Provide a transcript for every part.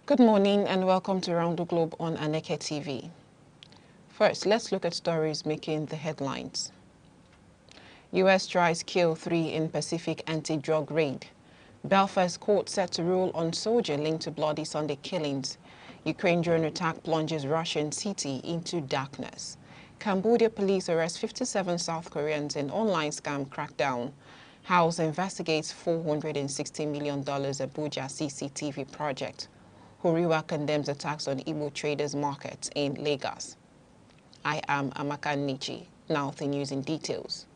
Good morning and welcome to Around the Globe on Aneke TV. First, let's look at stories making the headlines. U.S. tries kill 3 in Pacific anti-drug raid. Belfast court set to rule on soldier linked to bloody Sunday killings. Ukraine drone attack plunges Russian city into darkness. Cambodia police arrest 57 South Koreans in online scam crackdown. House investigates $460 million Abuja CCTV project. Horiwa condemns attacks on Igbo traders' markets in Lagos. I am Aneke. Now the news in details.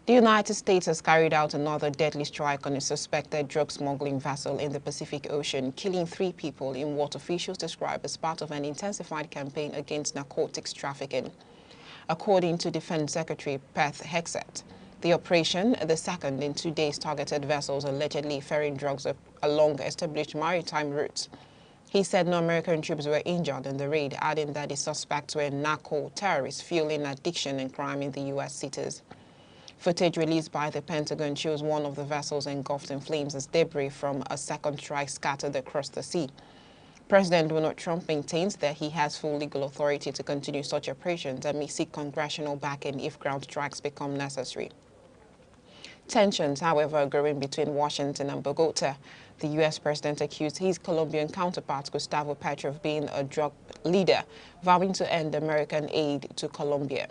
The United States has carried out another deadly strike on a suspected drug smuggling vessel in the Pacific Ocean, killing 3 people in what officials describe as part of an intensified campaign against narcotics trafficking. According to Defense Secretary Pete Hegseth, the operation, the second in 2 days, targeted vessels allegedly ferrying drugs along established maritime routes. He said no American troops were injured in the raid, adding that the suspects were narco-terrorists fueling addiction and crime in the U.S. cities. Footage released by the Pentagon shows one of the vessels engulfed in flames as debris from a second strike scattered across the sea. President Donald Trump maintains that he has full legal authority to continue such operations and may seek congressional backing if ground strikes become necessary. Tensions, however, are growing between Washington and Bogota. The U.S. president accused his Colombian counterpart, Gustavo Petro, of being a drug leader, vowing to end American aid to Colombia.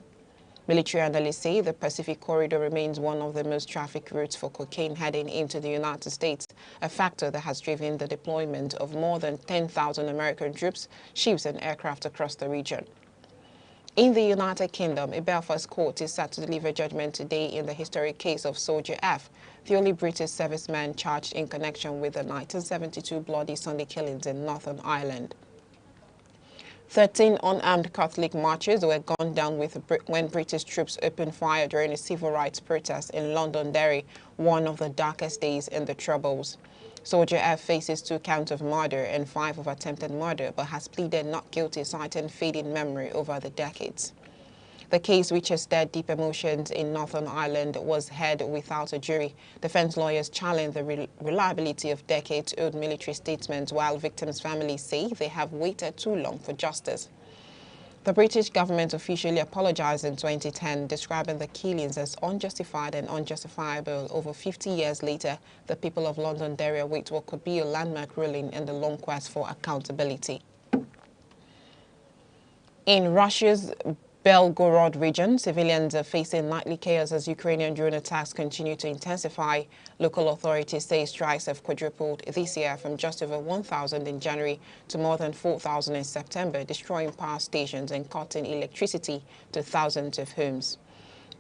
Military analysts say the Pacific Corridor remains one of the most trafficked routes for cocaine heading into the United States, a factor that has driven the deployment of more than 10,000 American troops, ships and aircraft across the region. In the United Kingdom, a Belfast court is set to deliver judgment today in the historic case of Soldier F, the only British serviceman charged in connection with the 1972 bloody Sunday killings in Northern Ireland. 13 unarmed Catholic marchers were gunned down when British troops opened fire during a civil rights protest in Londonderry, one of the darkest days in the Troubles. Soldier F faces 2 counts of murder and 5 of attempted murder, but has pleaded not guilty, citing fading memory over the decades. The case, which has stirred deep emotions in Northern Ireland, was heard without a jury. Defense lawyers challenge the reliability of decades-old military statements, while victims' families say they have waited too long for justice. The British government officially apologized in 2010, describing the killings as unjustified and unjustifiable. Over 50 years later, the people of Londonderry await what could be a landmark ruling in the long quest for accountability. In Russia's Belgorod region, civilians are facing nightly chaos as Ukrainian drone attacks continue to intensify. Local authorities say strikes have quadrupled this year, from just over 1,000 in January to more than 4,000 in September, destroying power stations and cutting electricity to thousands of homes.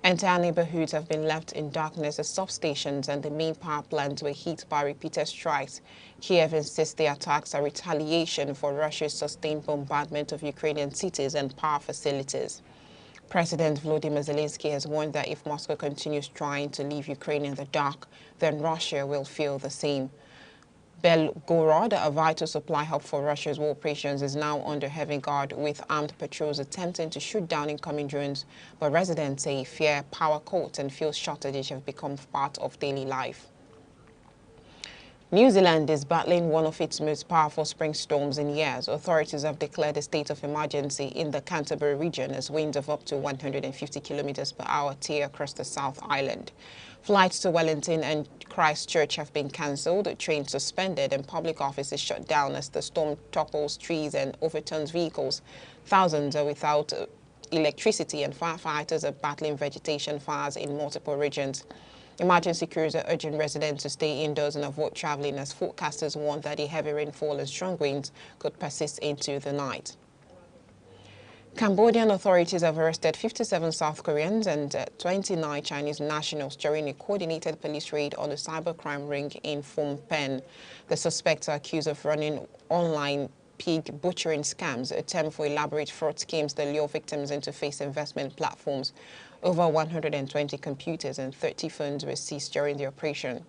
Entire neighborhoods have been left in darkness as substations and the main power plants were hit by repeated strikes. Kiev insists the attacks are retaliation for Russia's sustained bombardment of Ukrainian cities and power facilities. President Volodymyr Zelensky has warned that if Moscow continues trying to leave Ukraine in the dark, then Russia will feel the same. Belgorod, a vital supply hub for Russia's war operations, is now under heavy guard, with armed patrols attempting to shoot down incoming drones. But residents say fear, power cuts and fuel shortages have become part of daily life. New Zealand is battling one of its most powerful spring storms in years. Authorities have declared a state of emergency in the Canterbury region as winds of up to 150 kilometers per hour tear across the South Island. Flights to Wellington and Christchurch have been cancelled, trains suspended and public offices shut down as the storm topples trees and overturns vehicles. Thousands are without electricity and firefighters are battling vegetation fires in multiple regions. Emergency crews are urging residents to stay indoors and avoid traveling as forecasters warn that the heavy rainfall and strong winds could persist into the night. Cambodian authorities have arrested 57 South Koreans and 29 Chinese nationals during a coordinated police raid on a cybercrime ring in Phnom Penh. The suspects are accused of running online pig butchering scams, a term for elaborate fraud schemes that lure victims into face investment platforms. Over 120 computers and 30 phones were seized during the operation.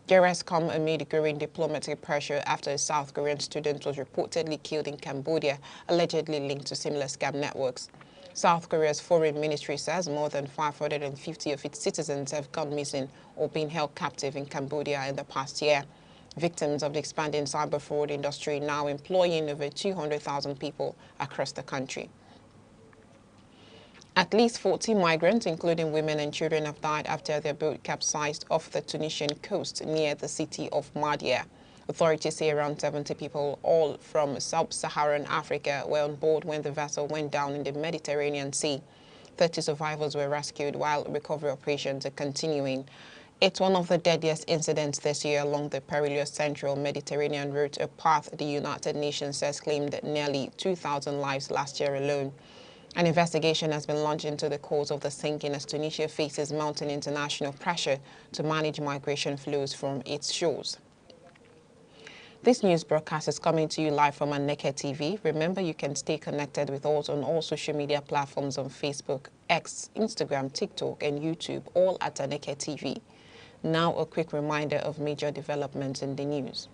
The arrests come amid growing diplomatic pressure after a South Korean student was reportedly killed in Cambodia, allegedly linked to similar scam networks. South Korea's foreign ministry says more than 550 of its citizens have gone missing or been held captive in Cambodia in the past year. victims of the expanding cyber fraud industry, now employing over 200,000 people across the country. At least 40 migrants, including women and children, have died after their boat capsized off the Tunisian coast near the city of Mardia. Authorities say around 70 people, all from sub-Saharan Africa, were on board when the vessel went down in the Mediterranean Sea. 30 survivors were rescued while recovery operations are continuing. It's one of the deadliest incidents this year along the perilous central Mediterranean route, a path the United Nations has claimed nearly 2,000 lives last year alone. An investigation has been launched into the cause of the sinking as Tunisia faces mounting international pressure to manage migration flows from its shores. This news broadcast is coming to you live from Aneke TV. Remember, you can stay connected with us on all social media platforms on Facebook, X, Instagram, TikTok, and YouTube, all at Aneke TV. Now, a quick reminder of major developments in the news.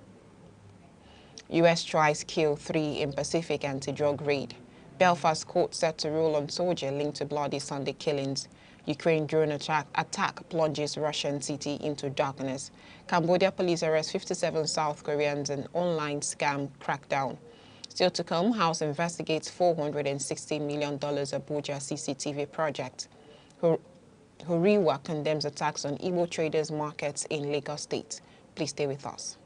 U.S. tries kill 3 in Pacific anti-drug raid. Belfast court set to rule on soldier linked to bloody Sunday killings. Ukraine drone attack plunges Russian city into darkness. Cambodia police arrest 57 South Koreans in online scam crackdown. Still to come, House investigates $460 million Abuja CCTV project. Huriwa condemns attacks on Igbo traders' markets in Lagos State. Please stay with us.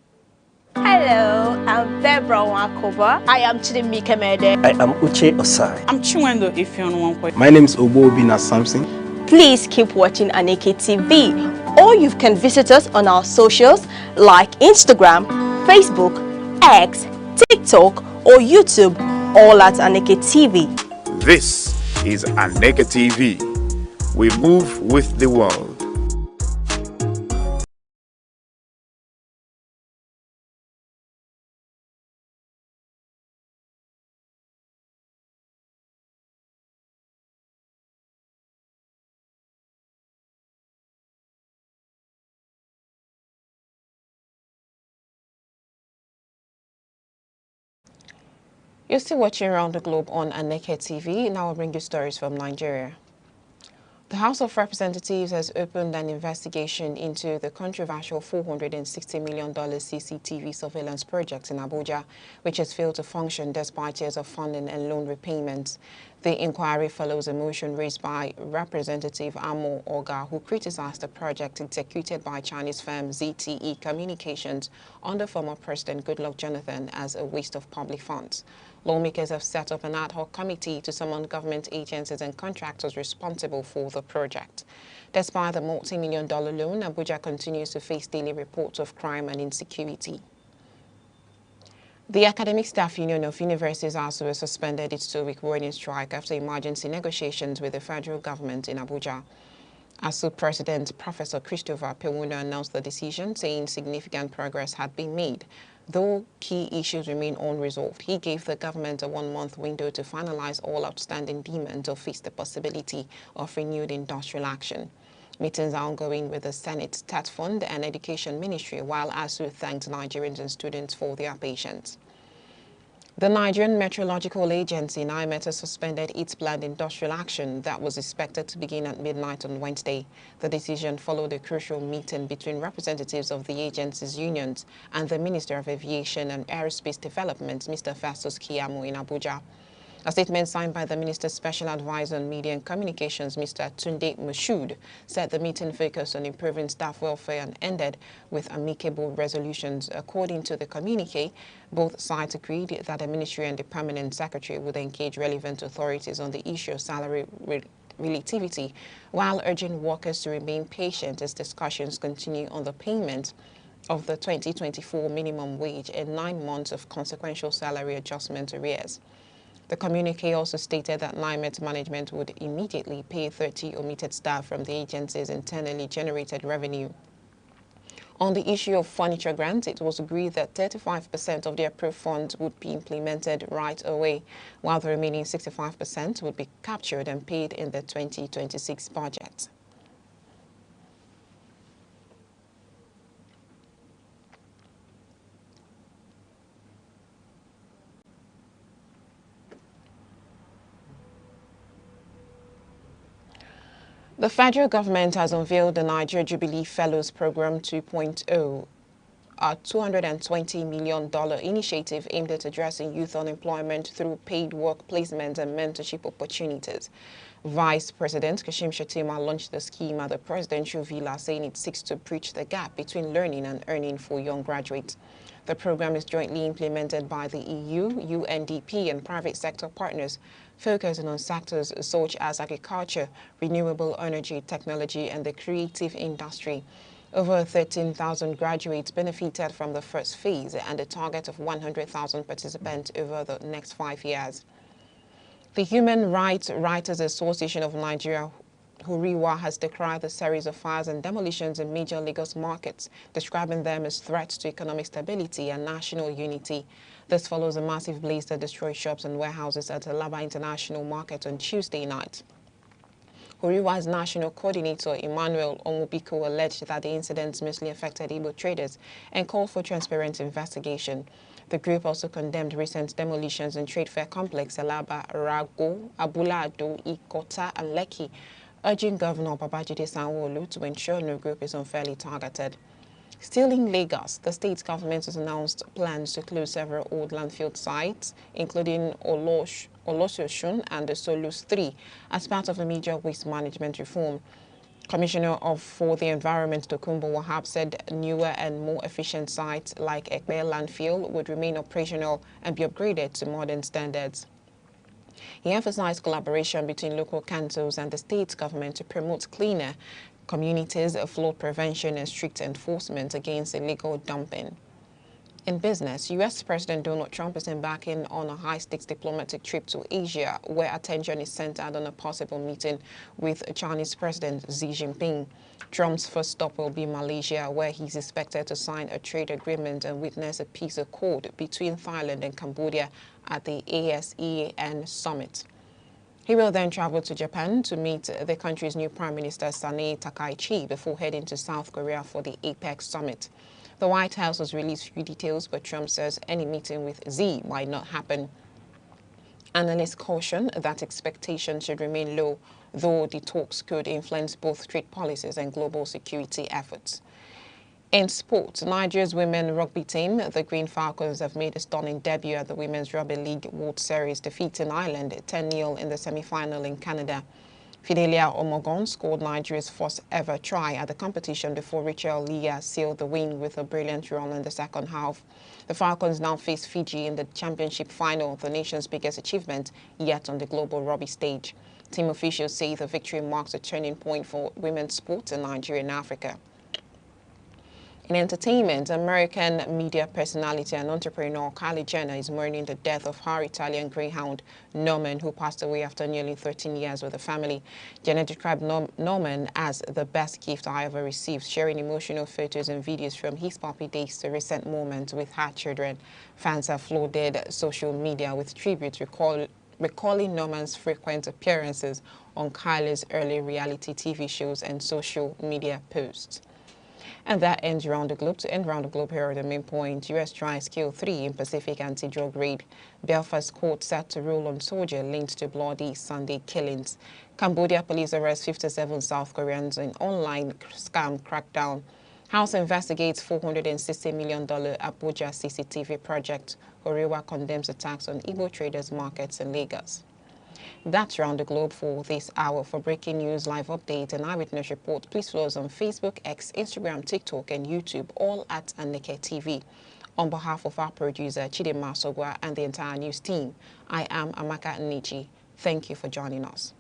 Hello, I'm Bebra Wakoba. I am Chidimike Mede. I am Uche Osai. I'm Chiwendo Ifeonwankwe. My name is Obo Obina Samson. Please keep watching Aneke TV, or you can visit us on our socials like Instagram, Facebook, X, TikTok, or YouTube, all at Aneke TV. This is Aneke TV. We move with the world. You're still watching Around the Globe on Aneke TV. Now I'll bring you stories from Nigeria. The House of Representatives has opened an investigation into the controversial $460 million CCTV surveillance project in Abuja, which has failed to function despite years of funding and loan repayments. The inquiry follows a motion raised by Representative Amo Oga, who criticized the project executed by Chinese firm ZTE Communications under former President Goodluck Jonathan as a waste of public funds. Lawmakers have set up an ad hoc committee to summon government agencies and contractors responsible for the project. Despite the multi-million-dollar loan, Abuja continues to face daily reports of crime and insecurity. The Academic Staff Union of Universities ASU has suspended its 2-week warning strike after emergency negotiations with the federal government in Abuja. ASU President Professor Christopher Pewuno announced the decision, saying significant progress had been made. Though key issues remain unresolved, he gave the government a 1-month window to finalize all outstanding demands or face the possibility of renewed industrial action. Meetings are ongoing with the Senate Stat Fund and Education Ministry, while ASU thanked Nigerians and students for their patience. The Nigerian Meteorological Agency, NIMET, has suspended its planned industrial action that was expected to begin at midnight on Wednesday. The decision followed a crucial meeting between representatives of the agency's unions and the Minister of Aviation and Aerospace Development, Mr. Festus Keyamo, in Abuja. A statement signed by the Minister's Special Advisor on Media and Communications, Mr. Tunde Moshood, said the meeting focused on improving staff welfare and ended with amicable resolutions. According to the communique, both sides agreed that the Ministry and the Permanent Secretary would engage relevant authorities on the issue of salary relativity, while urging workers to remain patient as discussions continue on the payment of the 2024 minimum wage and 9 months of consequential salary adjustment arrears. The communique also stated that NIMET management would immediately pay 30 omitted staff from the agency's internally generated revenue. On the issue of furniture grants, it was agreed that 35% of the approved funds would be implemented right away, while the remaining 65% would be captured and paid in the 2026 budget. The federal government has unveiled the Nigeria Jubilee Fellows Program 2.0, a $220 million initiative aimed at addressing youth unemployment through paid work placement and mentorship opportunities. Vice President Kashim Shettima launched the scheme at the presidential villa, saying it seeks to bridge the gap between learning and earning for young graduates. The program is jointly implemented by the EU, UNDP, and private sector partners, focusing on sectors such as agriculture, renewable energy, technology, and the creative industry. Over 13,000 graduates benefited from the first phase and a target of 100,000 participants over the next 5 years. The Human Rights Writers Association of Nigeria, Huriwa, has decried the series of fires and demolitions in major Lagos markets, describing them as threats to economic stability and national unity. This follows a massive blaze that destroyed shops and warehouses at Alaba International Market on Tuesday night. Huriwa's national coordinator, Emmanuel Onwubiko, alleged that the incidents mostly affected Igbo traders and called for transparent investigation. The group also condemned recent demolitions in Trade Fair Complex, Alaba, Rago, Abulado, Ikota, and Lekki, urging Governor Babajide Sanwo-Olu to ensure no group is unfairly targeted. Still in Lagos, the state government has announced plans to close several old landfill sites, including Olososun and the Solus 3, as part of a major waste management reform. Commissioner for the Environment, Tokunbo Wahab, said newer and more efficient sites like Ekpe landfill would remain operational and be upgraded to modern standards. He emphasized collaboration between local councils and the state government to promote cleaner communities, flood prevention, and strict enforcement against illegal dumping. In business, U.S. President Donald Trump is embarking on a high-stakes diplomatic trip to Asia, where attention is centered on a possible meeting with Chinese President Xi Jinping. Trump's first stop will be Malaysia, where he's expected to sign a trade agreement and witness a peace accord between Thailand and Cambodia at the ASEAN summit. He will then travel to Japan to meet the country's new Prime Minister Sanae Takaichi before heading to South Korea for the APEC summit. The White House has released few details, but Trump says any meeting with Xi might not happen. Analysts caution that expectations should remain low, though the talks could influence both trade policies and global security efforts. In sport, Nigeria's women rugby team, the Green Falcons, have made a stunning debut at the Women's Rugby League World Series, defeating Ireland 10-0 in the semi-final in Canada. Fidelia Omogon scored Nigeria's first ever try at the competition before Rachel Leah sealed the win with a brilliant run in the second half. The Falcons now face Fiji in the championship final, the nation's biggest achievement yet on the global rugby stage. Team officials say the victory marks a turning point for women's sports in Nigeria and Africa. In entertainment, American media personality and entrepreneur Kylie Jenner is mourning the death of her Italian greyhound, Norman, who passed away after nearly 13 years with the family. Jenner described Norman as the best gift I ever received, sharing emotional photos and videos from his puppy days to recent moments with her children. Fans have flooded social media with tributes recalling Norman's frequent appearances on Kylie's early reality TV shows and social media posts. And that ends Round the Globe. To end Round the Globe, here are the main points. U.S. tries kill 3 in Pacific anti-drug raid. Belfast court set to rule on soldier linked to bloody Sunday killings. Cambodia police arrest 57 South Koreans in online scam crackdown. House investigates $460 million Abuja CCTV project. Huriwa condemns attacks on Igbo traders' markets in Lagos. That's Round the Globe for this hour. For breaking news, live update, and eyewitness report, please follow us on Facebook, X, Instagram, TikTok, and YouTube, all at Aneke TV. On behalf of our producer, Chidema Sogwa, and the entire news team, I am Amaka Nnichi. Thank you for joining us.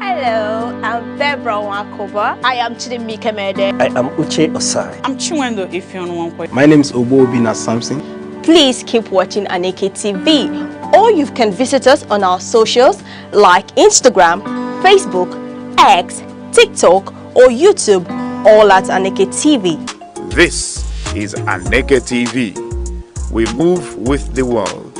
Hello, I'm Debra Wakoba. I am Chidimike Mede. I am Uche Osai. I'm Chiwendo Ifeonwankwe. My name is Obina Samson. Please keep watching Aneke TV, or you can visit us on our socials like Instagram, Facebook, X, TikTok, or YouTube, all at Aneke TV. This is Aneke TV. We move with the world.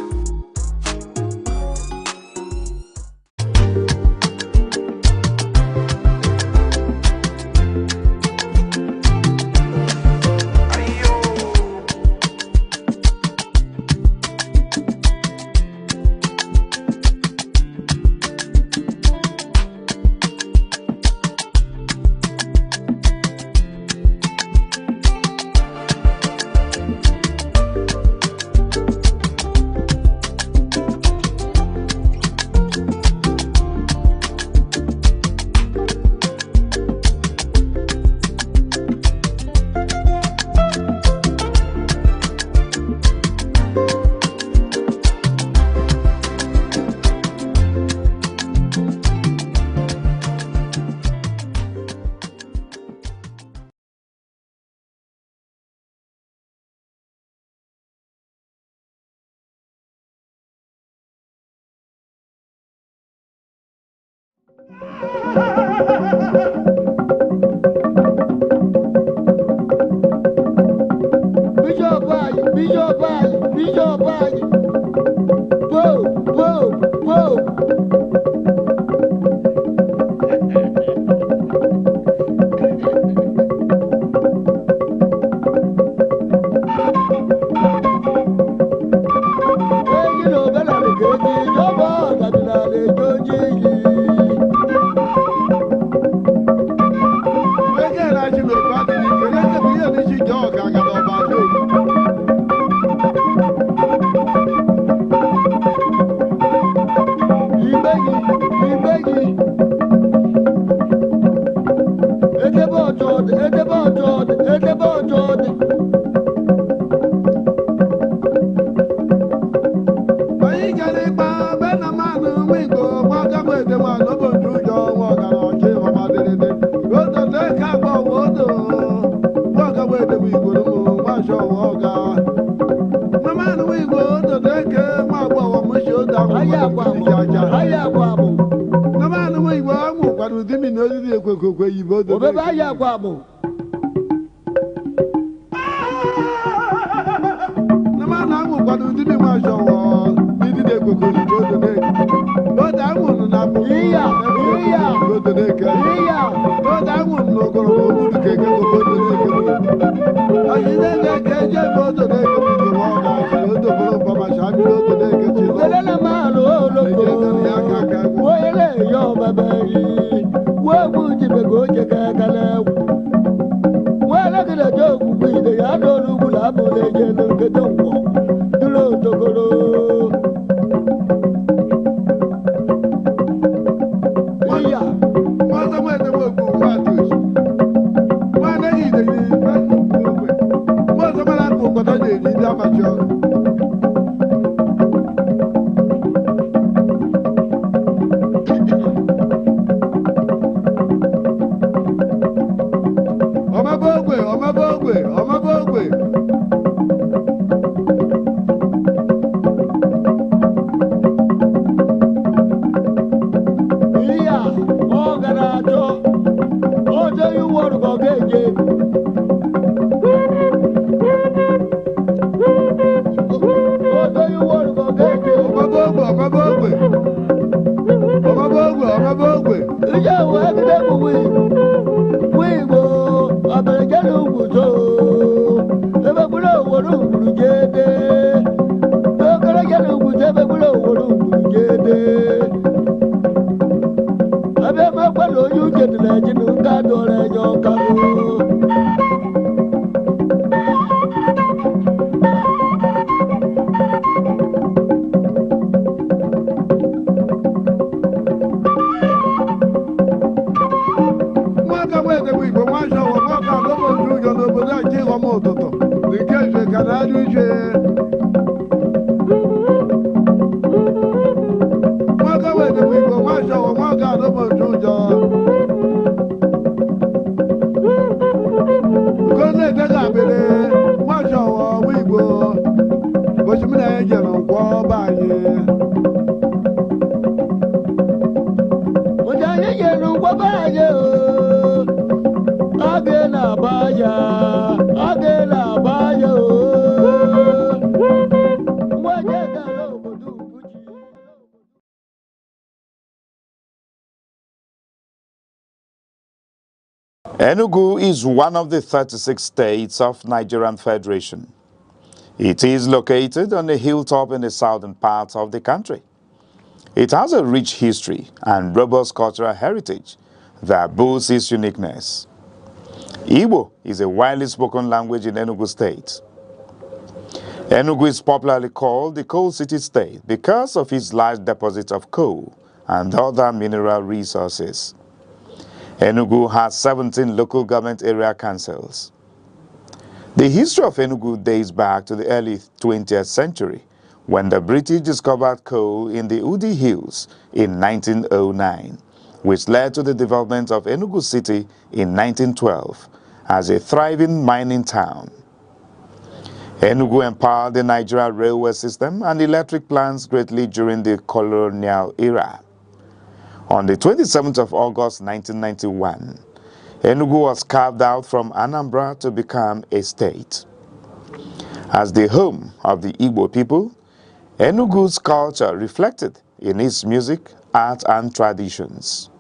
Enugu is one of the 36 states of Nigerian Federation. It is located on a hilltop in the southern part of the country. It has a rich history and robust cultural heritage that boasts its uniqueness. Igbo is a widely spoken language in Enugu State. Enugu is popularly called the Coal City State because of its large deposits of coal and other mineral resources. Enugu has 17 local government area councils. The history of Enugu dates back to the early 20th century when the British discovered coal in the Udi Hills in 1909, which led to the development of Enugu City in 1912 as a thriving mining town. Enugu empowered the Nigerian railway system and electric plants greatly during the colonial era. On the 27th of August 1991, Enugu was carved out from Anambra to become a state. As the home of the Igbo people, Enugu's culture reflected in its music, art, and traditions.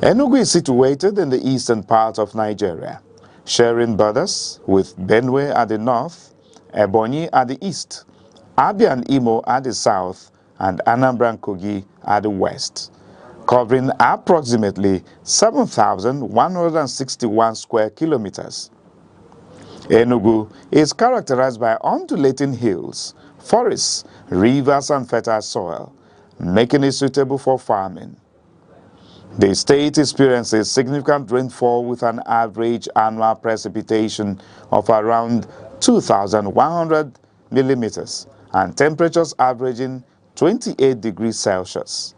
Enugu is situated in the eastern part of Nigeria, sharing borders with Benue at the north, Ebonyi at the east, Abia and Imo at the south, and Anambra and Kogi at the west, covering approximately 7,161 square kilometers. Enugu is characterized by undulating hills, forests, rivers, and fertile soil, making it suitable for farming. The state experiences significant rainfall with an average annual precipitation of around 2,100 millimeters and temperatures averaging 28 degrees Celsius.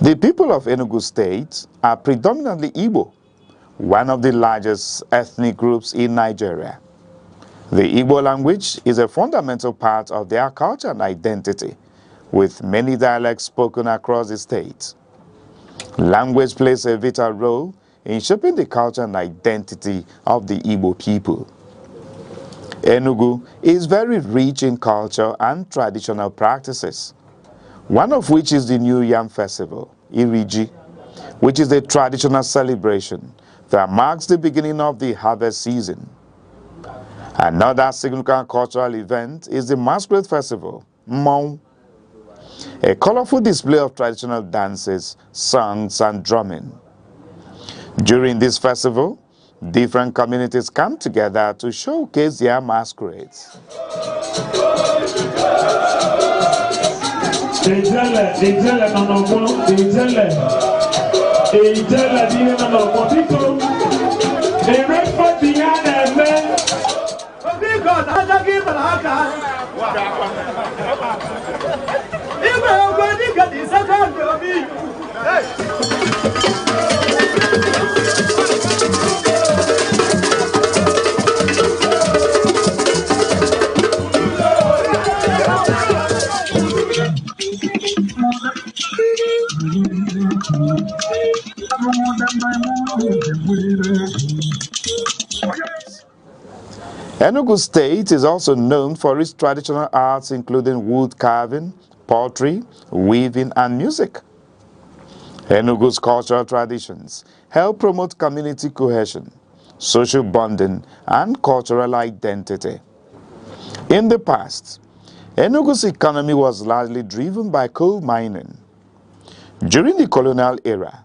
The people of Enugu State are predominantly Igbo, one of the largest ethnic groups in Nigeria. The Igbo language is a fundamental part of their culture and identity, with many dialects spoken across the state. Language plays a vital role in shaping the culture and identity of the Igbo people. Enugu is very rich in culture and traditional practices, one of which is the New Yam Festival, Iriji, which is a traditional celebration that marks the beginning of the harvest season. Another significant cultural event is the Masquerade Festival, Mmong, a colorful display of traditional dances, songs, and drumming. During this festival, different communities come together to showcase their masquerades. Enugu State is also known for its traditional arts including wood carving, pottery, weaving, and music. Enugu's cultural traditions help promote community cohesion, social bonding, and cultural identity. In the past, Enugu's economy was largely driven by coal mining. During the colonial era,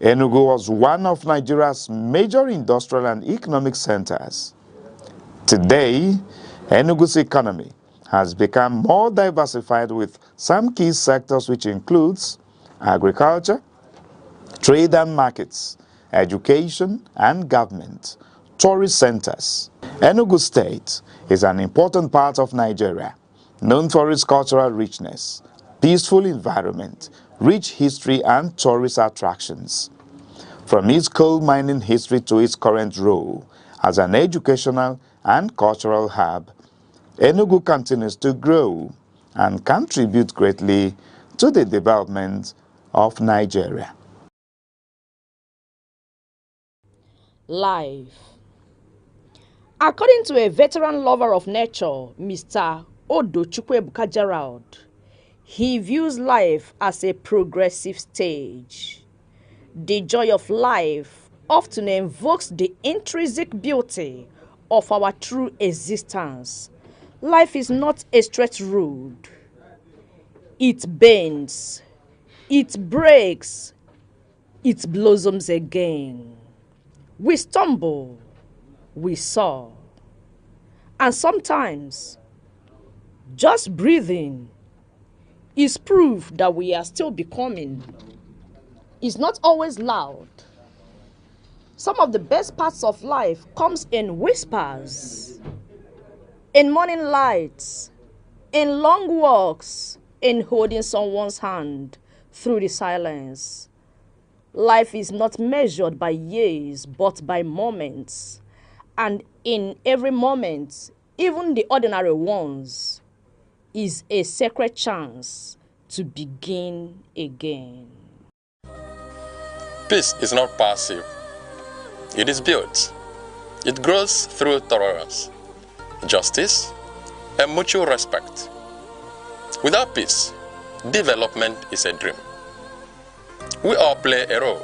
Enugu was one of Nigeria's major industrial and economic centers. Today, Enugu's economy has become more diversified with some key sectors which includes agriculture, trade and markets, education and government, tourist centers. Enugu State is an important part of Nigeria, known for its cultural richness, peaceful environment, rich history and tourist attractions. From its coal mining history to its current role as an educational and cultural hub, Enugu continues to grow and contribute greatly to the development of Nigeria. Life. According to a veteran lover of nature, Mr. Odo Chukwuebuka Gerald, he views life as a progressive stage. The joy of life often invokes the intrinsic beauty of our true existence. Life is not a straight road. It bends, it breaks, it blossoms again. We stumble, we soar. And sometimes, just breathing is proof that we are still becoming. It's not always loud. Some of the best parts of life comes in whispers, in morning lights, in long walks, in holding someone's hand through the silence. Life is not measured by years, but by moments. And in every moment, even the ordinary ones, is a sacred chance to begin again. Peace is not passive. It is built. It grows through tolerance, justice, and mutual respect. Without peace, development is a dream. We all play a role,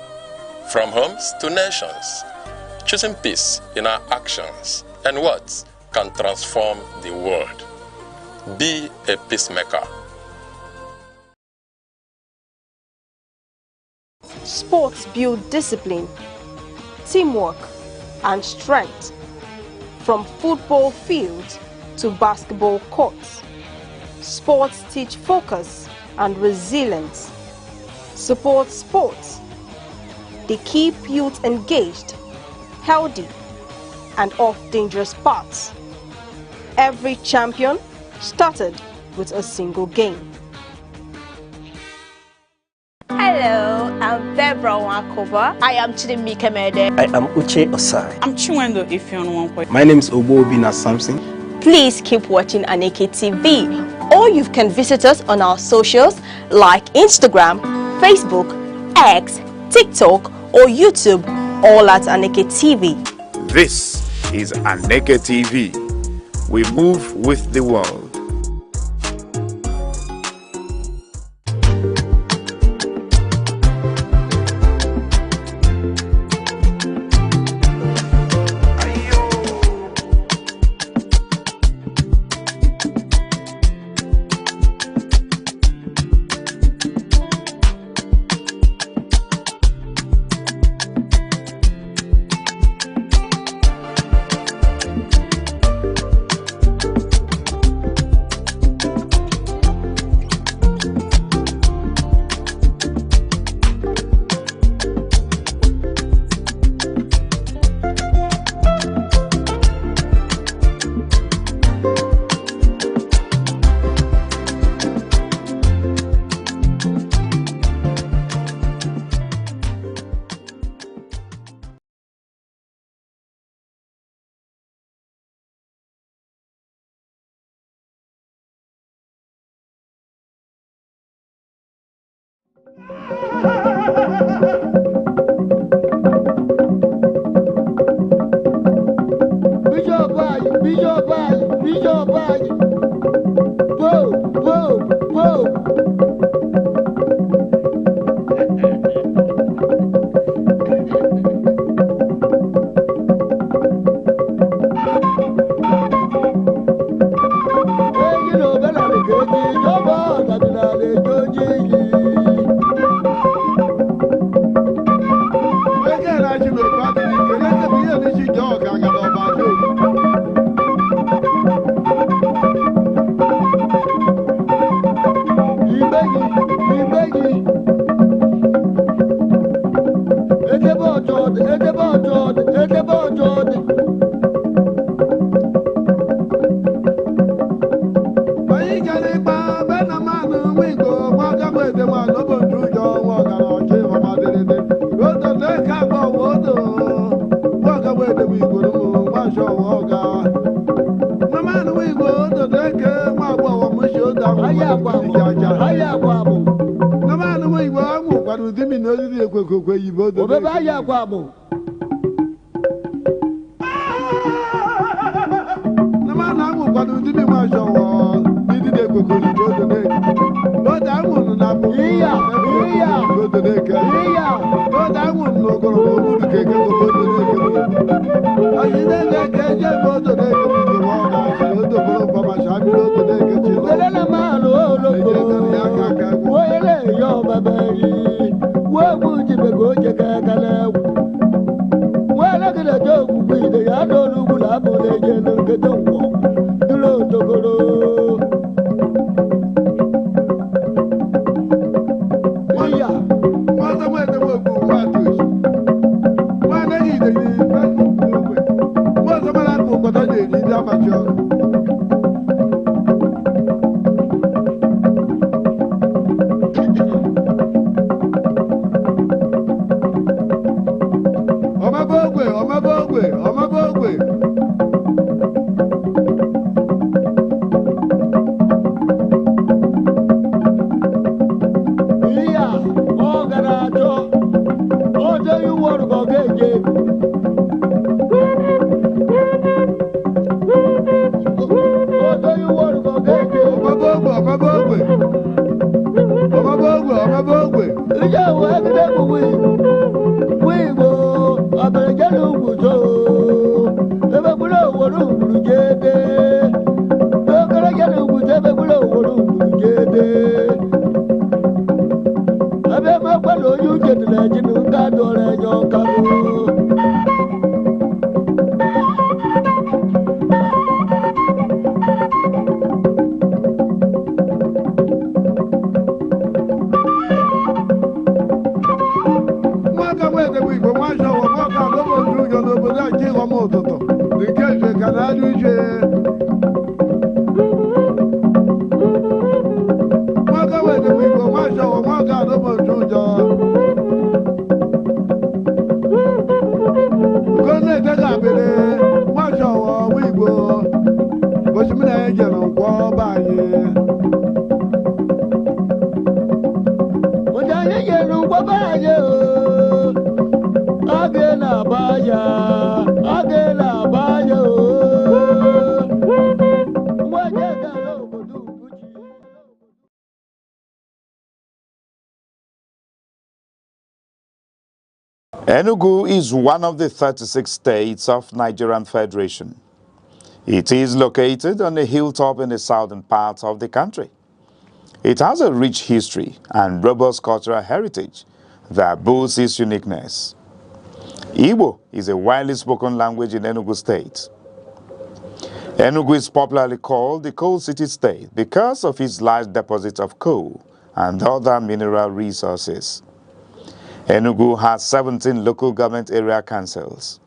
from homes to nations, choosing peace in our actions and words can transform the world. Be a peacemaker. Sports build discipline, teamwork, and strength. From football fields to basketball courts, sports teach focus and resilience. Support sports. They keep youth engaged, healthy, and off dangerous paths. Every champion started with a single game. Hello, I'm Debra Wakoba. I am Chidimike Mede. I am Uche Osai. I'm Chiwendo Ifeonwankwe. My name is Obobina Samson. Please keep watching Aneke TV, or you can visit us on our socials like Instagram, Facebook, X, TikTok, or YouTube, all at Aneke TV. This is Aneke TV. We move with the world. Enugu is one of the 36 states of Nigerian Federation. It is located on a hilltop in the southern part of the country. It has a rich history and robust cultural heritage that boasts its uniqueness. Igbo is a widely spoken language in Enugu State. Enugu is popularly called the Coal City State because of its large deposits of coal and other mineral resources. Enugu has 17 local government area councils.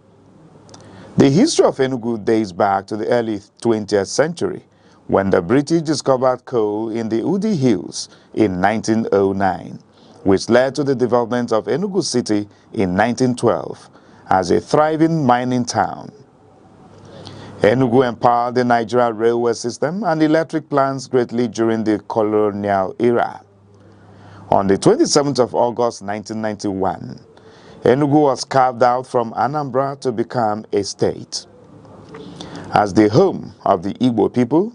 The history of Enugu dates back to the early 20th century when the British discovered coal in the Udi Hills in 1909, which led to the development of Enugu City in 1912 as a thriving mining town. Enugu empowered the Nigerian railway system and electric plants greatly during the colonial era. On the 27th of August 1991, Enugu was carved out from Anambra to become a state. As the home of the Igbo people,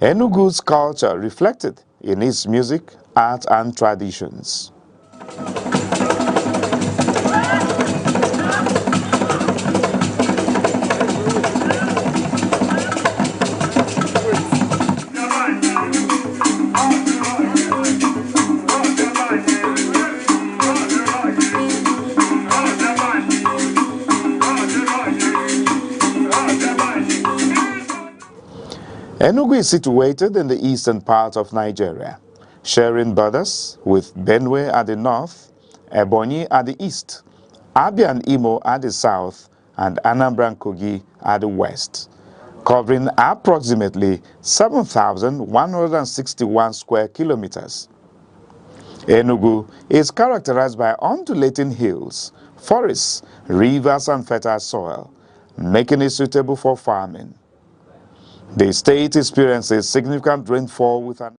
Enugu's culture reflected in its music, art, and traditions. Enugu is situated in the eastern part of Nigeria, sharing borders with Benue at the north, Ebonyi at the east, Abia and Imo at the south, and Anambra and Kogi at the west, covering approximately 7,161 square kilometers. Enugu is characterized by undulating hills, forests, rivers, and fertile soil, making it suitable for farming. The state experiences significant rainfall with an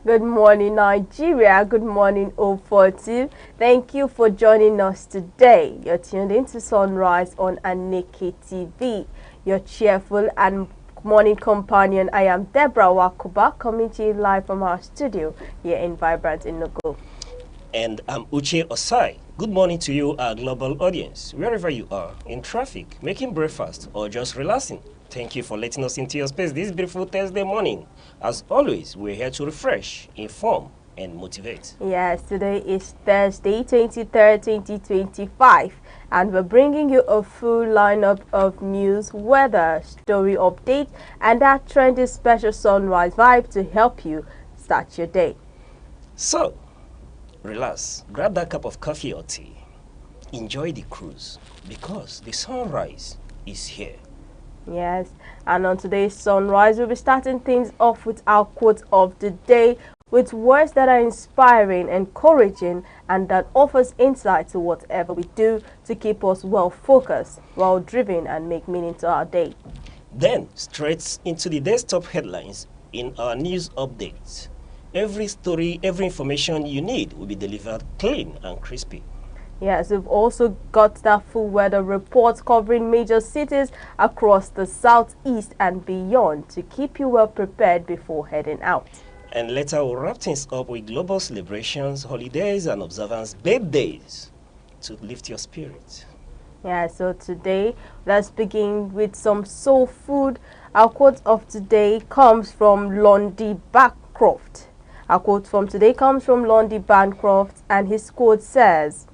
Good morning, Nigeria. Good morning, 042. Thank you for joining us today. You're tuned into Sunrise on Aneke TV, your cheerful and morning companion. I am Deborah Wakuba, coming to you live from our studio here in Vibrant Enugu. And I'm Uche Osai. Good morning to you, our global audience, wherever you are, in traffic, making breakfast, or just relaxing. Thank you for letting us into your space this beautiful Thursday morning. As always, we're here to refresh, inform, and motivate. Yes, today is Thursday, 23rd, 2025, and we're bringing you a full lineup of news, weather, story update, and that trendy special sunrise vibe to help you start your day. So, relax, grab that cup of coffee or tea, enjoy the cruise, because the sunrise is here. Yes, and on today's sunrise, we'll be starting things off with our quote of the day, with words that are inspiring, encouraging, and that offers insight to whatever we do to keep us well focused, well driven, and make meaning to our day. Then, straight into the desktop headlines in our news updates. Every story, every information you need will be delivered clean and crispy. Yes, we've also got that full weather report covering major cities across the southeast and beyond to keep you well prepared before heading out. And later we'll wrap things up with global celebrations, holidays, and observance birthdays to lift your spirit. Yeah, so today, let's begin with some soul food. Our quote of today comes from Lundy Bancroft. Our quote from today comes from Lundy Bancroft, and his quote says,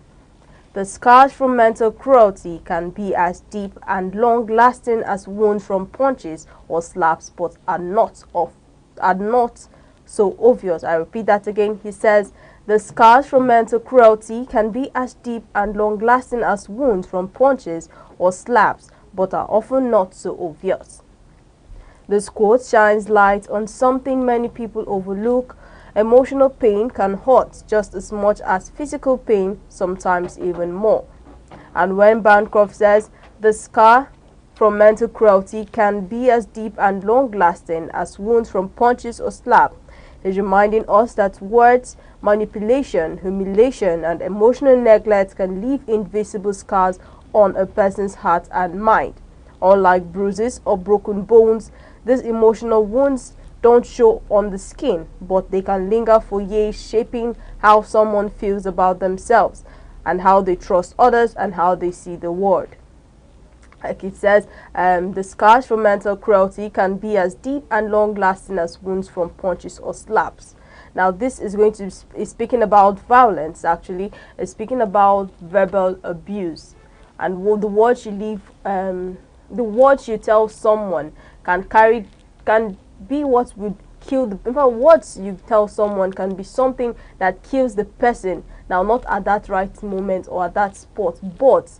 "The scars from mental cruelty can be as deep and long-lasting as wounds from punches or slaps, but are not so obvious." I repeat that again. He says, "The scars from mental cruelty can be as deep and long-lasting as wounds from punches or slaps, but are often not so obvious." This quote shines light on something many people overlook. Emotional pain can hurt just as much as physical pain, sometimes even more. And when Bancroft says the scar from mental cruelty can be as deep and long-lasting as wounds from punches or slap, he's reminding us that words, manipulation, humiliation, and emotional neglect can leave invisible scars on a person's heart and mind. Unlike bruises or broken bones, these emotional wounds don't show on the skin, but they can linger for years, shaping how someone feels about themselves and how they trust others and how they see the world. Like it says, the scars from mental cruelty can be as deep and long-lasting as wounds from punches or slaps. Now, this is going to is speaking about violence. Actually, it's speaking about verbal abuse, and the words you leave, the words you tell someone can be what would kill the. In fact, what you tell someone can be something that kills the person. Now, not at that right moment or at that spot, but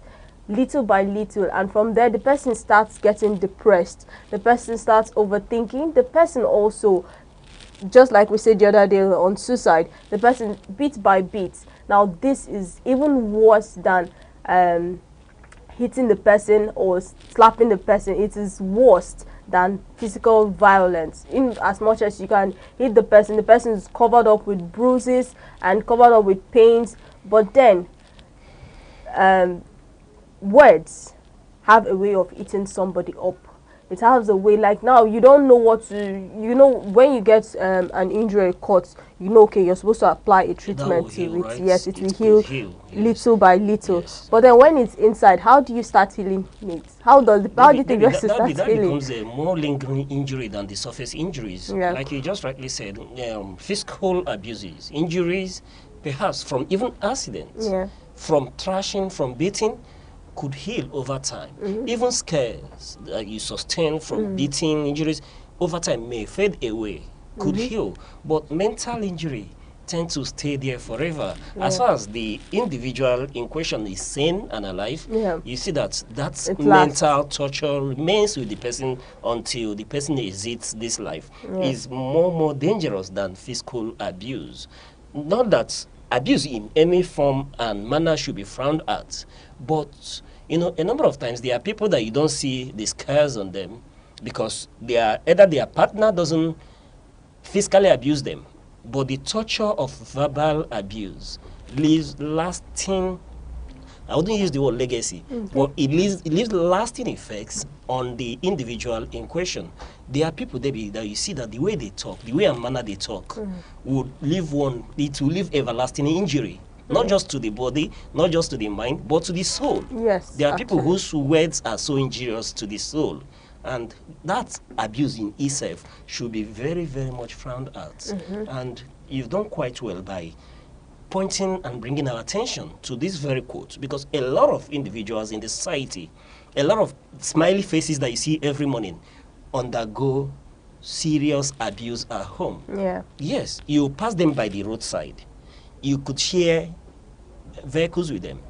little by little, and from there the person starts getting depressed, the person starts overthinking, the person also, just like we said the other day on suicide, the person bit by bit. Now this is even worse than hitting the person or slapping the person. It is worse than physical violence. In as much as you can hit the person is covered up with bruises and covered up with pains, but then words have a way of eating somebody up. It has a way, like now you don't know what to, when you get an injury cut, okay, you're supposed to apply a treatment to it. Right? Yes, it will heal little by little. Yes. But then when it's inside, how do you start healing it? How do you think that healing? That becomes a more lingering injury than the surface injuries. Yeah. Like you just rightly said, physical abuses, injuries, perhaps from even accidents, from thrashing, from beating, could heal over time. Even scares that you sustain from beating, injuries, over time may fade away, could heal. But mental injury tend to stay there forever. As far as the individual in question is sane and alive, you see that mental torture remains with the person until the person exits this life. Is more dangerous than physical abuse. Not that abuse in any form and manner should be frowned at, but a number of times there are people that you don't see the scars on them because either their partner doesn't physically abuse them, but the torture of verbal abuse leaves lasting, I wouldn't use the word legacy, but it leaves lasting effects on the individual in question. There are people that you see that the way they talk, the way and manner they talk, would leave everlasting injury. Not just to the body, not just to the mind, but to the soul. Yes. There are people whose words are so injurious to the soul. And that abuse in itself should be very, very much frowned at. And you've done quite well by pointing and bringing our attention to this very quote, because a lot of individuals in the society, a lot of smiley faces that you see every morning undergo serious abuse at home. Yeah. Yes, you pass them by the roadside. You could share vehicles with them.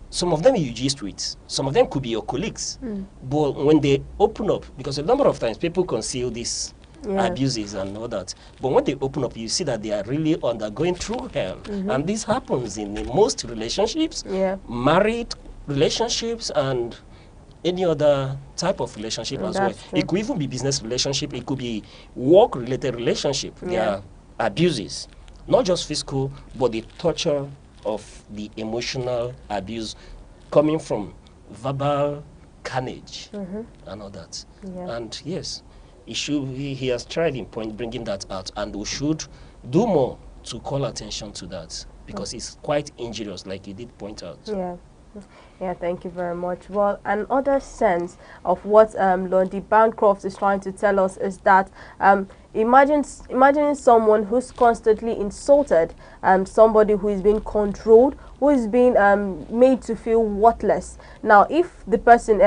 Some of them you gist with. Some of them could be your colleagues. But when they open up, because a number of times people conceal these abuses and all that, but when they open up, you see that they are really undergoing through hell. And this happens in most relationships, married relationships, and any other type of relationship as well. True. It could even be business relationship. It could be work-related relationship. There are abuses. Not just physical, but the torture of the emotional abuse coming from verbal carnage and all that. And yes, he has tried in bringing that out, and we should do more to call attention to that, because it's quite injurious, like you did point out. Yeah, thank you very much. Well, another sense of what Lundy Bancroft is trying to tell us is that imagining someone who's constantly insulted, somebody who is being controlled, who is being made to feel worthless. Now, if the person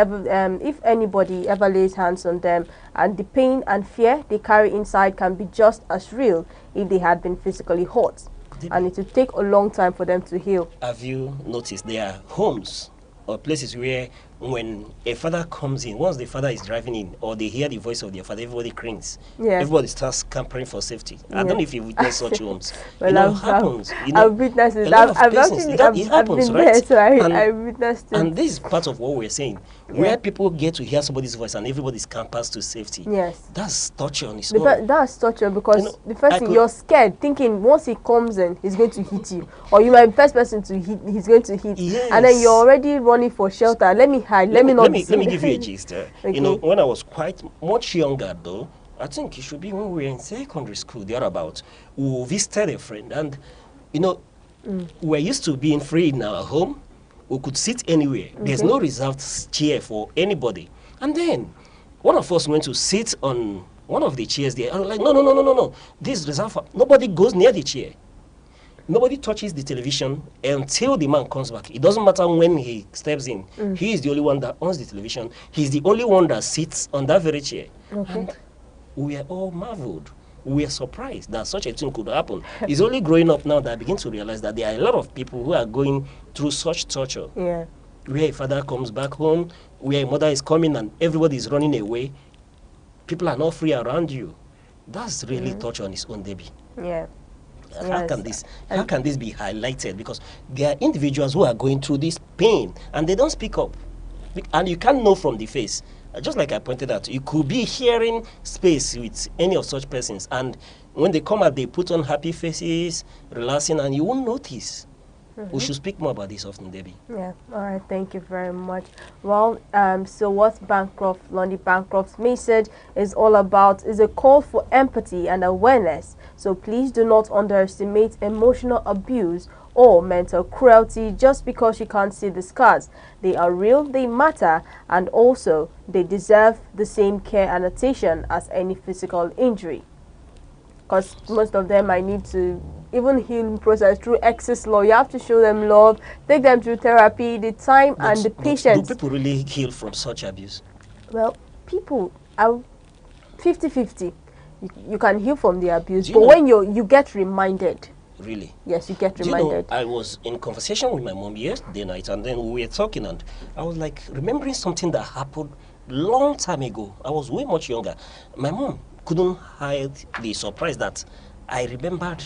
if anybody ever lays hands on them, and the pain and fear they carry inside can be just as real if they had been physically hurt. And it will take a long time for them to heal. Have you noticed there are homes or places where when a father comes in, once the father is driving in, or they hear the voice of their father, everybody cranes. Everybody starts scampering for safety. I don't know if you witness such homes. Well, it happens. I've witnessed it. I've been there, so I witnessed it. And this is part of what we're saying. Where people get to hear somebody's voice and everybody scampers to safety. That's torture on its own. That's torture, because the first thing, you're scared, thinking once he comes in, he's going to hit you. Or you might be the first person to hit, he's going to hit. And then you're already running for shelter. Let me hide. Let me give you a gist. When I was quite much younger, though, I think it should be when we were in secondary school, thereabouts, we visited a friend, and we're used to being free in our home. We could sit anywhere. There's no reserved chair for anybody. And then one of us went to sit on one of the chairs there. I was like, no. This is reserved for nobody goes near the chair. Nobody touches the television until the man comes back. It doesn't matter when he steps in. He is the only one that owns the television. He's the only one that sits on that very chair. And we are all marveled. we are surprised that such a thing could happen. It's only growing up now that I begin to realize that there are a lot of people who are going through such torture. Yeah. Where a father comes back home, where a mother is coming and everybody is running away, people are not free around you. That's really torture on its own, Debbie. Yeah. How can this be highlighted? Because there are individuals who are going through this pain and they don't speak up. And you can't know from the face. Just like I pointed out, you could be sharing space with any of such persons, and when they come out, they put on happy faces, relaxing, and you won't notice. We should speak more about this often, Debbie. Yeah. All right. Thank you very much. Well, so what London Bancroft's message is all about is a call for empathy and awareness. So please do not underestimate emotional abuse or mental cruelty just because you can't see the scars. They are real, they matter, and also they deserve the same care and attention as any physical injury. Because most of them might need to even healing process through excess law. You have to show them love, take them through therapy, the time and the patience. Do people really heal from such abuse? Well, people are 50-50. You can heal from the abuse, but when you get reminded. Really? Yes, you get Do reminded. I was in conversation with my mom yesterday night, and then we were talking, and I was like remembering something that happened long time ago. I was way much younger. My mom couldn't hide the surprise that I remembered.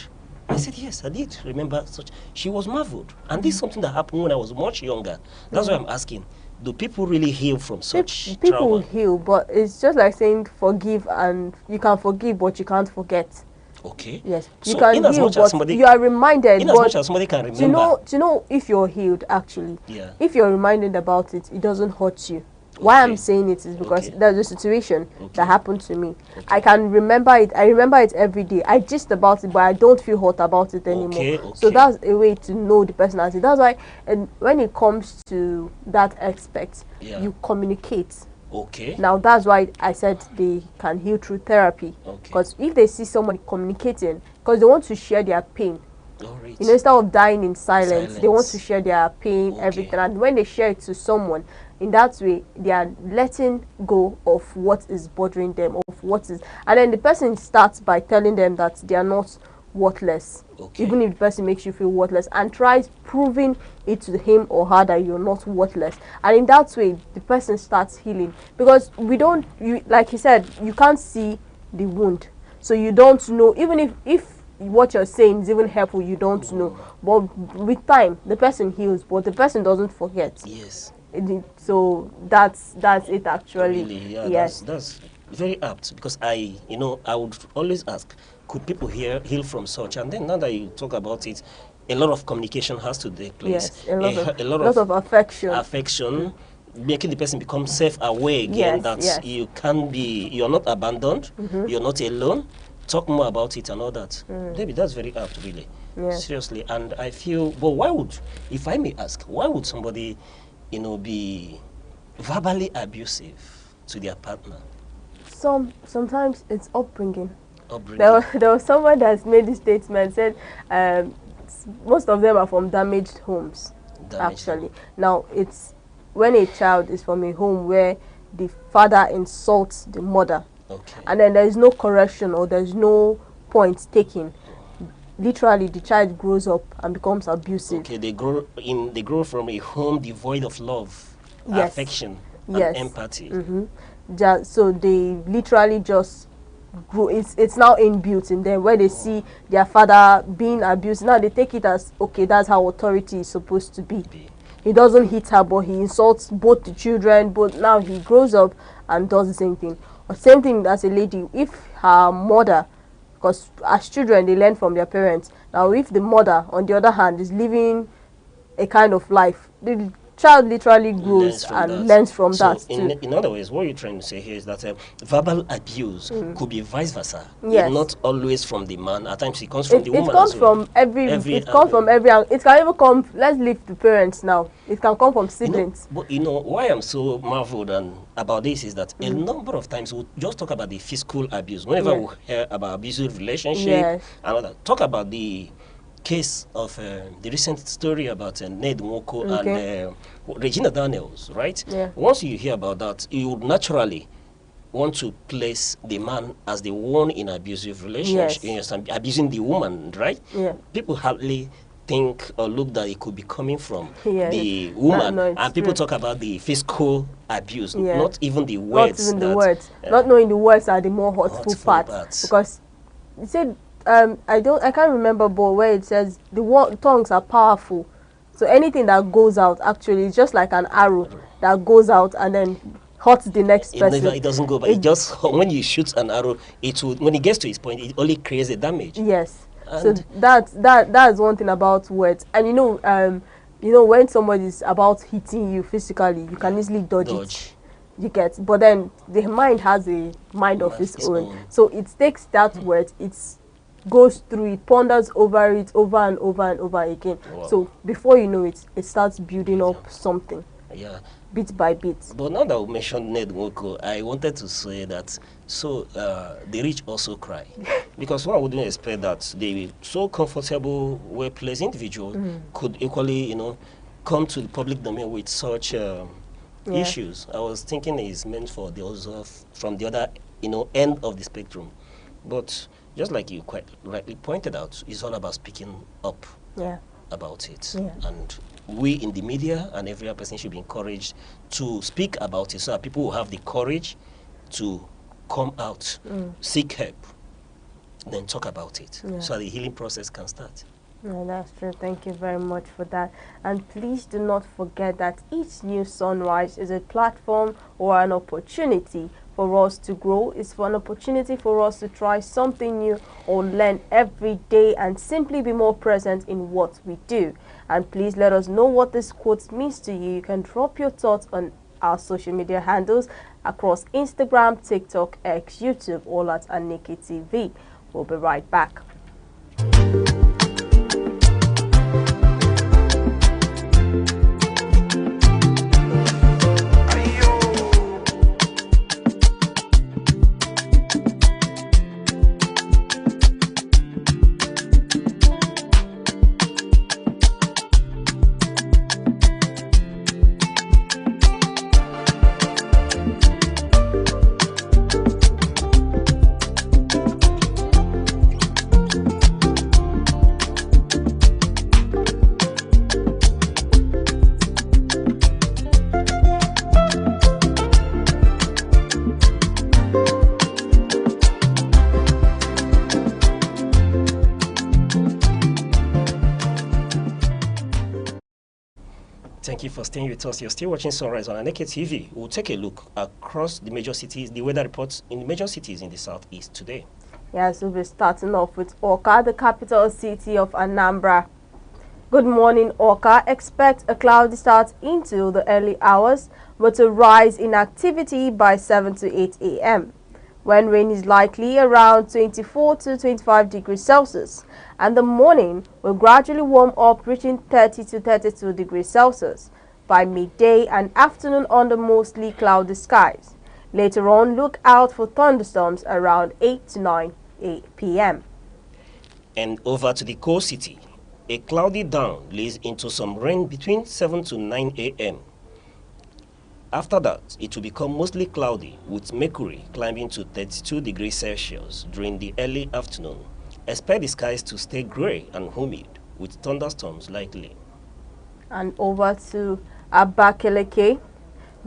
I said, yes, I did remember such. She was marveled. And this is something that happened when I was much younger. That's why I'm asking, do people really heal from such People trauma? will heal, but it's just like saying forgive, and you can forgive, but you can't forget. Okay. Yes, So you can heal, but you are reminded. In as much as somebody can remember. To know if you're healed, actually. Yeah. If you're reminded about it, it doesn't hurt you. Why I'm saying it is because there's a situation that happened to me. I can remember it. I remember it every day. I gist about it, but I don't feel hurt about it anymore. So that's a way to know the personality. That's why, and when it comes to that aspect, you communicate. Okay. Now that's why I said they can heal through therapy. Because if they see somebody communicating, because they want to share their pain. Right. You know, instead of dying in silence, they want to share their pain, everything. And when they share it to someone, in that way, they are letting go of what is bothering them, of what is, and then the person starts by telling them that they are not worthless. Even if the person makes you feel worthless, and tries proving it to him or her that you're not worthless. And in that way, the person starts healing. Because like you said, you can't see the wound. So you don't know, even if what you're saying is even helpful, you don't know. But with time, the person heals, but the person doesn't forget. Yes. So that's it actually. Really, yeah, yes. That's very apt, because I would always ask, could people heal from such? And then now that you talk about it, a lot of communication has to take place. Yes, a lot of affection. Affection, making the person become self-aware again, that you can be, you're not abandoned, you're not alone. Talk more about it and all that. David, that's very apt, really. Yeah. Seriously. And I feel, but why would, if I may ask, why would somebody, be verbally abusive to their partner? Sometimes it's upbringing. There was someone that's made this statement, said most of them are from damaged homes. Actually. Now, it's when a child is from a home where the father insults the mother, and then there is no correction or there's no point taken. Literally, the child grows up and becomes abusive. Okay, they grow from a home devoid of love, affection, and empathy. So they literally just grow. It's now inbuilt in them, where they see their father being abused. Now they take it as, okay, that's how authority is supposed to be. He doesn't hit her, but he insults both the children. But now he grows up and does the same thing. Or same thing as a lady. If her mother, because as children they learn from their parents. Now if the mother, on the other hand, is living a kind of life, the child literally grows and learns from that too. In other words, what you're trying to say here is that verbal abuse could be vice versa. Yes. Not always from the man. At times it comes from the woman. It comes from every it comes from every. It can even come. Let's leave the parents now. It can come from siblings. But why I'm so marveled about this is that a number of times we'll just talk about the physical abuse. Whenever we hear about abusive relationship and all that, talk about the case of the recent story about Ned Nwoko and Regina Daniels, right? Yeah. Once you hear about that, you would naturally want to place the man as the one in abusive relationship, Yes. abusing the woman, right? Yeah. People hardly think or look that it could be coming from Yes. the woman, No, it's and people true. talk about the physical abuse, Yeah. not even the Not words. even the that, words. Not knowing the words are the more hurtful hurtful parts. parts. Because you said I can't remember, but where it says the tongues are powerful. So anything that goes out actually is just like an arrow that goes out and then hurts the next person. It doesn't go, but it just when you shoot an arrow, it would, when it gets to its point, it only creates a damage. Yes. So And that's one thing about words. And when somebody's about hitting you physically, you can easily dodge it. You get, but then the mind has a mind of its own. So it takes that word, it goes through it, ponders over it over and over and over again. Wow. So before you know it, it starts building up something. Yeah. Bit by bit. But now that we mentioned Ned Nwoko, I wanted to say that the rich also cry. Because one wouldn't expect that the so comfortable, well-placed individual could equally, come to the public domain with such issues. I was thinking it's meant for those from the other, end of the spectrum. But just like you quite rightly pointed out, it's all about speaking up about it. Yeah. And we in the media and every other person should be encouraged to speak about it so that people will have the courage to come out, seek help, then talk about it so the healing process can start. Yeah, that's true. Thank you very much for that. And please do not forget that each new sunrise is a platform or an opportunity for us to grow. It's for an opportunity for us to try something new or learn every day and simply be more present in what we do. And please let us know what this quote means to you. You can drop your thoughts on our social media handles across Instagram, TikTok, X, YouTube, all at Aneke TV. We'll be right back. Thank you for staying with us. You're still watching Sunrise on Aneke TV. We'll take a look across the major cities, the weather reports in the major cities in the southeast today. Yes, we'll be starting off with Awka, the capital city of Anambra. Good morning, Awka. Expect a cloudy start into the early hours, but a rise in activity by 7 to 8 a.m. when rain is likely around 24 to 25 degrees Celsius, and the morning will gradually warm up, reaching 30 to 32 degrees Celsius by midday and afternoon under mostly cloudy skies. Later on, look out for thunderstorms around 8 to 9 p.m. And over to the coast city. A cloudy dawn leads into some rain between 7 to 9 a.m. After that, it will become mostly cloudy, with mercury climbing to 32 degrees Celsius during the early afternoon. Expect the skies to stay gray and humid, with thunderstorms likely. And over to Abakaliki.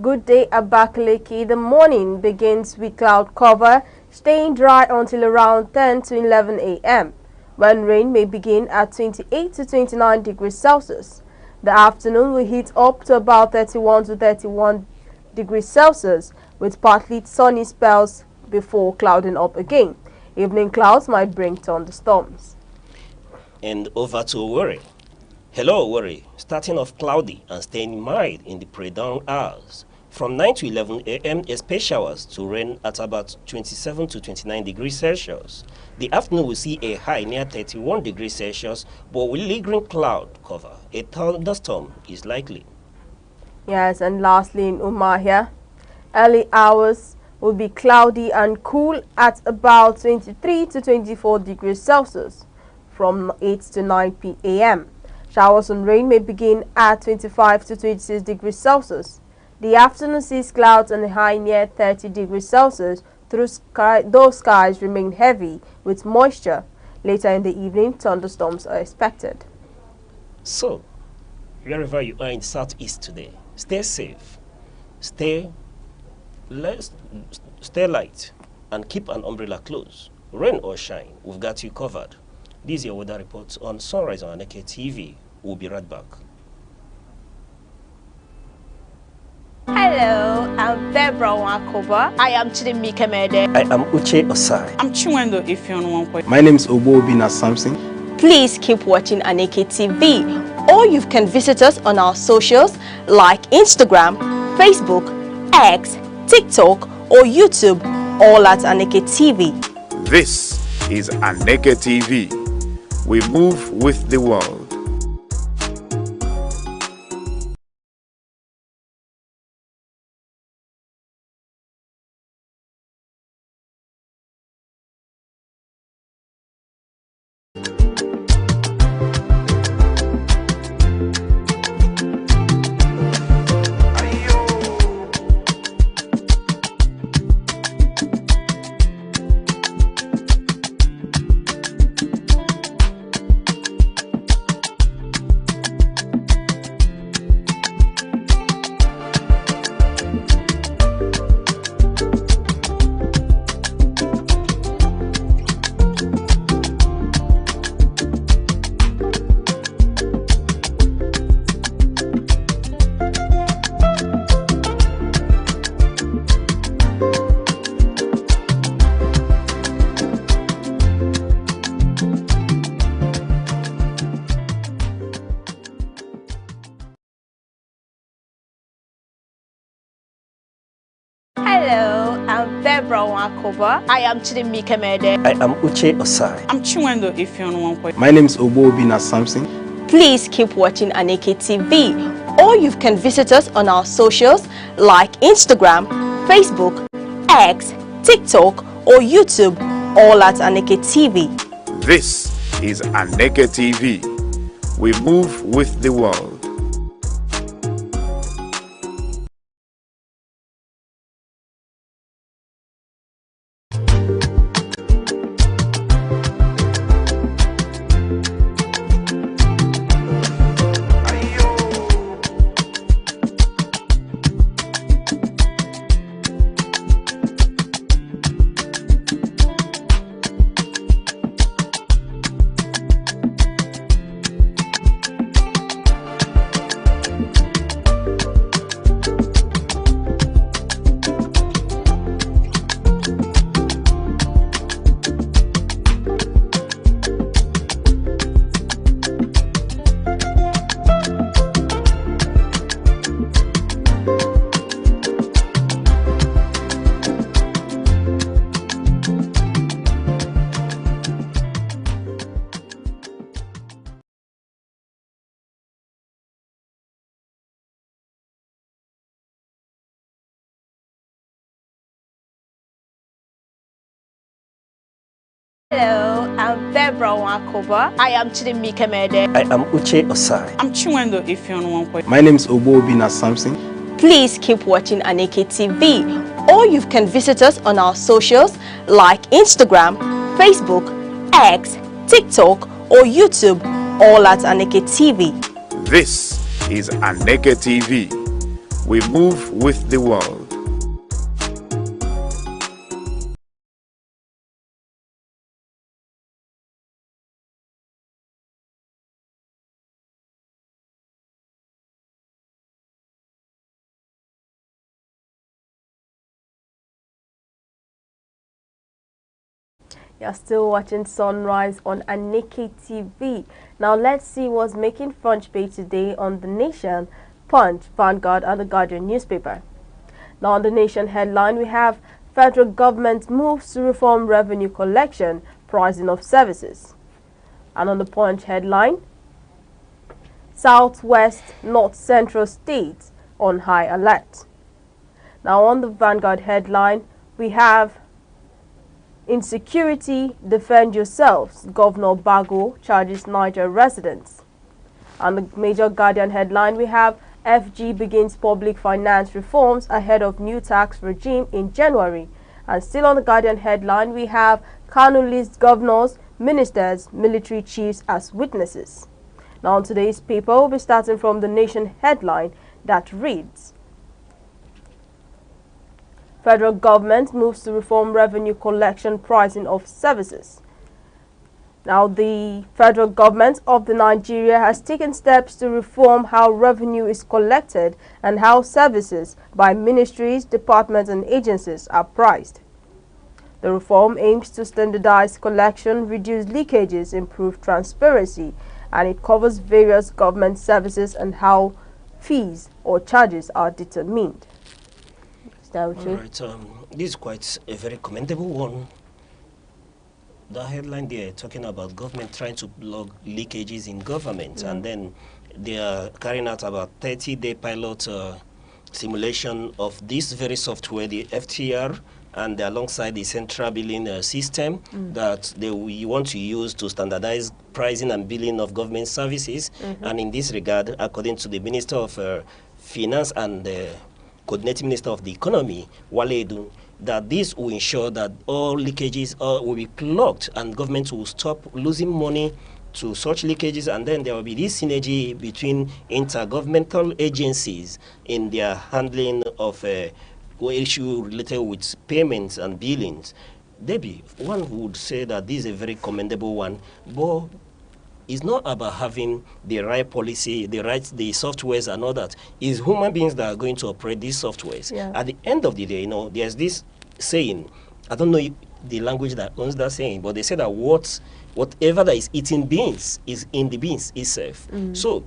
Good day, Abakaliki. The morning begins with cloud cover, staying dry until around 10 to 11 a.m., when rain may begin at 28 to 29 degrees Celsius. The afternoon will heat up to about 31 to 31 degrees Celsius, with partly sunny spells before clouding up again. Evening clouds might bring thunderstorms. And over to Owerri. Hello, Owerri. Starting off cloudy and staying mild in the pre-dawn hours. From 9 to 11 a.m., expect showers to rain at about 27 to 29 degrees Celsius. The afternoon will see a high near 31 degrees Celsius, but with lingering cloud cover. A thunderstorm is likely. Yes, and lastly in Umahia, early hours will be cloudy and cool at about 23 to 24 degrees Celsius from 8 to 9 p.m. Showers and rain may begin at 25 to 26 degrees Celsius. The afternoon sees clouds on a high near 30 degrees Celsius, though skies remain heavy with moisture. Later in the evening, thunderstorms are expected. So, wherever you are in the southeast today, stay safe, stay light, and keep an umbrella close. Rain or shine, we've got you covered. This is your weather report on Sunrise on Aneke TV. We'll be right back. Hello, I'm Debra Wakoba. I am Chidimike Mede. I am Uche Osai. I'm Chiwendo Ifeonwankwe. My name is Obina Samson. Please keep watching Aneke TV, or you can visit us on our socials like Instagram, Facebook, X, TikTok, or YouTube, all at Aneke TV. This is Aneke TV. We move with the world. Hello, I'm Debra Wakoba. I am Chidimike Mede. I am Uche Osai. I'm Chiwendo Ifeonwankwe. My name is Obina Samson. Please keep watching Aneke TV, or you can visit us on our socials like Instagram, Facebook, X, TikTok, or YouTube, all at Aneke TV. This is Aneke TV. We move with the world. Hello, I'm Debra Wakoba. I am Chidimike Mede. I am Uche Osai. I'm Chiwendo Ifeonwankwe. My name is Obina Samson. Please keep watching Aneke TV, or you can visit us on our socials like Instagram, Facebook, X, TikTok, or YouTube, all at Aneke TV. This is Aneke TV. We move with the world. You're still watching Sunrise on Aneke TV. Now let's see what's making front page today on The Nation, Punch, Vanguard and The Guardian newspaper. Now on The Nation headline, we have federal government moves to reform revenue collection, pricing of services. And on the Punch headline, Southwest North Central states on high alert. Now on the Vanguard headline, we have insecurity, defend yourselves, Governor Bago charges Niger residents. On the major Guardian headline, we have FG begins public finance reforms ahead of new tax regime in January. And still on the Guardian headline, we have Kanu lists governors, ministers, military chiefs as witnesses. Now on today's paper, we'll be starting from the Nation headline that reads, Federal government moves to reform revenue collection pricing of services. Now, the federal government of Nigeria has taken steps to reform how revenue is collected and how services by ministries, departments and agencies are priced. The reform aims to standardize collection, reduce leakages, improve transparency, and it covers various government services and how fees or charges are determined. All right, this is quite a very commendable one. The headline there talking about government trying to log leakages in government, and then they are carrying out about 30-day pilot simulation of this very software, the FTR, and alongside the central billing system that we want to use to standardize pricing and billing of government services. And in this regard, according to the Minister of Finance and Coordinating Minister of the Economy, Wale Edu, that this will ensure that all leakages will be plugged and government will stop losing money to such leakages, and then there will be this synergy between intergovernmental agencies in their handling of issue related with payments and billings. Debbie, one would say that this is a very commendable one, but it's not about having the right policy, the softwares and all that. It's human beings that are going to operate these softwares. Yeah. At the end of the day, there's this saying, I don't know the language that owns that saying, but they say that whatever that is eating beans is in the beans itself. So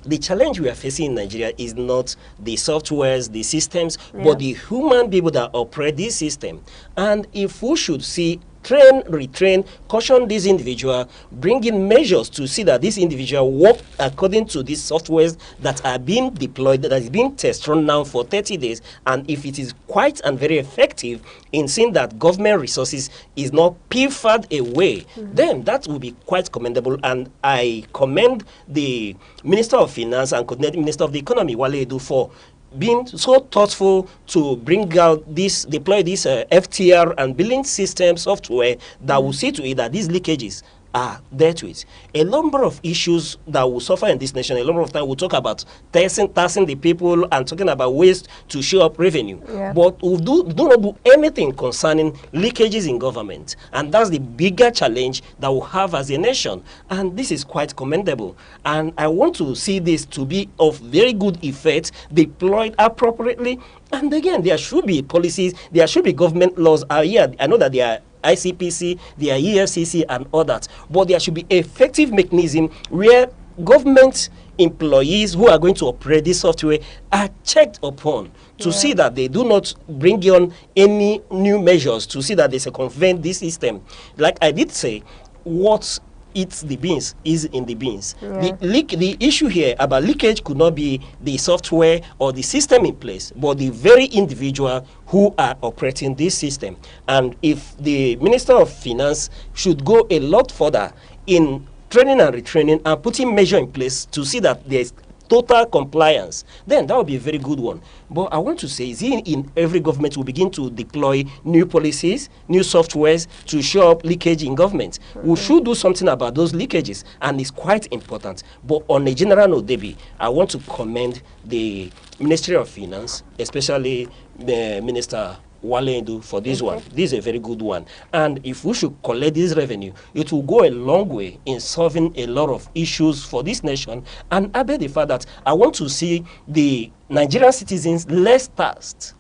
the challenge we are facing in Nigeria is not the softwares, the systems, but the human people that operate this system. And if we should see train, retrain, caution this individual, bring in measures to see that this individual work according to these softwares that are being deployed, that is being test run now for 30 days, and if it is quite and very effective in seeing that government resources is not pilfered away, then that will be quite commendable. And I commend the Minister of Finance and Coordinating Minister of the Economy, Wale Edu, for being so thoughtful to bring out deploy this FTR and billing system software that will see to it that these leakages are dealt with. A number of issues that will suffer in this nation, a number of time we'll talk about taxing the people and talking about ways to show up revenue. But we do not do anything concerning leakages in government. And that's the bigger challenge that we have as a nation. And this is quite commendable. And I want to see this to be of very good effect, deployed appropriately. And again, there should be policies, there should be government laws. Here, I know that there are ICPC, the EFCC and all that. But there should be effective mechanism where government employees who are going to operate this software are checked upon to see that they do not bring on any new measures to see that they circumvent this system. Like I did say, what eats the beans is in the beans. The issue here about leakage could not be the software or the system in place, but the very individual who are operating this system. And if the Minister of Finance should go a lot further in training and retraining and putting measure in place to see that there's total compliance, then that would be a very good one. But I want to say, is in every government will begin to deploy new policies, new softwares to show up leakage in government. We should do something about those leakages, and it's quite important. But on a general note, Debbie, I want to commend the Ministry of Finance, especially the Minister Wale Edu, for this one. This is a very good one. And if we should collect this revenue, it will go a long way in solving a lot of issues for this nation. And I bet the fact that I want to see the Nigerian citizens less taxed.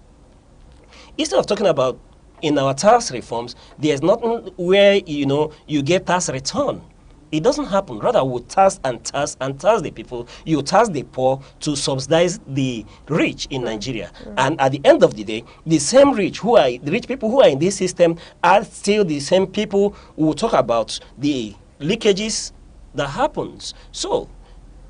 Instead of talking about in our tax reforms, there's nothing where you get tax return. It doesn't happen. Rather, we tax and tax and tax the people. You tax the poor to subsidize the rich in Nigeria. And at the end of the day, the same the rich people who are in this system are still the same people who talk about the leakages that happens. So,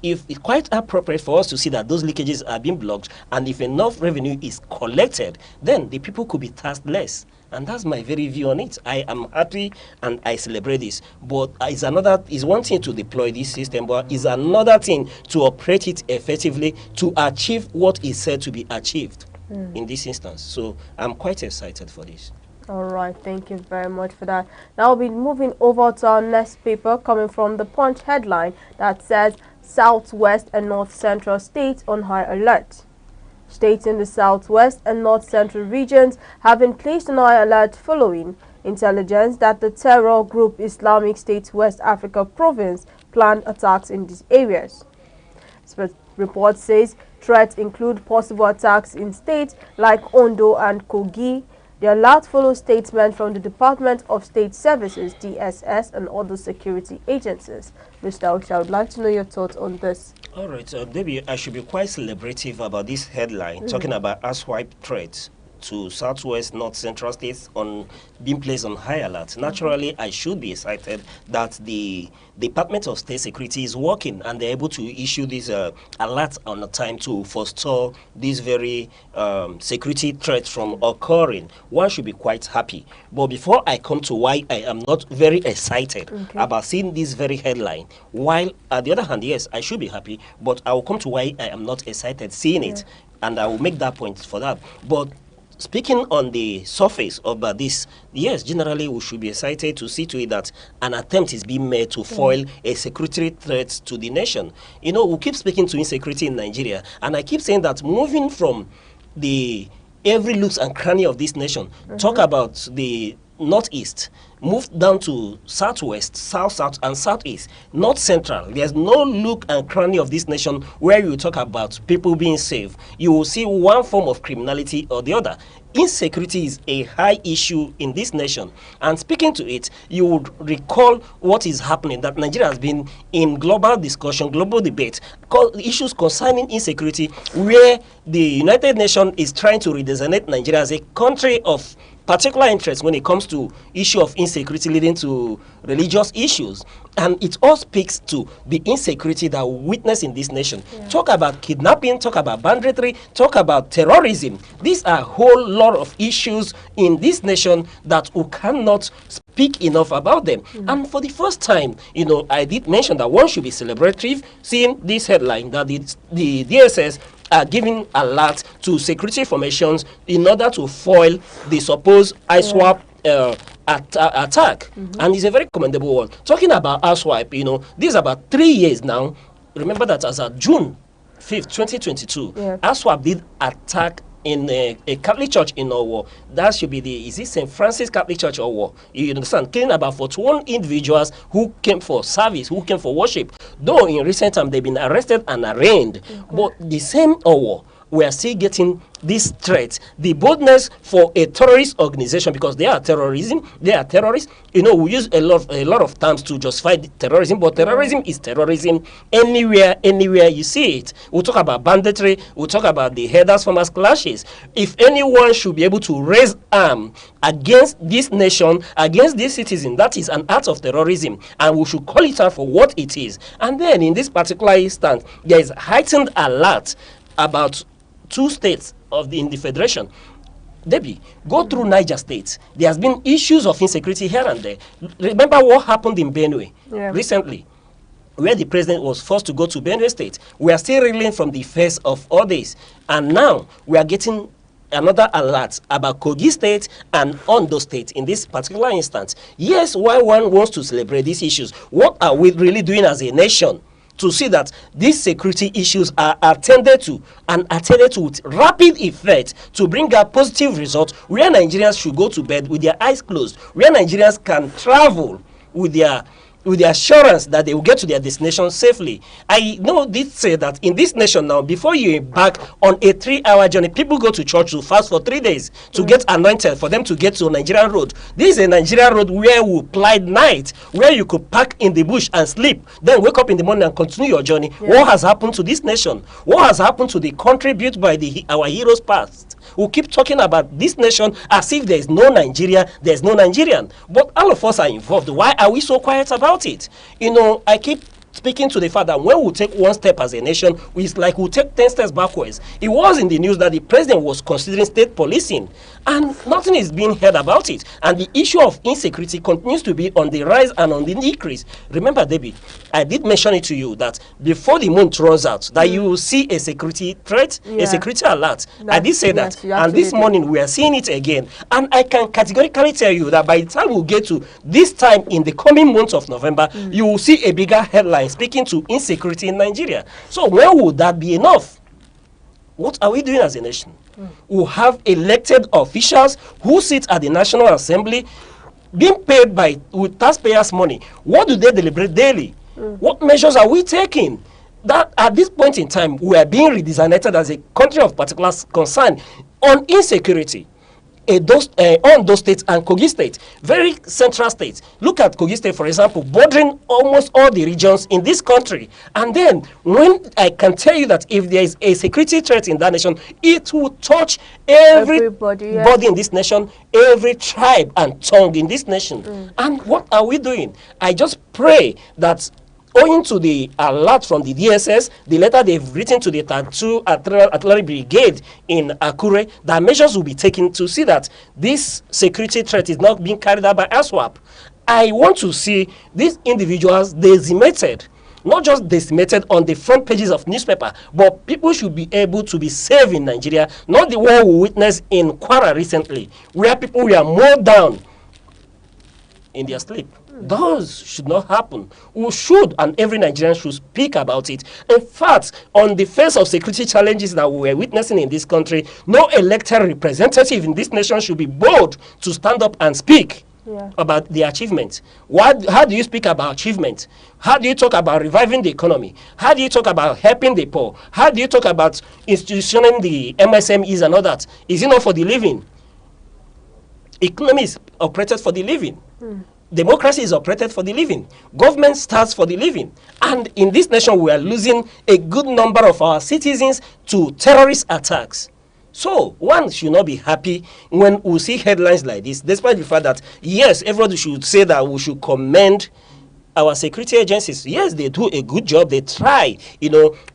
if it's quite appropriate for us to see that those leakages are being blocked, and if enough revenue is collected, then the people could be taxed less. And that's my very view on it. I am happy and I celebrate this. But it's one thing to deploy this system, but it's another thing to operate it effectively to achieve what is said to be achieved in this instance. So I'm quite excited for this. All right, thank you very much for that. Now we'll be moving over to our next paper coming from the Punch headline that says Southwest and North Central states on high alert. States in the Southwest and North Central regions have been placed on high alert following intelligence that the terror group Islamic State West Africa Province planned attacks in these areas. The report says threats include possible attacks in states like Ondo and Kogi. The alert follows statements from the Department of State Services, DSS, and other security agencies. Mr. Ocha, I would like to know your thoughts on this. All right, Debbie, I should be quite celebrative about this headline, talking about asswipe threats to Southwest, North Central states on being placed on high alert. Naturally, I should be excited that the Department of State Security is working and they're able to issue these alerts on a time to forestall these very security threats from occurring. One should be quite happy. But before I come to why I am not very excited about seeing this very headline, while at the other hand, yes, I should be happy, but I will come to why I am not excited seeing it, and I will make that point for that. But speaking on the surface of this, yes, generally we should be excited to see to it that an attempt is being made to foil a security threat to the nation. You know, we keep speaking to insecurity in Nigeria, and I keep saying that moving from the every looks and cranny of this nation, talk about the northeast, move down to southwest, south, and southeast, north central. There's no look and cranny of this nation where you talk about people being safe. You will see one form of criminality or the other. Insecurity is a high issue in this nation. And speaking to it, you would recall what is happening, that Nigeria has been in global discussion, global debate, issues concerning insecurity, where the United Nations is trying to redesignate Nigeria as a country of particular interest when it comes to issue of insecurity leading to religious issues. And it all speaks to the insecurity that we witness in this nation. Talk about kidnapping, talk about banditry, talk about terrorism. These are a whole lot of issues in this nation that we cannot speak enough about them. And for the first time, you know, I did mention that one should be celebratory seeing this headline that the DSS are giving alert to security formations in order to foil the supposed ISWAP attack. And it's a very commendable one. Talking about ISWAP, you know, this is about 3 years now. Remember that as of June 5th, 2022, ISWAP did attack in a Catholic church in Owo. That should be is it St. Francis Catholic Church Owo? You understand? Killing about 41 individuals who came for service, who came for worship. Though in recent time they've been arrested and arraigned. But the same Owo, we are still getting this threat, the boldness for a terrorist organization, because they are terrorism, they are terrorists. You know, we use a lot of terms to justify terrorism, but terrorism is terrorism anywhere you see it. We'll talk about banditry, we'll talk about the headers farmers clashes. If anyone should be able to raise arm against this nation, against this citizen, that is an act of terrorism, and we should call it out for what it is. And then in this particular instance, there is heightened alert about 2 states in the federation. Debbie, go through Niger State. There has been issues of insecurity here and there. Remember what happened in Benue recently, where the president was forced to go to Benue State. We are still reeling from the effects of all this. And now we are getting another alert about Kogi State and Ondo State in this particular instance. Yes, why one wants to celebrate these issues, what are we really doing as a nation to see that these security issues are attended to, and attended to with rapid effect to bring out positive results, where Nigerians should go to bed with their eyes closed, where Nigerians can travel with the assurance that they will get to their destination safely. I know this say that in this nation now, before you embark on a 3-hour journey, people go to church to fast for 3 days to get anointed for them to get to a Nigerian road. This is a Nigerian road where we plied night, where you could park in the bush and sleep, then wake up in the morning and continue your journey. What has happened to this nation? What has happened to the country built by our heroes past? We keep talking about this nation as if there is no Nigeria, there is no Nigerian. But all of us are involved. Why are we so quiet about it? You know, I keep speaking to the fact that when we take one step as a nation, it's like we take 10 steps backwards. It was in the news that the president was considering state policing, and nothing is being heard about it. And the issue of insecurity continues to be on the rise and on the decrease. Remember, Debbie, I did mention it to you that before the month runs out, that you will see a security threat, a security alert. I did say that, and this morning we are seeing it again. And I can categorically tell you that by the time we get to this time in the coming month of November, you will see a bigger headline speaking to insecurity in Nigeria. So when would that be enough? What are we doing as a nation? We have elected officials who sit at the National Assembly being paid with taxpayers' money. What do they deliberate daily? What measures are we taking? That at this point in time, we are being redesignated as a country of particular concern on insecurity. On those states and Kogi State, very central states. Look at Kogi State, for example, bordering almost all the regions in this country. And then, when I can tell you that if there is a security threat in that nation, it will touch everybody in this nation, every tribe and tongue in this nation. And what are we doing? I just pray that owing to the alert from the DSS, the letter they've written to the 32 Artillery Brigade in Akure, that measures will be taken to see that this security threat is not being carried out by ASWAP. I want to see these individuals decimated, not just decimated on the front pages of newspaper, but people should be able to be safe in Nigeria, not the one we witnessed in Kwara recently, where people were mowed down in their sleep. Those should not happen. We should, and every Nigerian should speak about it. In fact, on the face of security challenges that we are witnessing in this country, no elected representative in this nation should be bold to stand up and speak about the achievement. How do you speak about achievement? How do you talk about reviving the economy? How do you talk about helping the poor? How do you talk about institutioning the MSMEs and all that? Is it not for the living? Economy is operated for the living. Democracy is operated for the living. Government starts for the living. And in this nation, we are losing a good number of our citizens to terrorist attacks. So one should not be happy when we see headlines like this, despite the fact that, yes, everybody should say that we should commend our security agencies. Yes, they do a good job. They try,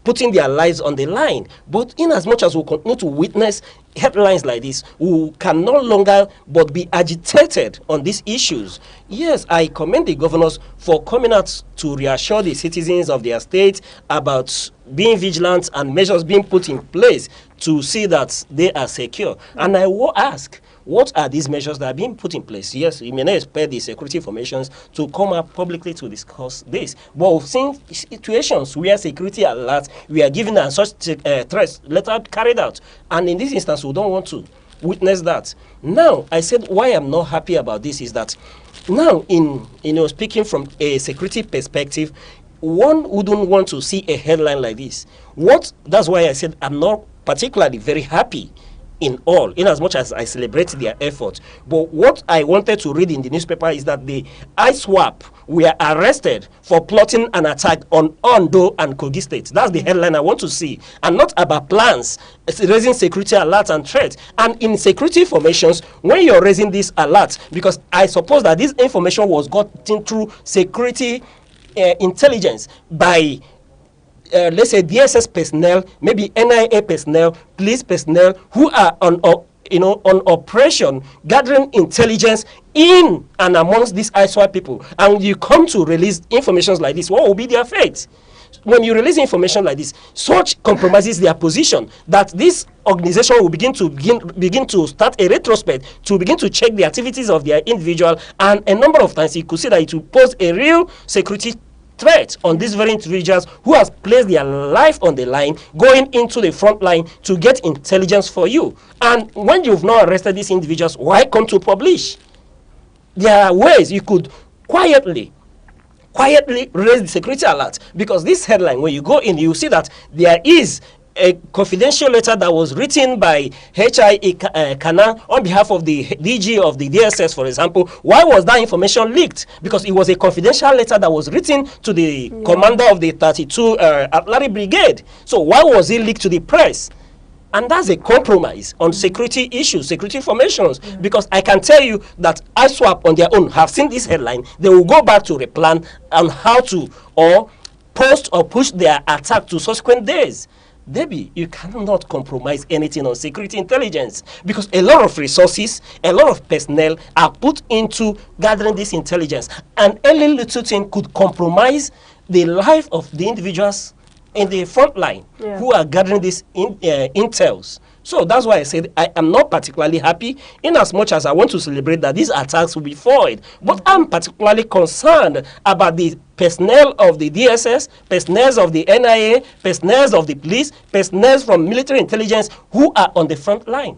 putting their lives on the line. But in as much as we continue to witness headlines like this, we can no longer but be agitated on these issues. Yes, I commend the governors for coming out to reassure the citizens of their state about being vigilant and measures being put in place to see that they are secure. And I will ask, what are these measures that are being put in place? Yes, you may not expect the security formations to come up publicly to discuss this, but we've seen situations where security alerts we are given and such threats later carried out. And in this instance, we don't want to witness that. Now, I said why I'm not happy about this is that now, speaking from a security perspective, one wouldn't want to see a headline like this. That's why I said I'm not particularly very happy in as much as I celebrate their effort. But what I wanted to read in the newspaper is that the ISWAP were arrested for plotting an attack on Ondo and Kogi State. That's the headline I want to see, and not about plans, raising security alerts and threats. And in security formations, when you're raising these alerts, because I suppose that this information was gotten through security intelligence by let's say DSS personnel, maybe NIA personnel, police personnel who are on operation, gathering intelligence in and amongst these ISWAP people. And you come to release information like this, what will be their fate? When you release information like this, such compromises their position that this organization will begin to start a retrospect to begin to check the activities of their individual, and a number of times you could see that it will pose a real security threat on these very individuals who has placed their life on the line, going into the front line to get intelligence for you. And when you've not arrested these individuals, why come to publish? There are ways you could quietly raise the security alert, because this headline, when you go in, you see that there is a confidential letter that was written by H.I.E. Kana on behalf of the DG of the DSS, for example. Why was that information leaked? Because it was a confidential letter that was written to the commander of the 32 Artillery Brigade. So why was it leaked to the press? And that's a compromise on security issues, security formations, because I can tell you that ISWAP on their own have seen this headline. They will go back to replan on how to, or post or push their attack to subsequent days. Debbie, you cannot compromise anything on security intelligence because a lot of resources, a lot of personnel are put into gathering this intelligence. And any little thing could compromise the life of the individuals in the front line who are gathering these intels. So that's why I said I am not particularly happy in as much as I want to celebrate that these attacks will be foiled. But I'm particularly concerned about the personnel of the DSS, personnel of the NIA, personnel of the police, personnel from military intelligence who are on the front line.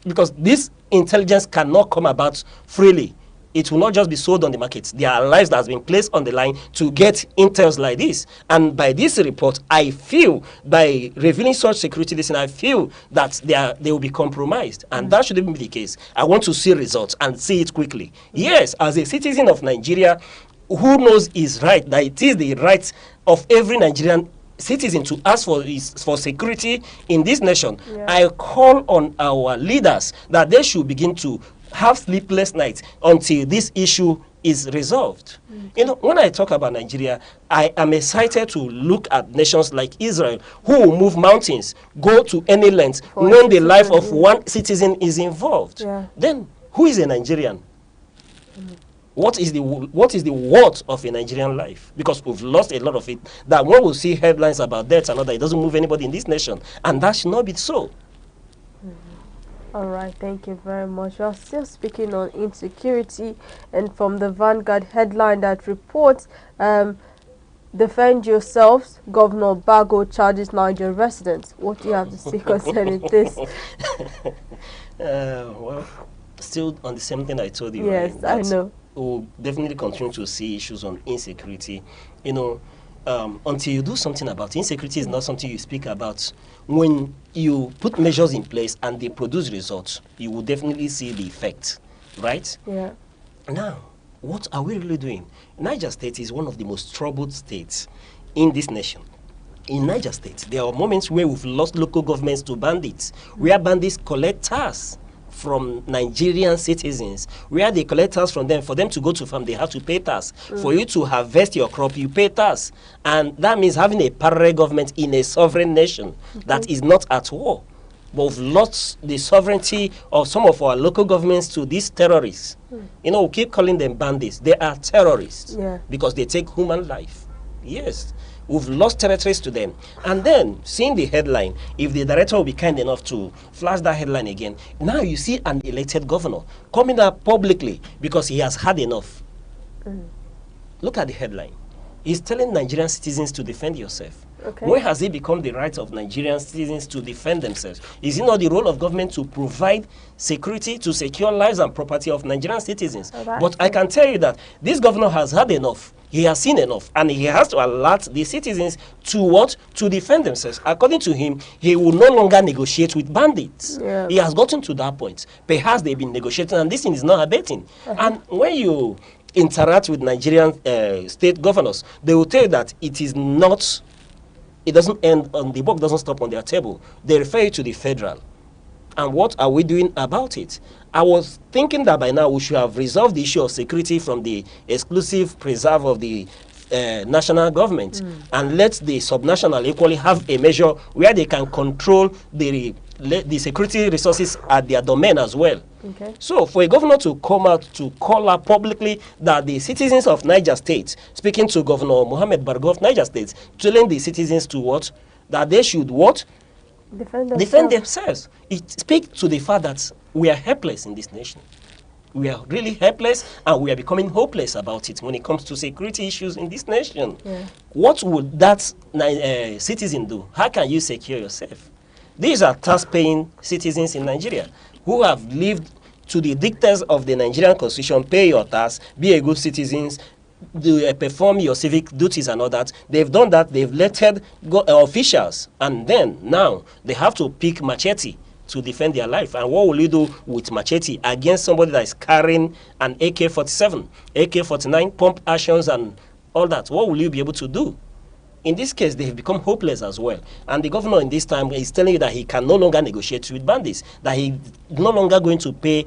Because this intelligence cannot come about freely. It will not just be sold on the market. There are lives that has been placed on the line to get intels like this. And by this report, I feel, by revealing such security, I feel that they will be compromised. And that shouldn't be the case. I want to see results and see it quickly. Yes, as a citizen of Nigeria, who knows is right, that it is the right of every Nigerian citizen to ask for security in this nation. I call on our leaders that they should begin to have sleepless nights until this issue is resolved. You know, when I talk about Nigeria, I am excited to look at nations like Israel, who will move mountains, go to any length, when the life of one citizen is involved. Then, who is a Nigerian? What is the worth of a Nigerian life? Because we've lost a lot of it. That when we see headlines about death and all that, it doesn't move anybody in this nation. And that should not be so. All right, thank you very much. We're still speaking on insecurity, and from the Vanguard headline that reports, defend yourselves, Governor Bago charges Nigerian residents. What do you have to say concerning this? Well, still on the same thing I told you. Yes, right? I know. We'll definitely continue to see issues on insecurity. You know, until you do something about it. Insecurity is not something you speak about. When you put measures in place and they produce results, you will definitely see the effect, right? Yeah. Now, what are we really doing? Niger State is one of the most troubled states in this nation. In Niger State, there are moments where we've lost local governments to bandits, where bandits collect tax from Nigerian citizens, where they collect tax from them. For them to go to farm, they have to pay tax. For you to harvest your crop, you pay tax. And that means having a parallel government in a sovereign nation that is not at war. But we've lost the sovereignty of some of our local governments to these terrorists. You know, we keep calling them bandits. They are terrorists because they take human life. Yes. We've lost territories to them. And then, seeing the headline, if the director will be kind enough to flash that headline again, now you see an elected governor coming up publicly because he has had enough. Look at the headline. He's telling Nigerian citizens to defend yourself. Where has it become the right of Nigerian citizens to defend themselves? Is it not the role of government to provide security, to secure lives and property of Nigerian citizens? But I can tell you that this governor has had enough. He has seen enough, and he has to alert the citizens to what? To defend themselves. According to him, he will no longer negotiate with bandits. He has gotten to that point. Perhaps they've been negotiating, and this thing is not abating. And when you interact with Nigerian state governors, they will tell you that it is not, it doesn't end on, the buck doesn't stop on their table. They refer you to the federal. And what are we doing about it? I was thinking that by now we should have resolved the issue of security from the exclusive preserve of the national government and let the subnational equally have a measure where they can control the security resources at their domain as well. So for a governor to come out to call out publicly that the citizens of Niger State, speaking to Governor Mohammed Bargo of Niger State, telling the citizens to what? That they should what? Defend themselves. It speaks to the fact that we are helpless in this nation. We are really helpless, and we are becoming hopeless about it when it comes to security issues in this nation. What would that citizen do? How can you secure yourself? These are tax-paying citizens in Nigeria who have lived to the dictates of the Nigerian constitution. Pay your tax, be a good citizen, perform your civic duties and all that. They've done that. They've elected officials, and then now they have to pick machete to defend their life. And what will you do with machete against somebody that is carrying an AK-47, AK-49, pump actions and all that? What will you be able to do? In this case, they have become hopeless as well. And the governor in this time is telling you that he can no longer negotiate with bandits, that he is no longer going to pay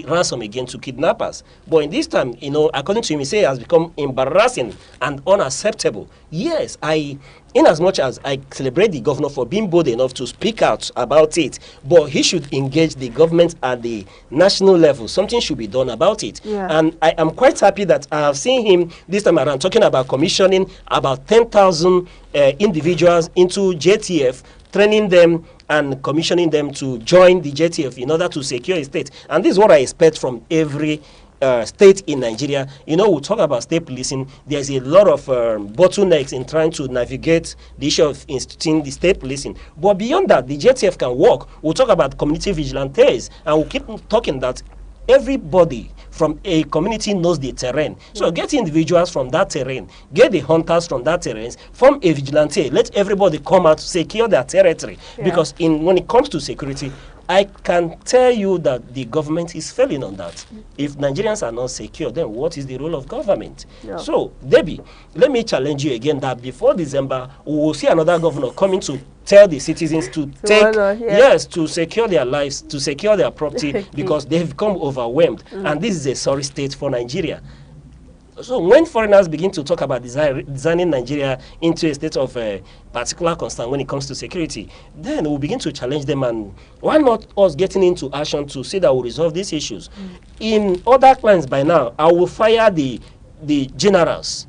ransom again to kidnappers. But in this time, you know, according to him, he say it has become embarrassing and unacceptable. Yes, in as much as I celebrate the governor for being bold enough to speak out about it, but he should engage the government at the national level. Something should be done about it. Yeah. And I am quite happy that I have seen him this time around talking about commissioning about 10,000 individuals into JTF, training them and commissioning them to join the JTF in order to secure a state. And this is what I expect from every state in Nigeria. You know, we'll talk about state policing. There's a lot of bottlenecks in trying to navigate the issue of instituting the state policing. But beyond that, the JTF can work. We'll talk about community vigilantes, and we'll keep talking that everybody from a community knows the terrain. So get individuals from that terrain, get the hunters from that terrain, form a vigilante, let everybody come out to secure their territory. Because when it comes to security, I can tell you that the government is failing on that. If Nigerians are not secure, then what is the role of government? So, Debbie, let me challenge you again that before December, we will see another governor coming to tell the citizens to to secure their lives, to secure their property, because they've become overwhelmed. And this is a sorry state for Nigeria. So when foreigners begin to talk about designing Nigeria into a state of particular concern when it comes to security, then we'll begin to challenge them, and why not us getting into action to see that we resolve these issues? In other clients by now, I will fire the generals.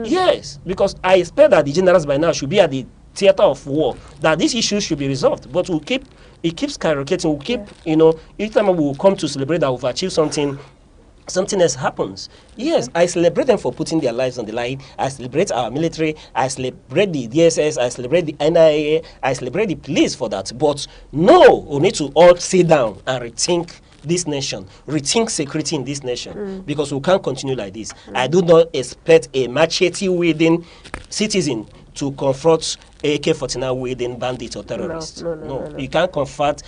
Yes, because I expect that the generals by now should be at the theater of war, that these issues should be resolved. But it keeps skyrocketing. We'll keep, you know, each time we will come to celebrate that we've achieved something, something else happens. Yes, I celebrate them for putting their lives on the line. I celebrate our military. I celebrate the DSS. I celebrate the NIA. I celebrate the police for that. But no, we need to all sit down and rethink this nation, rethink security in this nation, because we can't continue like this. I do not expect a machete-wielding citizen to confront AK-49 wielding bandits or terrorists. No. You can't confront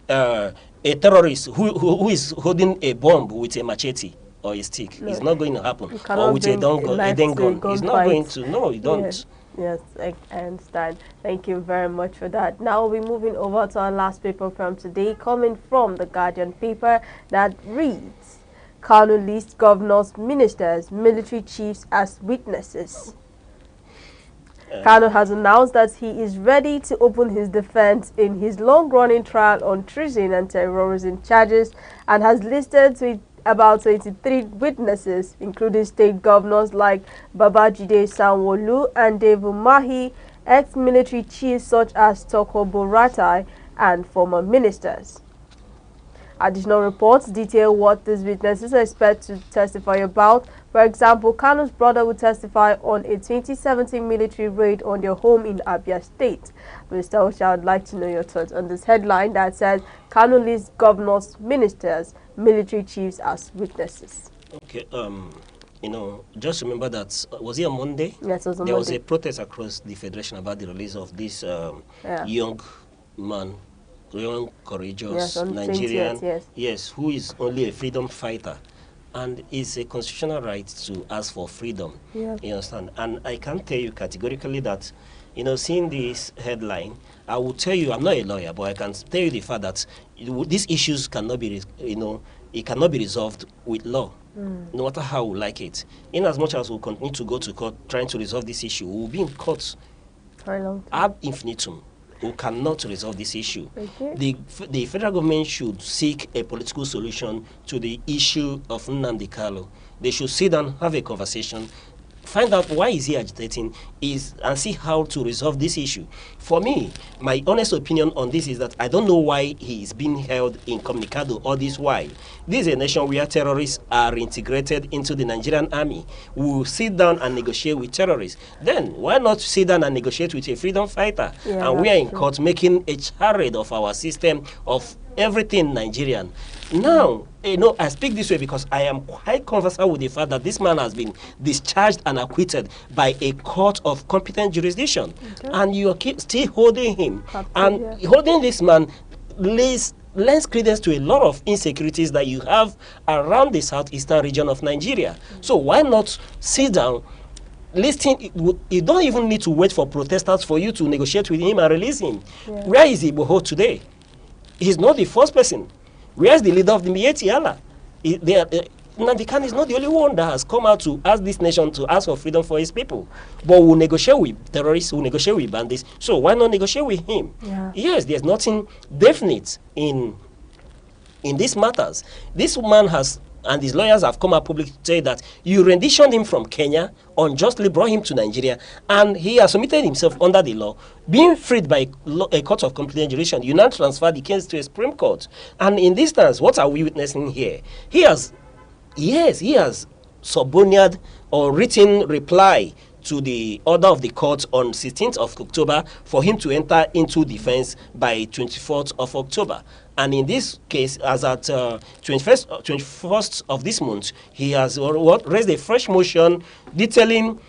a terrorist who is holding a bomb with a machete or a stick. It's not going to happen. Or with a gun. It's not going to. No, you don't. Yes, I understand. Thank you very much for that. Now we'll be moving over to our last paper from today, coming from the Guardian paper that reads, Kano lists governors, ministers, military chiefs as witnesses. Kano has announced that he is ready to open his defense in his long-running trial on treason and terrorism charges, and has listed about 23 witnesses, including state governors like Babajide Sanwo-Olu and Dave Umahi, ex-military chiefs such as Toko Boratai, and former ministers. Additional reports detail what these witnesses are expected to testify about. For example, Kano's brother will testify on a 2017 military raid on their home in Abia State. Mr. Osha, I would like to know your thoughts on this headline that says Kano lists governors, ministers, military chiefs as witnesses. Okay, you know, just remember that, was it on Monday? Yes, it was on There Monday. was a protest across the Federation about the release of this young man, young, courageous Nigerian, 20th, yes, who is only a freedom fighter. And it's a constitutional right to ask for freedom. You understand? And I can tell you categorically that, you know, seeing this headline, I will tell you, I'm not a lawyer, but I can tell you the fact that these issues cannot be, you know, it cannot be resolved with law, no matter how we like it. In as much as we'll continue to go to court trying to resolve this issue, we'll be in court for a long time. ad infinitum. We cannot resolve this issue. The federal government should seek a political solution to the issue of Nnamdi Kanu. They should sit down, have a conversation, find out why is he agitating, and see how to resolve this issue. For me, my honest opinion on this is that I don't know why he is being held incommunicado all this while. This is a nation where terrorists are integrated into the Nigerian army. We will sit down and negotiate with terrorists. Then why not sit down and negotiate with a freedom fighter? And we are in court making a charade of our system, of everything Nigerian. Now, you know, I speak this way because I am quite conversant with the fact that this man has been discharged and acquitted by a court of competent jurisdiction. And you are still holding him. And holding this man lends credence to a lot of insecurities that you have around the southeastern region of Nigeria. So why not sit down, listen? You don't even need to wait for protesters for you to negotiate with him and release him. Where is Igboho today? He's not the first person. Where's the leader of the Miyetti Allah? Nnamdi Kanu is not the only one that has come out to ask this nation to ask for freedom for his people. But we'll negotiate with terrorists, we'll negotiate with bandits. So why not negotiate with him? Yeah. Yes, there's nothing definite in these matters. This man has, and his lawyers have come out publicly to say that you renditioned him from Kenya, unjustly brought him to Nigeria, and he has submitted himself under the law, being freed by a court of competent jurisdiction. You now transfer the case to a Supreme Court. And in this instance, what are we witnessing here? He has suborned or written reply to the order of the court on 16th of October for him to enter into defense by 24th of October. And in this case, as at 21st of this month, he has raised a fresh motion detailing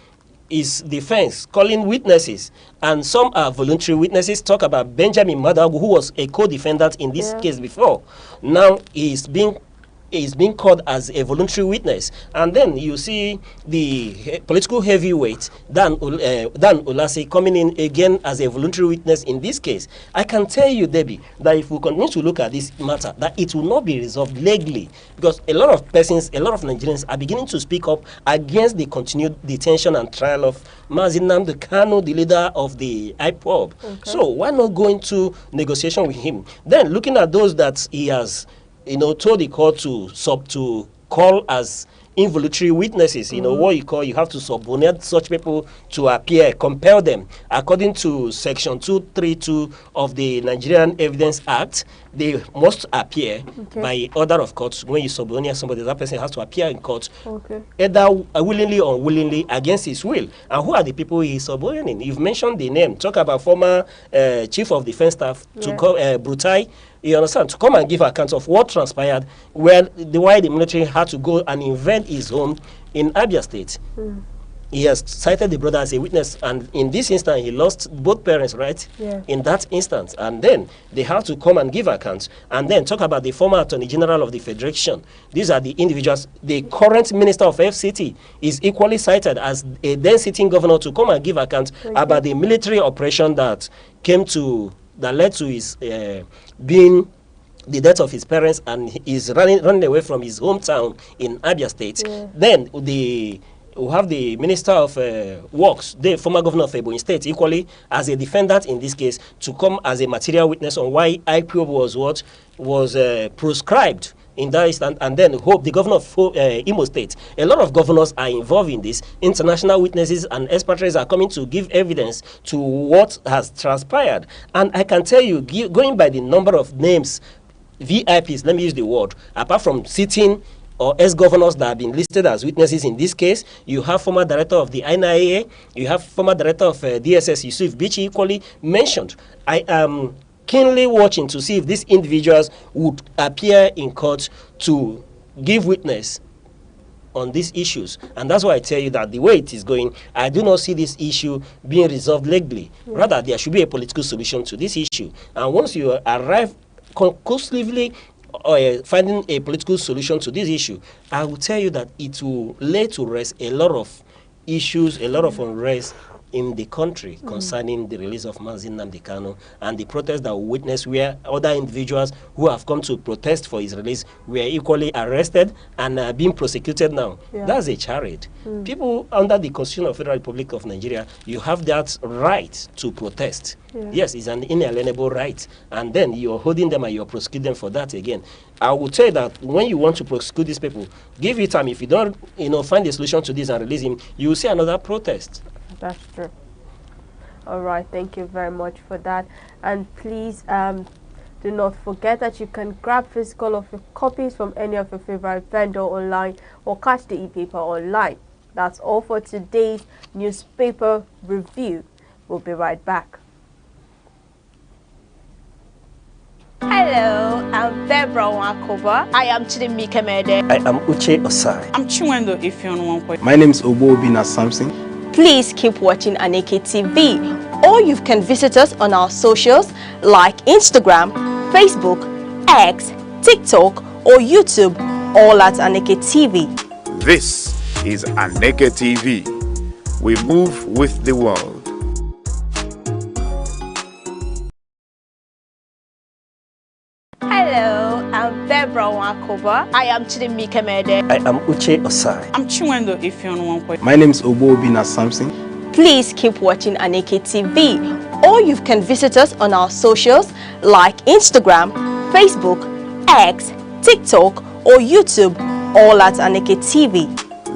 his defense, calling witnesses, and some are voluntary witnesses. Talk about Benjamin Madagu, who was a co-defendant in this case before. Now he's being called as a voluntary witness. And then you see the political heavyweight, Dan Ulase, coming in again as a voluntary witness in this case. I can tell you, Debbie, that if we continue to look at this matter, that it will not be resolved legally, because a lot of persons, a lot of Nigerians are beginning to speak up against the continued detention and trial of Mazi Nnamdi Kanu, the leader of the IPOB. Okay. So why not go into negotiation with him? Then looking at those that he has told the court to call as involuntary witnesses, what you have to subordinate such people to appear, compel them. According to Section 232 of the Nigerian Evidence Act, they must appear by order of court. When you subordinate somebody, that person has to appear in court, either willingly or unwillingly, against his will. And who are the people he is subordinating? You've mentioned the name. Talk about former Chief of Defense Staff, Brutai. You understand? To come and give account of what transpired, why the military had to go and invent his home in Abia State. He has cited the brother as a witness, and in this instance, he lost both parents, right? In that instance. And then they have to come and give accounts. And then talk about the former Attorney General of the Federation. These are the individuals. The current Minister of FCT is equally cited as a then sitting governor to come and give account about the military operation that led to his being the death of his parents, and is running away from his hometown in Abia State. Then we have the Minister of Works, the former governor of Ebonyi State, equally as a defendant in this case, to come as a material witness on why IPOB was proscribed in that instant. And then the governor of Imo State. A lot of governors are involved in this. International witnesses and expatriates are coming to give evidence to what has transpired. And I can tell you, going by the number of names, VIPs, let me use the word, apart from sitting or ex-governors that have been listed as witnesses in this case, you have former director of the NIA, you have former director of DSS, Yusuf Bichi, equally mentioned. I am keenly watching to see if these individuals would appear in court to give witness on these issues. And that's why I tell you that the way it is going, I do not see this issue being resolved legally. Rather, there should be a political solution to this issue. And once you arrive conclusively finding a political solution to this issue, I will tell you that it will lay to rest a lot of issues, a lot of unrest in the country concerning the release of Mazi Nnamdi Kanu and the protest that we witnessed, where other individuals who have come to protest for his release were equally arrested and are being prosecuted now. That's a charade. People under the Constitution of the Federal Republic of Nigeria, you have that right to protest. Yes, it's an inalienable right. And then you're holding them and you're prosecuting them for that again. I would say that when you want to prosecute these people, give it time. If you don't find a solution to this and release him, you will see another protest. That's true. All right, thank you very much for that. And please do not forget that you can grab physical of your copies from any of your favorite vendor online or catch the e-paper online. That's all for today's newspaper review. We'll be right back. Hello, I'm Debra Wakoba. I am Chidimike Mede. I am Uche Osai. I'm Chiwendo Ifeanyi. My name is Obobina Samson. Please keep watching Aneke TV, or you can visit us on our socials like Instagram, Facebook, X, TikTok, or YouTube, all at Aneke TV. This is Aneke TV. We move with the world. Hello, I'm Debra Deborah Wakoba. I am Chidimike Mede. I am Uche Osai. I'm Chiwendo Ifeonwankwe. My name is Obina Samson. Please keep watching Aneke TV, or you can visit us on our socials like Instagram, Facebook, X, TikTok, or YouTube, all at Aneke TV.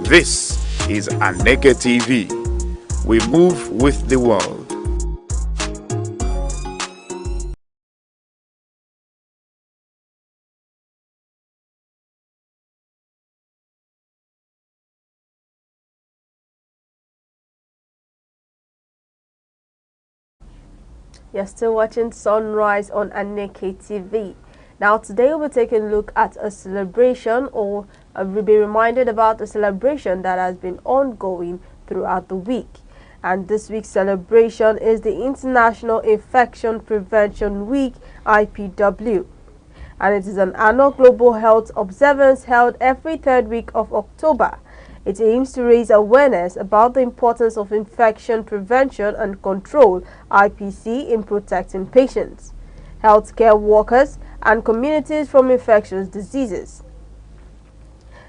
This is Aneke TV. We move with the world. You're still watching Sunrise on Aneke TV. Now today we'll be taking a look at a celebration, or we'll be reminded about a celebration that has been ongoing throughout the week. And this week's celebration is the International Infection Prevention Week, IPW. And it is an annual global health observance held every third week of October. It aims to raise awareness about the importance of infection prevention and control (IPC) in protecting patients, healthcare workers, and communities from infectious diseases.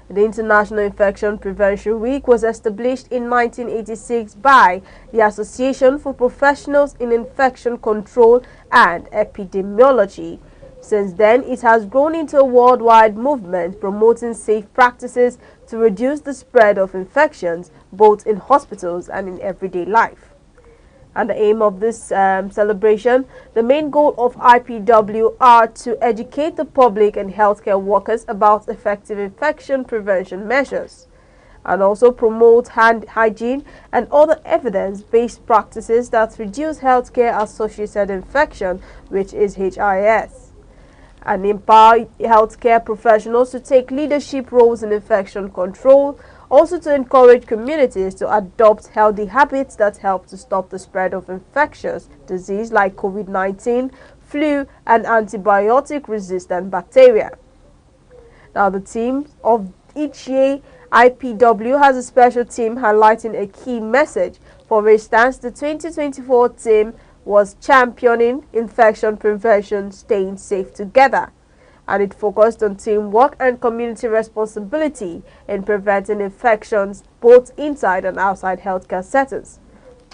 The International Infection Prevention Week was established in 1986 by the Association for Professionals in Infection Control and Epidemiology. Since then, it has grown into a worldwide movement promoting safe practices to reduce the spread of infections both in hospitals and in everyday life. And the aim of this celebration, the main goal of IPW are to educate the public and healthcare workers about effective infection prevention measures, and also promote hand hygiene and other evidence-based practices that reduce healthcare-associated infection, which is HIS, and empower healthcare professionals to take leadership roles in infection control, also to encourage communities to adopt healthy habits that help to stop the spread of infectious disease like COVID-19, flu, and antibiotic-resistant bacteria. Now, the theme of each year, IPW has a special theme highlighting a key message. For instance, the 2024 theme was championing infection prevention, staying safe together, and it focused on teamwork and community responsibility in preventing infections both inside and outside healthcare settings.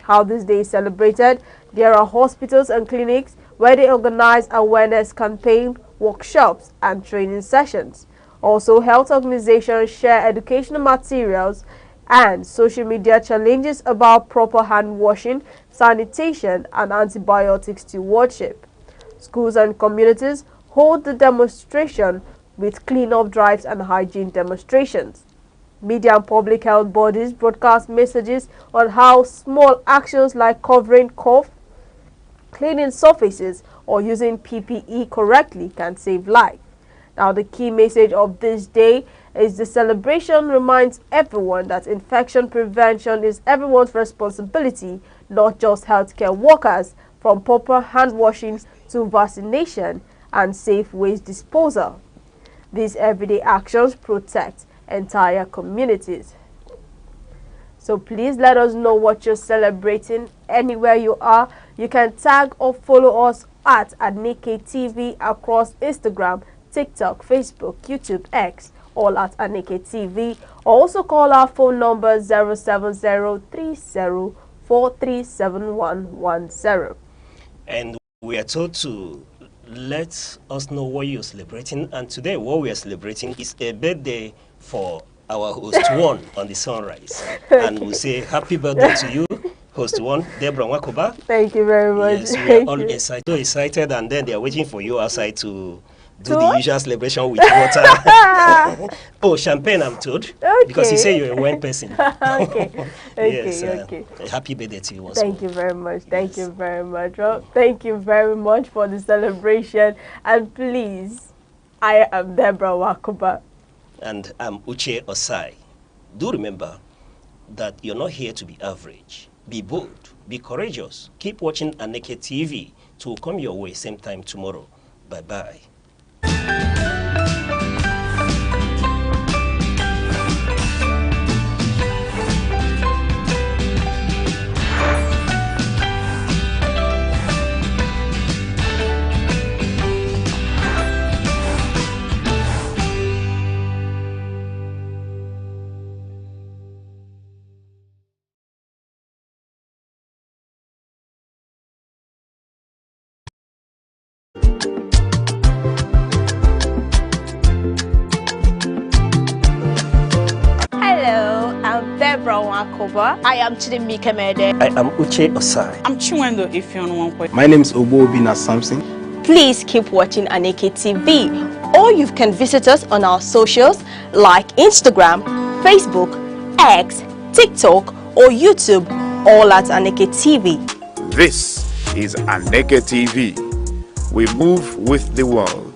How this day is celebrated: there are hospitals and clinics where they organize awareness campaign, workshops, and training sessions. Also, health organizations share educational materials and social media challenges about proper hand washing, sanitation, and antibiotic stewardship. Schools and communities hold the demonstration with clean-up drives and hygiene demonstrations. Media and public health bodies broadcast messages on how small actions like covering cough, cleaning surfaces, or using PPE correctly can save life. Now, the key message of this day is the celebration reminds everyone that infection prevention is everyone's responsibility, not just healthcare workers, from proper hand washing to vaccination and safe waste disposal. These everyday actions protect entire communities. So please let us know what you're celebrating anywhere you are. You can tag or follow us at Aneke TV across Instagram, TikTok, Facebook, YouTube, X, all at Aneke TV. Also call our phone number 07030437110. And we are told to let us know what you're celebrating. And today, what we are celebrating is a birthday for our host one on the Sunrise. And we'll say happy birthday to you, host one, Deborah Wakoba. Thank you very much. Yes, we are all excited, so excited, and then they are waiting for you outside to do the usual celebration with water. Oh, champagne, I'm told. Okay. Because you say you're a wine person. Okay. Yes, Okay. happy birthday to you once Thank more. you very much. Thank you very much. Well, thank you very much for the celebration. And please, I am Deborah Wakoba. And I'm Uche Osai. Do remember that you're not here to be average. Be bold, be courageous. Keep watching Aneke TV to come your way same time tomorrow. Bye-bye. Akova. I am Chidimike Mede. I am Uche Osai. I'm Chinwendo Ifeonwankwe. My name is Obobina Samson. Please keep watching Aneke TV, or you can visit us on our socials like Instagram, Facebook, X, TikTok, or YouTube, all at Aneke TV. This is Aneke TV. We move with the world.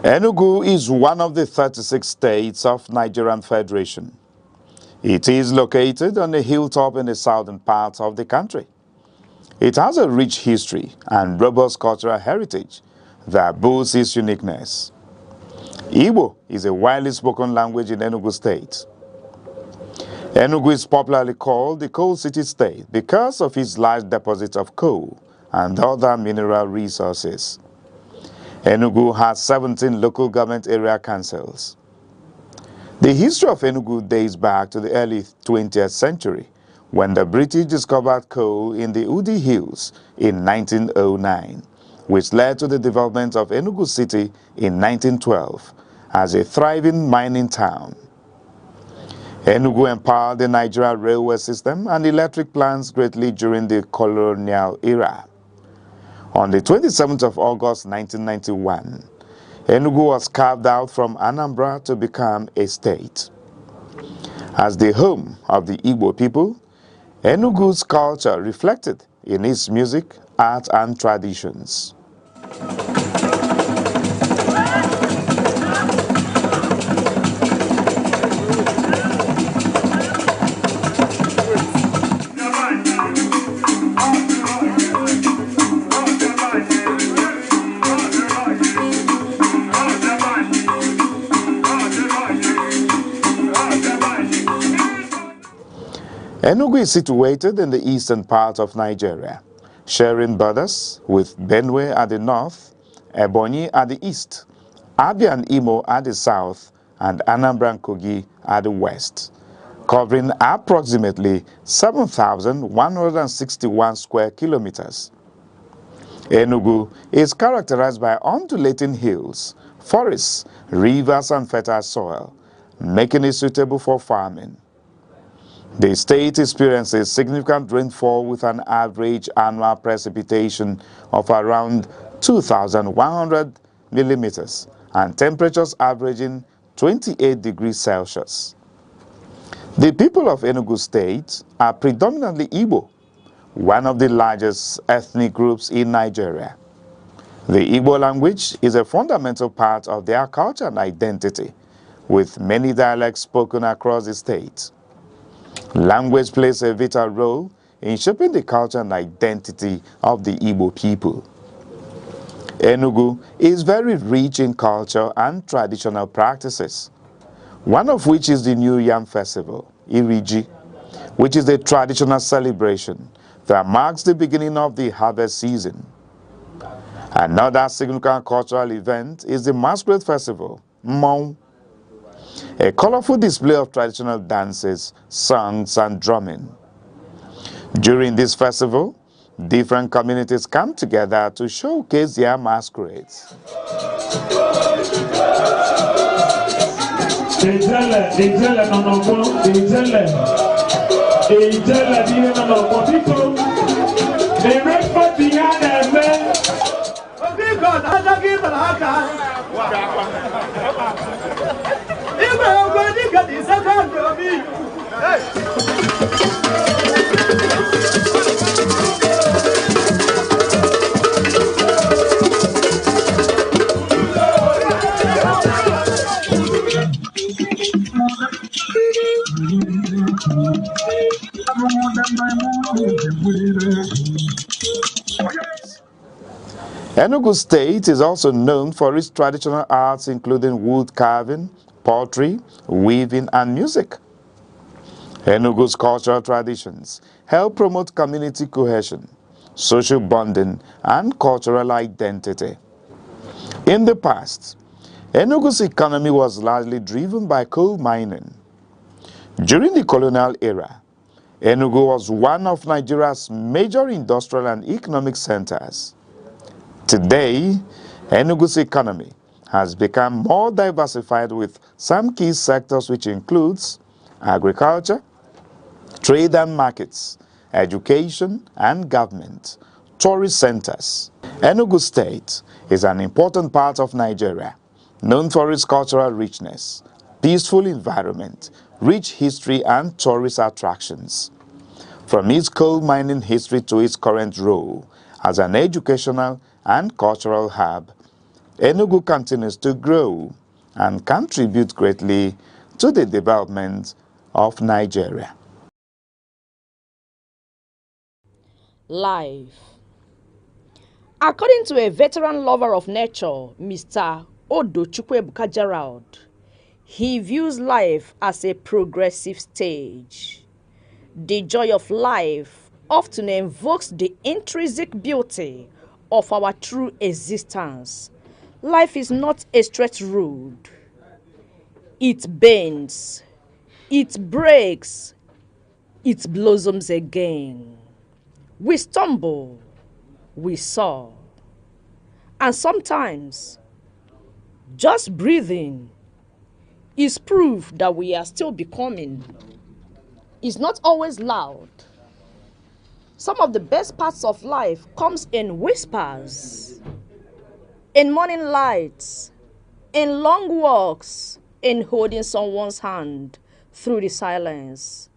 Enugu is one of the 36 states of Nigerian Federation. It is located on a hilltop in the southern part of the country. It has a rich history and robust cultural heritage that boasts its uniqueness. Igbo is a widely spoken language in Enugu State. Enugu is popularly called the Coal City State because of its large deposits of coal and other mineral resources. Enugu has 17 local government area councils. The history of Enugu dates back to the early 20th century, when the British discovered coal in the Udi Hills in 1909, which led to the development of Enugu City in 1912 as a thriving mining town. Enugu empowered the Nigeria railway system and electric plants greatly during the colonial era. On the 27th of August 1991, Enugu was carved out from Anambra to become a state. As the home of the Igbo people, Enugu's culture reflected in its music, art, and traditions. Enugu is situated in the eastern part of Nigeria, sharing borders with Benue at the north, Ebonyi at the east, Abia and Imo at the south, and Anambra and Kogi at the west, covering approximately 7,161 square kilometers. Enugu is characterized by undulating hills, forests, rivers, and fertile soil, making it suitable for farming. The state experiences significant rainfall with an average annual precipitation of around 2,100 millimeters and temperatures averaging 28 degrees Celsius. The people of Enugu State are predominantly Igbo, one of the largest ethnic groups in Nigeria. The Igbo language is a fundamental part of their culture and identity, with many dialects spoken across the state. Language plays a vital role in shaping the culture and identity of the Igbo people. Enugu is very rich in culture and traditional practices, one of which is the New Yam Festival, Iriji, which is a traditional celebration that marks the beginning of the harvest season. Another significant cultural event is the Masquerade Festival, Mmong, a colorful display of traditional dances, songs, and drumming. During this festival, different communities come together to showcase their masquerades. Enugu State is also known for its traditional arts including wood carving, pottery, weaving, and music. Enugu's cultural traditions help promote community cohesion, social bonding, and cultural identity. In the past, Enugu's economy was largely driven by coal mining. During the colonial era, Enugu was one of Nigeria's major industrial and economic centers. Today, Enugu's economy has become more diversified with some key sectors which includes agriculture, trade and markets, education and government, tourist centers. Enugu State is an important part of Nigeria, known for its cultural richness, peaceful environment, rich history and tourist attractions. From its coal mining history to its current role as an educational and cultural hub, Enugu continues to grow and contribute greatly to the development of Nigeria. Life. According to a veteran lover of nature, Mr. Odo Chukwuebuka Gerald, he views life as a progressive stage. The joy of life often invokes the intrinsic beauty of our true existence. Life is not a straight road. It bends, it breaks, it blossoms again. We stumble, we soar. And sometimes, just breathing is proof that we are still becoming. It's not always loud. Some of the best parts of life comes in whispers, in morning lights, in long walks, in holding someone's hand through the silence.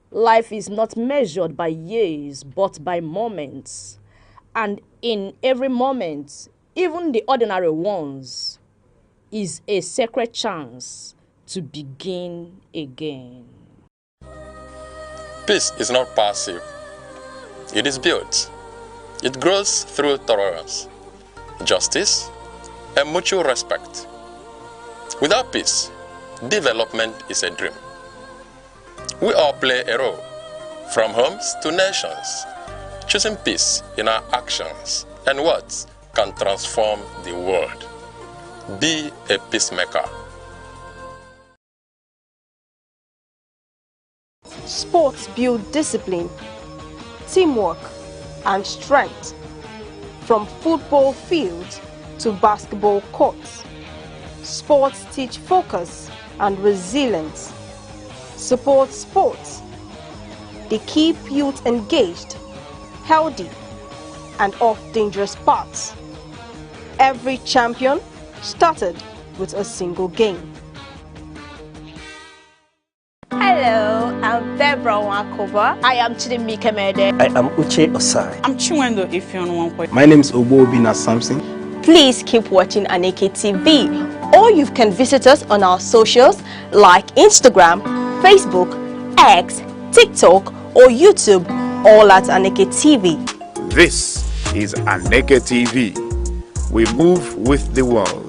Life is not measured by years, but by moments. And in every moment, even the ordinary ones, is a sacred chance to begin again. Peace is not passive. It is built. It grows through tolerance, justice, and mutual respect. Without peace, development is a dream. We all play a role, from homes to nations. Choosing peace in our actions and words can transform the world. Be a peacemaker. Sports build discipline, teamwork, and strength. From football fields to basketball courts, sports teach focus and resilience. Support sports. They keep youth engaged, healthy, and off dangerous paths. Every champion started with a single game. Hello, I'm Deborah Wakova. I am Chidimike Mede. I am Uche Osai. I'm Chinwendo Ifeonwankwe. My name is Obobina Samson. Please keep watching Aneke TV, or you can visit us on our socials like Instagram, Facebook, X, TikTok, or YouTube, all at Aneke TV. This is Aneke TV. We move with the world.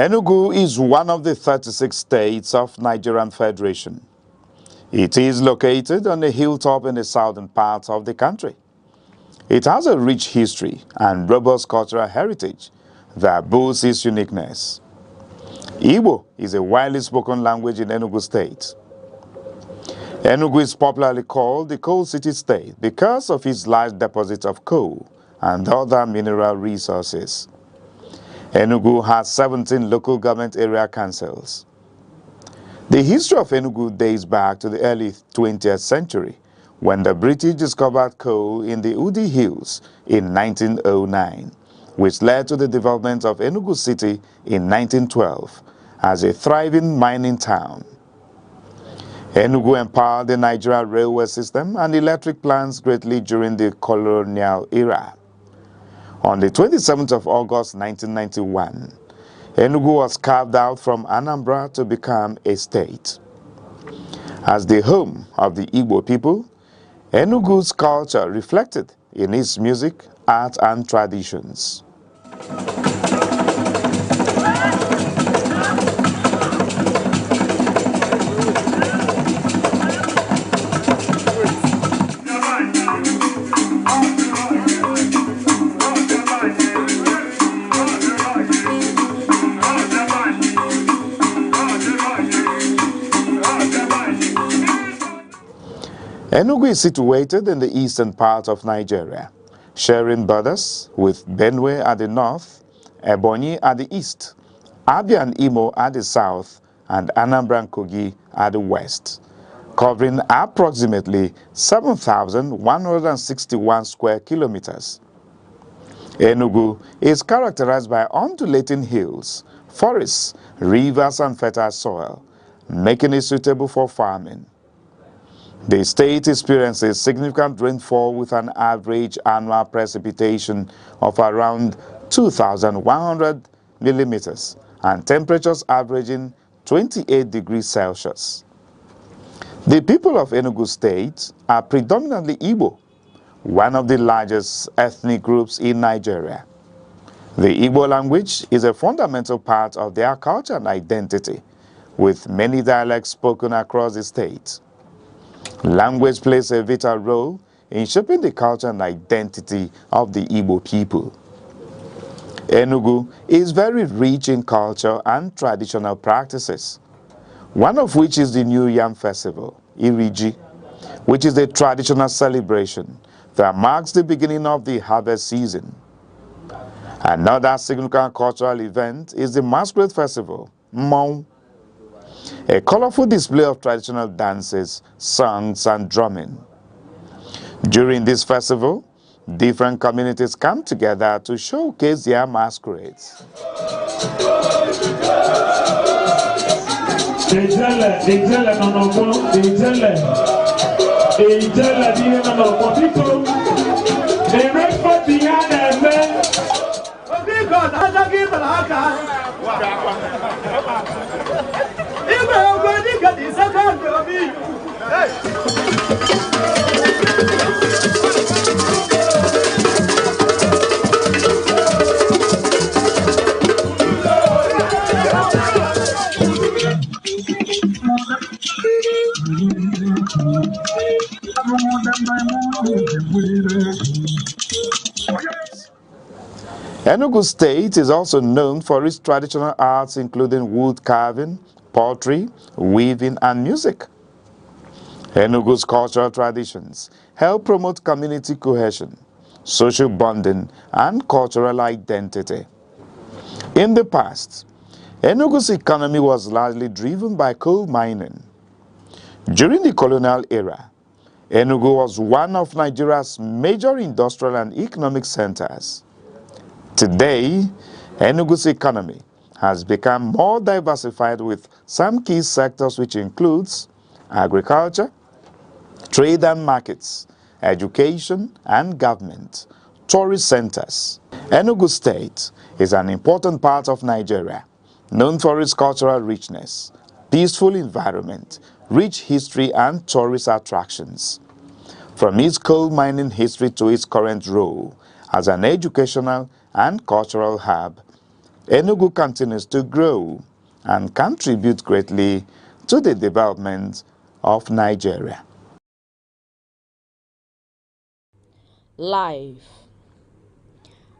Enugu is one of the 36 states of Nigerian Federation. It is located on a hilltop in the southern part of the country. It has a rich history and robust cultural heritage that boasts its uniqueness. Igbo is a widely spoken language in Enugu State. Enugu is popularly called the Coal City State because of its large deposits of coal and other mineral resources. Enugu has 17 local government area councils. The history of Enugu dates back to the early 20th century when the British discovered coal in the Udi Hills in 1909, which led to the development of Enugu City in 1912 as a thriving mining town. Enugu empowered the Nigerian railway system and electric plants greatly during the colonial era. On the 27th of August 1991, Enugu was carved out from Anambra to become a state. As the home of the Igbo people, Enugu's culture reflected in its music, art, and traditions. Enugu is situated in the eastern part of Nigeria, sharing borders with Benue at the north, Ebonyi at the east, Abia and Imo at the south, and Anambra and Kogi at the west, covering approximately 7,161 square kilometers. Enugu is characterized by undulating hills, forests, rivers, and fertile soil, making it suitable for farming. The state experiences significant rainfall with an average annual precipitation of around 2,100 millimeters and temperatures averaging 28 degrees Celsius. The people of Enugu State are predominantly Igbo, one of the largest ethnic groups in Nigeria. The Igbo language is a fundamental part of their culture and identity, with many dialects spoken across the state. Language plays a vital role in shaping the culture and identity of the Igbo people. Enugu is very rich in culture and traditional practices, one of which is the New Yam Festival, Iriji, which is a traditional celebration that marks the beginning of the harvest season. Another significant cultural event is the Masquerade Festival, Mmong, a colorful display of traditional dances, songs, and drumming. During this festival, different communities come together to showcase their masquerades. Enugu State is also known for its traditional arts including wood carving, pottery, weaving, and music. Enugu's cultural traditions help promote community cohesion, social bonding, and cultural identity. In the past, Enugu's economy was largely driven by coal mining. During the colonial era, Enugu was one of Nigeria's major industrial and economic centers. Today, Enugu's economy has become more diversified with some key sectors which includes agriculture, trade and markets, education and government, tourist centers. Enugu State is an important part of Nigeria, known for its cultural richness, peaceful environment, rich history and tourist attractions. From its coal mining history to its current role as an educational and cultural hub, Enugu continues to grow and contribute greatly to the development of Nigeria. Life.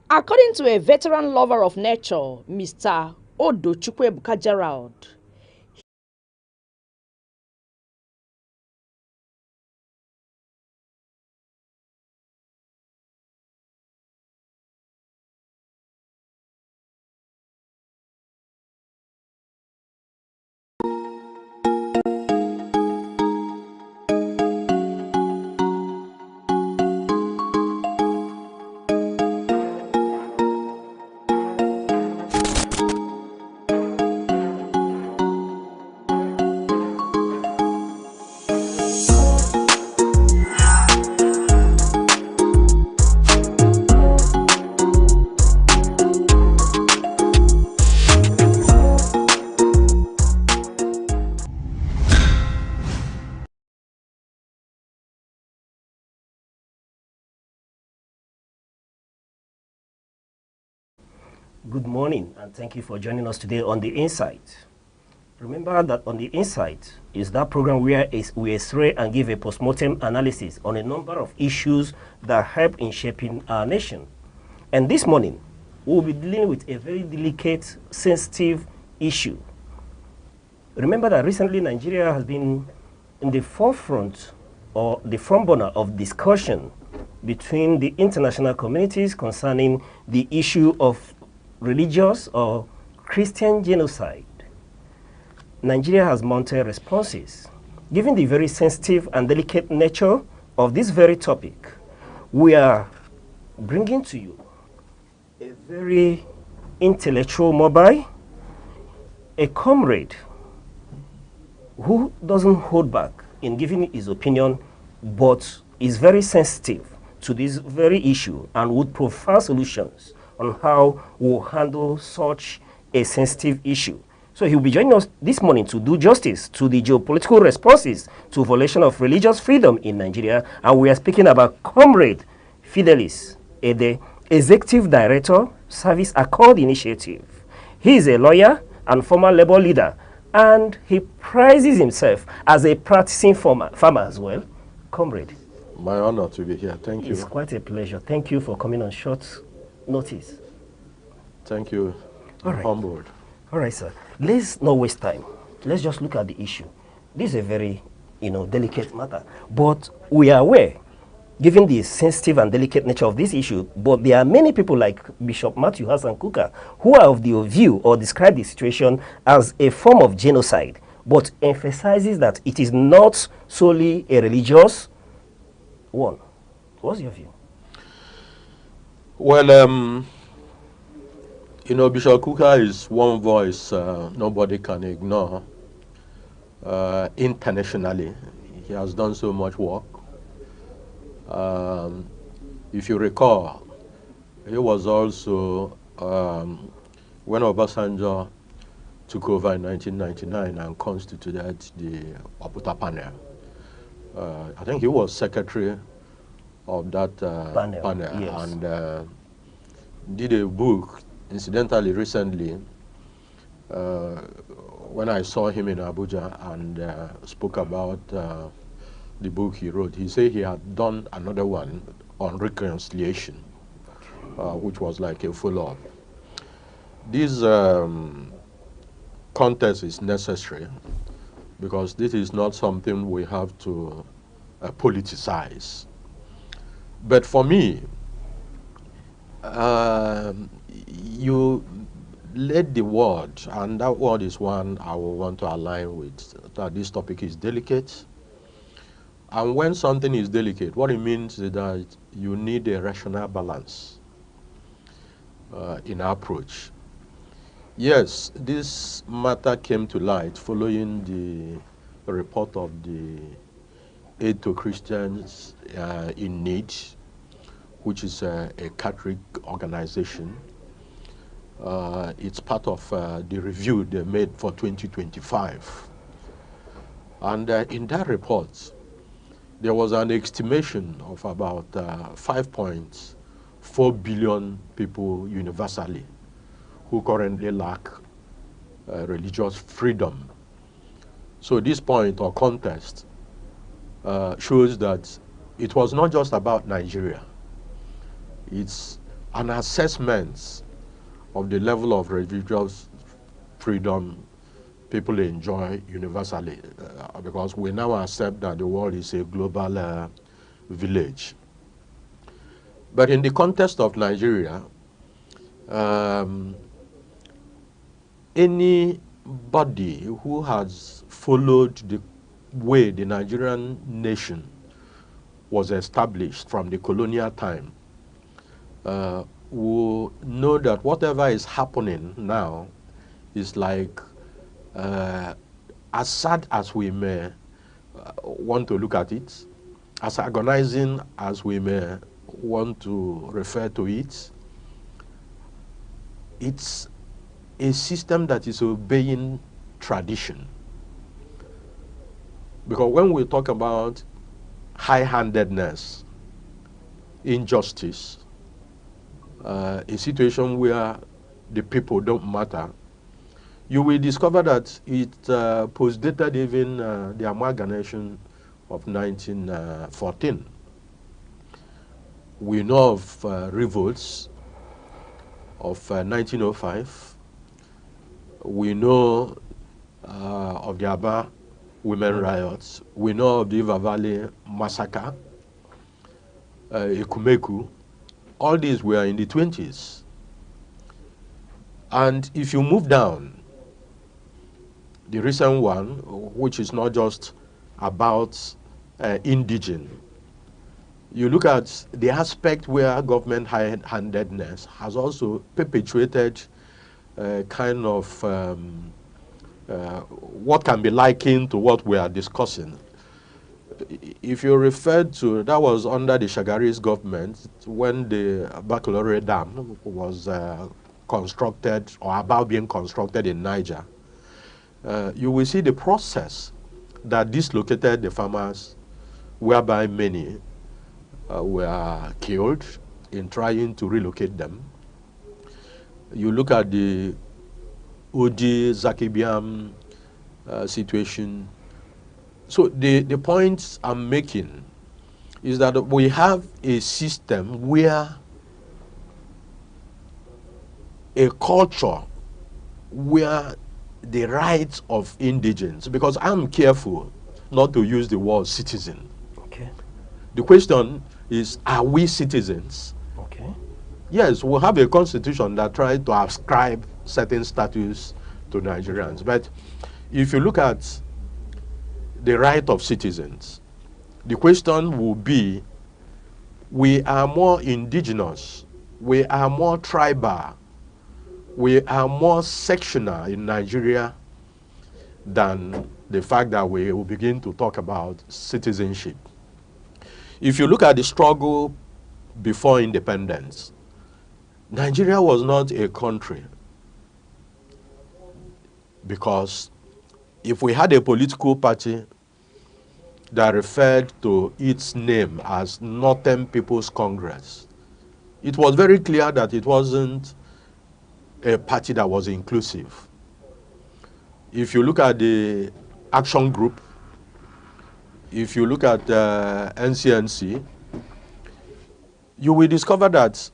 According to a veteran lover of nature, Mr. Odochukwu Gerald, Good morning, and thank you for joining us today on The Insight. Remember that On The Insight is that program where we x-ray and give a post-mortem analysis on a number of issues that help in shaping our nation. And this morning, we'll be dealing with a very delicate, sensitive issue. Remember that recently Nigeria has been in the forefront or the front burner of discussion between the international communities concerning the issue of religious or Christian genocide, Nigeria has mounted responses. Given the very sensitive and delicate nature of this very topic, we are bringing to you a very intellectual mobile, a comrade who doesn't hold back in giving his opinion, but is very sensitive to this very issue and would provide solutions on how we'll handle such a sensitive issue. So he'll be joining us this morning to do justice to the geopolitical responses to violation of religious freedom in Nigeria. And we are speaking about Comrade Fidelis Ede, Executive Director, Service Accord Initiative. He is a lawyer and former labor leader, and he prizes himself as a practicing farmer as well. Comrade. My honor to be here. Thank you. It's quite a pleasure. Thank you for coming on short notice. Thank you. All right. Humbled. All right, sir. Let's not waste time. Let's just look at the issue. This is a very, delicate matter. But we are aware, given the sensitive and delicate nature of this issue, but there are many people like Bishop Matthew Hassan Kuka who are of the view or describe the situation as a form of genocide, but emphasizes that it is not solely a religious one. What's your view? Well, Bishop Kuka is one voice nobody can ignore. Internationally, he has done so much work. If you recall, he was also, when Obasanjo took over in 1999 and constituted the Oputa panel, I think he was secretary of that panel yes. and did a book. Incidentally, recently, when I saw him in Abuja and spoke about the book he wrote, he said he had done another one on reconciliation, which was like a follow-up. This contest is necessary because this is not something we have to politicize. But for me, you led the word, and that word is one I will want to align with, that this topic is delicate. And when something is delicate, what it means is that you need a rational balance in approach. Yes, this matter came to light following the report of the Aid to Christians in Need, which is a Catholic organization. It's part of the review they made for 2025. And in that report, there was an estimation of about 5.4 billion people universally who currently lack religious freedom. So this point or contest shows that it was not just about Nigeria. It's an assessment of the level of religious freedom people enjoy universally, because we now accept that the world is a global village. But in the context of Nigeria, anybody who has followed the way the Nigerian nation was established from the colonial time will know that whatever is happening now is like, as sad as we may want to look at it, as agonizing as we may want to refer to it, it's a system that is obeying tradition. Because when we talk about high-handedness, injustice, a situation where the people don't matter, you will discover that it postdated even the amalgamation of 1914. We know of revolts of 1905. We know of the Aba women riots. We know of the River Valley massacre, Ekumeku. All these were in the 20s. And if you move down, the recent one, which is not just about indigene, you look at the aspect where government high-handedness has also perpetuated kind of what can be likened to what we are discussing. If you refer to, that was under the Shagaris government when the Baccalaureate Dam was constructed or about being constructed in Niger. You will see the process that dislocated the farmers, whereby many were killed in trying to relocate them. You look at the Odi Zakibiam situation. So the point I'm making is that we have a system where a culture where the rights of indigents, because I'm careful not to use the word citizen. Okay. The question is, are we citizens? Okay. Yes, we have a constitution that tries to ascribe certain status to Nigerians. But if you look at the right of citizens, the question will be, we are more indigenous, we are more tribal, we are more sectional in Nigeria than the fact that we will begin to talk about citizenship. If you look at the struggle before independence, Nigeria was not a country because if we had a political party that referred to its name as Northern People's Congress, it was very clear that it wasn't a party that was inclusive. If you look at the Action Group, if you look at NCNC, you will discover that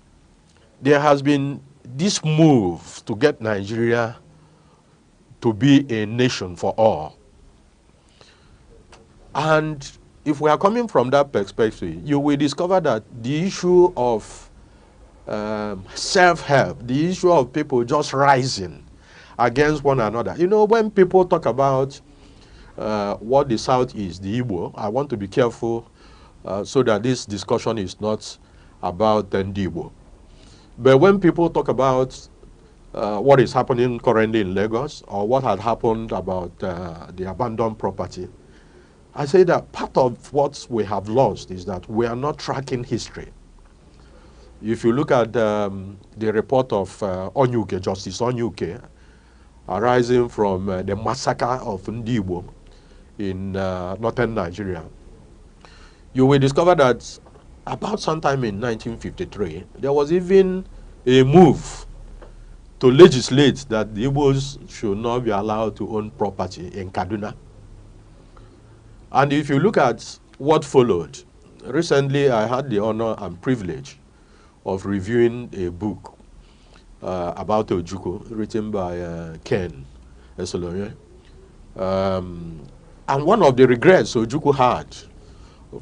there has been this move to get Nigeria to be a nation for all. And if we are coming from that perspective, you will discover that the issue of self-help, the issue of people just rising against one another. You know, when people talk about what the South is, the Igbo, I want to be careful so that this discussion is not about the Igbo. But when people talk about what is happening currently in Lagos or what had happened about the abandoned property, I say that part of what we have lost is that we are not tracking history. If you look at the report of Onyuke, Justice Onyuke, arising from the massacre of Ndibo in northern Nigeria, you will discover that about sometime in 1953, there was even a move to legislate that the Igbos should not be allowed to own property in Kaduna. And if you look at what followed, recently I had the honor and privilege of reviewing a book about Ojukwu written by Ken Esolonye. And one of the regrets Ojukwu had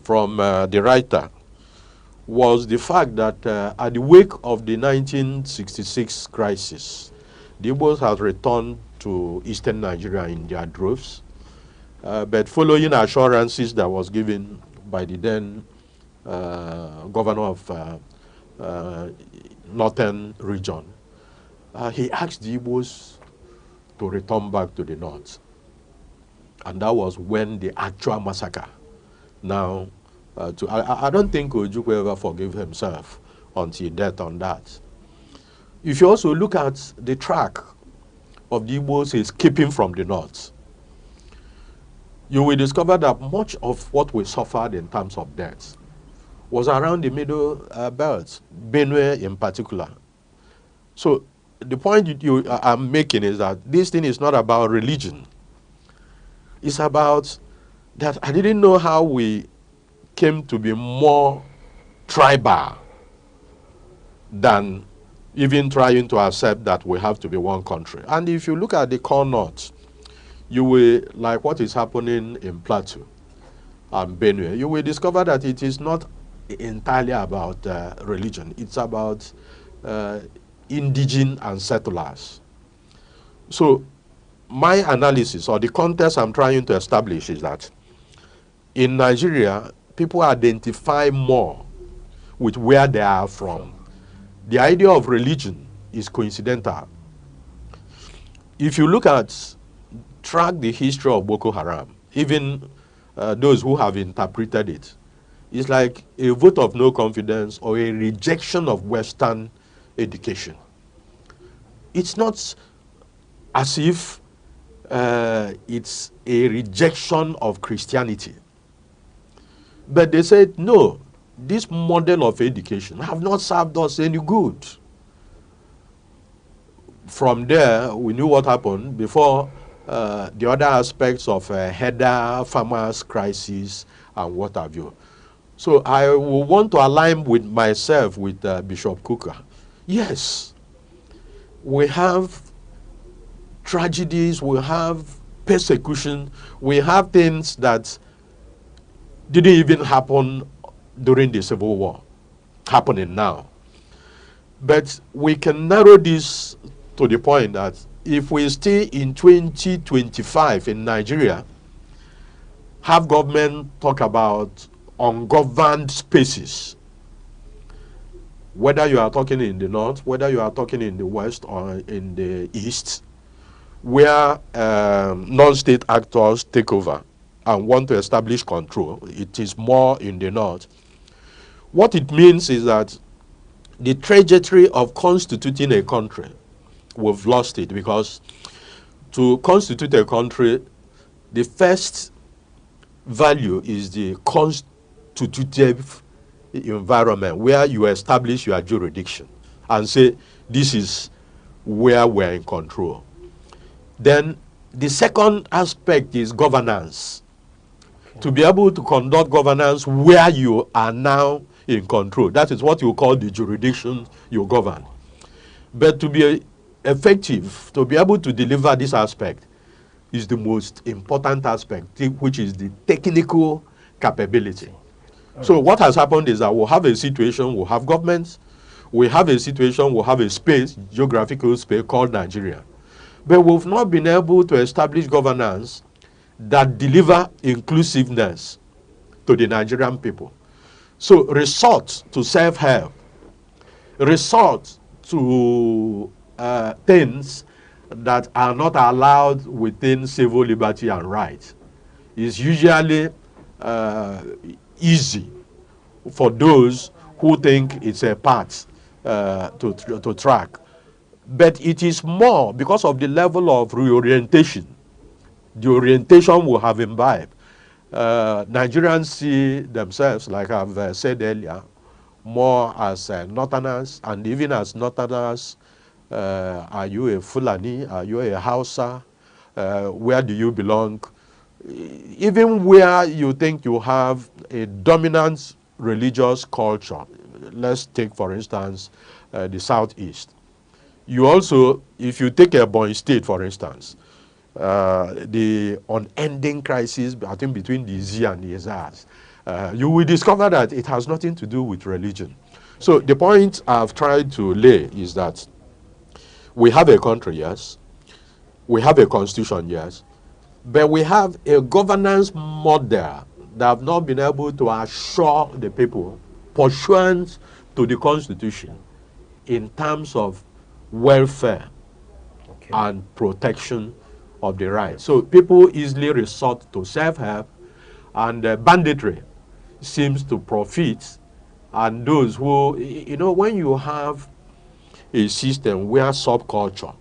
from the writer was the fact that at the wake of the 1966 crisis, the Igbos had returned to eastern Nigeria in their droves, but following assurances that was given by the then governor of northern region, he asked the Igbos to return back to the north. And that was when the actual massacre now I don't think Ojukwu ever forgave himself until death on that. If you also look at the track of the Igbos escaping from the north, you will discover that much of what we suffered in terms of deaths was around the middle belt, Benue in particular. So the point I'm making is that this thing is not about religion. It's about that I didn't know how we came to be more tribal than even trying to accept that we have to be one country. And if you look at the core north, you will, like what is happening in Plateau and Benue, you will discover that it is not entirely about religion. It's about indigene and settlers. So my analysis or the context I'm trying to establish is that in Nigeria, people identify more with where they are from. The idea of religion is coincidental. If you look at, track the history of Boko Haram, even those who have interpreted it, it's like a vote of no confidence or a rejection of Western education. It's not as if it's a rejection of Christianity. But they said, no, this model of education have not served us any good. From there, we knew what happened before the other aspects of header, farmers' crisis, and what have you. So I will want to align with myself with Bishop Kuka. Yes, we have tragedies, we have persecution, we have things that didn't even happen during the Civil War, happening now. But we can narrow this to the point that if we stay in 2025 in Nigeria, have government talk about ungoverned spaces, whether you are talking in the north, whether you are talking in the west or in the east, where non-state actors take over and want to establish control, it is more in the north. What it means is that the trajectory of constituting a country, we've lost it, because to constitute a country, the first value is the constitutive environment where you establish your jurisdiction and say, this is where we're in control. Then the second aspect is governance. Okay. To be able to conduct governance where you are now in control. That is what you call the jurisdiction you govern. But to be effective, to be able to deliver this aspect is the most important aspect, which is the technical capability. So what has happened is that we'll have a situation, we'll have governments, we have a situation, we'll have a space, geographical space called Nigeria. But we've not been able to establish governance that deliver inclusiveness to the Nigerian people. So resort to self-help, resort to things that are not allowed within civil liberty and rights is usually easy for those who think it's a path to track. But it is more because of the level of reorientation, the orientation we have imbibed. Nigerians see themselves, like I've said earlier, more as Northerners, and even as Northerners, are you a Fulani, are you a Hausa, where do you belong? Even where you think you have a dominant religious culture, let's take for instance the Southeast. You also, if you take Ebonyi State for instance, the unending crisis, I think, between the Z and the Zaz, you will discover that it has nothing to do with religion. So the point I've tried to lay is that we have a country, yes, we have a constitution, yes, but we have a governance model that have not been able to assure the people, pursuant to the constitution, in terms of welfare and protection of the rights. So people easily resort to self-help, and banditry seems to profit. And those who, you know, when you have a system where subculture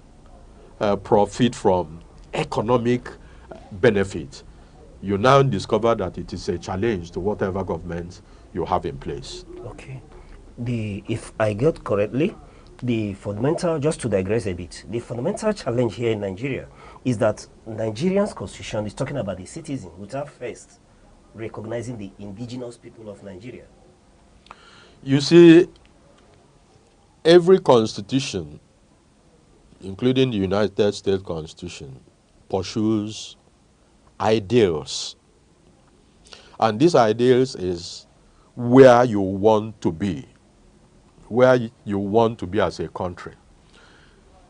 profit from economic benefit, you now discover that it is a challenge to whatever government you have in place. Okay. If I got correctly, the fundamental, just to digress a bit, the fundamental challenge here in Nigeria is that Nigerian's constitution is talking about the citizen without first recognizing the indigenous people of Nigeria. You see, every constitution, including the United States Constitution, pursues ideals. And these ideals is where you want to be, where you want to be as a country.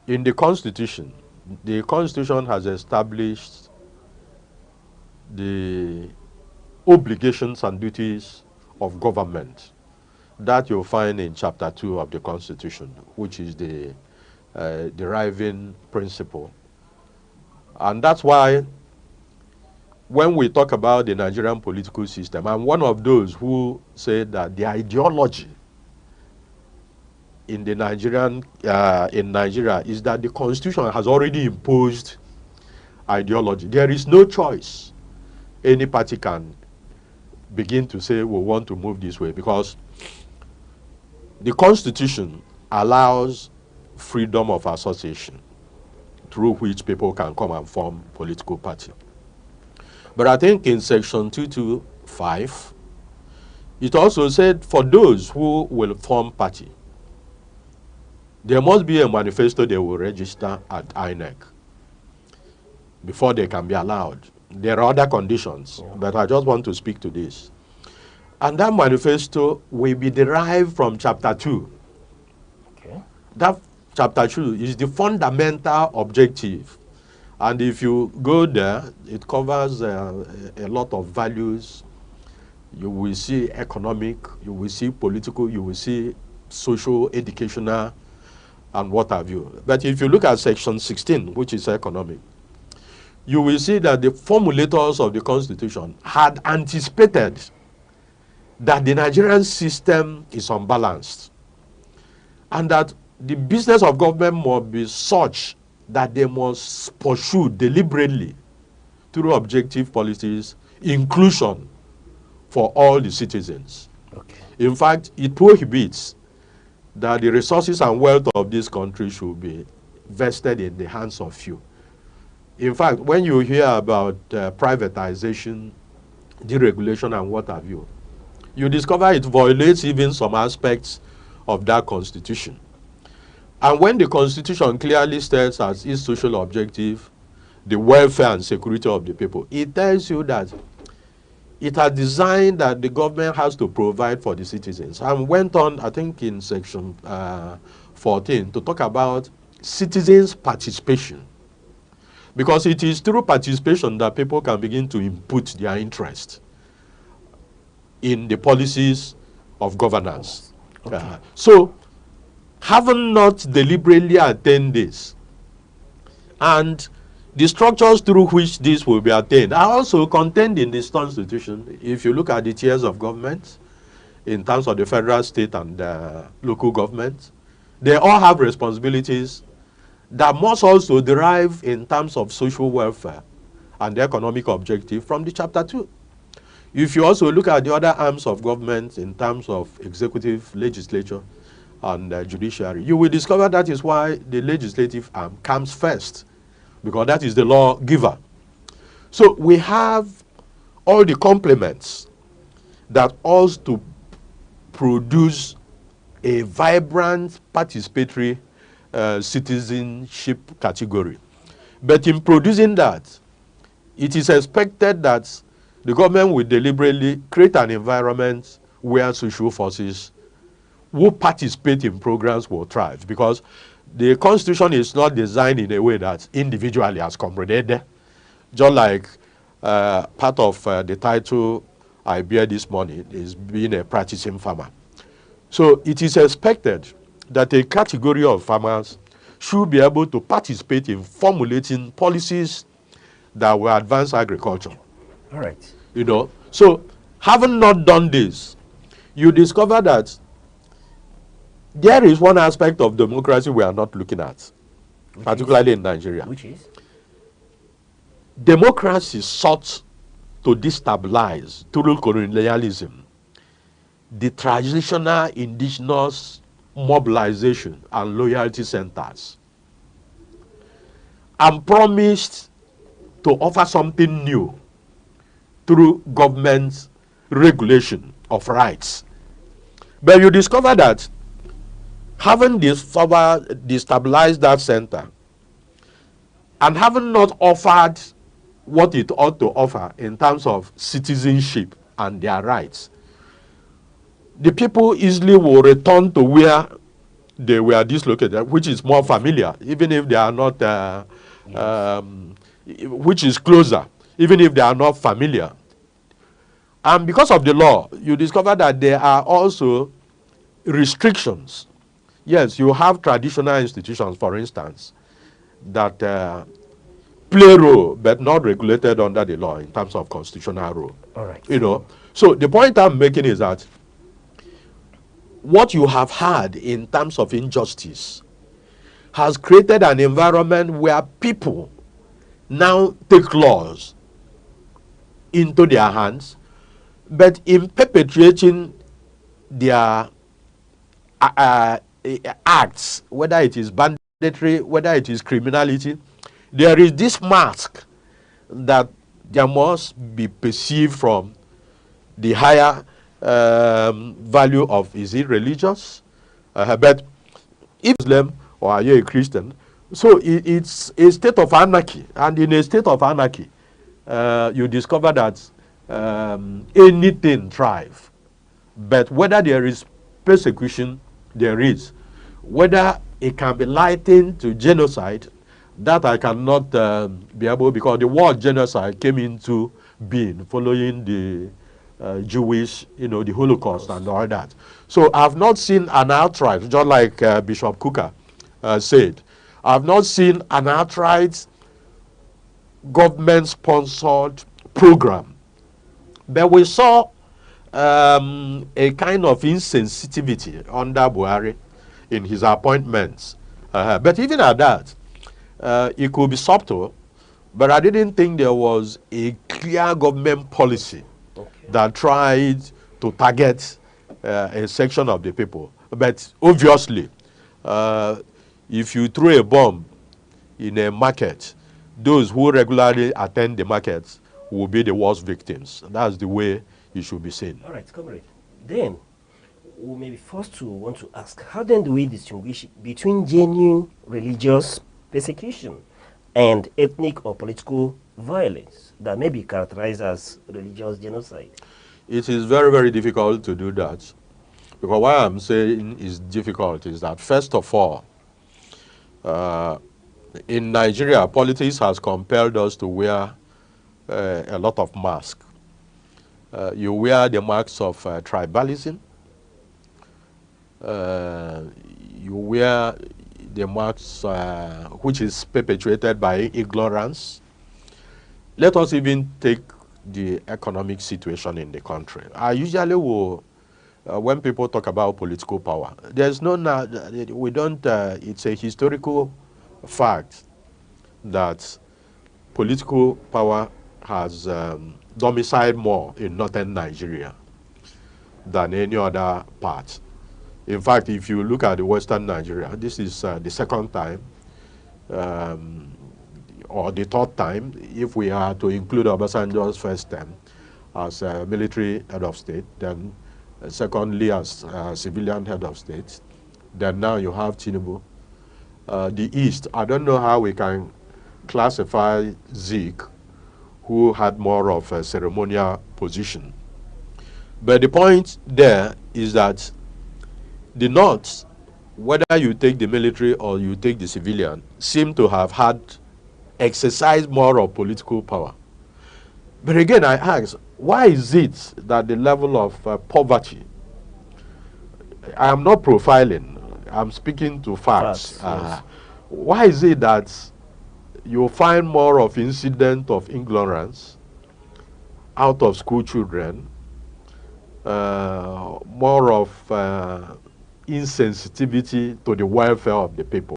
In the Constitution, the Constitution has established the obligations and duties of government that you'll find in Chapter 2 of the Constitution, which is the deriving principle. And that's why when we talk about the Nigerian political system, I'm one of those who say that the ideology in the in Nigeria is that the Constitution has already imposed ideology. There is no choice. Any party can begin to say we want to move this way, because the Constitution allows freedom of association through which people can come and form political party. But I think in section 225, it also said for those who will form party, there must be a manifesto they will register at INEC before they can be allowed. There are other conditions, but I just want to speak to this. And that manifesto will be derived from Chapter 2. Okay. That Chapter 2 is the fundamental objective. And if you go there, it covers a lot of values. You will see economic, you will see political, you will see social, educational, and what have you. But if you look at section 16, which is economic, you will see that the formulators of the Constitution had anticipated that the Nigerian system is unbalanced, and that the business of government must be such that they must pursue deliberately through objective policies inclusion for all the citizens. Okay. In fact, it prohibits that the resources and wealth of this country should be vested in the hands of few. In fact, when you hear about privatization, deregulation, and what have you, you discover it violates even some aspects of that Constitution. And when the Constitution clearly states as its social objective the welfare and security of the people, it tells you that it has designed that the government has to provide for the citizens, and went on, I think, in section 14 to talk about citizens' participation. Because it is through participation that people can begin to input their interest in the policies of governance. Okay. So, having not deliberately attained this, and the structures through which this will be attained are also contained in this Constitution. If you look at the tiers of government, in terms of the federal, state, and local government, they all have responsibilities that must also derive in terms of social welfare and the economic objective from the Chapter 2. If you also look at the other arms of government in terms of executive, legislature, and judiciary, you will discover that is why the legislative arm comes first, because that is the lawgiver. So we have all the complements that ought to produce a vibrant participatory citizenship category. But in producing that, it is expected that the government will deliberately create an environment where social forces who participate in programs will thrive, because the Constitution is not designed in a way that individually has comprehended. Just like part of the title I bear this morning is being a practicing farmer. So it is expected that a category of farmers should be able to participate in formulating policies that will advance agriculture. All right. You know, so having not done this, you discover that there is one aspect of democracy we are not looking at, particularly in Nigeria. Which is? Democracy sought to destabilize through colonialism the traditional indigenous mobilization and loyalty centers, and promised to offer something new through government regulation of rights. But you discover that having destabilized that center and having not offered what it ought to offer in terms of citizenship and their rights, the people easily will return to where they were dislocated, which is more familiar, even if they are not which is closer, even if they are not familiar. And because of the law, you discover that there are also restrictions. Yes, you have traditional institutions, for instance, that play role, but not regulated under the law in terms of constitutional role. All right. You know, so the point I'm making is that what you have had in terms of injustice has created an environment where people now take laws into their hands, but in perpetuating their acts, whether it is banditry, whether it is criminality, there is this mask that there must be perceived from the higher value of, is it religious? But if Muslim or are you a Christian? So it's a state of anarchy, and in a state of anarchy, you discover that anything thrive. But whether there is persecution, there is. Whether it can be likened to genocide, that I cannot be able, because the word genocide came into being following the Jewish, the Holocaust and all that. So I've not seen an outright, just like Bishop Kuka said, I've not seen an outright government-sponsored program. But we saw a kind of insensitivity under Buhari in his appointments. But even at that, it could be subtle, but I didn't think there was a clear government policy that tried to target a section of the people. But obviously, if you throw a bomb in a market, those who regularly attend the markets will be the worst victims. That's the way it should be seen. All right, comrade. Then, we may be forced to want to ask, how then do we distinguish between genuine religious persecution and ethnic or political violence that may be characterized as religious genocide? It is very, very difficult to do that. Because why I'm saying is difficult is that, first of all, in Nigeria, politics has compelled us to wear a lot of masks. You wear the marks of tribalism. You wear the marks which is perpetuated by ignorance. Let us even take the economic situation in the country. I usually will, when people talk about political power, there's no, we don't, it's a historical fact that political power has domiciled more in northern Nigeria than any other part. In fact, if you look at the western Nigeria, this is the second time or the third time, if we are to include Obasanjo's first term as military head of state, then secondly as civilian head of state, then now you have Tinubu. The East, I don't know how we can classify Zeke, who had more of a ceremonial position. But the point there is that the North, whether you take the military or you take the civilian, seem to have had exercised more of political power. But again, I ask, why is it that the level of poverty, I am not profiling, I'm speaking to facts. Yes. Why is it that you find more of incident of ignorance out of school children, more of insensitivity to the welfare of the people,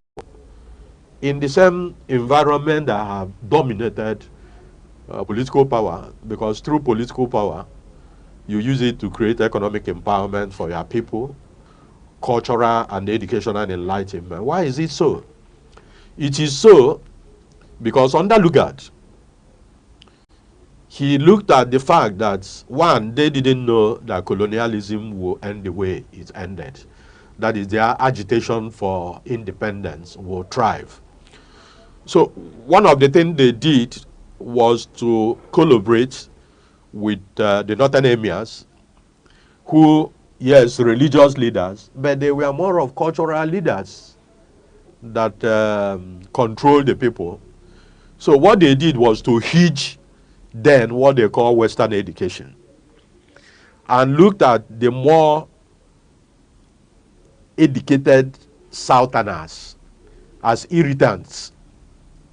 in the same environment that have dominated political power? Because through political power, you use it to create economic empowerment for your people, cultural and educational enlightenment. Why is it so? It is so because under Lugard, he looked at the fact that, one, they didn't know that colonialism will end the way it ended. That is, their agitation for independence will thrive. So one of the things they did was to collaborate with the northern emirs, who, yes, religious leaders, but they were more of cultural leaders that control the people. So what they did was to hedge then what they call Western education, and looked at the more educated Southerners as irritants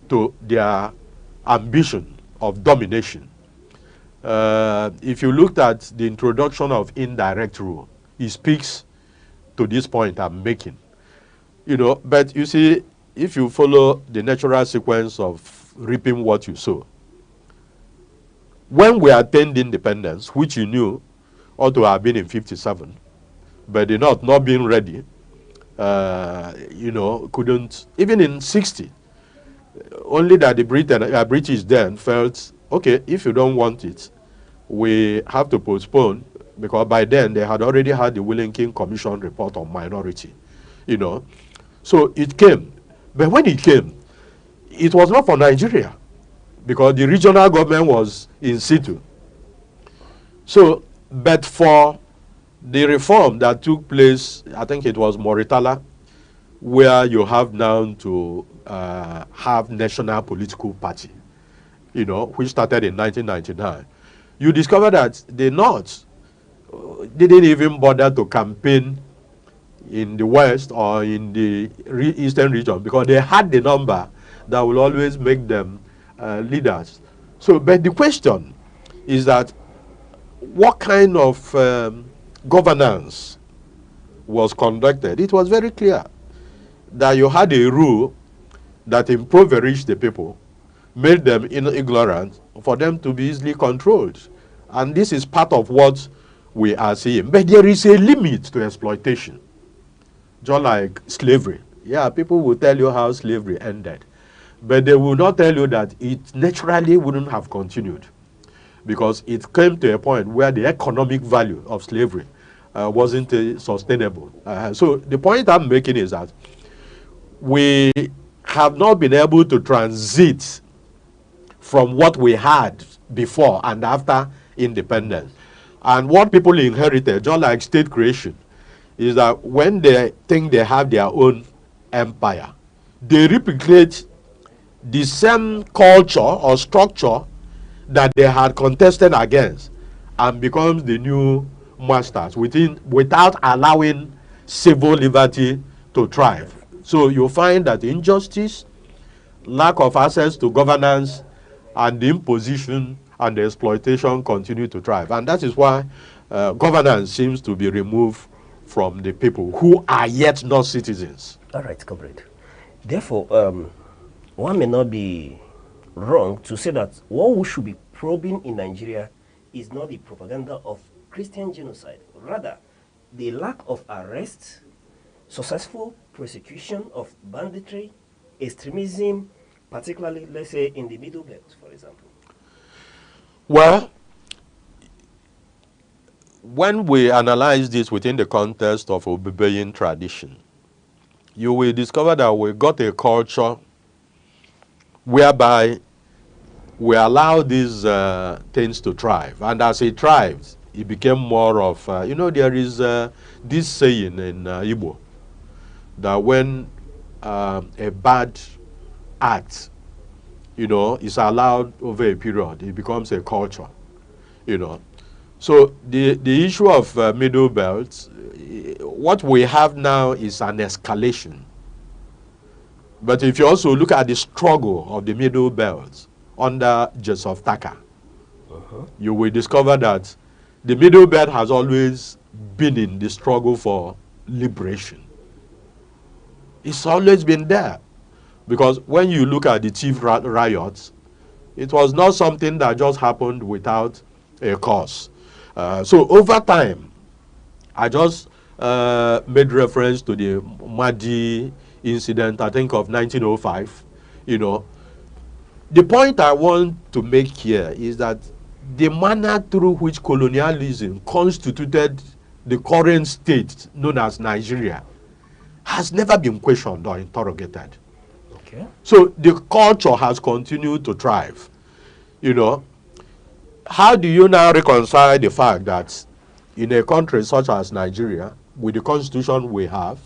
to their ambition of domination. If you looked at the introduction of indirect rule, it speaks to this point I'm making. You know, but you see, if you follow the natural sequence of reaping what you sow, when we attained independence, which you knew ought to have been in 57, but the North not being ready, you know, couldn't, even in 60, only that the British then felt, okay, if you don't want it, we have to postpone, because by then they had already had the Willing Commission report on minority, you know. So it came. But when it came, it was not for Nigeria, because the regional government was in situ. So, but for the reform that took place, I think it was Mauritania, where you have now to have national political party, you know, which started in 1999. You discover that the North didn't even bother to campaign in the West or in the Eastern region, because they had the number that will always make them leaders. So, but the question is that what kind of governance was conducted? It was very clear that you had a rule that impoverished the people, made them ignorant, for them to be easily controlled. And this is part of what we are seeing. But there is a limit to exploitation, just like slavery. Yeah, people will tell you how slavery ended, but they will not tell you that it naturally wouldn't have continued, because it came to a point where the economic value of slavery wasn't sustainable. So the point I'm making is that we have not been able to transit from what we had before and after independence. And what people inherited, just like state creation, is that when they think they have their own empire, they replicate the same culture or structure that they had contested against, and becomes the new masters without allowing civil liberty to thrive. So you find that injustice, lack of access to governance, and the imposition and the exploitation continue to thrive. And that is why governance seems to be removed from the people who are yet not citizens. All right, comrade. Therefore, one may not be wrong to say that what we should be probing in Nigeria is not the propaganda of Christian genocide, rather the lack of arrest, successful prosecution of banditry, extremism, particularly, let's say, in the Middle Belt, for example. Well, when we analyze this within the context of Obebeyin tradition, you will discover that we got a culture whereby we allow these things to thrive. And as it thrives, it became more of, you know, there is this saying in Igbo, that when a bad act, you know, is allowed over a period, it becomes a culture, you know. So the issue of Middle Belt, what we have now is an escalation. But if you also look at the struggle of the Middle Belt under Joseph Taka, you will discover that the Middle Belt has always been in the struggle for liberation. It's always been there. Because when you look at the Tiv riots, it was not something that just happened without a cause. So over time, I just made reference to the Mahdi incident, I think of 1905. You know, the point I want to make here is that the manner through which colonialism constituted the current state known as Nigeria has never been questioned or interrogated. Okay. So the culture has continued to thrive. You know, how do you now reconcile the fact that in a country such as Nigeria, with the constitution we have,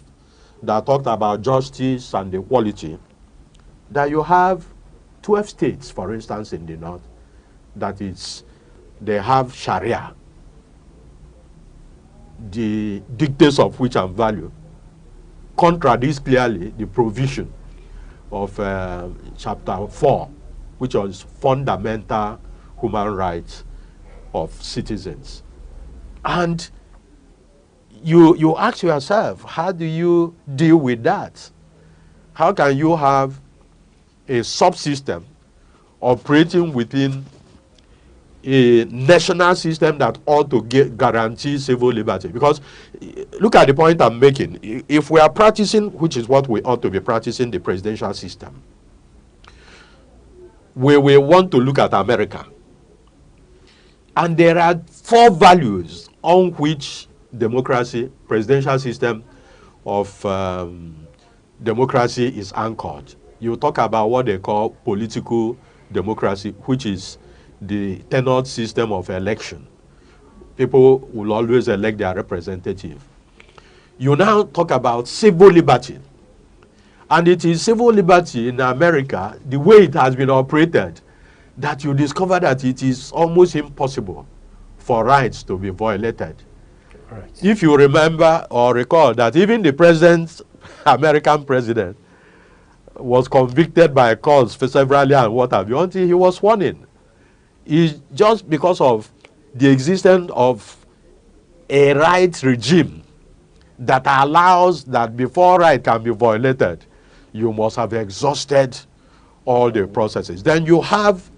that talked about justice and equality, that you have 12 states, for instance, in the north, that is, they have Sharia, the dictates of which and value contradicts clearly the provision of chapter 4, which was fundamental human rights of citizens. And you ask yourself, how do you deal with that? How can you have a subsystem operating within a national system that ought to guarantee civil liberty? Because look at the point I'm making. If we are practicing, which is what we ought to be practicing, the presidential system, we will want to look at America. And there are 4 values on which democracy, presidential system of democracy is anchored. You talk about what they call political democracy, which is the tenured system of election. People will always elect their representative. You now talk about civil liberty. And it is civil liberty in America, the way it has been operated, that you discover that it is almost impossible for rights to be violated. Right. If you remember or recall that even the president, American president, was convicted by courts severally and what have you, until he was sworn in. It's just because of the existence of a rights regime that allows that before right can be violated, you must have exhausted all the processes. Then you have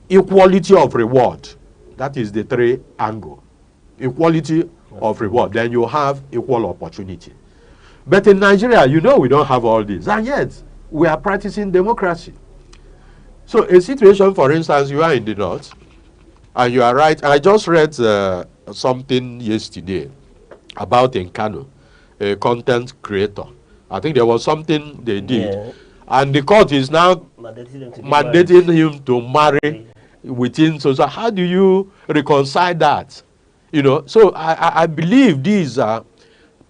equality of reward. That is the 3 angle. Equality of reward. Then you have equal opportunity. But in Nigeria, you know we don't have all this. And yet, we are practicing democracy. So a situation, for instance, you are in the north, and you are right. I just read something yesterday about in Kano, a content creator. I think there was something they did. Yeah. And the court is now mandating him to marry within. So how do you reconcile that? You know, so I believe these are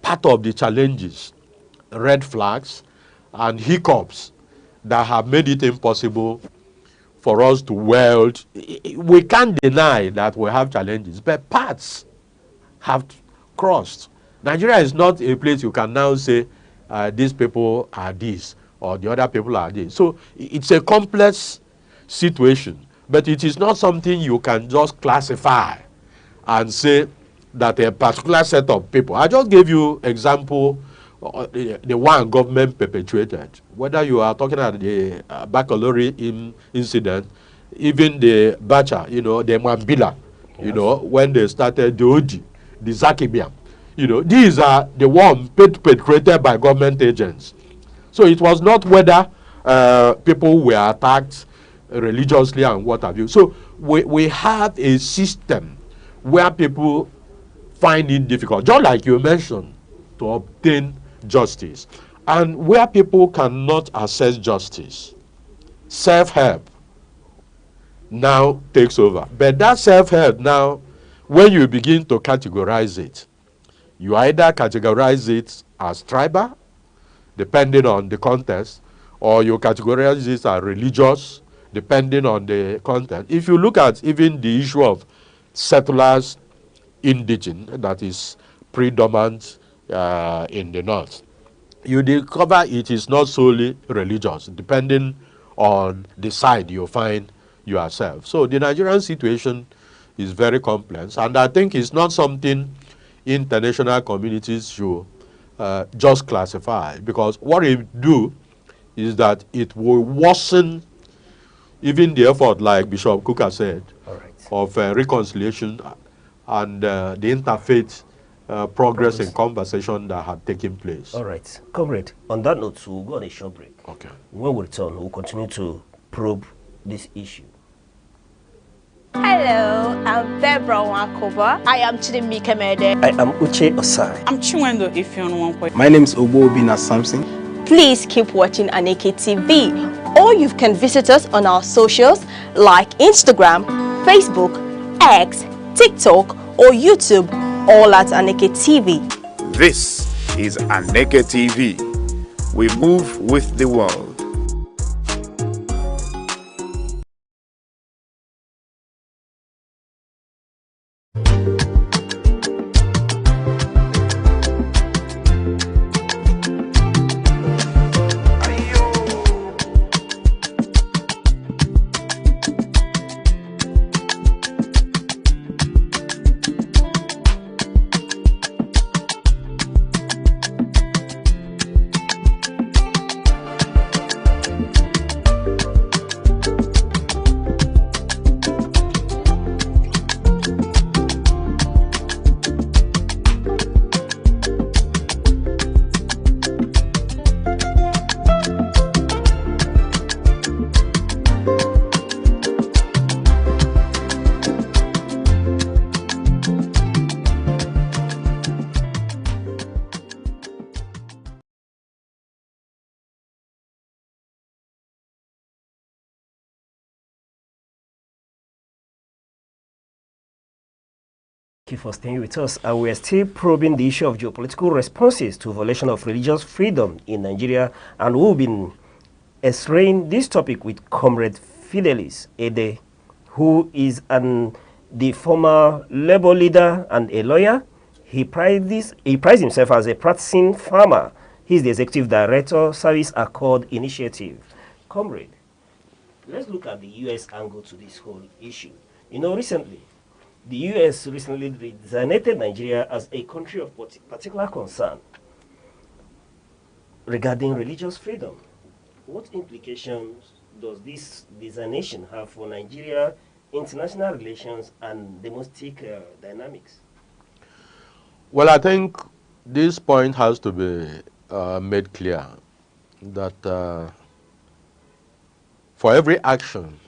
part of the challenges, red flags, and hiccups that have made it impossible for us to weld. We can't deny that we have challenges, but paths have crossed. Nigeria is not a place you can now say these people are this or the other people are this. So it's a complex situation, but it is not something you can just classify and say that a particular set of people. I just gave you example, the one government perpetuated. Whether you are talking about the baccalaureate incident, even the Bacha, you know, the Mambila, yes, you know, when they started the Oji, the Zakibiam, you know, these are the ones perpetrated by government agents. So it was not whether people were attacked religiously and what have you. So we have a system where people find it difficult, just like you mentioned, to obtain justice. And where people cannot access justice, self-help now takes over. But that self-help now, when you begin to categorize it, you either categorize it as tribal, depending on the context, or you categorize it as religious, depending on the content. If you look at even the issue of settlers, indigenous, that is predominant in the north, you discover it is not solely religious, depending on the side you find yourself. So the Nigerian situation is very complex, and I think it's not something international communities should just classify, because what it do is that it will worsen even the effort, like Bishop Kuka said, of reconciliation and the interfaith progress and conversation that had taken place. All right. Comrade, on that note, we'll go on a short break. Okay. When we return, we'll continue to probe this issue. Hello, I'm Bebra Wakoba. I am Chidimike Mede. I am Uche Osai. I'm Chiwendo Ifeonwankwe. My name is Obobina Samson. Please keep watching Aneke TV, or you can visit us on our socials like Instagram, Facebook, X, TikTok, or YouTube, all at Aneke TV. This is Aneke TV. We move with the world. Thank you for staying with us. And we're still probing the issue of geopolitical responses to violation of religious freedom in Nigeria. And we've been x-raying this topic with Comrade Fidelis Ede, who is the former Labour leader and a lawyer. He prides himself as a practicing farmer. He's the executive director, Service Accord Initiative. Comrade, let's look at the U.S. angle to this whole issue. You know, the U.S. recently designated Nigeria as a country of particular concern regarding religious freedom. What implications does this designation have for Nigeria, international relations, and domestic dynamics? Well, I think this point has to be made clear that for every action,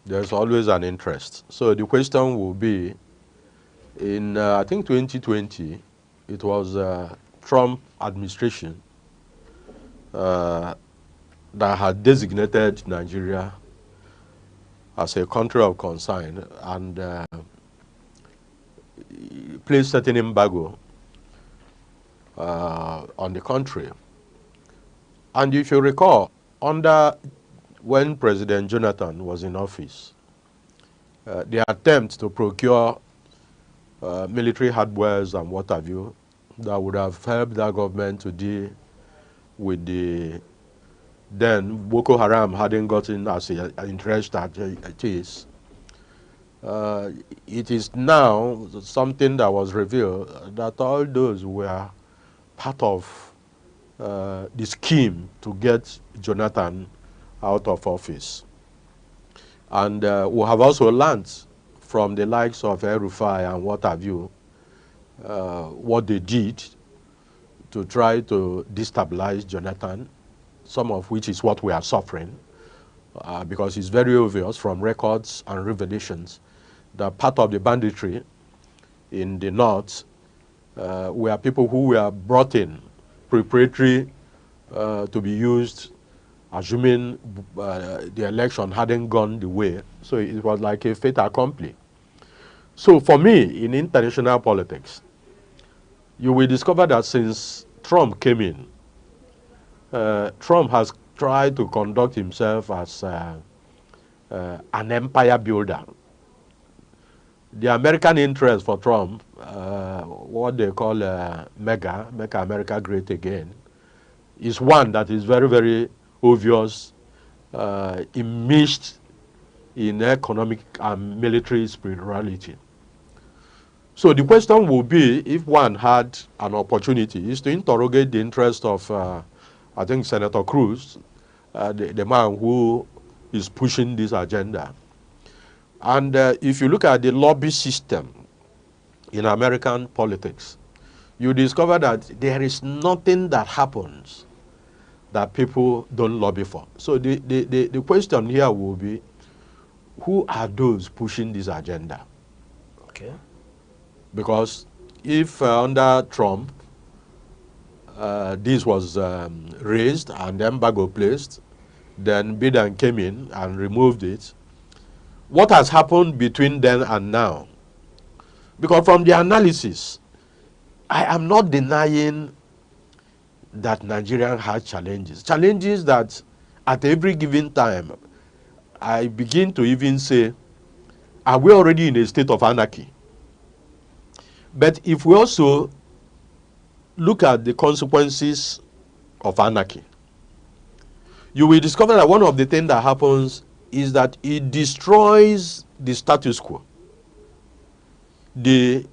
there's always an interest. So the question will be, in I think 2020, it was Trump administration that had designated Nigeria as a country of concern and placed certain embargo on the country. And if you recall, when President Jonathan was in office, the attempt to procure military hardwares and what have you that would have helped that government to deal with the then Boko Haram hadn't gotten as interest that it is. It is now something that was revealed that all those were part of the scheme to get Jonathan out of office. And we have also learned from the likes of El-Rufai and what have you, what they did to try to destabilize Jonathan, some of which is what we are suffering, because it's very obvious from records and revelations that part of the banditry in the north were people who were brought in preparatory to be used, assuming the election hadn't gone the way. So it was like a fait accompli. So for me, in international politics, you will discover that since Trump came in, Trump has tried to conduct himself as an empire builder. The American interest for Trump, what they call Make America Great Again, is one that is very, very obvious, immersed in economic and military spirituality. So the question will be, if one had an opportunity, is to interrogate the interest of, I think, Senator Cruz, the man who is pushing this agenda. And if you look at the lobby system in American politics, you discover that there is nothing that happens that people don't lobby for. So the question here will be, who are those pushing this agenda? Okay. Because if under Trump, this was raised and the embargo placed, then Biden came in and removed it. What has happened between then and now? Because from the analysis, I am not denying that Nigeria has challenges. Challenges that at every given time, I begin to even say, are we already in a state of anarchy? But if we also look at the consequences of anarchy, you will discover that one of the things that happens is that it destroys the status quo, the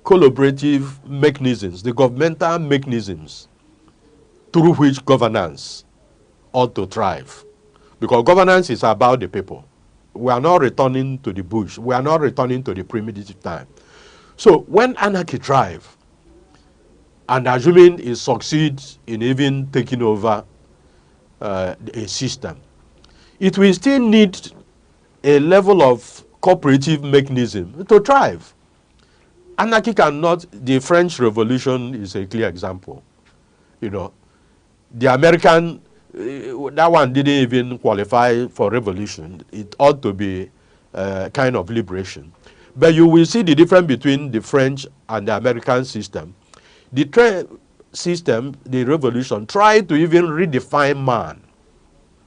collaborative mechanisms, the governmental mechanisms through which governance ought to thrive. Because governance is about the people. We are not returning to the bush. We are not returning to the primitive time. So when anarchy thrives, and assuming it succeeds in even taking over a system, it will still need a level of cooperative mechanism to thrive. Anarchy cannot, the French Revolution is a clear example. You know, the American, that one didn't even qualify for revolution. It ought to be kind of liberation. But you will see the difference between the French and the American system. The system, the revolution, tried to even redefine man,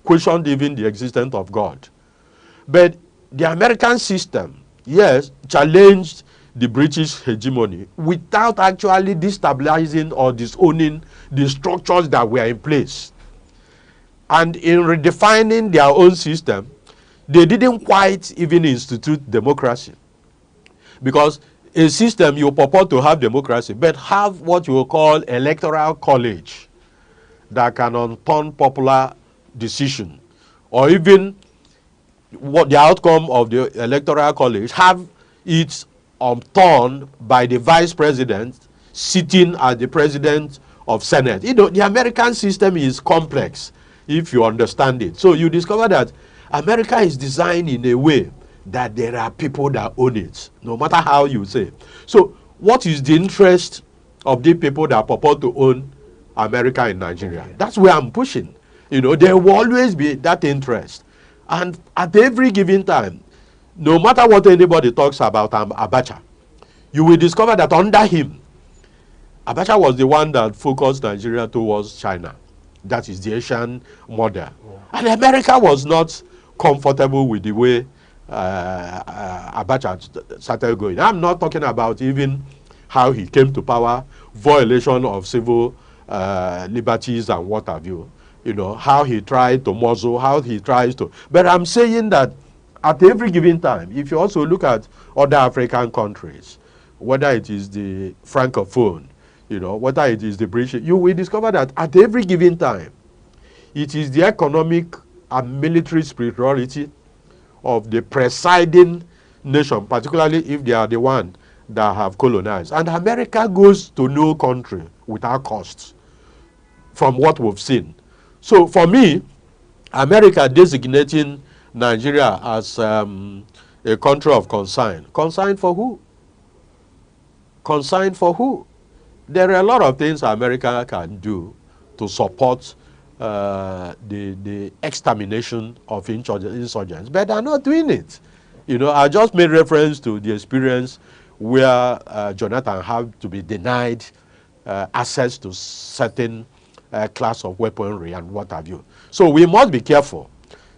questioned even the existence of God. But the American system, yes, challenged the British hegemony without actually destabilizing or disowning the structures that were in place. And in redefining their own system, they didn't quite even institute democracy. Because a system, you purport to have democracy, but have what you will call electoral college that can unturn popular decision, or even what the outcome of the electoral college, have it turned by the vice president sitting as the president of Senate. You know, the American system is complex if you understand it. So you discover that America is designed in a way that there are people that own it, no matter how you say. So what is the interest of the people that purport to own America in Nigeria? That's where I'm pushing. You know, there will always be that interest. And at every given time, no matter what anybody talks about Abacha, you will discover that under him, Abacha was the one that focused Nigeria towards China. That is the Asian model. And America was not comfortable with the way Abacha started going. I'm not talking about even how he came to power, violation of civil liberties and what have you. You know, how he tried to muzzle, how he tries to. But I'm saying that at every given time, if you also look at other African countries, whether it is the Francophone, you know, whether it is the British, you will discover that at every given time, it is the economic and military superiority of the presiding nation, particularly if they are the one that have colonized. And America goes to no country without costs, from what we've seen. So for me, America designating Nigeria as a country of concern. Concern for who? Concern for who? There are a lot of things America can do to support the extermination of insurgents, but they're not doing it. You know, I just made reference to the experience where Jonathan had to be denied access to certain class of weaponry and what have you. So we must be careful,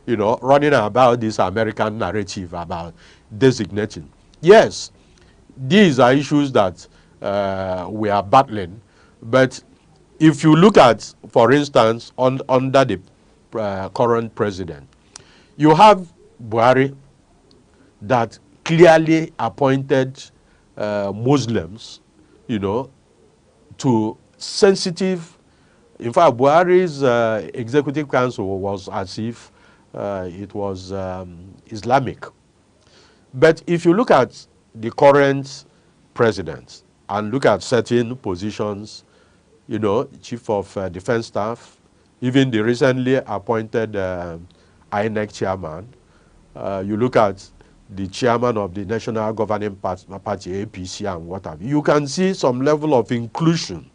you know, running about this American narrative about designating. Yes, these are issues that we are battling, but if you look at, for instance, under the current president, you have Buhari that clearly appointed Muslims, you know, to sensitive. In fact, Buhari's executive council was as if it was Islamic. But if you look at the current president and look at certain positions, you know, chief of defense staff, even the recently appointed INEC chairman, you look at the chairman of the National Governing Party, APC, and what have you, you can see some level of inclusion,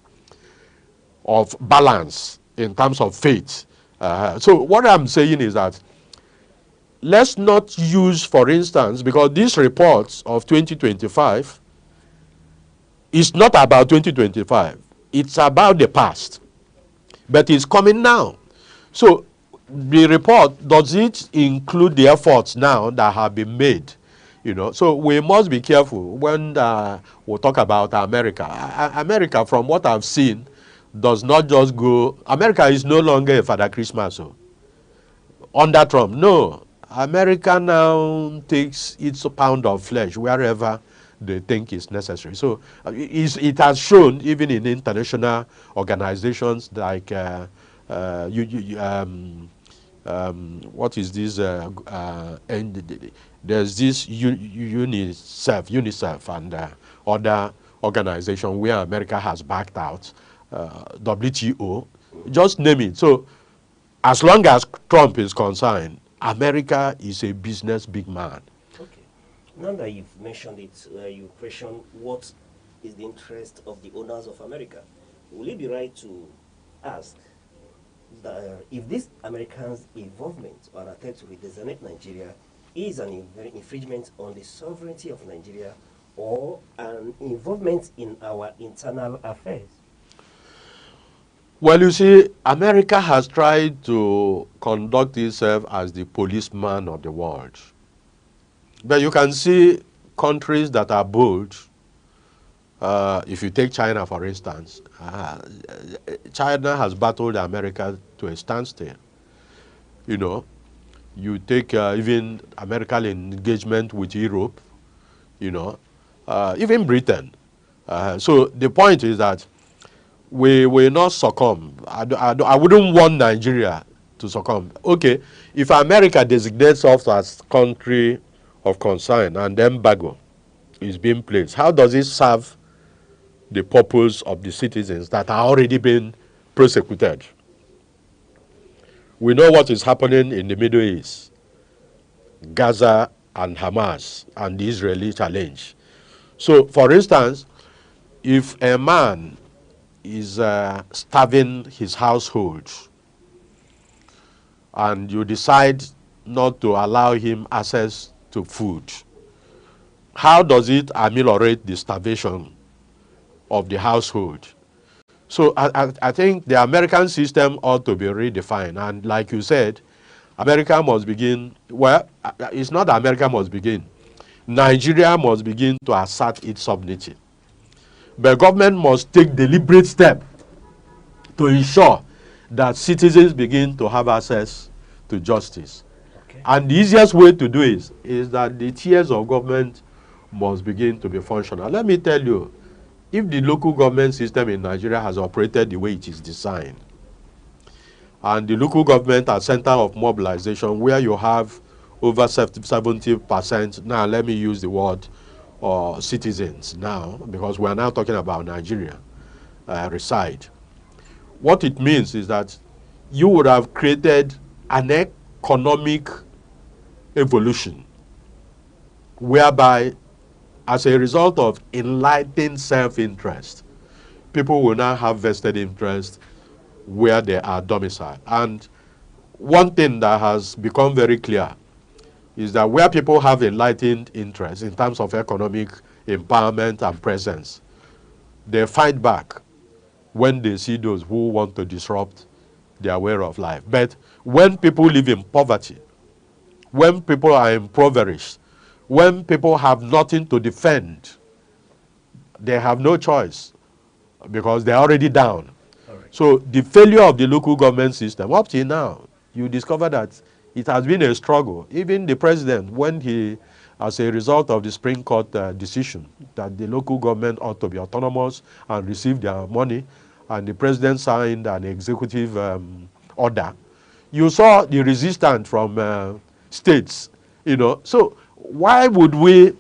of balance in terms of faith. So what I'm saying is that let's not use, for instance, because these reports of 2025 is not about 2025. It's about the past, but it's coming now. So the report, does it include the efforts now that have been made You know, so we must be careful when we talk about America. America, from what I've seen, does not just go. America is no longer a Father Christmas. So under Trump, no. America now takes its pound of flesh wherever they think is necessary. So it has shown even in international organizations like what is this? There's this UNICEF and other organization where America has backed out, WTO, just name it. So as long as Trump is concerned, America is a business big man. Okay. Now that you've mentioned it, you question what is the interest of the owners of America. Will it be right to ask that if this Americans' involvement or attempt to redesignate Nigeria is an infringement on the sovereignty of Nigeria or an involvement in our internal affairs? Well, you see, America has tried to conduct itself as the policeman of the world. But you can see countries that are bold. If you take China, for instance, China has battled America to a standstill. You know, you take even American engagement with Europe, you know, even Britain. So the point is that we will not succumb. I wouldn't want Nigeria to succumb. Okay, if America designates us as country of concern and embargo is being placed, how does it serve the purpose of the citizens that are already being persecuted? We know what is happening in the Middle East, Gaza and Hamas and the Israeli challenge. So, for instance, if a man is starving his household and you decide not to allow him access to food, how does it ameliorate the starvation of the household? So I think the American system ought to be redefined. And like you said, America must begin, well, it's not America must begin. Nigeria must begin to assert its sovereignty. But government must take deliberate steps to ensure that citizens begin to have access to justice. Okay. And the easiest way to do it is that the tiers of government must begin to be functional. Let me tell you, if the local government system in Nigeria has operated the way it is designed, and the local government are center of mobilization where you have over 70%, now let me use the word citizens now, because we are now talking about Nigeria, reside. What it means is that you would have created an economic evolution whereby, as a result of enlightened self-interest, people will now have vested interest where they are domiciled. And one thing that has become very clear is that where people have enlightened interest in terms of economic empowerment and presence, they fight back when they see those who want to disrupt their way of life. But when people live in poverty, when people are impoverished, when people have nothing to defend, they have no choice because they're already down. So the failure of the local government system, up till now, you discover that it has been a struggle. Even the president, when he, as a result of the Supreme Court decision that the local government ought to be autonomous and receive their money, and the president signed an executive order, you saw the resistance from states, you know. So why would we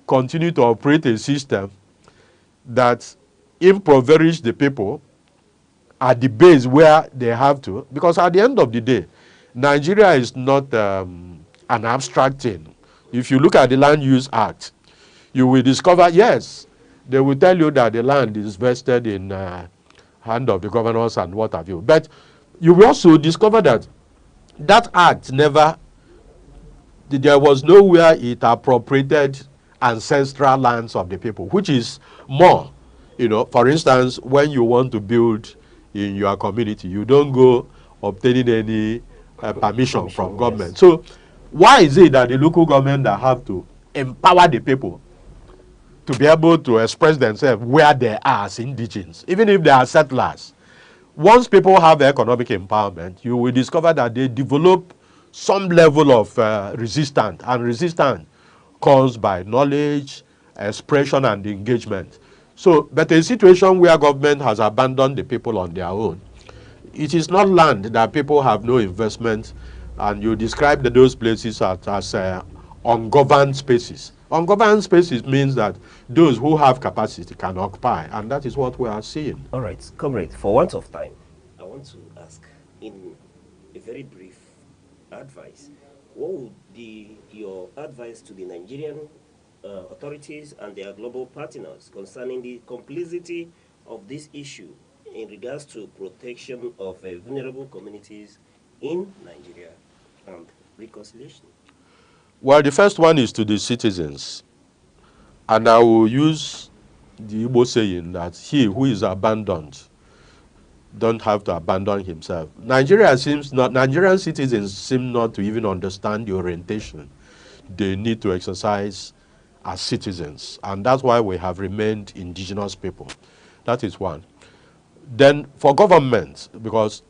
continue to operate a system that impoverish the people at the base where they have to? Because at the end of the day, Nigeria is not an abstract thing. If you look at the Land Use Act, you will discover, yes, they will tell you that the land is vested in hand of the governors and what have you. But you will also discover that that act never, there was nowhere it appropriated ancestral lands of the people, which is more. You know, for instance, when you want to build in your community, you don't go obtaining any permission from government. Yes. So why is it that the local government that have to empower the people to be able to express themselves where they are as indigents, even if they are settlers. Once people have economic empowerment, you will discover that they develop some level of resistance, and resistance caused by knowledge, expression, and engagement. So, but a situation where government has abandoned the people on their own, it is not land that people have no investment, and you describe those places as ungoverned spaces. Ungoverned spaces means that those who have capacity can occupy, and that is what we are seeing. All right, comrade, for want of time, I want to ask in a very brief advice, what would be your advice to the Nigerian authorities and their global partners concerning the complicity of this issue in regards to protection of vulnerable communities in Nigeria and reconciliation? Well, the first one is to the citizens, and I will use the Igbo saying that he who is abandoned don't have to abandon himself. Nigerian citizens seem not to even understand the orientation they need to exercise as citizens, and that's why we have remained indigenous people. That is one. Then for government, because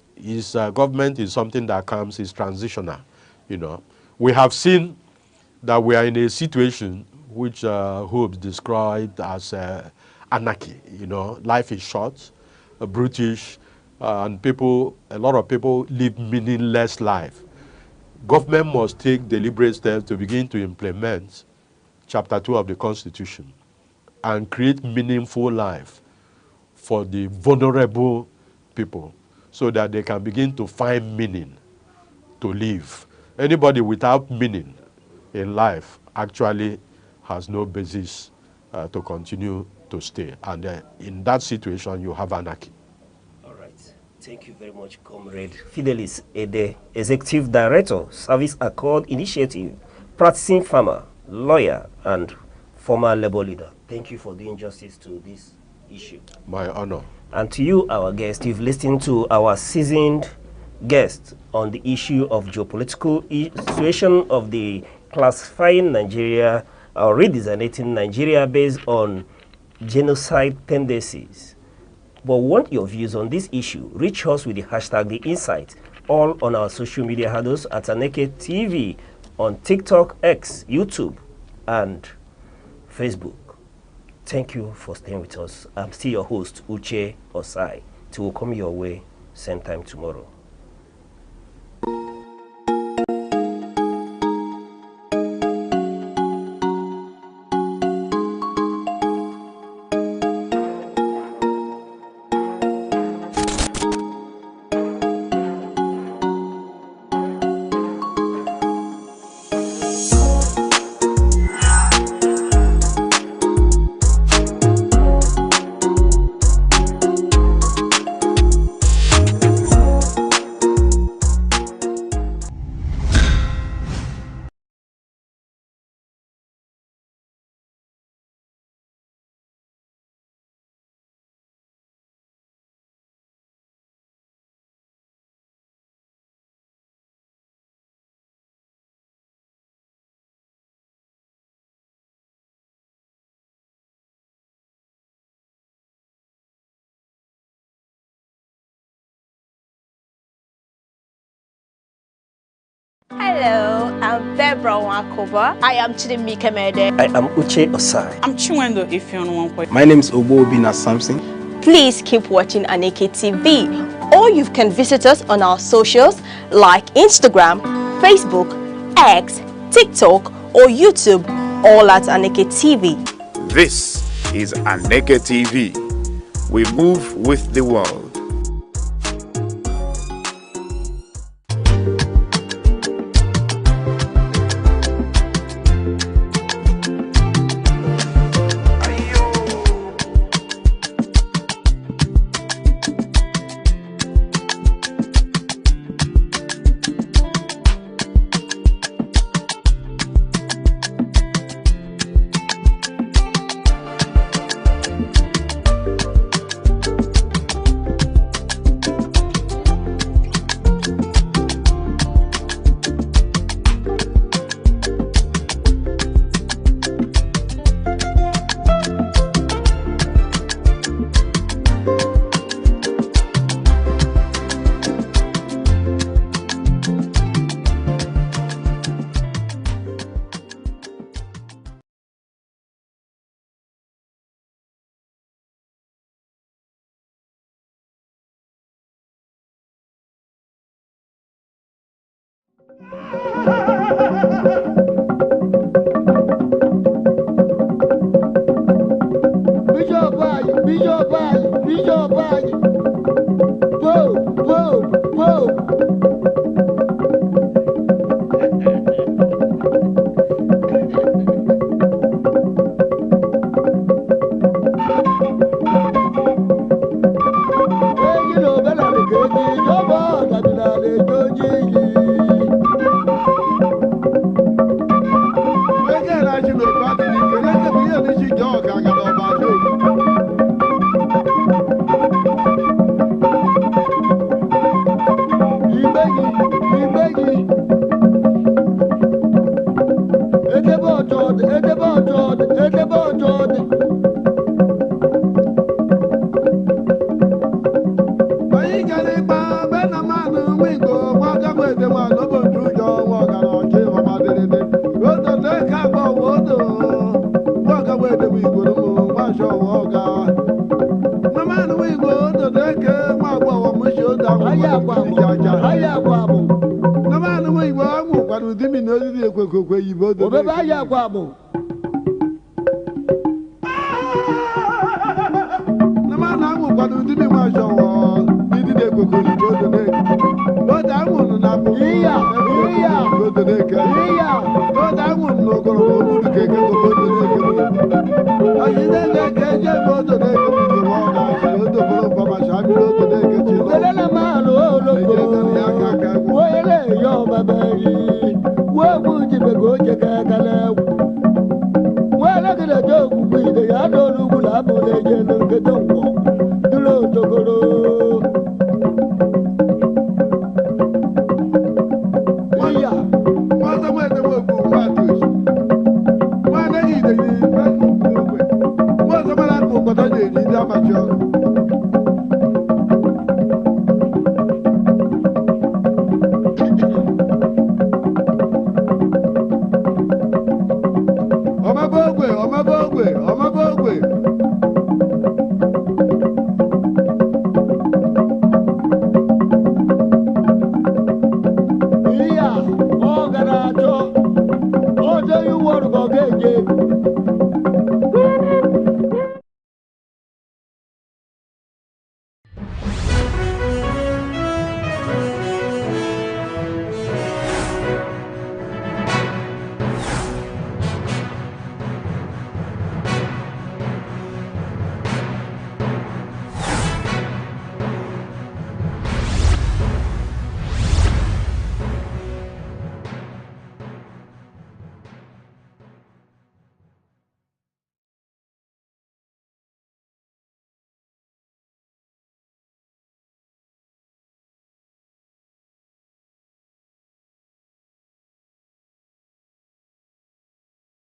government is something that comes, is transitional, we have seen that we are in a situation which Hobbes described as anarchy. Life is short, brutish, and a lot of people live meaningless life. Government must take deliberate steps to begin to implement Chapter 2 of the Constitution and create meaningful life for the vulnerable people so that they can begin to find meaning to live. Anybody without meaning in life actually has no basis to continue to stay. And in that situation, you have anarchy. All right. Thank you very much, Comrade Fidelis Ede, Executive Director, Service Accord Initiative, practicing farmer, lawyer, and former labor leader. Thank you for doing justice to this issue. My honor. And to you, our guest, you've listened to our seasoned guest on the issue of geopolitical situation of the classifying Nigeria or redesignating Nigeria based on genocide tendencies. But want your views on this issue? Reach us with the hashtag #TheInsight, all on our social media handles at Aneke TV on TikTok, X, YouTube, and Facebook. Thank you for staying with us. I'm still your host, Uche Osai. Till we'll come your way, same time tomorrow. Hello, I'm Bebra Wakoba. I am Chidimike Mede. I am Uche Osai. I'm Chiwendo Ifeonwankwe. My name is Obobina Samson. Please keep watching Aneke TV, or you can visit us on our socials like Instagram, Facebook, X, TikTok, or YouTube, all at Aneke TV. This is Aneke TV. We move with the world.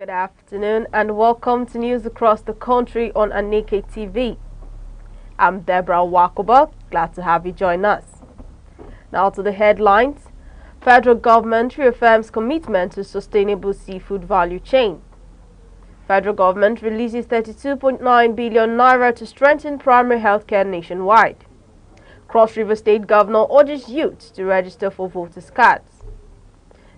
Good afternoon and welcome to news across the country on Aneke TV. I'm Deborah Wakoba, glad to have you join us. Now to the headlines. Federal government reaffirms commitment to sustainable seafood value chain. Federal government releases 32.9 billion naira to strengthen primary healthcare nationwide. Cross River State Governor urges youth to register for voters' cards.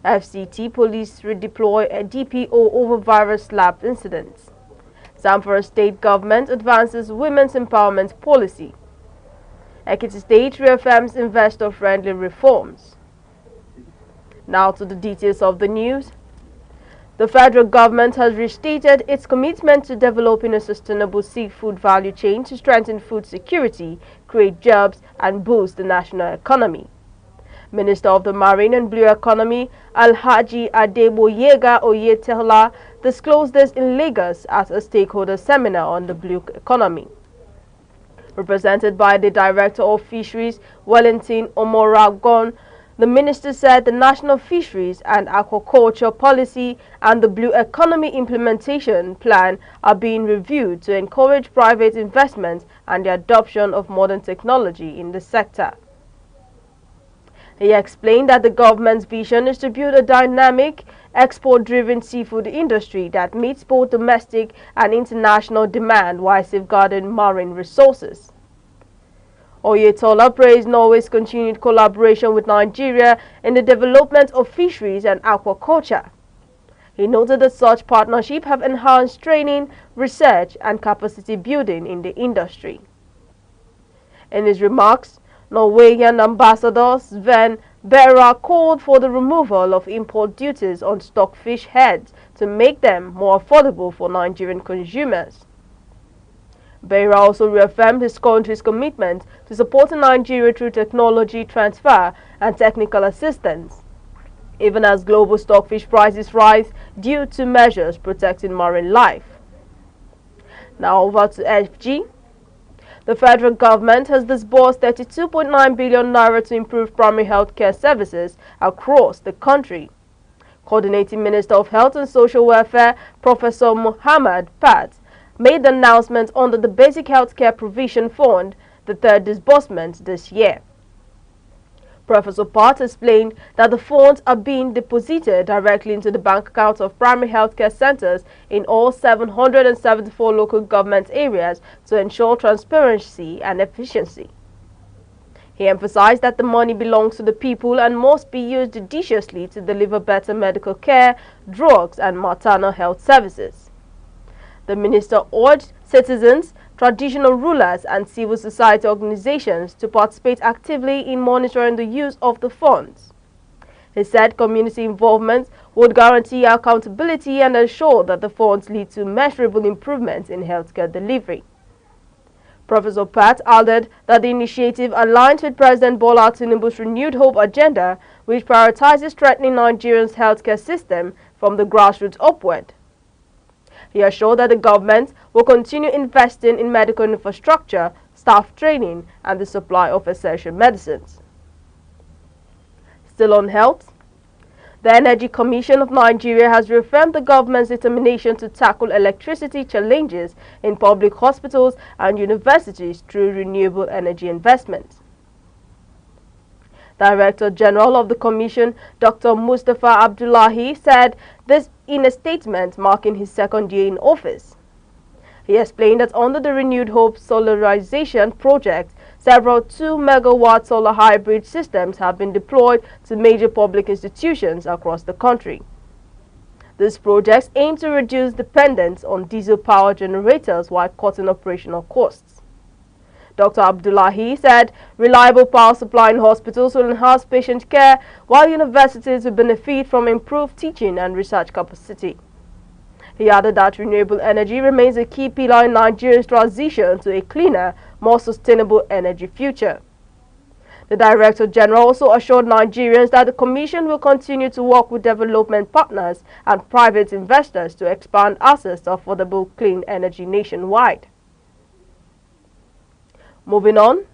FCT police redeploy a DPO over virus lab incidents. Zamfara State government advances women's empowerment policy. Ekiti State reaffirms investor-friendly reforms. Now to the details of the news. The federal government has restated its commitment to developing a sustainable seafood value chain to strengthen food security, create jobs, and boost the national economy. Minister of the Marine and Blue Economy, Alhaji Adeboyega Oyetola, disclosed this in Lagos at a stakeholder seminar on the blue economy. Represented by the Director of Fisheries, Wellington Omoragon, the minister said the National Fisheries and Aquaculture Policy and the Blue Economy Implementation Plan are being reviewed to encourage private investment and the adoption of modern technology in the sector. He explained that the government's vision is to build a dynamic, export-driven seafood industry that meets both domestic and international demand while safeguarding marine resources. Oyetola praised Norway's continued collaboration with Nigeria in the development of fisheries and aquaculture. He noted that such partnerships have enhanced training, research, and capacity building in the industry. In his remarks, Norwegian Ambassador Sven Bera called for the removal of import duties on stockfish heads to make them more affordable for Nigerian consumers. Bera also reaffirmed his country's commitment to supporting Nigeria through technology transfer and technical assistance, even as global stockfish prices rise due to measures protecting marine life. Now over to FG. The federal government has disbursed 32.9 billion naira to improve primary health care services across the country. Coordinating Minister of Health and Social Welfare, Professor Muhammad Pat, made the announcement under the Basic Healthcare Provision Fund, the third disbursement this year. Professor Pat explained that the funds are being deposited directly into the bank accounts of primary healthcare centers in all 774 local government areas to ensure transparency and efficiency. He emphasized that the money belongs to the people and must be used judiciously to deliver better medical care, drugs, and maternal health services. The minister urged citizens, traditional rulers, and civil society organizations to participate actively in monitoring the use of the funds. He said community involvement would guarantee accountability and ensure that the funds lead to measurable improvements in healthcare delivery. Professor Pat added that the initiative aligns with President Bola Tinubu's renewed hope agenda, which prioritizes strengthening Nigeria's healthcare system from the grassroots upward. He assured that the government will continue investing in medical infrastructure, staff training, and the supply of essential medicines. Still on health, the Energy Commission of Nigeria has reaffirmed the government's determination to tackle electricity challenges in public hospitals and universities through renewable energy investment. Director General of the Commission, Dr. Mustafa Abdullahi, said this in a statement marking his second year in office. He explained that under the Renewed Hope Solarization project, several 2-megawatt solar hybrid systems have been deployed to major public institutions across the country. These projects aim to reduce dependence on diesel power generators while cutting operational costs. Dr. Abdullahi said reliable power supply in hospitals will enhance patient care, while universities will benefit from improved teaching and research capacity. He added that renewable energy remains a key pillar in Nigeria's transition to a cleaner, more sustainable energy future. The Director General also assured Nigerians that the Commission will continue to work with development partners and private investors to expand access to affordable clean energy nationwide. Moving on,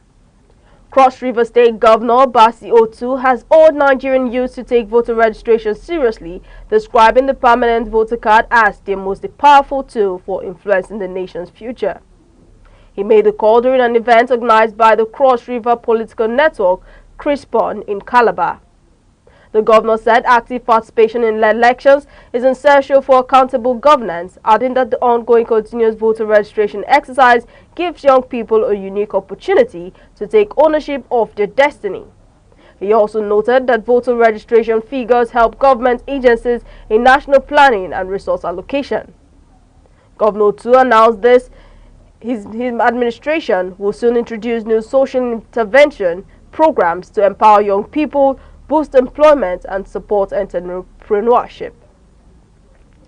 Cross River State Governor Basi Otu has urged Nigerian youths to take voter registration seriously, describing the permanent voter card as their most powerful tool for influencing the nation's future. He made the call during an event organized by the Cross River Political Network, Crispon, in Calabar. The governor said active participation in elections is essential for accountable governance, adding that the ongoing continuous voter registration exercise gives young people a unique opportunity to take ownership of their destiny. He also noted that voter registration figures help government agencies in national planning and resource allocation. Governor Tu announced this. His administration will soon introduce new social intervention programs to empower young people, boost employment, and support entrepreneurship.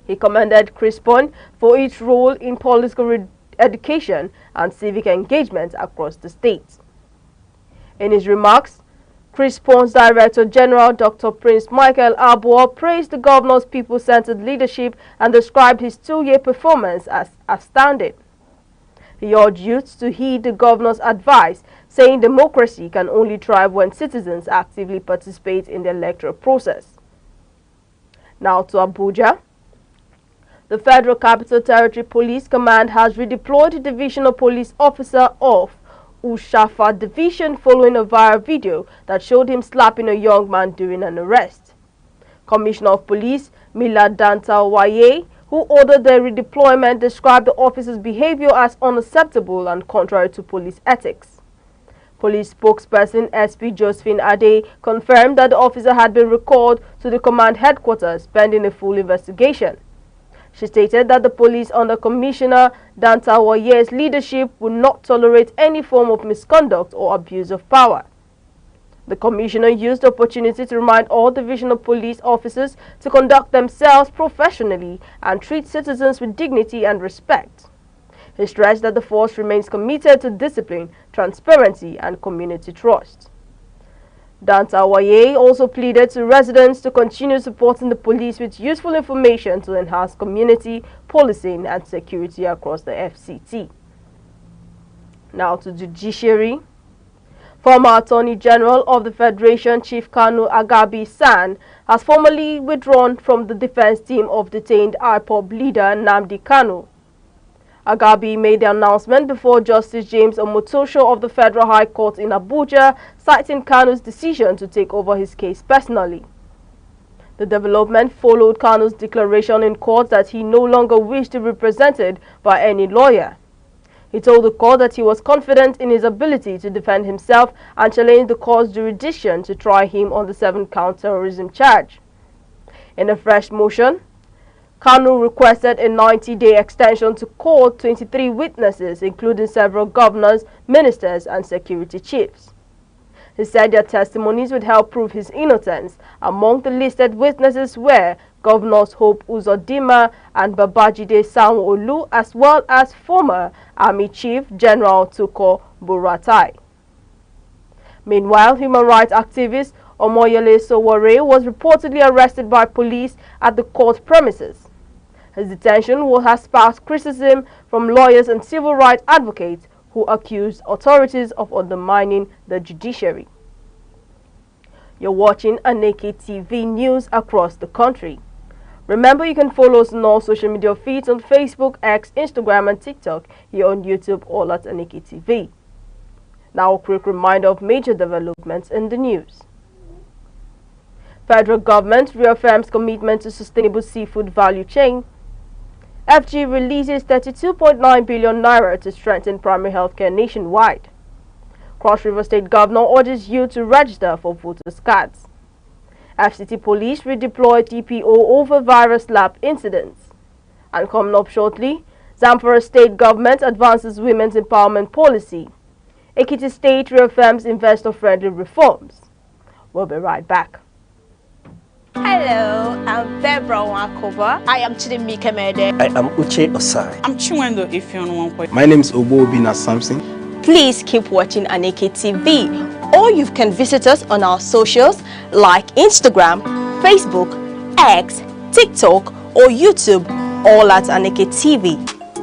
He commended Crispon for its role in political education and civic engagement across the state. In his remarks, Crispon's Director General Dr. Prince Michael Abua praised the governor's people-centered leadership and described his 2-year performance as outstanding. He urged youths to heed the governor's advice, saying democracy can only thrive when citizens actively participate in the electoral process. Now to Abuja. The Federal Capital Territory Police Command has redeployed a divisional police officer of Ushafa Division following a viral video that showed him slapping a young man during an arrest. Commissioner of Police Mila Danta Waye, who ordered the redeployment, described the officer's behavior as unacceptable and contrary to police ethics. Police spokesperson SP Josephine Ade confirmed that the officer had been recalled to the command headquarters pending a full investigation. She stated that the police under Commissioner Dantawaye's leadership would not tolerate any form of misconduct or abuse of power. The commissioner used the opportunity to remind all divisional police officers to conduct themselves professionally and treat citizens with dignity and respect. He stressed that the force remains committed to discipline, transparency, and community trust. Dantawaye also pleaded to residents to continue supporting the police with useful information to enhance community policing and security across the FCT. Now to judiciary. Former Attorney General of the Federation, Chief Kanu Agabi San, has formally withdrawn from the defense team of detained IPOB leader Nnamdi Kanu. Agabi made the announcement before Justice James Omotosho of the Federal High Court in Abuja, citing Kanu's decision to take over his case personally. The development followed Kanu's declaration in court that he no longer wished to be represented by any lawyer. He told the court that he was confident in his ability to defend himself and challenged the court's jurisdiction to try him on the 7-count terrorism charge. In a fresh motion, Kanu requested a 90-day extension to call 23 witnesses, including several governors, ministers, and security chiefs. He said their testimonies would help prove his innocence. Among the listed witnesses were Governors Hope Uzodinma and Babajide Sanwo-Olu, as well as former Army Chief General Tuko Buratai. Meanwhile, human rights activist Omoyele Sowore was reportedly arrested by police at the court premises. His detention has sparked criticism from lawyers and civil rights advocates who accused authorities of undermining the judiciary. You're watching Aneke TV news across the country. Remember, you can follow us on all social media feeds on Facebook, X, Instagram, and TikTok, here on YouTube, all at Aneke TV. Now, a quick reminder of major developments in the news. Federal government reaffirms commitment to sustainable seafood value chain. FG releases 32.9 billion naira to strengthen primary healthcare nationwide. Cross River State Governor orders you to register for voters' cards. FCT police redeploy DPO over virus lab incidents. And coming up shortly, Zamfara State Government advances women's empowerment policy. Ekiti State reaffirms investor-friendly reforms. We'll be right back. Hello, I'm Bebra Wakoba. I am Chidimi Kemede. I am Uche Osai. I'm Chiwendo Ifeonwankwe. My name is Obina Samson. Please keep watching Aneke TV, or you can visit us on our socials like Instagram, Facebook, X, TikTok, or YouTube, all at Aneke TV.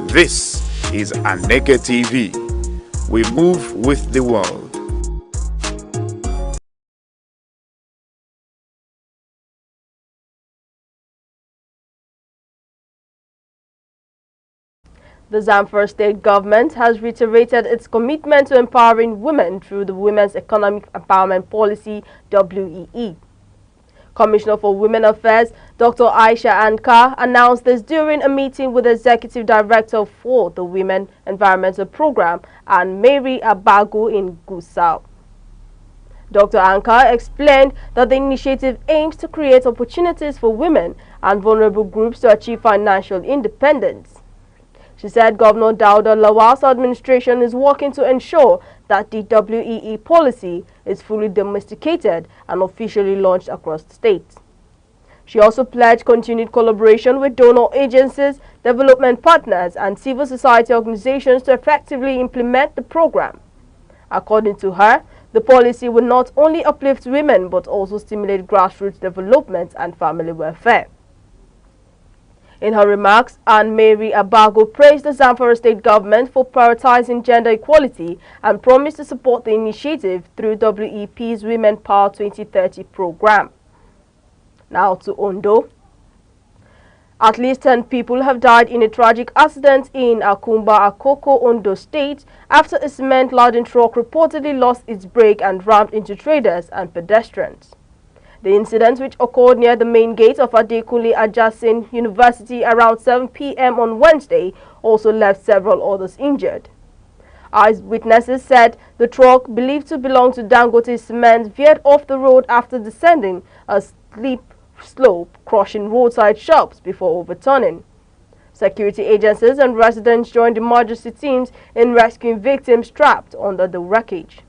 This is Aneke TV. We move with the world. The Zamfara State Government has reiterated its commitment to empowering women through the Women's Economic Empowerment Policy, WEE. Commissioner for Women Affairs, Dr. Aisha Aneke, announced this during a meeting with the Executive Director for the Women Environmental Program and Mary Abagu in Gusau. Dr. Aneke explained that the initiative aims to create opportunities for women and vulnerable groups to achieve financial independence. She said Governor Dauda Lawal's administration is working to ensure that the WEE policy is fully domesticated and officially launched across the state. She also pledged continued collaboration with donor agencies, development partners, and civil society organizations to effectively implement the program. According to her, the policy will not only uplift women but also stimulate grassroots development and family welfare. In her remarks, Anne Mary Abago praised the Zamfara State Government for prioritizing gender equality and promised to support the initiative through WEP's Women Power 2030 program. Now to Ondo. At least 10 people have died in a tragic accident in Akumba, Akoko, Ondo State after a cement-laden truck reportedly lost its brake and rammed into traders and pedestrians. The incident, which occurred near the main gate of Adekunle Ajasin University around 7 p.m. on Wednesday, also left several others injured. Eyewitnesses said the truck, believed to belong to Dangote Cement, veered off the road after descending a steep slope, crushing roadside shops before overturning. Security agencies and residents joined emergency teams in rescuing victims trapped under the wreckage.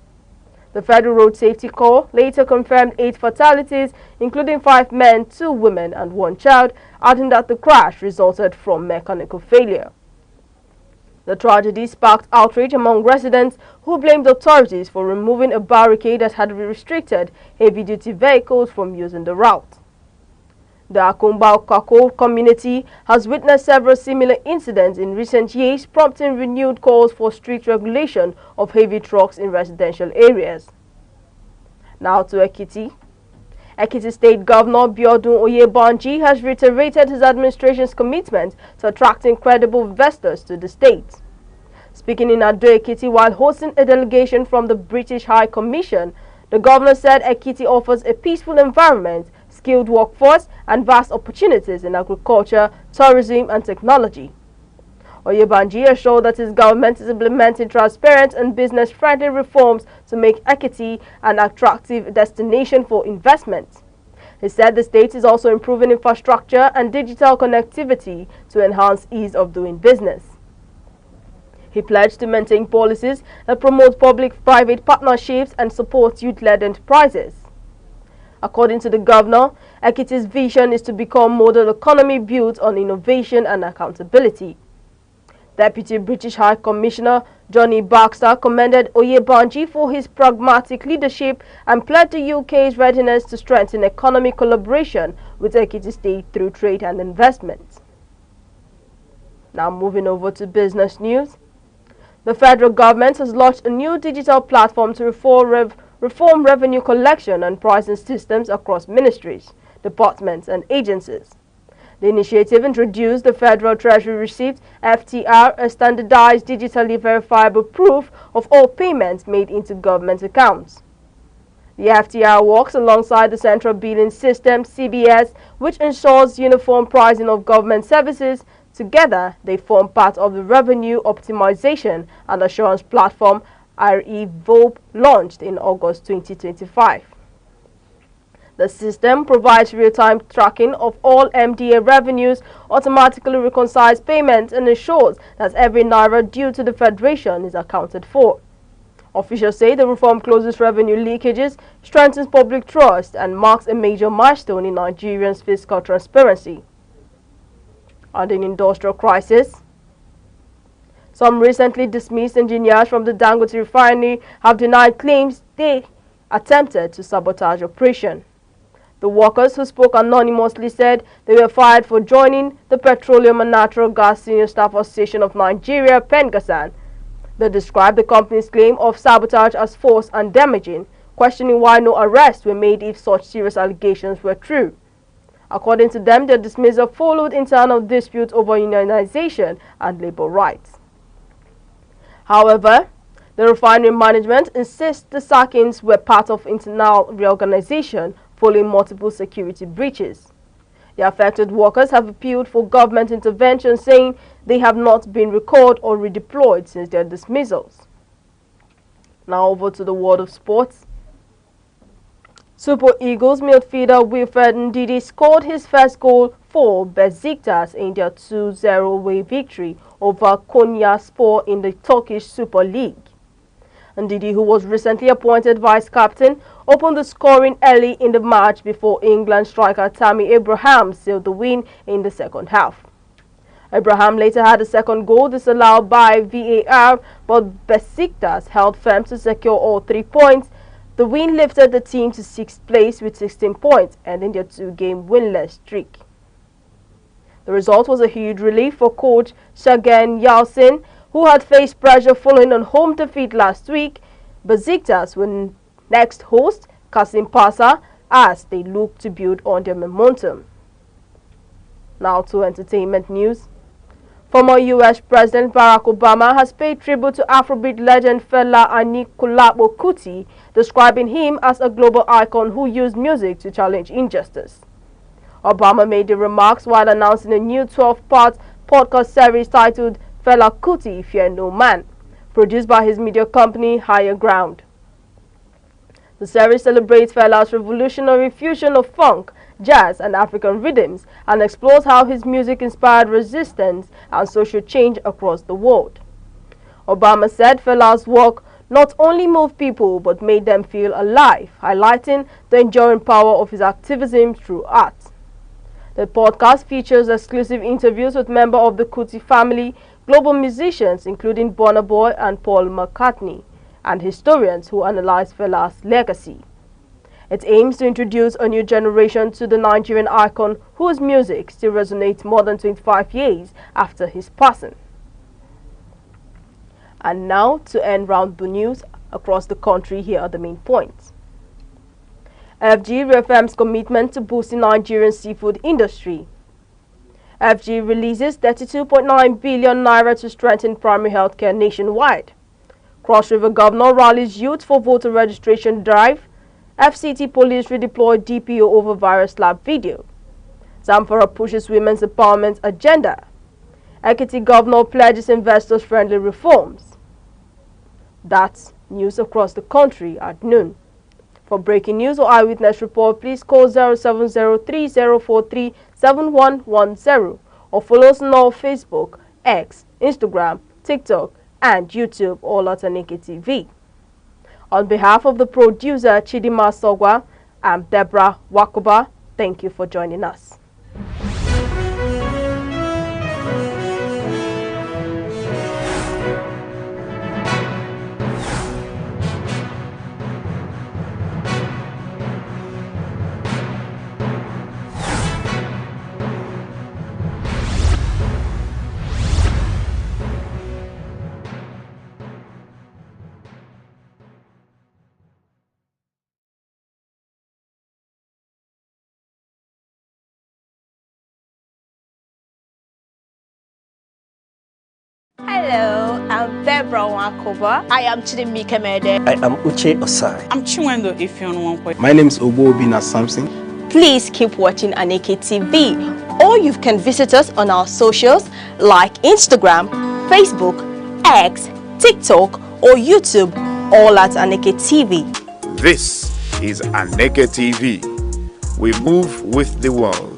The Federal Road Safety Corps later confirmed 8 fatalities, including 5 men, 2 women and 1 child, adding that the crash resulted from mechanical failure. The tragedy sparked outrage among residents who blamed authorities for removing a barricade that had restricted heavy-duty vehicles from using the route. The Akumba-Kako community has witnessed several similar incidents in recent years, prompting renewed calls for strict regulation of heavy trucks in residential areas. Now to Ekiti. Ekiti State Governor Biodun Oyebanji has reiterated his administration's commitment to attracting credible investors to the state. Speaking in Ado-Ekiti while hosting a delegation from the British High Commission, the governor said Ekiti offers a peaceful environment, skilled workforce and vast opportunities in agriculture, tourism and technology. Oyebanji assured that his government is implementing transparent and business-friendly reforms to make Ekiti an attractive destination for investment. He said the state is also improving infrastructure and digital connectivity to enhance ease of doing business. He pledged to maintain policies that promote public-private partnerships and support youth-led enterprises. According to the governor, Ekiti's vision is to become a model economy built on innovation and accountability. Deputy British High Commissioner Johnny Baxter commended Oyebanji for his pragmatic leadership and pledged the UK's readiness to strengthen economic collaboration with Ekiti State through trade and investment. Now moving over to business news. The federal government has launched a new digital platform to reform revenue collection and pricing systems across ministries, departments and agencies. The initiative introduced the Federal Treasury Receipt (FTR), a standardized digitally verifiable proof of all payments made into government accounts. The FTR works alongside the Central Billing System (CBS), which ensures uniform pricing of government services. Together, they form part of the Revenue Optimization and Assurance Platform (REVOP) launched in August 2025. The system provides real-time tracking of all MDA revenues, automatically reconciles payments, and ensures that every naira due to the Federation is accounted for. Officials say the reform closes revenue leakages, strengthens public trust, and marks a major milestone in Nigerians' fiscal transparency. And in industrial crisis, some recently dismissed engineers from the Dangote refinery have denied claims they attempted to sabotage operation. The workers, who spoke anonymously, said they were fired for joining the Petroleum and Natural Gas Senior Staff Association of Nigeria, PENGASAN. They described the company's claim of sabotage as false and damaging, questioning why no arrests were made if such serious allegations were true. According to them, the dismissal followed internal disputes over unionization and labor rights. However, the refinery management insists the sackings were part of internal reorganization following multiple security breaches. The affected workers have appealed for government intervention, saying they have not been recalled or redeployed since their dismissals. Now over to the world of sports. Super Eagles midfielder Wilfred Ndidi scored his first goal for Besiktas in their 2-0 away victory over Konyaspor in the Turkish Super League. Ndidi, who was recently appointed vice-captain, opened the scoring early in the match before England striker Tammy Abraham sealed the win in the second half. Abraham later had a second goal disallowed by VAR, but Besiktas held firm to secure all 3 points. The win lifted the team to 6th place with 16 points, ending their 2-game winless streak. The result was a huge relief for coach Sergen Yalcin, who had faced pressure following a home defeat last week. Besiktas will next host Kasim Pasa as they look to build on their momentum. Now to entertainment news. Former U.S. President Barack Obama has paid tribute to Afrobeat legend Fela Anikulapo Kuti, describing him as a global icon who used music to challenge injustice. Obama made the remarks while announcing a new 12-part podcast series titled Fela Kuti, Fear No Man, produced by his media company Higher Ground. The series celebrates Fela's revolutionary fusion of funk, jazz and African rhythms, and explores how his music inspired resistance and social change across the world. Obama said Fela's work not only moved people but made them feel alive, highlighting the enduring power of his activism through art. The podcast features exclusive interviews with members of the Kuti family, global musicians including Burna Boy and Paul McCartney, and historians who analyze Fela's legacy. It aims to introduce a new generation to the Nigerian icon whose music still resonates more than 25 years after his passing. And now, to end roundtable news across the country, here are the main points. FG reaffirms commitment to boosting Nigerian seafood industry. FG releases 32.9 billion naira to strengthen primary health care nationwide. Cross River Governor rallies youth for voter registration drive. FCT police redeploy DPO over virus lab video. Zamfara pushes women's empowerment agenda. Ekiti Governor pledges investors-friendly reforms. That's news across the country at noon. For breaking news or eyewitness report, please call 0703-043-7110 or follow us on our Facebook, X, Instagram, TikTok, and YouTube, all at Aneke TV. On behalf of the producer, Chidima Sogwa, I'm Deborah Wakoba. Thank you for joining us. Hello, I'm Deborah Wakoba. I am Chidimi Kemede. I am Uche Osai. I'm Chiwendo Ifeonwankwe. My name is Obina Samson. Please keep watching Aneke TV, or you can visit us on our socials like Instagram, Facebook, X, TikTok, or YouTube, all at Aneke TV. This is Aneke TV. We move with the world.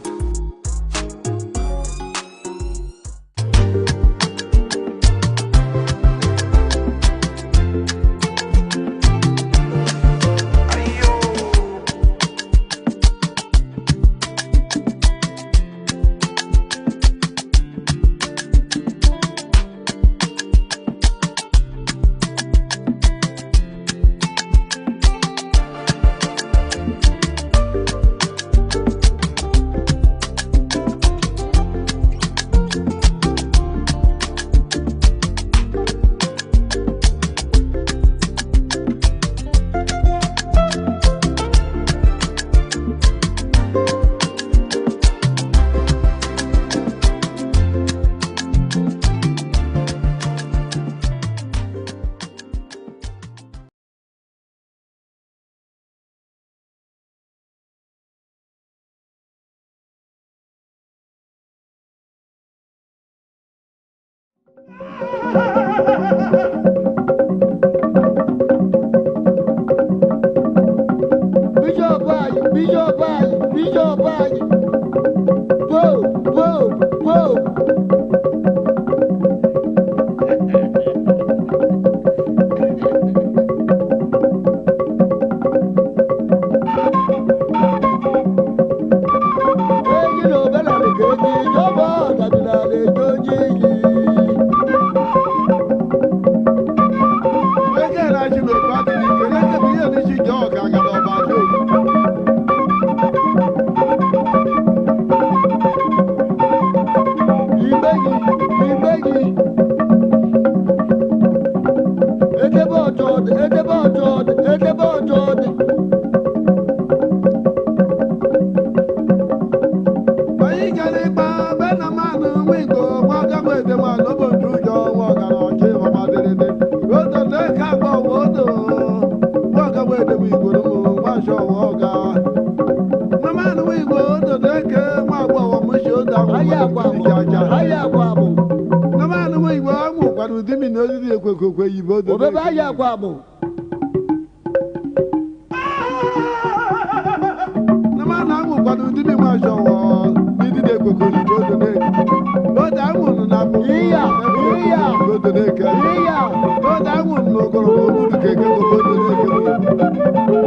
kwanu didi ma showo didi de kokori do de do da ngunu na bu iya do de ke iya do da ngunu no goro mo bu ke ke do de ke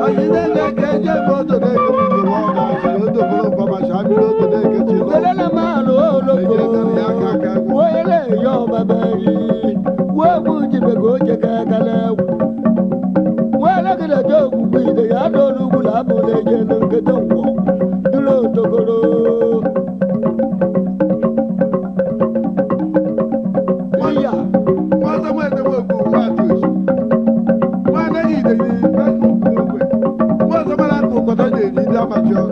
ayi de ke je do de ke bu ke mo da shi do bolo pa ma sha bi do de ke ti do le ma lo lo ko ya ka ka wo ele yo baba yi wo bu ji be go je ka ka le wala gida jogu gide ya do lu bula bole je no ke do wo dulo tokoro iya ma ta ma de wo ku ma tu ma na yi de ni ma ku ku we ma ta ma la ku ko ta de ni da ma jo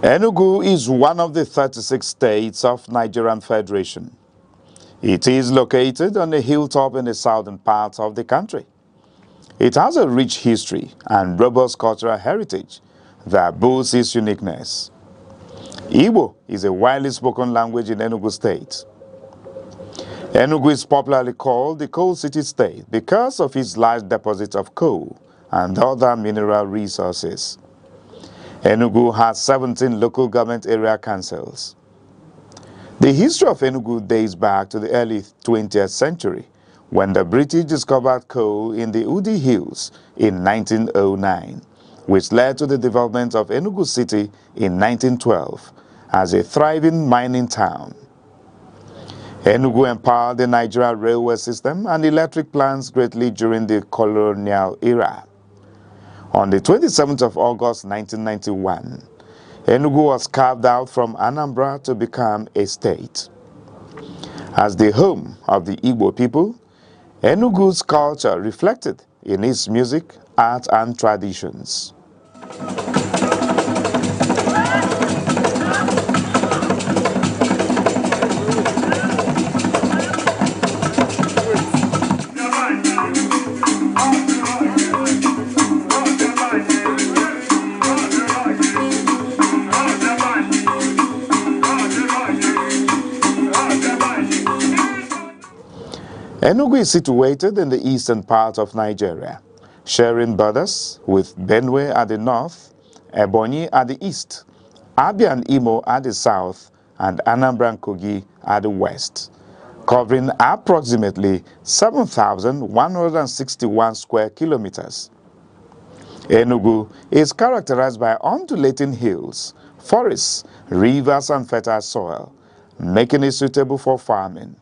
Enugu is one of the 36 states of Nigerian Federation. It is located on a hilltop in the southern part of the country. It has a rich history and robust cultural heritage that boasts its uniqueness. Igbo is a widely spoken language in Enugu State. Enugu is popularly called the Coal City State because of its large deposits of coal and other mineral resources. Enugu has 17 local government area councils. The history of Enugu dates back to the early 20th century, when the British discovered coal in the Udi Hills in 1909, which led to the development of Enugu City in 1912 as a thriving mining town. Enugu empowered the Nigerian railway system and electric plants greatly during the colonial era. On the 27th of August 1991, Enugu was carved out from Anambra to become a state. As the home of the Igbo people, Enugu's culture reflected in its music, art, and traditions. Enugu is situated in the eastern part of Nigeria, sharing borders with Benue at the north, Ebonyi at the east, Abia and Imo at the south, and Anambra and Kogi at the west, covering approximately 7,161 square kilometers. Enugu is characterized by undulating hills, forests, rivers, and fertile soil, making it suitable for farming.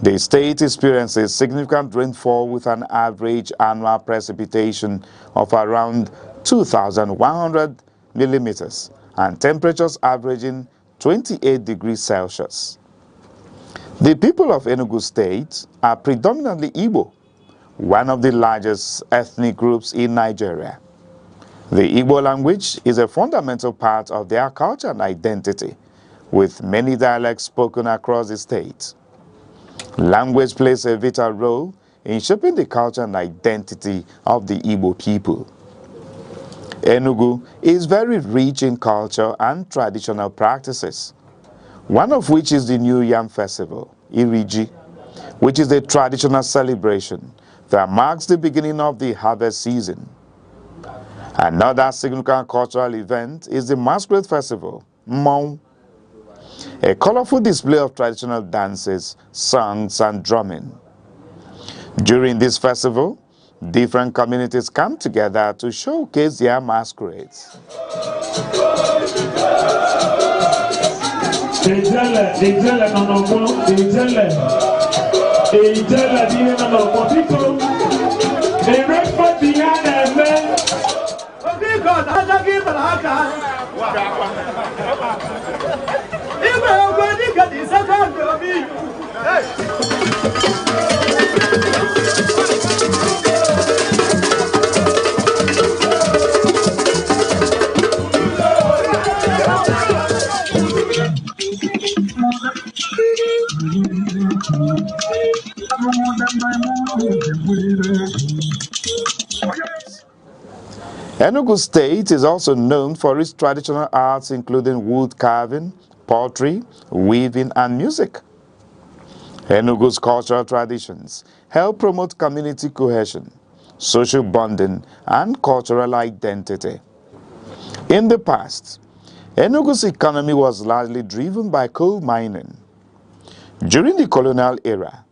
The state experiences significant rainfall with an average annual precipitation of around 2,100 millimeters and temperatures averaging 28 degrees Celsius. The people of Enugu State are predominantly Igbo, one of the largest ethnic groups in Nigeria. The Igbo language is a fundamental part of their culture and identity, with many dialects spoken across the state. Language plays a vital role in shaping the culture and identity of the Igbo people. Enugu is very rich in culture and traditional practices, one of which is the New Yam Festival, Iriji, which is a traditional celebration that marks the beginning of the harvest season. Another significant cultural event is the Masquerade Festival, Mmong, a colorful display of traditional dances, songs, and drumming. During this festival, different communities come together to showcase their masquerades. Enugu State is also known for its traditional arts including wood carving, pottery, weaving, and music. Enugu's cultural traditions help promote community cohesion, social bonding, and cultural identity. In the past, Enugu's economy was largely driven by coal mining. During the colonial era,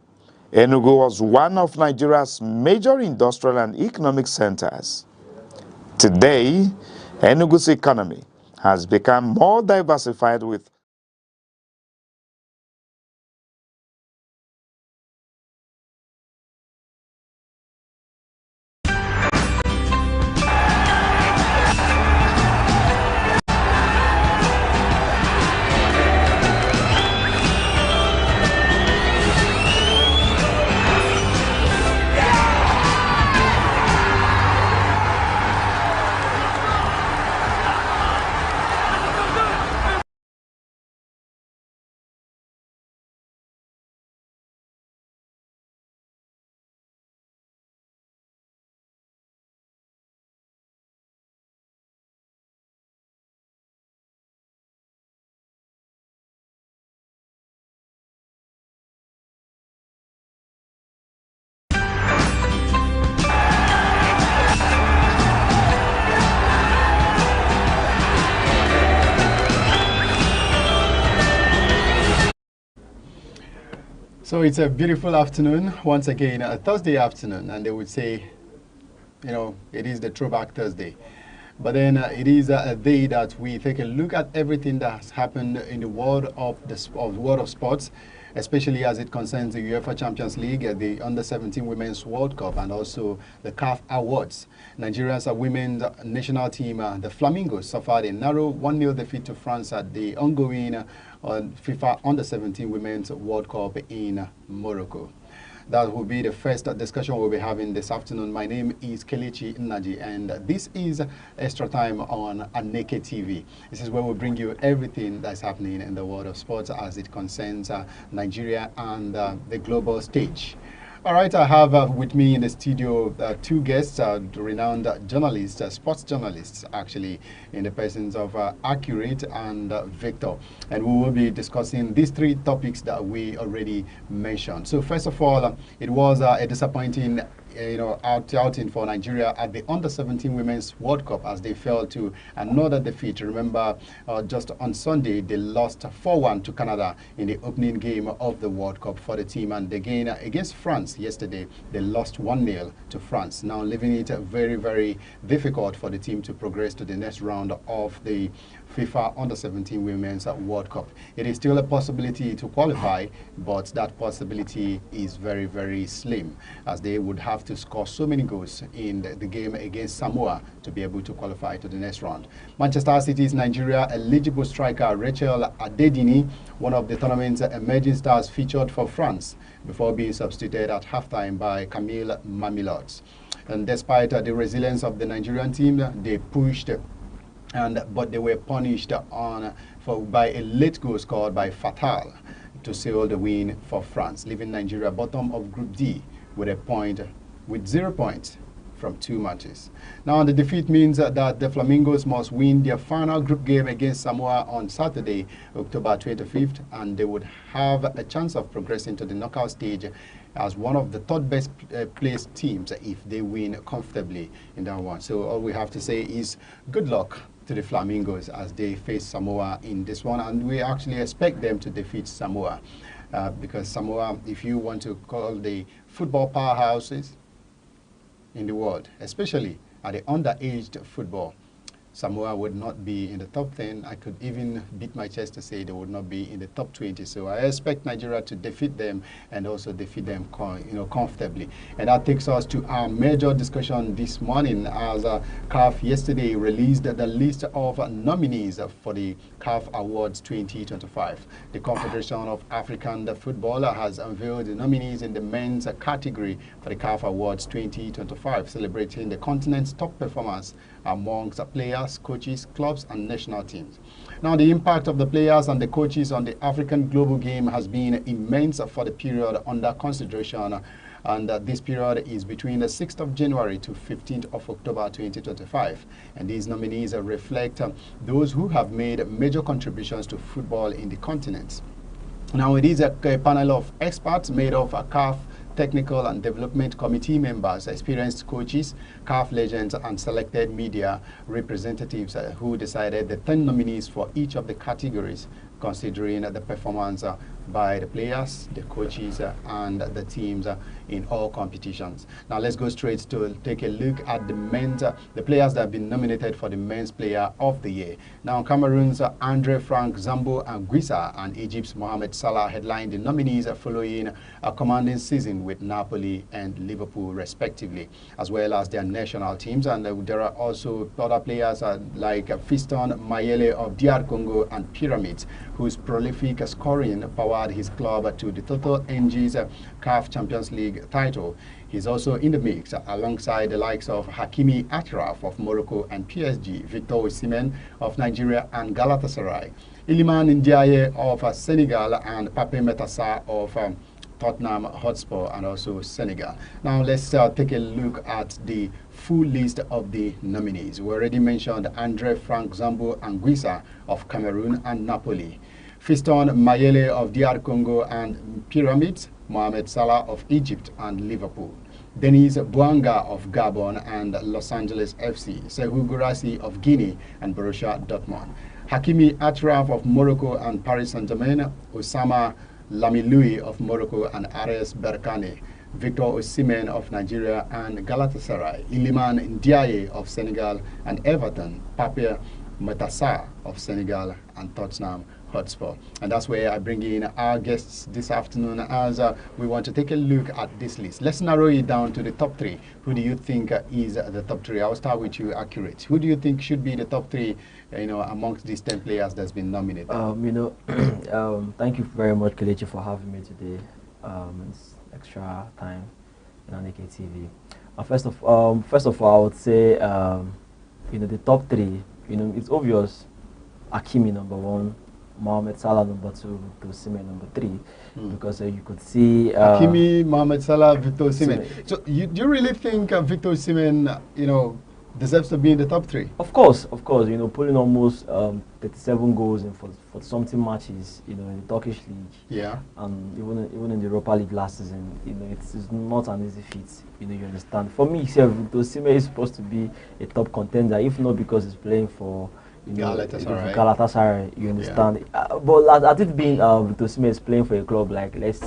Enugu was one of Nigeria's major industrial and economic centers. Today, Enugu's economy has become more diversified with So it's a beautiful afternoon, once again, a Thursday afternoon, and they would say, you know, it is the Throwback Thursday. But then it is a day that we take a look at everything that has happened in the world of sports, especially as it concerns the UEFA Champions League, the Under-17 Women's World Cup, and also the CAF Awards. Nigeria's women's national team, the Flamingos, suffered a narrow 1-0 defeat to France at the ongoing FIFA Under-17 Women's World Cup in Morocco. That will be the first discussion we'll be having this afternoon. My name is Kelechi Nnaji, and this is Extra Time on Aneke TV. This is where we bring you everything that's happening in the world of sports as it concerns Nigeria and the global stage. All right, I have with me in the studio two guests, renowned journalists, sports journalists, actually, in the persons of Accurate and Victor. And we will be discussing these three topics that we already mentioned. So first of all, it was a disappointing outing for Nigeria at the Under-17 Women's World Cup as they fell to another defeat. Remember, just on Sunday, they lost 4-1 to Canada in the opening game of the World Cup for the team. And again, against France yesterday, they lost 1-0 to France, now leaving it very, very difficult for the team to progress to the next round of the FIFA Under-17 Women's World Cup. It is still a possibility to qualify, but that possibility is very, very slim, as they would have have to score so many goals in the game against Samoa to be able to qualify to the next round. Manchester City's Nigeria eligible striker Rachel Adedini, one of the tournament's emerging stars, featured for France before being substituted at halftime by Camille Mamilot. And despite the resilience of the Nigerian team, they pushed but they were punished by a late goal scored by Fatal to seal the win for France, leaving Nigeria bottom of Group D with 0 points from 2 matches. Now, the defeat means that the Flamingos must win their final group game against Samoa on Saturday, October 25th, and they would have a chance of progressing to the knockout stage as one of the third best placed teams if they win comfortably in that one. So all we have to say is good luck to the Flamingos as they face Samoa in this one, and we actually expect them to defeat Samoa because Samoa, if you want to call the football powerhouses in the world, especially at the underaged football, Samoa would not be in the top 10. I could even beat my chest to say they would not be in the top 20. So I expect Nigeria to defeat them and also defeat them comfortably. And that takes us to our major discussion this morning as CAF yesterday released the list of nominees for the CAF Awards 2025. The Confederation of African Football has unveiled the nominees in the men's category for the CAF Awards 2025, celebrating the continent's top performance amongst players, coaches, clubs, and national teams. Now, the impact of the players and the coaches on the African global game has been immense for the period under consideration, and this period is between the 6th of January to 15th of October 2025. And these nominees reflect those who have made major contributions to football in the continent. Now, it is a panel of experts made of a CAF Technical and Development Committee members, experienced coaches, CAF legends, and selected media representatives who decided the 10 nominees for each of the categories, considering the performance by the players, the coaches, and the teams in all competitions. Now let's go straight to take a look at the players that have been nominated for the Men's Player of the Year. Now, Cameroon's Andre Frank Zambo Anguissa and Egypt's Mohamed Salah headlined the nominees following a commanding season with Napoli and Liverpool respectively, as well as their national teams. And there are also other players like Fiston Mayele of DR Congo and Pyramids, whose prolific scoring powered his club to the Total Engines CAF Champions League title. He's also in the mix alongside the likes of Hakimi Achraf of Morocco and PSG, Victor Osimhen of Nigeria and Galatasaray, Iliman Ndiaye of Senegal, and Pape Metassa of Tottenham Hotspur and also Senegal. Now let's take a look at the full list of the nominees. We already mentioned Andre Frank Zambo Anguissa of Cameroon and Napoli, Fiston Mayele of DR Congo and Pyramids, Mohamed Salah of Egypt and Liverpool, Denis Bouanga of Gabon and Los Angeles FC, Sekou Guirassy of Guinea and Borussia Dortmund, Hakimi Achraf of Morocco and Paris Saint-Germain, Osama Lamiloui of Morocco and Ares Berkane, Victor Osimhen of Nigeria and Galatasaray, Iliman Ndiaye of Senegal and Everton, Pape Metassa of Senegal and Tottenham Hotspur. And that's where I bring in our guests this afternoon as we want to take a look at this list. Let's narrow it down to the top 3. Who do you think is the top 3? I'll start with you, Accurate. Who do you think should be the top 3, amongst these 10 players that's been nominated? Thank you very much, Kelechi, for having me today. It's extra time in Aneke TV. First of all, I would say, the top 3. It's obvious. Hakimi number 1, Mohamed Salah number 2, Victor Osimhen number 3, because you could see Hakimi, Mohamed Salah, Victor Osimhen. So do you really think Victor Osimhen, deserves to be in the top 3? Of course. Pulling almost 37 goals in for something matches, in the Turkish league. Yeah. And even in the Europa League last season, it's not an easy feat. You understand. For me, Victor Osimhen is supposed to be a top contender, if not because he's playing for Galatasaray, you understand. Yeah. But at it being Victor Osimhen is playing for a club like let's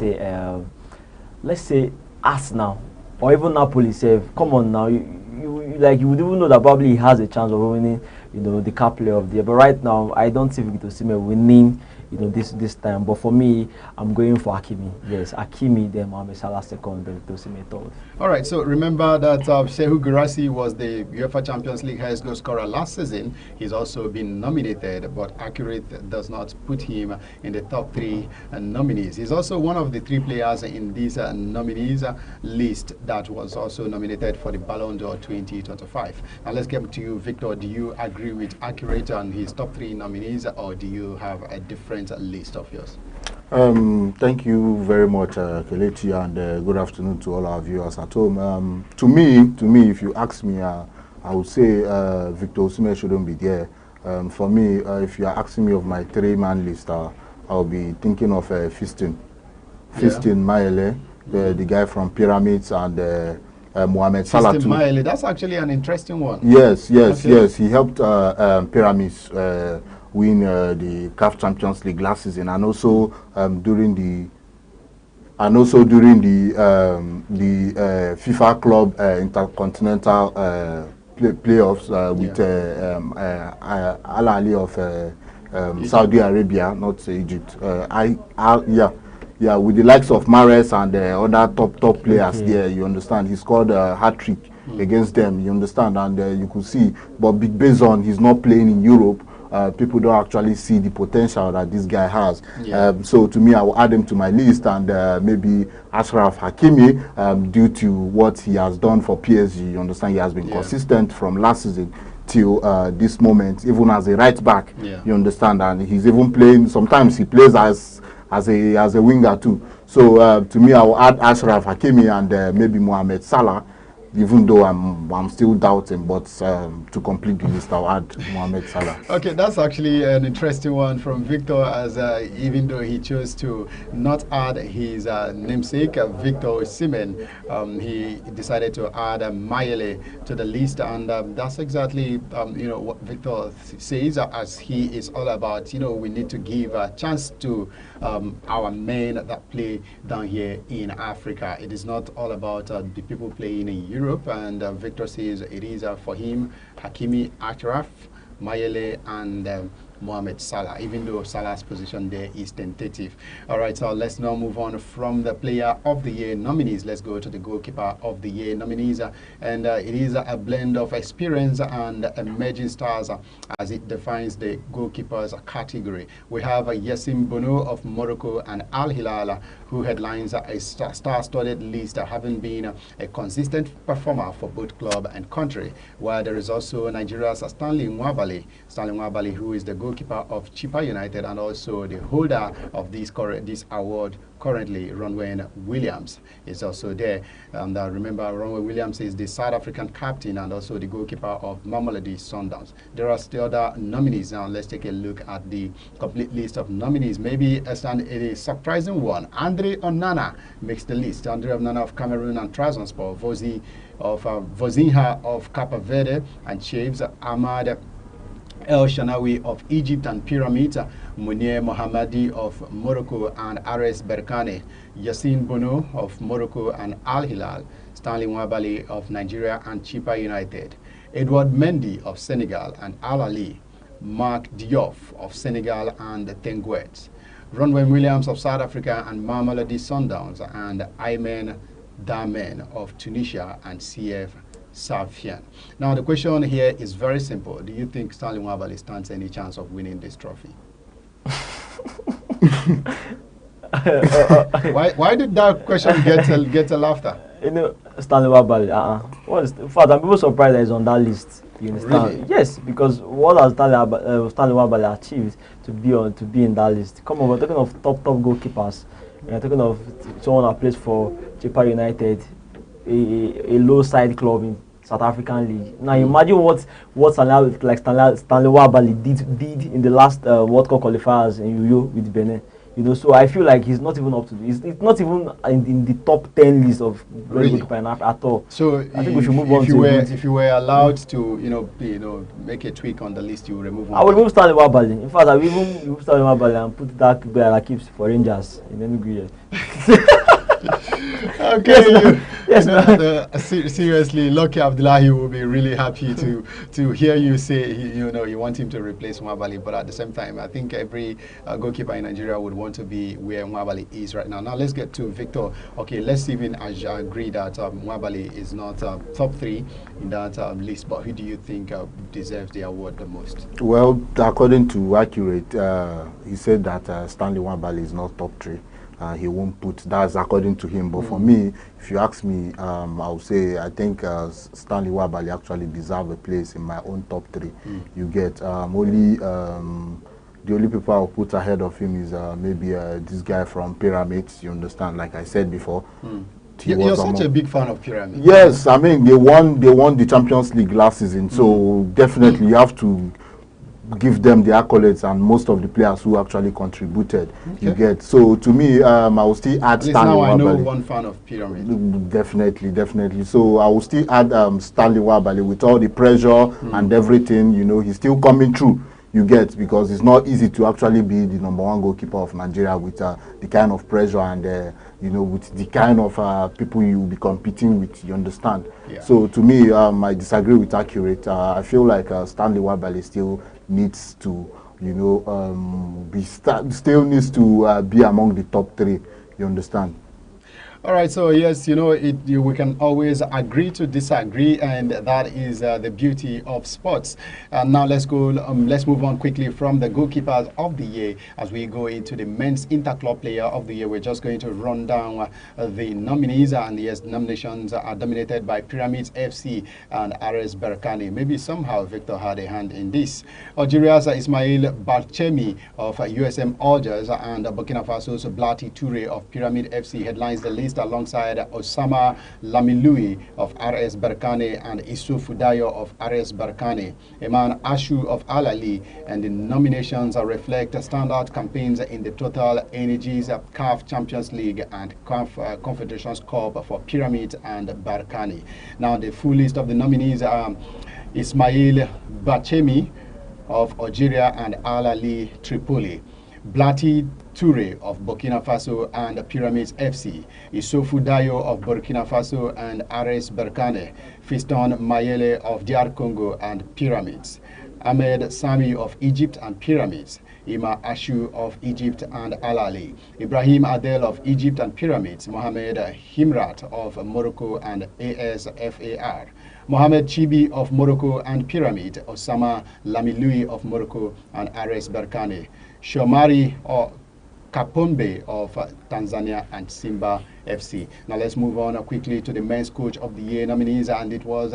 say Arsenal or even Napoli, come on now, you would even know that probably he has a chance of winning the cup player of the year. But right now, I don't see Victor Osimhen winning, this time. But for me, I'm going for Hakimi. Yes, Hakimi, then Mohamed Salah second, then Victor Osimhen third. All right, so remember that Shehu Guirassy was the UEFA Champions League highest goal scorer last season. He's also been nominated, but accurate does not put him in the top 3 nominees. He's also one of the 3 players in this nominees list that was also nominated for the Ballon d'Or 2025. Now let's get to you, Victor. Do you agree with accurate on his top 3 nominees, or do you have a different list of yours? Thank you very much, Kelechi, and good afternoon to all our viewers at home. To me, if you ask me, I would say Victor Osimhen shouldn't be there. For me, if you are asking me of my 3-man list, I'll be thinking of Fiston Mayele, the guy from Pyramids, and Mohamed Salah too. Mayele, that's actually an interesting one. Yes. He helped Pyramids win the CAF Champions League last season, and also during the FIFA Club Intercontinental playoffs with Al Ahly of Saudi Arabia, not Egypt. With the likes of Mahrez and other top players there, you understand. He scored a hat-trick against them, you understand, and you could see. But based on he's not playing in Europe, people don't actually see the potential that this guy has. So to me, I will add him to my list, and maybe Achraf Hakimi, due to what he has done for PSG. You understand, he has been consistent from last season till this moment, even as a right back. You understand, and he's even playing. Sometimes he plays as a winger too. So to me, I will add Achraf Hakimi and maybe Mohamed Salah, even though I'm still doubting, but to complete the list, I'll add Mohamed Salah. Okay, that's actually an interesting one from Victor, as even though he chose to not add his namesake, Victor Osimhen, he decided to add Mayele to the list, and that's exactly what Victor says, as he is all about, we need to give a chance to our men that play down here in Africa. It is not all about the people playing in Europe. And Victor says it is for him, Hakimi, Achraf, Mayele, and Mohamed Salah, even though Salah's position there is tentative. All right, so let's now move on from the Player of the Year nominees. Let's go to the Goalkeeper of the Year nominees. And it is a blend of experience and emerging stars as it defines the goalkeepers category. We have Yassine Bono of Morocco and Al Hilal, who headlines a star-studded list, having been a consistent performer for both club and country. While there is also Nigeria's Stanley Nwabali, who is the goalkeeper of Chippa United and also the holder of this award currently. Ronwen Williams is also there. And remember, Ronwen Williams is the South African captain and also the goalkeeper of Mamelodi Sundowns. There are still other nominees. Now let's take a look at the complete list of nominees. Maybe a surprising one. Andre Onana makes the list. Andre Onana of Cameroon and Trabzonspor, Vozinha of Cape Verde and Chiefs, Ahmad El Shanawi of Egypt and Pyramids, Mounir Mohammadi of Morocco and Ares Berkane, Yassine Bono of Morocco and Al Hilal, Stanley Nwabali of Nigeria and Chippa United, Edouard Mendy of Senegal and Al Ahly, Mark Diop of Senegal and Tenguet, Ronwen Williams of South Africa and Mamelodi Sundowns, and Aymen Damen of Tunisia and CF Safian. Now the question here is very simple. Do you think Stanley Nwabali stands any chance of winning this trophy? Why did that question get a laughter? Stanley Nwabali. In fact, I'm even surprised that he's on that list. You understand? Really? Yes, because what has Stanley Nwabali achieved to be in that list? Come on, we're talking of top goalkeepers. We're talking of someone that plays for Chippa United, a low side club in South African League. Now imagine what Stanley Nwabali did in the last World Cup qualifiers in Uyo with Benin. So I feel like he's not even up to this. It's not even in the top 10 list of really at all. So I think we should move on if you were allowed to make a tweak on the list, you would remove one. I would remove Stanley Nwabali. In fact, I would even remove Stanley Nwabali and put that guy that keeps for Rangers in Enugu. Okay. Yes, Seriously, Lucky Abdullahi will be really happy to hear you say you want him to replace Nwabali, but at the same time, I think every goalkeeper in Nigeria would want to be where Nwabali is right now. Now let's get to Victor. Okay, let's even agree that Nwabali is not top 3 in that list, but who do you think deserves the award the most? Well, according to Accurate, he said that Stanley Nwabali is not top 3. He won't put, that's according to him. But for me, if you ask me, I would say I think Stanley Nwabali actually deserves a place in my own top 3. You get the only people I'll put ahead of him is maybe this guy from Pyramids. You understand? Like I said before. You're such a big fan of Pyramids. Yes, I mean they won the Champions League last season, so definitely you have to give them the accolades and most of the players who actually contributed. Okay. You get, so to me, I will still add Stanley Nwabali. I know Nwabali. one fan of Pyramid. Definitely. So I will still add Stanley Nwabali with all the pressure and everything. You know, he's still coming through. You get, because it's not easy to actually be the #1 goalkeeper of Nigeria with the kind of pressure and you know, with the kind of people you will be competing with. You understand? Yeah. So to me, I disagree with Accurate. I feel like Stanley Nwabali still needs to, you know, still needs to be among the top 3. You understand? All right, so yes, you know, we can always agree to disagree, and that is the beauty of sports. Now let's go. Let's move on quickly from the goalkeepers of the year as we go into the men's interclub player of the year. We're just going to run down the nominees, and yes, nominations are dominated by Pyramids FC and RS Berkane. Maybe somehow Victor had a hand in this. Algeria's Ismail Barchemi of USM Algiers and Burkina Faso's Blati Toure of Pyramid FC headlines the list, alongside Osama Lamilui of RS Berkane and Issouf Fudayo of RS Berkane, Eman Ashu of Al Ali, and the nominations reflect standout campaigns in the Total Energies CAF Champions League and CAF Confederations Cup for Pyramid and Berkane. Now the full list of the nominees are Ismail Bachemi of Algeria and Al Ali Tripoli, Blati Toure of Burkina Faso and Pyramids FC, Issoufou Dayo of Burkina Faso and RS Berkane, Fiston Mayele of DR Congo and Pyramids, Ahmed Sami of Egypt and Pyramids, Ima Ashu of Egypt and Al Ali, Ibrahim Adel of Egypt and Pyramids, Mohamed Himrat of Morocco and ASFAR, Mohamed Chibi of Morocco and Pyramid, Osama Lamilui of Morocco and RS Berkane, Shomari or Kapombe of Tanzania and Simba FC. Now let's move on quickly to the men's coach of the year nominees, and it was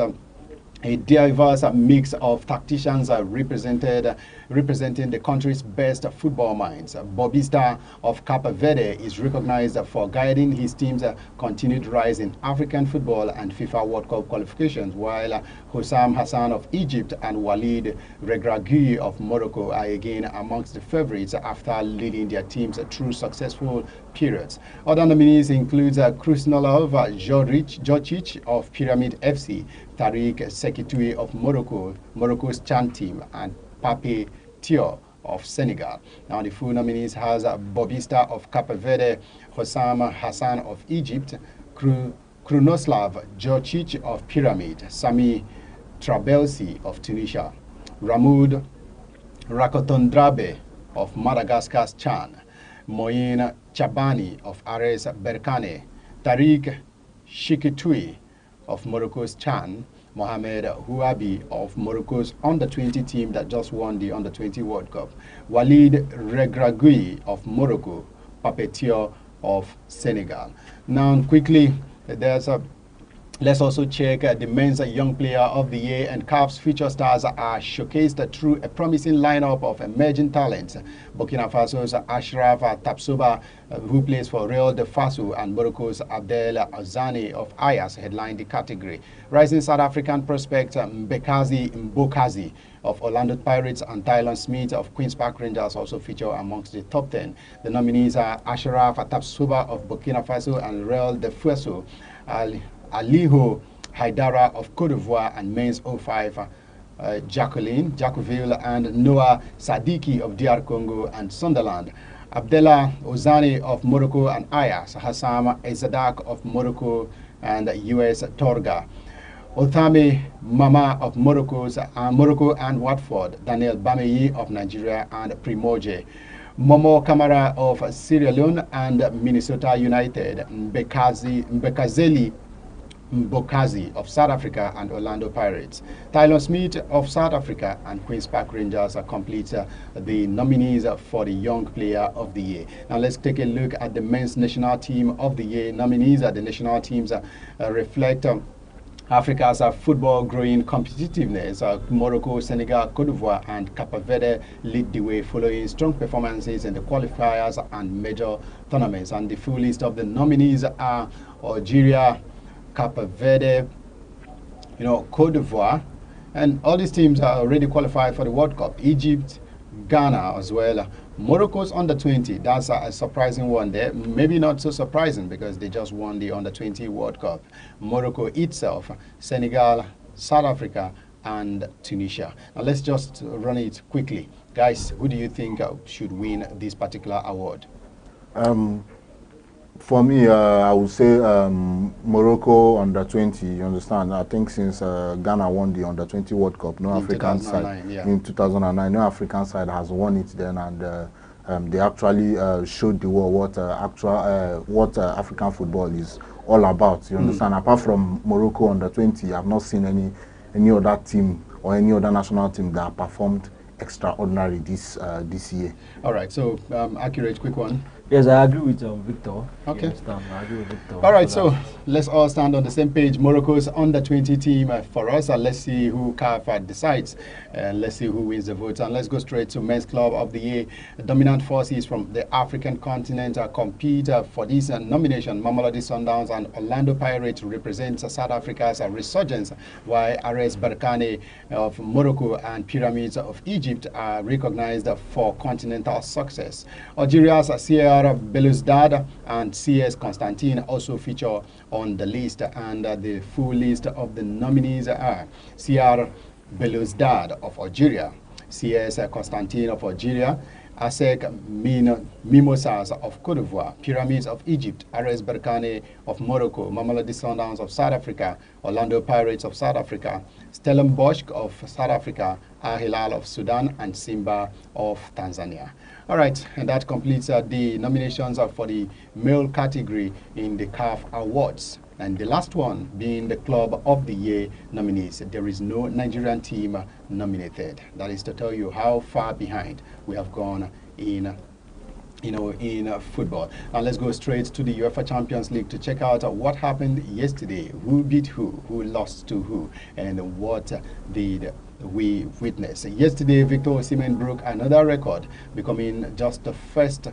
a diverse mix of tacticians representing the country's best football minds. Bobista of Cape Verde is recognized for guiding his team's continued rise in African football and FIFA World Cup qualifications, while Hossam Hassan of Egypt and Walid Regragui of Morocco are again amongst the favorites after leading their teams through successful periods. Other nominees include Krusnolov Jocic of Pyramid FC, Tariq Sekitoui of Morocco, Morocco's Chan team, and Pape Tio of Senegal. Now the full nominees has Bobista of Cape Verde, Hossam Hassan of Egypt, Krunoslav Jocic of Pyramid, Sami Trabelsi of Tunisia, Ramoud Rakotondrabe of Madagascar's Chan, Moin Chabani of RS Berkane, Tariq Shikitoui of Morocco's Chan, Mohamed Houabi of Morocco's under-20 team that just won the under-20 World Cup, Walid Regragui of Morocco, Papetio of Senegal. Now quickly, let's also check the men's young player of the year, and CAF's future stars are showcased through a promising lineup of emerging talents. Burkina Faso's Ashraf Tapsoba, who plays for Real de Faso, and Morocco's Abdel Azani of Ayas headline the category. Rising South African prospect Mbekazi Mbokazi of Orlando Pirates and Tylon Smith of Queen's Park Rangers also feature amongst the top 10. The nominees are Ashraf Tapsoba of Burkina Faso and Real de Faso, Aliho Haidara of Cote d'Ivoire and Men's 05 Jacoville and Noah Sadiki of DR Congo and Sunderland, Abdallah Ozani of Morocco and Ayas, Hassam Ezadak of Morocco, and US Torga. Othame Mama of Morocco and Watford, Daniel Bameyi of Nigeria and Primoje. Momo Kamara of Sierra Leone and Minnesota United, Mbekazeli Mbokazi of South Africa and Orlando Pirates. Tylon Smith of South Africa and Queen's Park Rangers complete the nominees for the Young Player of the Year. Now let's take a look at the Men's National Team of the Year nominees. The national teams reflect Africa's football growing competitiveness. Morocco, Senegal, Cote d'Ivoire, and Cape Verde lead the way following strong performances in the qualifiers and major tournaments. And the full list of the nominees are Algeria, Cape Verde, Cote d'Ivoire, and all these teams are already qualified for the World Cup. Egypt, Ghana as well. Morocco's under-20, that's a surprising one there. Maybe not so surprising because they just won the under-20 World Cup. Morocco itself, Senegal, South Africa, and Tunisia. Now let's just run it quickly. Guys, who do you think should win this particular award? For me, I would say Morocco under-20, you understand? I think since Ghana won the under-20 World Cup, no African side, in 2009, no African side has won it then, and they actually showed the world what African football is all about, you understand? Apart from Morocco under-20, I've not seen any other team or any other national team that performed extraordinary this year. All right, so accurate, quick one. Yes, I agree with Victor. Okay. I agree with Victor. All right, so let's all stand on the same page. Morocco's under-20 team for us. Let's see who CAF decides. Let's see who wins the vote. And let's go straight to Men's Club of the Year. The dominant forces from the African continent compete for this nomination. Mamelodi Sundowns and Orlando Pirates represent South Africa's resurgence, while RS Berkane of Morocco and Pyramids of Egypt are recognized for continental success. Algeria's CR Belouizdad and CS Constantine also feature on the list, and the full list of the nominees are CR Belouizdad of Algeria, CS Constantine of Algeria, ASEC Mimosas of Cote d'Ivoire, Pyramids of Egypt, RS Berkane of Morocco, Mamelodi Sundowns of South Africa, Orlando Pirates of South Africa, Stellenbosch of South Africa, Al Hilal of Sudan, and Simba of Tanzania. All right, and that completes the nominations for the male category in the CAF Awards. And the last one being the Club of the Year nominees. There is no Nigerian team nominated. That is to tell you how far behind we have gone in football. Now let's go straight to the UEFA Champions League to check out what happened yesterday. Who beat who lost to who, and what did we witness. Yesterday, Victor Osimhen broke another record, becoming just the first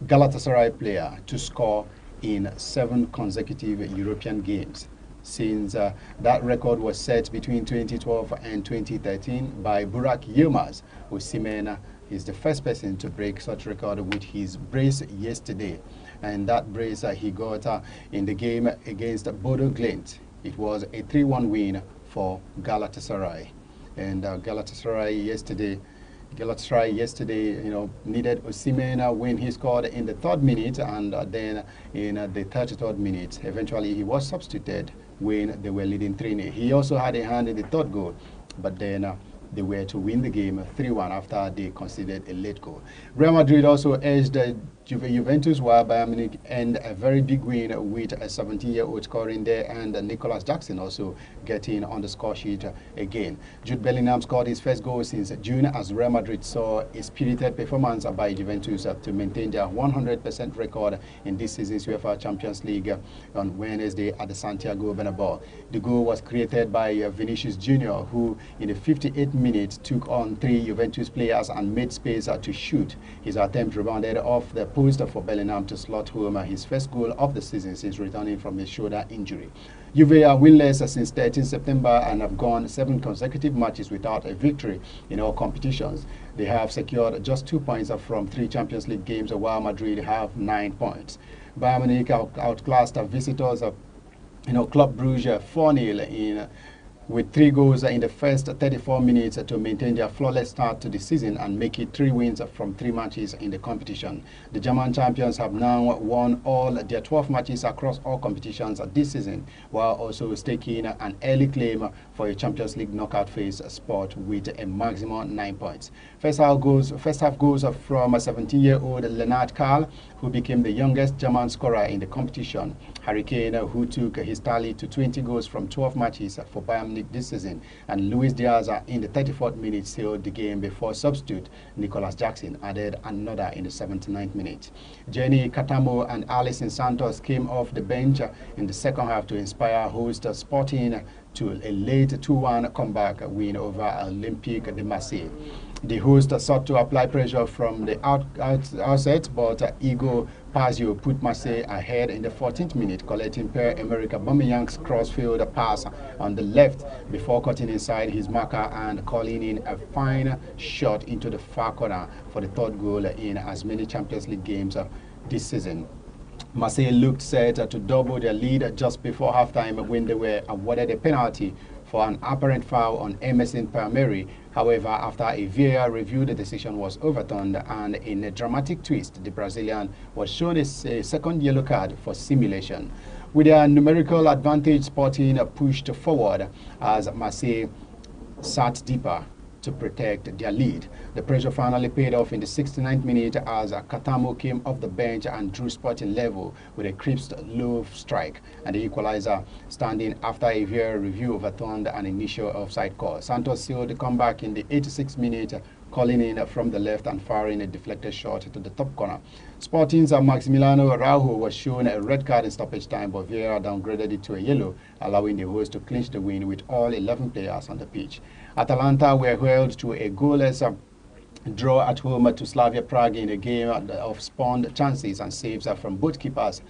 Galatasaray player to score in 7 consecutive European games. Since that record was set between 2012 and 2013 by Burak Yilmaz, Osimhen is the first person to break such record with his brace yesterday. And that brace he got in the game against Bodo Glimt. It was a 3-1 win for Galatasaray. And Galatasaray yesterday, needed Osimhen when he scored in the 3rd minute, and then in the 33rd minute. Eventually, he was substituted when they were leading 3-0. He also had a hand in the 3rd goal, but then they were to win the game 3-1 after they conceded a late goal. Real Madrid also edged Juventus, while Bayern Munich earned a very big win with a 17-year-old scoring there, and Nicolas Jackson also getting on the score sheet again. Jude Bellingham scored his first goal since June as Real Madrid saw a spirited performance by Juventus to maintain their 100% record in this season's UEFA Champions League on Wednesday at the Santiago Bernabeu. The goal was created by Vinicius Junior, who in the 58th minute took on 3 Juventus players and made space to shoot. His attempt rebounded off the post for Bellingham to slot home his first goal of the season since returning from a shoulder injury. Juve are winless since 13 September and have gone 7 consecutive matches without a victory in all competitions. They have secured just 2 points from 3 Champions League games, while Madrid have 9 points. Bayern Munich outclassed visitors Club Brugge 4-0 in with 3 goals in the first 34 minutes to maintain their flawless start to the season and make it 3 wins from 3 matches in the competition. The German champions have now won all their 12 matches across all competitions this season, while also staking an early claim for a Champions League knockout phase spot with a maximum 9 points. First half goals from a 17-year-old Leonard Karl, who became the youngest German scorer in the competition. Harry Kane, who took his tally to 20 goals from 12 matches for Bayern Munich this season, and Luis Diaz in the 34th minute sealed the game before substitute Nicolas Jackson added another in the 79th minute. Jenny Katamo and Alison Santos came off the bench in the second half to inspire host Sporting to a late 2-1 comeback win over Olympique de Marseille. The host sought to apply pressure from the outset, but Igor Pazio put Marseille ahead in the 14th minute, collecting Pierre-Emerick Aubameyang's crossfield pass on the left before cutting inside his marker and calling in a fine shot into the far corner for the 3rd goal in as many Champions League games this season. Marseille looked set to double their lead just before halftime when they were awarded a penalty for an apparent foul on Emerson Palmieri. However, after a VAR review, the decision was overturned, and in a dramatic twist, the Brazilian was shown a second yellow card for simulation. With their numerical advantage, Sporting pushed forward as Marseille sat deeper to protect their lead. The pressure finally paid off in the 69th minute as Katamo came off the bench and drew Sporting level with a crisp low strike, and the equalizer standing after a VAR review overturned an initial offside call. Santos sealed the comeback in the 86th minute, calling in from the left and firing a deflected shot to the top corner. Sporting's Maximiliano Araujo was shown a red card in stoppage time, but VAR downgraded it to a yellow, allowing the host to clinch the win with all 11 players on the pitch. Atalanta were held to a goalless draw at home to Slavia Prague in a game of spawned chances and saves from both keepers.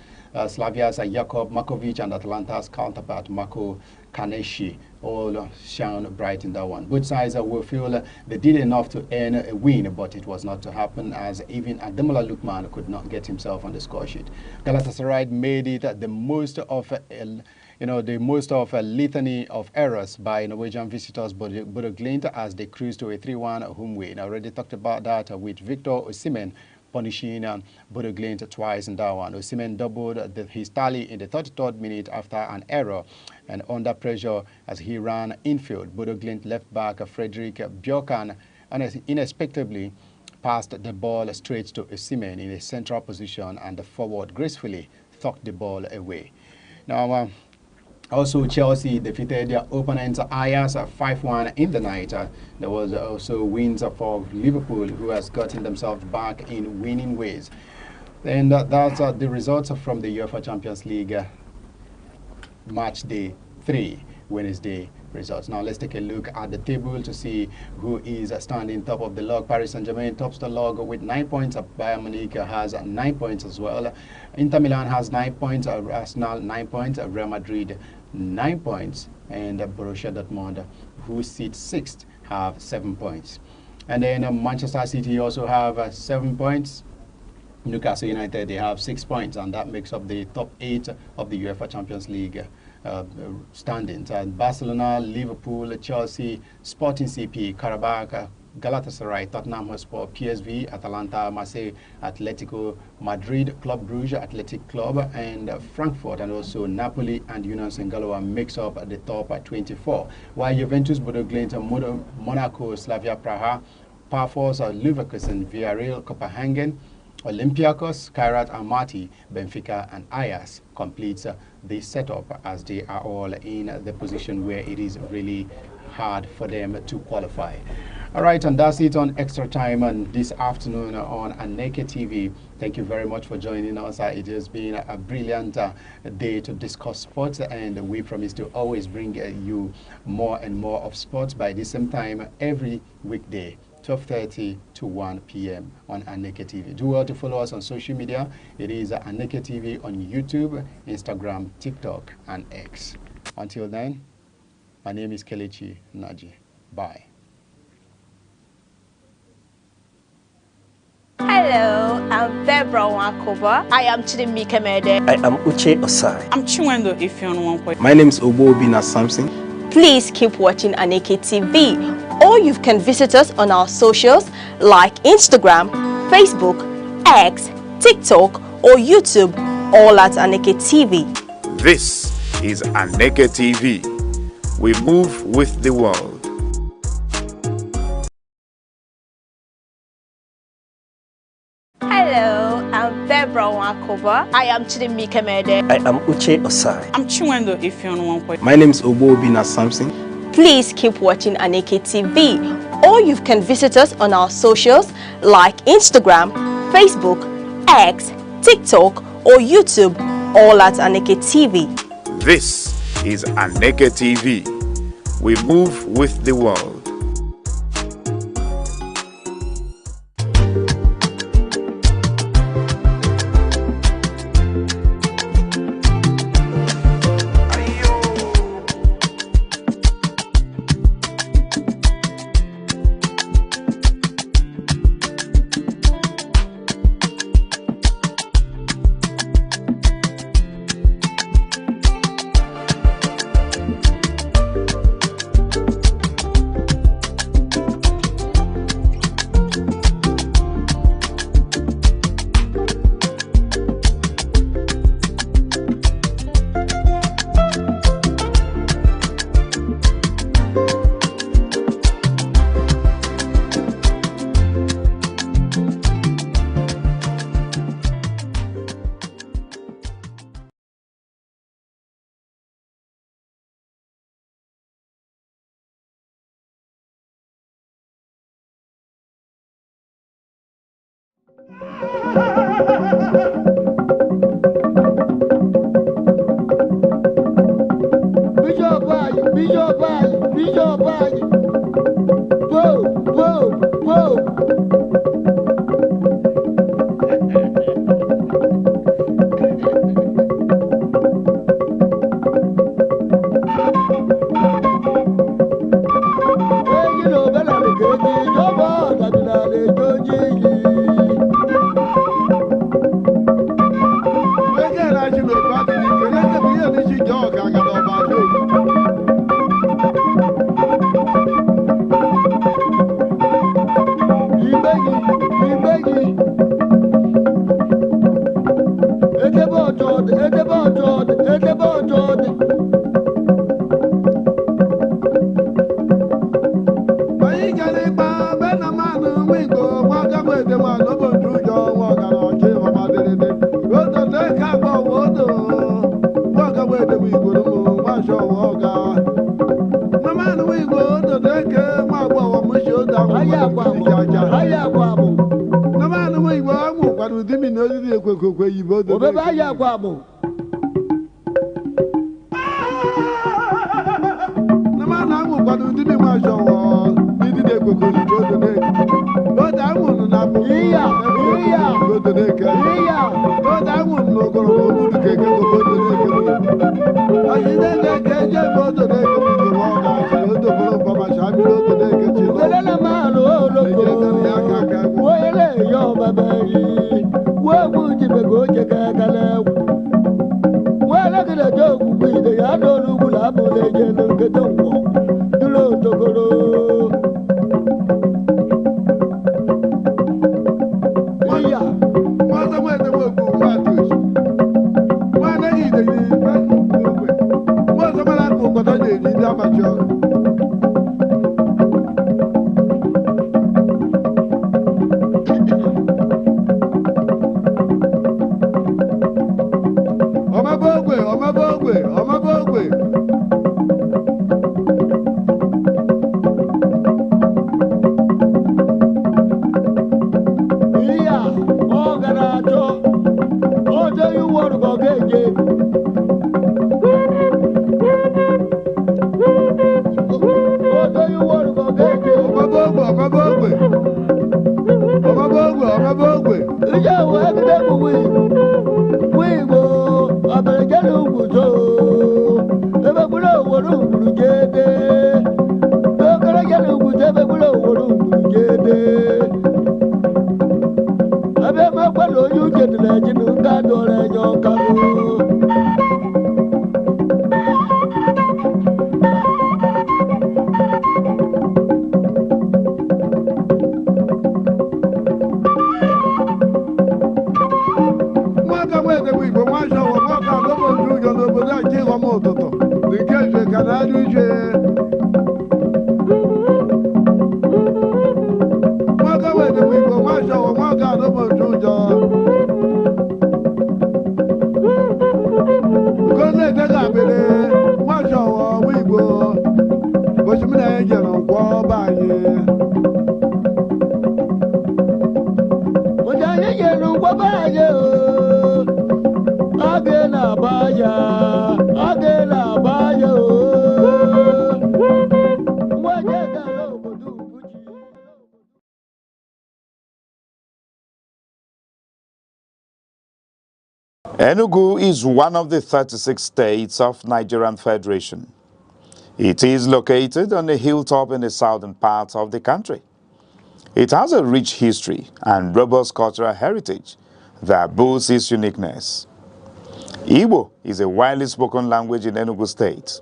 Slavia's Jakub Markovic and Atalanta's counterpart Marko Kaneshi all shone bright in that one. Both sides will feel they did enough to earn a win, but it was not to happen as even Ademola Lookman could not get himself on the score sheet. Galatasaray made it the most of a litany of errors by Norwegian visitors Bodo Glimt as they cruised to a 3-1 home win. I already talked about that with Victor Osimhen punishing Bodo Glimt twice in that one. Osimhen doubled his tally in the 33rd minute after an error and under pressure as he ran infield. Bodo Glimt left back Frederick Bjorkan unexpectedly passed the ball straight to Osimhen in a central position, and the forward gracefully tucked the ball away. Now, also, Chelsea defeated their opponents Ajax 5-1 in the night. There was also wins for Liverpool, who has gotten themselves back in winning ways. And that's the results from the UEFA Champions League match day 3, Wednesday results. Now let's take a look at the table to see who is standing top of the log. Paris Saint-Germain tops the log with 9 points. Bayern Munich has 9 points as well. Inter Milan has 9 points. Arsenal 9 points. Real Madrid 9 points, and Borussia Dortmund, who sits 6th, have 7 points. And then Manchester City also have 7 points. Newcastle United, they have 6 points, and that makes up the top 8 of the UEFA Champions League standings. And Barcelona, Liverpool, Chelsea, Sporting CP, Karabakh, Galatasaray, Tottenham Hotspur, PSV, Atalanta, Marseille, Atletico Madrid, Club Brugge, Athletic Club, and Frankfurt, and also Napoli and Union Saint-Galois makes up the top 24. While Juventus, Bodo Glimt, Monaco, Slavia Praha, Pafos, Leverkusen, Villarreal, Copenhagen, Olympiacos, Kairat Almaty, Benfica, and Ajax completes the setup as they are all in the position where it is really hard for them to qualify. All right, and that's it on Extra Time and this afternoon on Aneke TV. Thank you very much for joining us. It has been a brilliant day to discuss sports, and we promise to always bring you more and more of sports by the same time every weekday, 12:30 to 1 p.m. on Aneke TV. Do well to follow us on social media. It is Aneke TV on YouTube, Instagram, TikTok, and X. Until then, my name is Kelechi Naji. Bye. Hello, I'm Debra Wakoba. I am Chidimike Mede. I am Uche Osai. I'm Chiwendo Ifeonwankwe. My name is Obo Obina Samson. Please keep watching Aneke TV, or you can visit us on our socials like Instagram, Facebook, X, TikTok, or YouTube, all at Aneke TV. This is Aneke TV. We move with the world. Hello, I'm Debra Wakoba. I am Chidimike Mede. I am Uche Osai. I'm Chiwendo Ifeonwankwe. My name is Obobina Samson. Please keep watching Aneke TV, or you can visit us on our socials like Instagram, Facebook, X, TikTok, or YouTube, all at Aneke TV. This is Aneke TV. We move with the world. ya agela baya o wajega lo bodu buji. Enugu is one of the 36 states of Nigerian Federation. It is located on a hilltop in the southern part of the country. It has a rich history and robust cultural heritage that boasts its uniqueness. Igbo is a widely spoken language in Enugu State.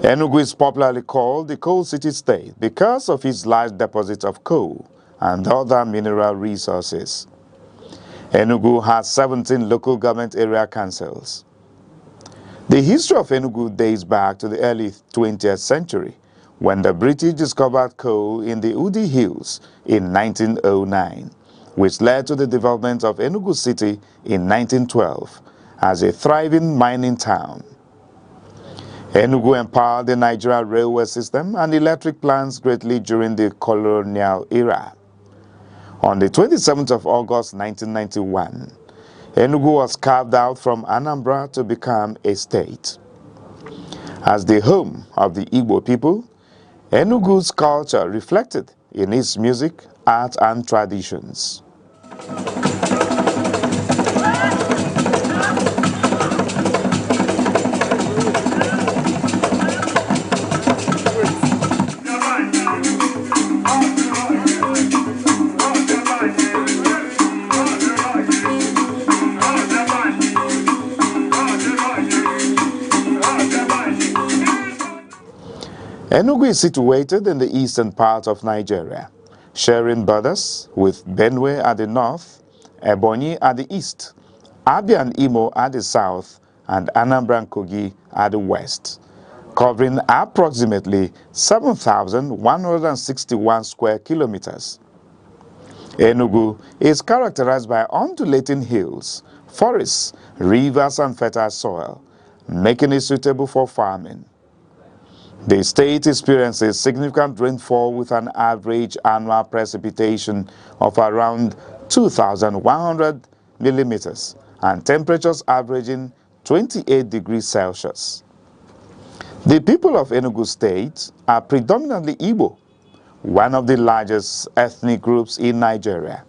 Enugu is popularly called the Coal City State because of its large deposits of coal and other mineral resources. Enugu has 17 local government area councils. The history of Enugu dates back to the early 20th century when the British discovered coal in the Udi Hills in 1909, which led to the development of Enugu City in 1912 as a thriving mining town. Enugu empowered the Nigerian railway system and electric plants greatly during the colonial era. On the 27th of August 1991, Enugu was carved out from Anambra to become a state. As the home of the Igbo people, Enugu's culture reflected in its music, art, and traditions. Enugu is situated in the eastern part of Nigeria, sharing borders with Benue at the north, Ebonyi at the east, Abia and Imo at the south, and Anambra and Kogi at the west, covering approximately 7,161 square kilometers. Enugu is characterized by undulating hills, forests, rivers, and fertile soil, making it suitable for farming. The state experiences significant rainfall with an average annual precipitation of around 2,100 millimeters and temperatures averaging 28 degrees Celsius. The people of Enugu State are predominantly Igbo, one of the largest ethnic groups in Nigeria.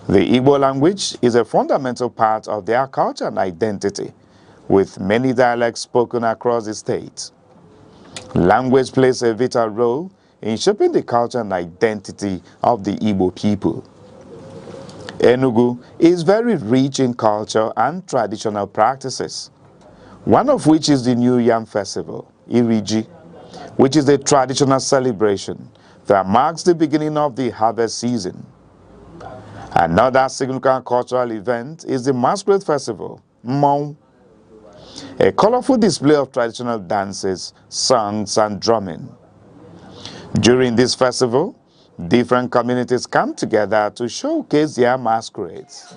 The Igbo language is a fundamental part of their culture and identity, with many dialects spoken across the state. Language plays a vital role in shaping the culture and identity of the Igbo people. Enugu is very rich in culture and traditional practices, one of which is the New Yam Festival, Iriji, which is a traditional celebration that marks the beginning of the harvest season. Another significant cultural event is the Masquerade Festival, Mmong, a colorful display of traditional dances, songs, and drumming. During this festival, different communities come together to showcase their masquerades.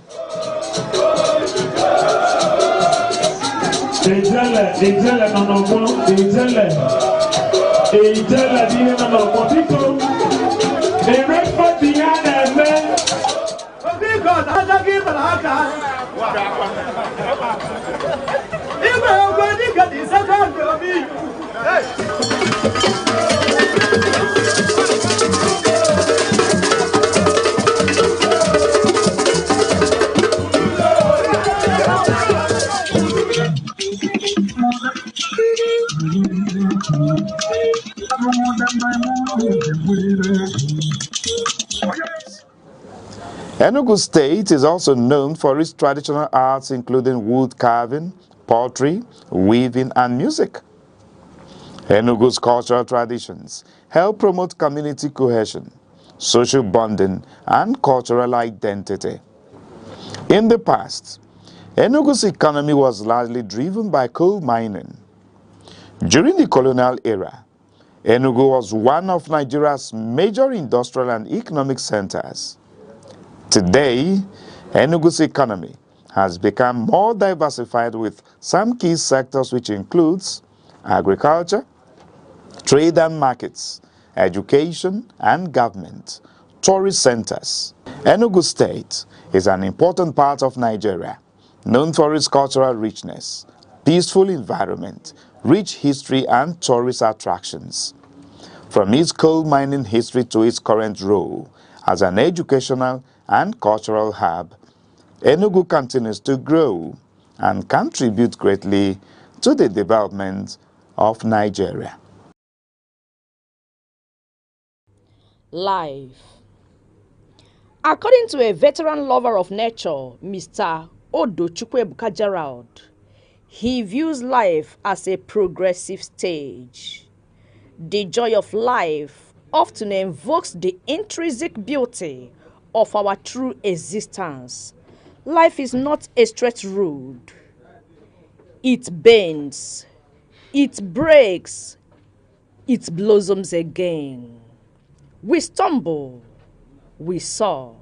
Enugu State is also known for its traditional arts including wood carving, pottery, weaving, and music. Enugu's cultural traditions help promote community cohesion, social bonding, and cultural identity. In the past, Enugu's economy was largely driven by coal mining. During the colonial era, Enugu was one of Nigeria's major industrial and economic centers. Today, Enugu's economy has become more diversified with some key sectors which includes agriculture, trade and markets, education and government, tourist centers. Enugu State is an important part of Nigeria, known for its cultural richness, peaceful environment, rich history and tourist attractions. From its coal mining history to its current role as an educational and cultural hub, Enugu continues to grow and contribute greatly to the development of Nigeria. Life. According to a veteran lover of nature, Mr. Odochukwu Gerald, he views life as a progressive stage. The joy of life often invokes the intrinsic beauty of our true existence. Life is not a straight road. It bends, it breaks, it blossoms again. We stumble, we soar.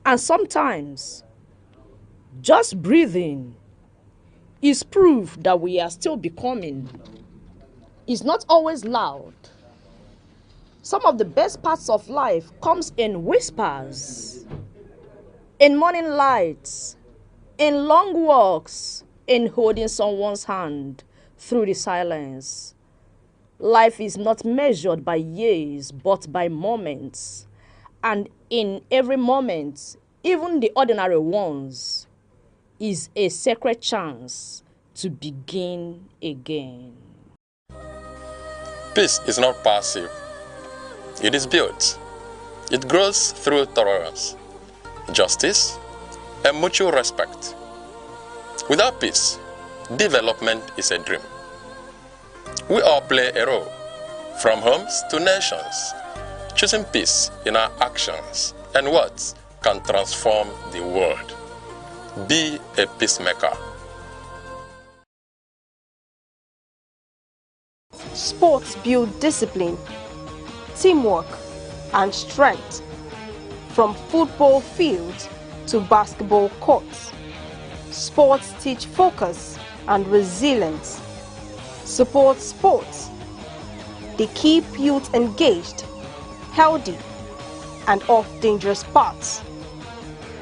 And sometimes, just breathing is proof that we are still becoming. It's not always loud. Some of the best parts of life comes in whispers, in morning lights, in long walks, in holding someone's hand through the silence. Life is not measured by years, but by moments. And in every moment, even the ordinary ones, is a sacred chance to begin again. Peace is not passive. It is built. It grows through tolerance, justice, and mutual respect. Without peace, development is a dream. We all play a role, from homes to nations, choosing peace in our actions and words can transform the world. Be a peacemaker. Sports build discipline, teamwork, and strength. From football fields to basketball courts, sports teach focus and resilience. Support sports. They keep youth engaged, healthy, and off dangerous paths.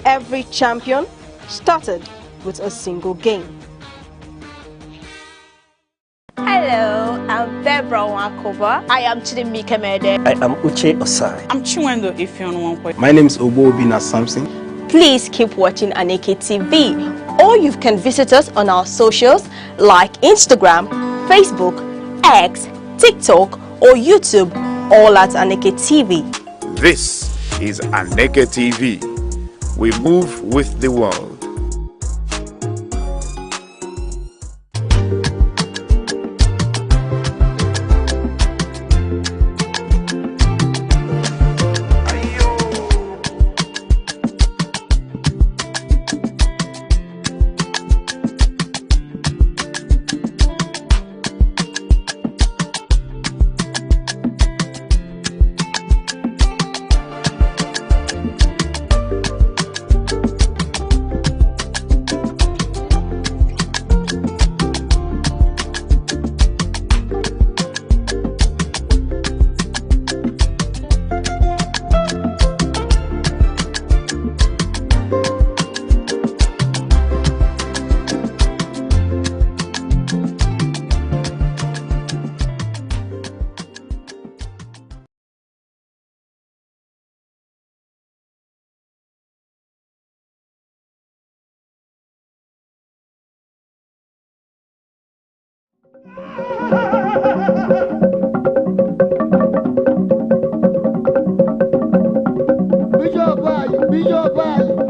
Every champion started with a single game. Hello, I'm Debra Wakova. I am Chidimike Mede. I am Uche Osai. I'm Chiwendo Ifeonwankwe. My name is Obobina Samson. Please keep watching Aneke TV, or you can visit us on our socials like Instagram, Facebook, X, TikTok, or YouTube, all at Aneke TV. This is Aneke TV. We move with the world.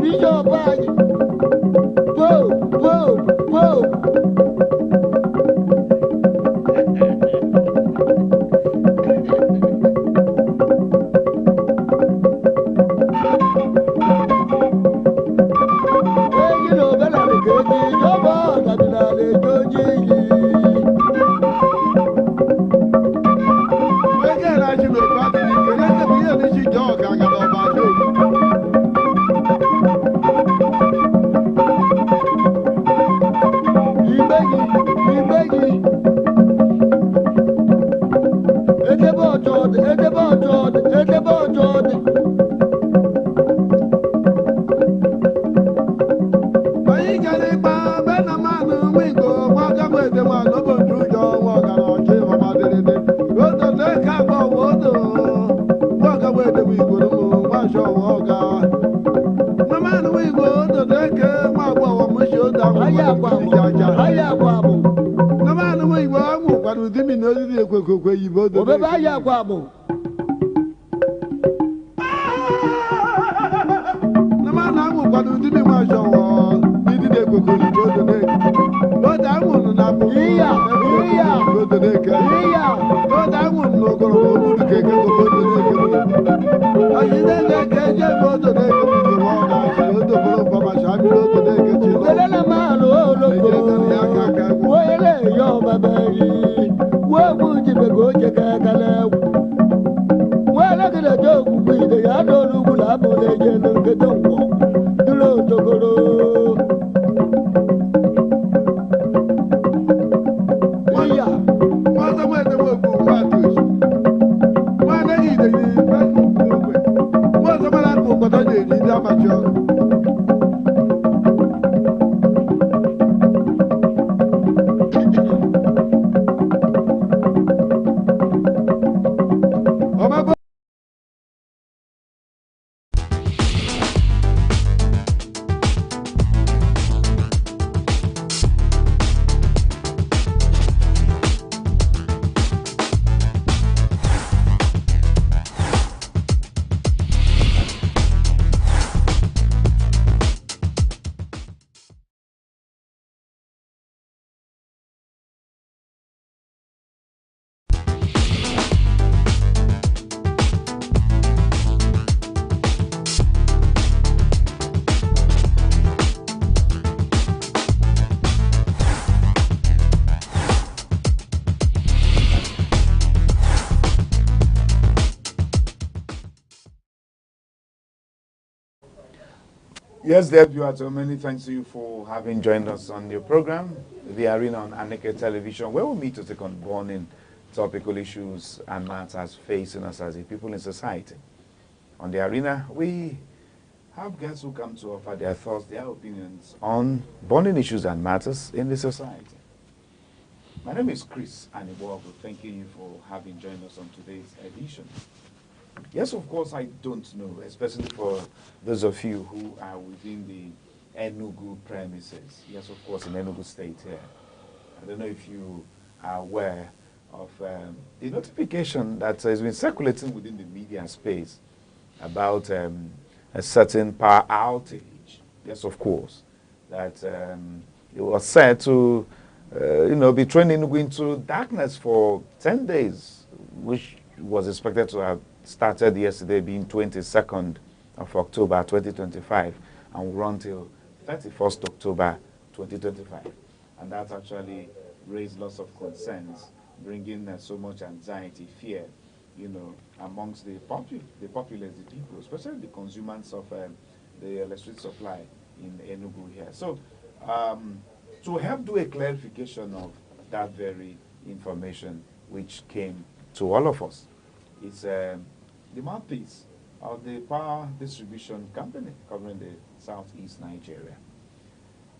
Bishop, whoa. de wi go no wa sho wo ga na ma no wi go do de ke ma gwa wa mo sho da mo aya gwa mo na ma no wi go mo kwa do di mi no di kwe yi bo do be ba aya gwa mo na ma na mo kwa do di mi wa sho wo di di de kwe ni do do de do da mo no na mo iya do do de ke iya do da mo no go ro mo di ke ke do do de ke ayi de ke je bo do de ke mo mo ga shi do bo ba ma sha bi do de ke chi lo na ma lo lo ko wo ele yo ba ba yi wo bu ji be go je ka ka le wo le ke de jo ku bi de ya do lu bu la bo le je no ke do wo du lo to ko ro iya wa za ma de wo bu wa to wa na yi de ni ba ku ku we wa za ma la ku ko to de ni da ma jo Yes, dear viewers, so many thanks to you for having joined us on your program, The Arena on Aneke Television, where we meet to take on burning topical issues and matters facing us as a people in society. On The Arena, we have guests who come to offer their thoughts, their opinions on burning issues and matters in the society. My name is Chris Anibogo. Thanking you for having joined us on today's edition. Yes, of course, I don't know, especially for those of you who are within the Enugu premises. Yes, of course, in Enugu State here. I don't know if you are aware of the notification that has been circulating within the media space about a certain power outage. Yes, of course, that it was said to, be thrown Enugu into darkness for 10 days, which was expected to have started yesterday, being 22nd of October 2025, and will run till 31st October 2025. And that actually raised lots of concerns, bringing so much anxiety, fear, amongst the populace, the people, especially the consumers of the electricity supply in Enugu here. So, to help do a clarification of that very information which came to all of us, is the mouthpiece of the power distribution company covering the southeast Nigeria.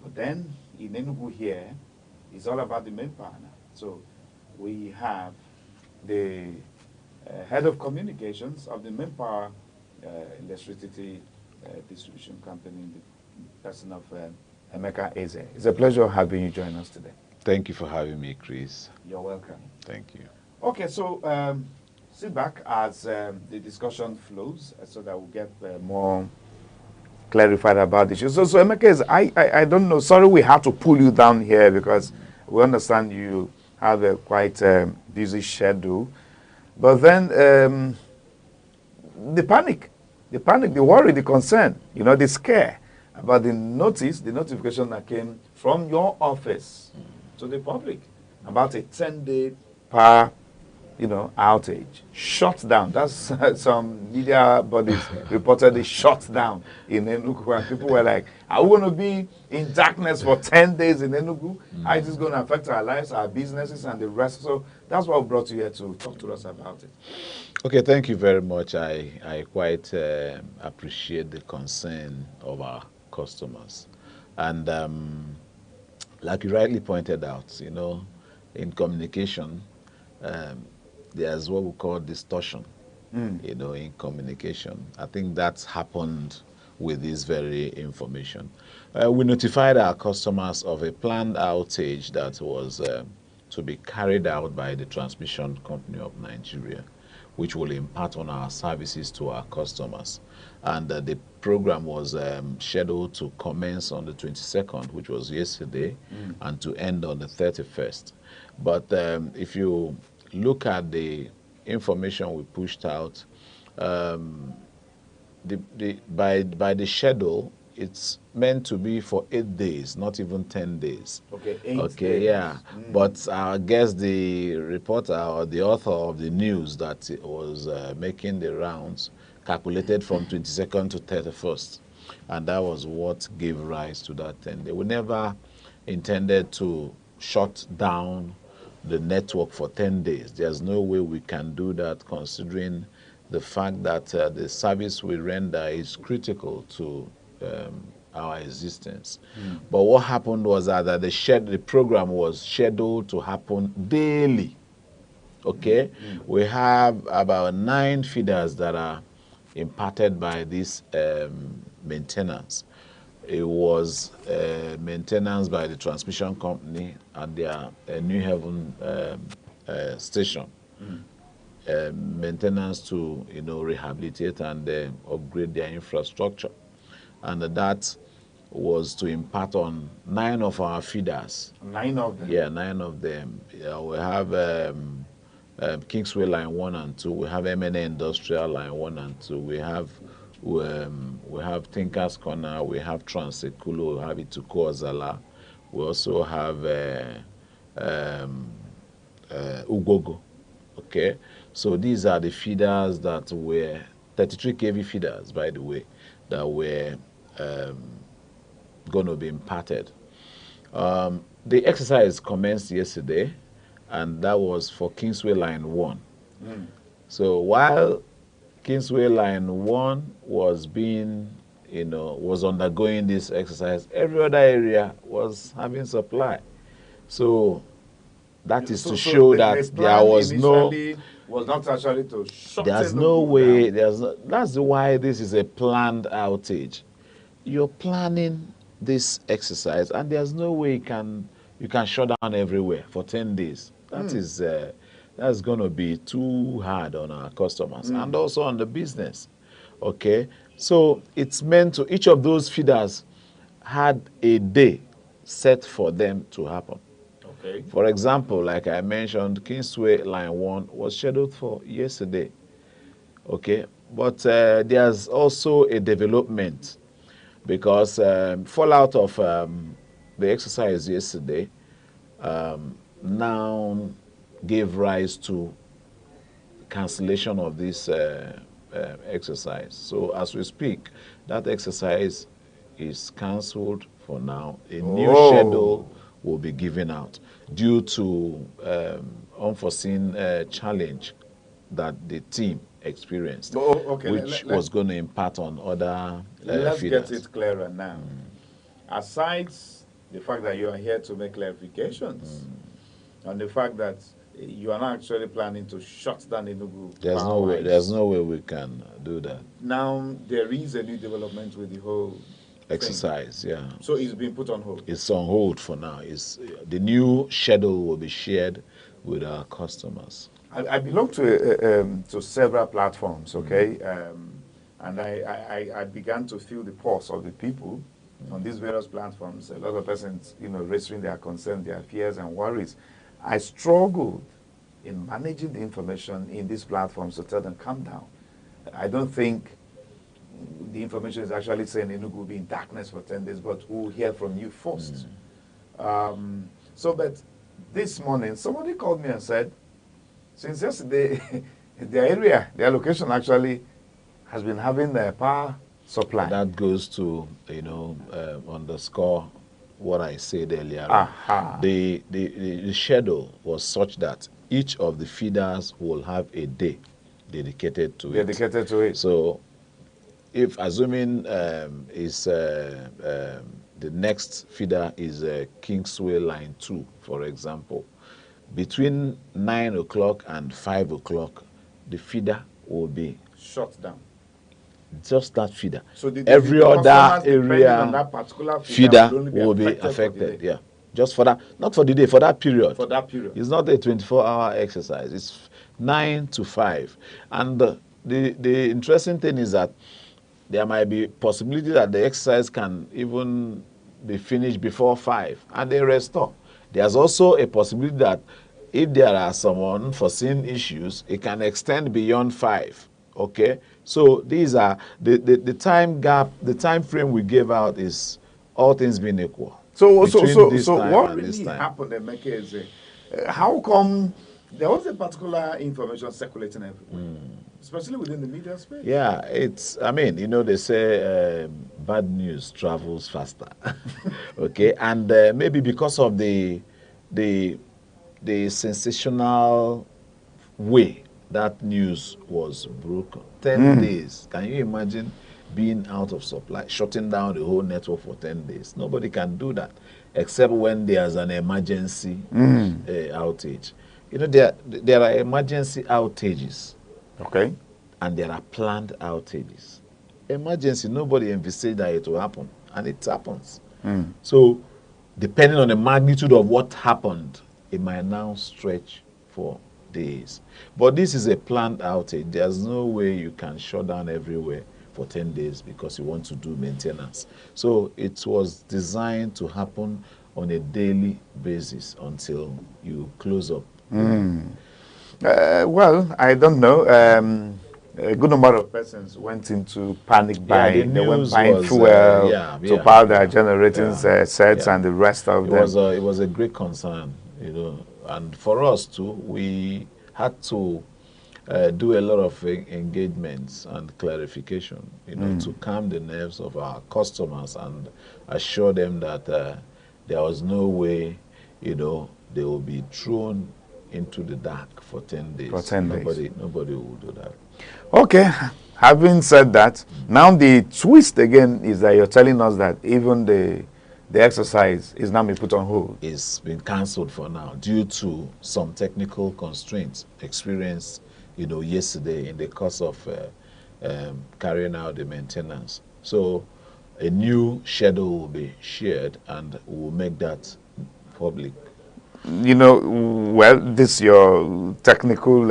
But then in Enugu here, it's all about the manpower now. So we have the head of communications of the manpower electricity distribution company, in the person of Emeka Eze. It's a pleasure having you join us today. Thank you for having me, Chris. You're welcome. Thank you. Okay, so sit back as the discussion flows so that we'll get more clarified about the issue. So Emeka, I don't know. Sorry we had to pull you down here because we understand you have a quite busy schedule. But then the panic, the worry, the concern, the scare about the notification that came from your office to the public about a 10-day power outage, shut down. That's some media bodies reported it shut down in Enugu, and people were like, are we going to be in darkness for 10 days in Enugu? How is this going to affect our lives, our businesses, and the rest? So that's what brought you here to talk to us about it. Okay, thank you very much. I quite appreciate the concern of our customers. And like you rightly pointed out, in communication, there's what we call distortion. you know, in communication. I think that's happened with this very information. We notified our customers of a planned outage that was to be carried out by the Transmission Company of Nigeria, which will impact on our services to our customers. And the program was scheduled to commence on the 22nd, which was yesterday, and to end on the 31st. But if you look at the information we pushed out, by the schedule, it's meant to be for 8 days, not even 10 days. Okay, 8 okay, days. yeah. But I guess the reporter or the author of the news that was making the rounds calculated from 22nd to 31st. And that was what gave rise to that 10 days. We never intended to shut down the network for 10 days. There's no way we can do that, considering the fact that the service we render is critical to our existence. But what happened was that the program was scheduled to happen daily. Okay, we have about 9 feeders that are impacted by this maintenance. It was maintenance by the transmission company at their New Haven station. Maintenance to, you know, rehabilitate and upgrade their infrastructure, and that was to impact on 9 of our feeders. 9 of them? Yeah, 9 of them. Yeah, we have Kingsway Line 1 and 2. We have MNA Industrial Line 1 and 2. We have Thinkers Corner. We have Transekulo. We have Ituko Ozala. We also have Ugogo. Okay, so these are the feeders that were 33 kV feeders, by the way, that were going to be imparted. The exercise commenced yesterday, and that was for Kingsway Line 1. So while Kingsway Line 1 was being, you know, was undergoing this exercise, every other area was having supply. So that is to show that there was no, was not actually to shut there's no way, that's why this is a planned outage. You're planning this exercise, and there's no way you can shut down everywhere for 10 days. That is that's going to be too hard on our customers and also on the business. Okay, so it's meant to, each of those feeders had a day set for them to happen. Okay. For example, like I mentioned, Kingsway Line 1 was scheduled for yesterday. Okay, but there's also a development, because fallout of the exercise yesterday now gave rise to cancellation of this exercise. So as we speak, that exercise is cancelled for now. A new schedule will be given out due to unforeseen challenge that the team experienced, which was going to impact on other let's feeders. get it clearer now. Aside the fact that you are here to make clarifications and the fact that you are not actually planning to shut down Enugu. There's no way we can do that. Now there is a new development with the whole exercise thing. Yeah. So it's been put on hold. It's on hold for now. The new schedule will be shared with our customers. I belong to several platforms, okay, and I began to feel the pulse of the people on these various platforms. A lot of persons, you know, raising their concerns, their fears and worries. I struggled in managing the information in these platforms to tell them, calm down. I don't think the information is actually saying Enugu will be in darkness for 10 days, but we'll hear from you first. But this morning, somebody called me and said, since yesterday, their location actually has been having a power supply. That goes to, you know, underscore what I said earlier. The schedule was such that each of the feeders will have a day dedicated to it. So, if assuming the next feeder is Kingsway Line 2, for example, between 9 o'clock and 5 o'clock, the feeder will be shut down. Just that feeder. So every other area on that particular feeder will be affected. Yeah, just for that, not for the day, for that period. For that period. It's not a 24-hour exercise. It's 9 to 5. And the interesting thing is that there might be possibility that the exercise can even be finished before 5 and they restore. There's also a possibility that if there are some unforeseen issues, it can extend beyond 5. Okay, so these are the time gap, the time frame we gave out is all things being equal. So what really happened, Aneke, is how come there was a particular information circulating everywhere, especially within the media space? Yeah, it's, I mean, you know, they say bad news travels faster. Okay, and maybe because of the sensational way that news was broken. 10 days. Can you imagine being out of supply, shutting down the whole network for 10 days? Nobody can do that except when there's an emergency outage. You know, there are emergency outages. Okay. And there are planned outages. Emergency, nobody envisaged that it will happen, and it happens. So, depending on the magnitude of what happened, it might now stretch for days. But this is a planned outage. There's no way you can shut down everywhere for 10 days because you want to do maintenance. So it was designed to happen on a daily basis until you close up. Well, I don't know. A good number of persons went into panic buying. They went buying fuel to power their generating sets and the rest of them. It was a great concern, you know. And for us too, we had to do a lot of engagements and clarification, you know, to calm the nerves of our customers and assure them that there was no way, you know, they will be thrown into the dark for 10 days. For 10 days. Nobody will do that. Okay. Having said that, now the twist again is that you're telling us that even the exercise is now being put on hold. It's been cancelled for now due to some technical constraints experienced, you know, yesterday in the course of carrying out the maintenance. So a new schedule will be shared and we'll make that public. You know, well, this your technical,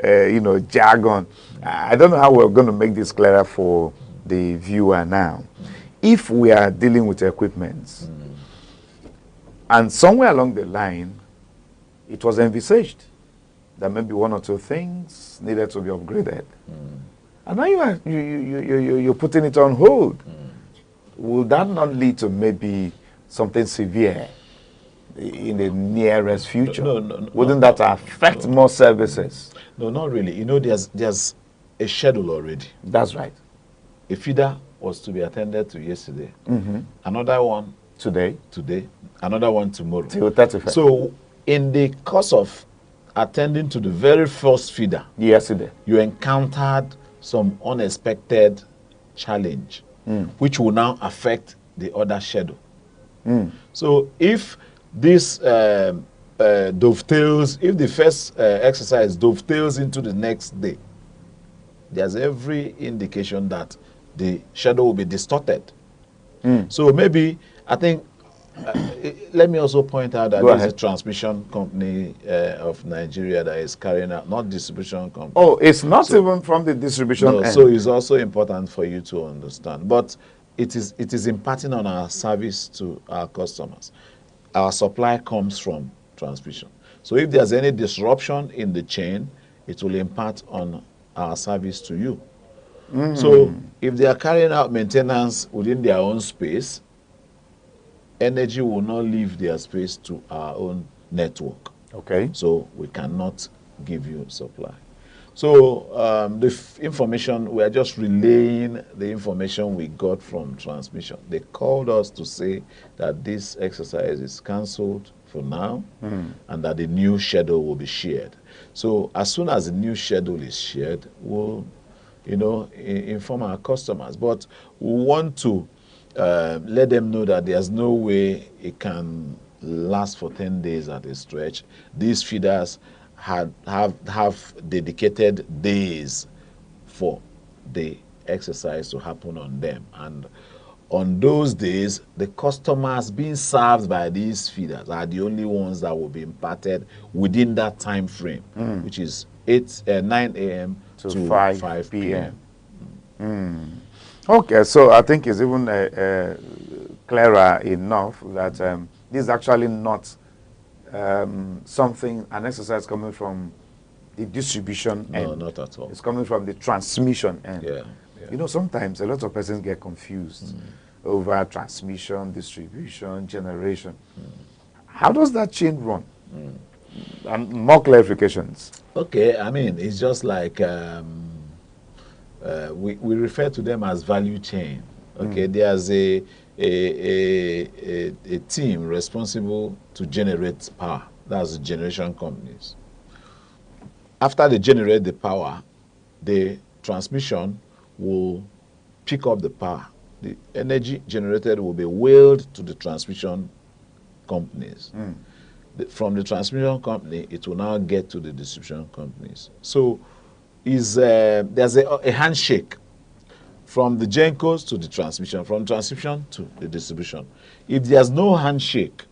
you know, jargon. I don't know how we're going to make this clearer for the viewer now. If we are dealing with equipment, and somewhere along the line, it was envisaged that maybe one or two things needed to be upgraded, and now you're putting it on hold. Will that not lead to maybe something severe in the nearest future? No, wouldn't that affect more services? No, not really. You know, there's a schedule already. That's right. A feeder was to be attended to yesterday. Another one today, another one tomorrow. Till 31st. So in the course of attending to the very first feeder yesterday, you encountered some unexpected challenge, which will now affect the other schedule. So if this dovetails, if the first exercise dovetails into the next day, there's every indication that the schedule will be distorted. So maybe, I think, let me also point out that there's a transmission company of Nigeria that is carrying out, not distribution company. Oh, it's not even from the distribution end. So it's also important for you to understand. But it is imparting on our service to our customers. Our supply comes from transmission. So if there's any disruption in the chain, it will impart on our service to you. So if they are carrying out maintenance within their own space, energy will not leave their space to our own network. Okay. So we cannot give you supply. So the information, we are just relaying the information we got from transmission. They called us to say that this exercise is cancelled for now and that the new schedule will be shared. So as soon as the new schedule is shared, we'll, you know, inform our customers. But we want to let them know that there's no way it can last for 10 days at a stretch. These feeders have dedicated days for the exercise to happen on them, and on those days the customers being served by these feeders are the only ones that will be imparted within that time frame, which is 9 a.m. to 5 p.m. Okay, so I think it's even clearer enough that this is actually not an exercise coming from the distribution No, end. not at all. It's coming from the transmission end. Yeah. You know, sometimes a lot of persons get confused over transmission, distribution, generation. How does that chain run? And more clarifications. Okay, I mean, it's just like we refer to them as value chain. Okay, there's a team responsible to generate power. That's the generation companies. After they generate the power, the transmission will pick up the power. The energy generated will be wheeled to the transmission companies. From the transmission company, it will now get to the distribution companies. So there's a handshake from the GENCOs to the transmission, from transmission to the distribution. If there's no handshake,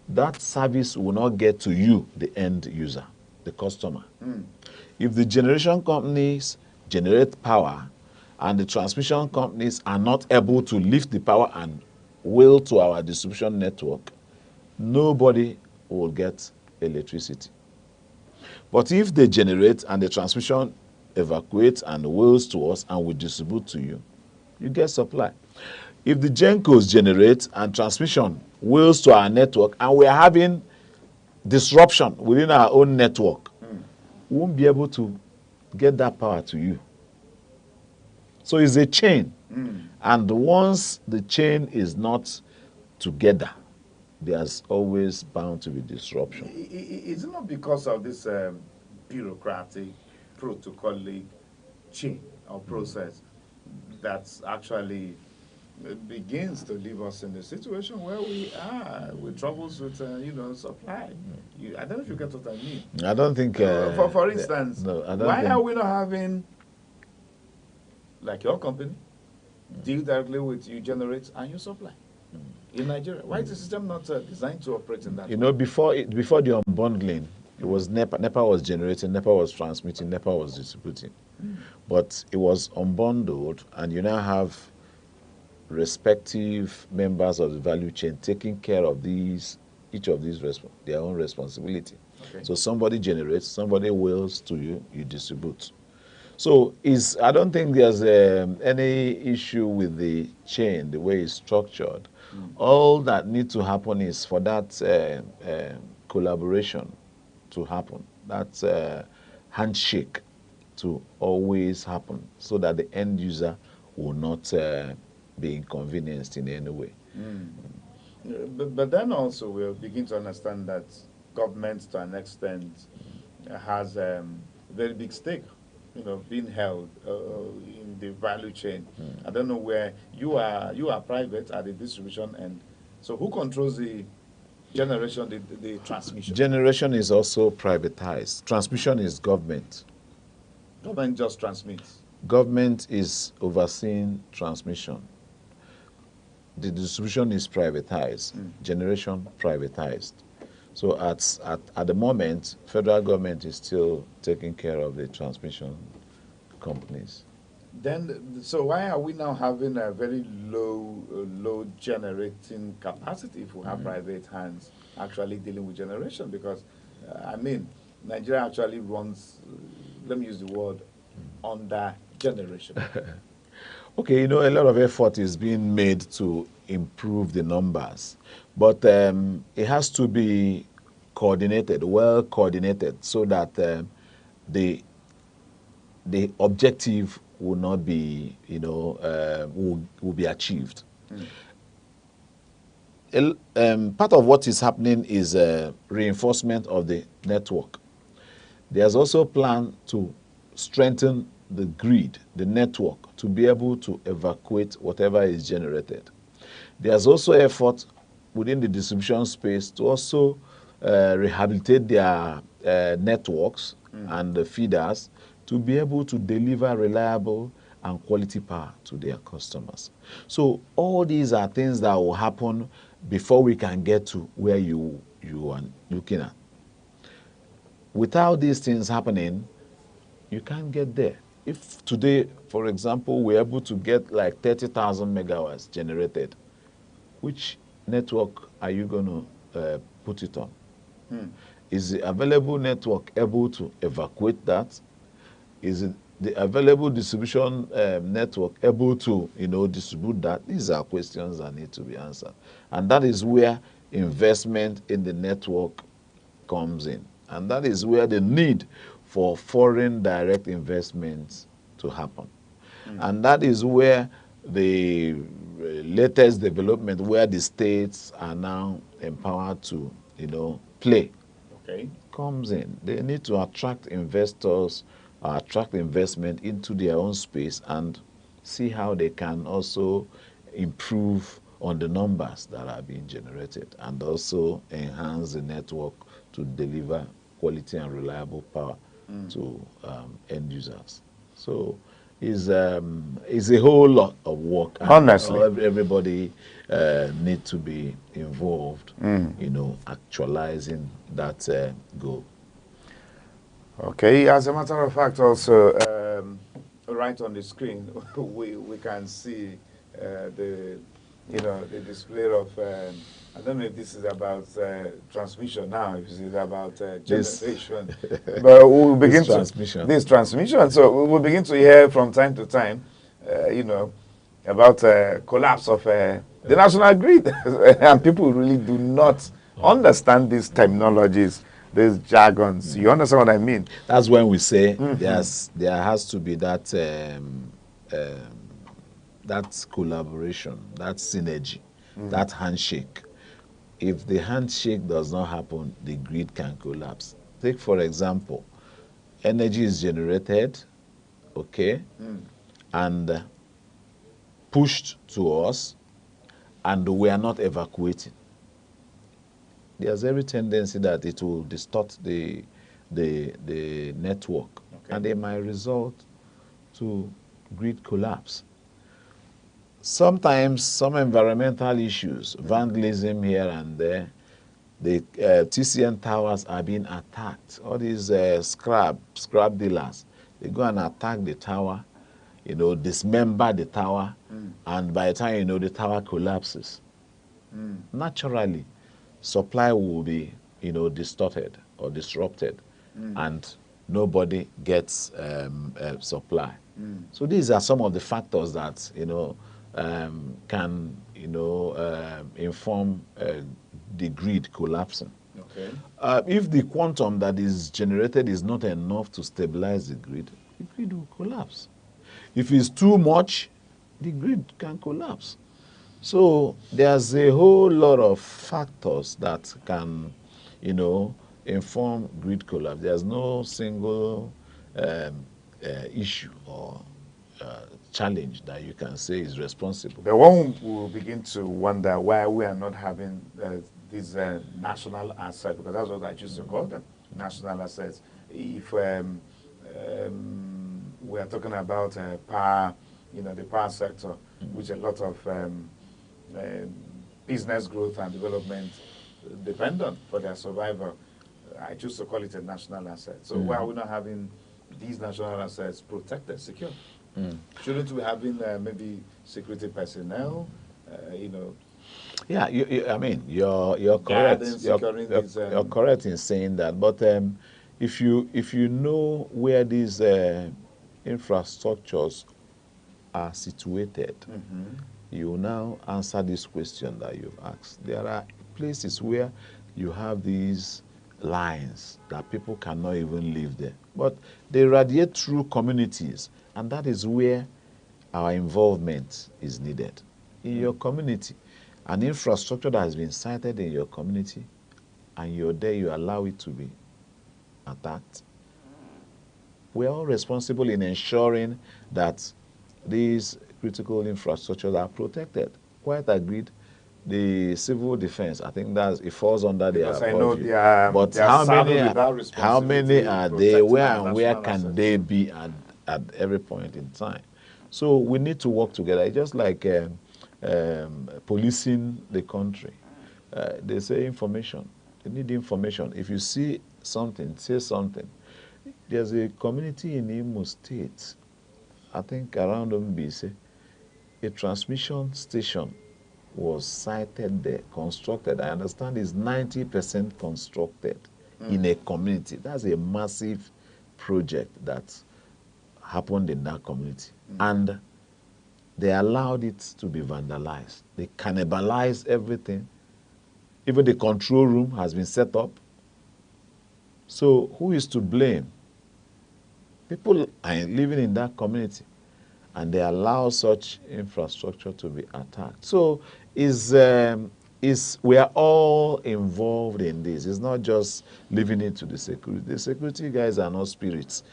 that service will not get to you, the end user, the customer. If the generation companies generate power and the transmission companies are not able to lift the power and wheel to our distribution network, nobody will get electricity. But if they generate and the transmission evacuates and wheels to us and we distribute to you, you get supply. If the GENCOs generate and transmission wheels to our network and we are having disruption within our own network, we won't be able to get that power to you. So it's a chain. And once the chain is not together, there's always bound to be disruption. Is it not because of this bureaucratic, protocolic chain or process that actually begins to leave us in a situation where we are with troubles with supply? I don't know if you get what I mean. I don't think... for instance, why are we not having, like your company, deal directly with you generate and you supply? In Nigeria, why is the system not designed to operate in that way? You know, before the unbundling, it was NEPA was generating, NEPA was transmitting, NEPA was distributing. But it was unbundled, and you now have respective members of the value chain taking care of each of these their own responsibility. Okay. So somebody generates, somebody wills to you, you distribute. So I don't think there's any issue with the chain, the way it's structured. All that needs to happen is for that collaboration to happen, that handshake to always happen, so that the end user will not be inconvenienced in any way. But then also we'll begin to understand that government, to an extent, has a very big stake, being held in the value chain. I don't know where you are private at the distribution end. So who controls the generation, the transmission? Generation is also privatized. Transmission is government. Government just transmits. Government is overseeing transmission. The distribution is privatized. Generation privatized. So at the moment, federal government is still taking care of the transmission companies. Then, so why are we now having a very low generating capacity if we have private hands actually dealing with generation? Because, Nigeria actually runs, let me use the word, under generation. Okay, a lot of effort is being made to improve the numbers, but it has to be coordinated, well coordinated, so that the objective will not be, will be achieved. Part of what is happening is reinforcement of the network. There's also a plan to strengthen the grid, the network, to be able to evacuate whatever is generated. There's also effort within the distribution space to also rehabilitate their networks and the feeders to be able to deliver reliable and quality power to their customers. So all these are things that will happen before we can get to where you are looking at. Without these things happening, you can't get there. If today, for example, we're able to get like 30,000 megawatts generated, which network are you going to put it on? Is the available network able to evacuate that? Is it the available distribution network able to, distribute that? These are questions that need to be answered. And that is where investment in the network comes in. And that is where the need for foreign direct investments to happen. And that is where the latest development, where the states are now empowered to, play, comes in. They need to attract investors, attract investment into their own space and see how they can also improve on the numbers that are being generated and also enhance the network to deliver quality and reliable power to end users. So it's a whole lot of work. Honestly. Everybody need to be involved, actualizing that goal. Okay, as a matter of fact, also, right on the screen, we can see the display of, I don't know if this is about transmission now, if this is about generation. But we'll begin this transmission. So we'll begin to hear from time to time, about collapse of the national grid. And people really do not understand these terminologies, these jargons. You understand what I mean? That's when we say there has to be that that collaboration, that synergy, that handshake. If the handshake does not happen, the grid can collapse. Take, for example, energy is generated, and pushed to us, and we are not evacuating. There's every tendency that it will distort the network, and it might result to grid collapse. Sometimes some environmental issues, vandalism here and there, the TCN towers are being attacked. All these scrap dealers, they go and attack the tower, dismember the tower, and by the time the tower collapses, naturally, supply will be, distorted or disrupted, and nobody gets supply. So these are some of the factors that, can, inform the grid collapsing. If the quantum that is generated is not enough to stabilize the grid will collapse. If it's too much, the grid can collapse. So there's a whole lot of factors that can, inform grid collapse. There's no single issue or challenge that you can say is responsible. But one will begin to wonder why we are not having these national assets, because that's what I choose to call them, national assets. If we are talking about power, the power sector, which a lot of business growth and development depend on for their survival, I choose to call it a national asset. So why are we not having these national assets protected, secure? Shouldn't we having maybe security personnel, Yeah, I mean, you're correct. You're correct in saying that. But if you know where these infrastructures are situated, you now answer this question that you've asked. There are places where you have these lines that people cannot even live there, but they radiate through communities, and that is where our involvement is needed. In your community, an infrastructure that has been sited in your community, and you're there, you allow it to be attacked. We're all responsible in ensuring that these critical infrastructures are protected. Quite agreed, the civil defense. I think it falls under Because their I know purview. they are, But they are how saddled many? with that How responsibility many are they? protecting Where our and where national can assets. they be at every point in time? So we need to work together. It's just like policing the country. They say information. They need information. If you see something, say something. There's a community in Imo State, I think around Mbise, a transmission station was sited there, constructed. I understand it's 90% constructed in a community. That's a massive project that happened in that community. And they allowed it to be vandalized. They cannibalized everything. Even the control room has been set up. So who is to blame? People are living in that community, and they allow such infrastructure to be attacked. So we are all involved in this. It's not just leaving it to the security. The security guys are not spirits.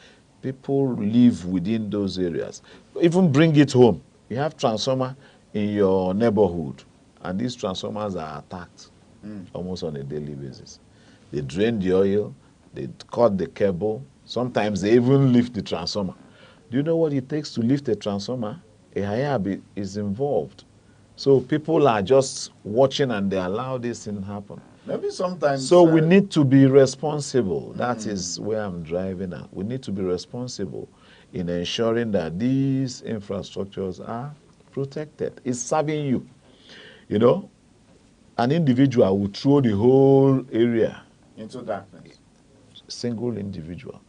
People live within those areas. Even bring it home. You have transformer in your neighborhood, and these transformers are attacked almost on a daily basis. They drain the oil, they cut the cable. Sometimes they even lift the transformer. Do you know what it takes to lift a transformer? A Hayab is involved. So people are just watching and they allow this thing happen. Maybe sometimes. So we need to be responsible. That is where I'm driving at. We need to be responsible in ensuring that these infrastructures are protected. It's serving you. You know, an individual will throw the whole area into darkness. Single individual.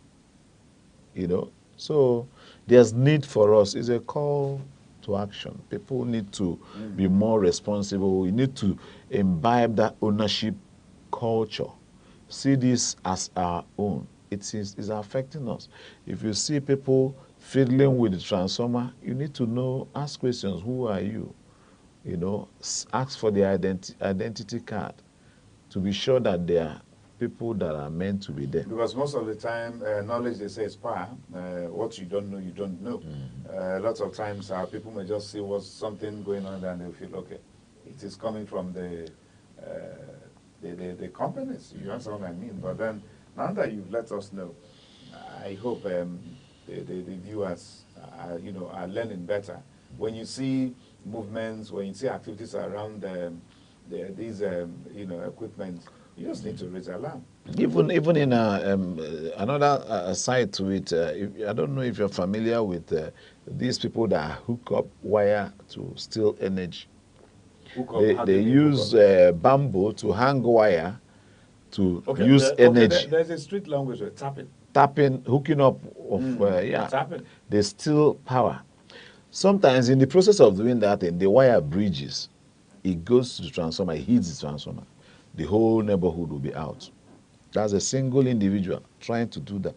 You know, so there's need for us. It's a call to action. People need to be more responsible. We need to imbibe that ownership culture. See this as our own. It's affecting us. If you see people fiddling with the transformer, you need to know, ask questions. Who are you? You know, ask for the identity card to be sure that they are people that are meant to be there. Because most of the time, knowledge, they say, is power. What you don't know, you don't know. Lots of times, people may just see what's something going on and they feel, okay, it is coming from the companies. You understand what I mean? But then, now that you've let us know, I hope the viewers are learning better. When you see movements, when you see activities around these equipment, you just need to raise alarm. Even in another side to it, I don't know if you're familiar with these people that hook up wire to steal energy. They use bamboo to hang wire to use energy. There's a street language of tapping. Tapping, hooking up of tapping. They steal power. Sometimes in the process of doing that, the wire bridges. It goes to the transformer, it hits the transformer. The whole neighborhood will be out. That's a single individual trying to do that.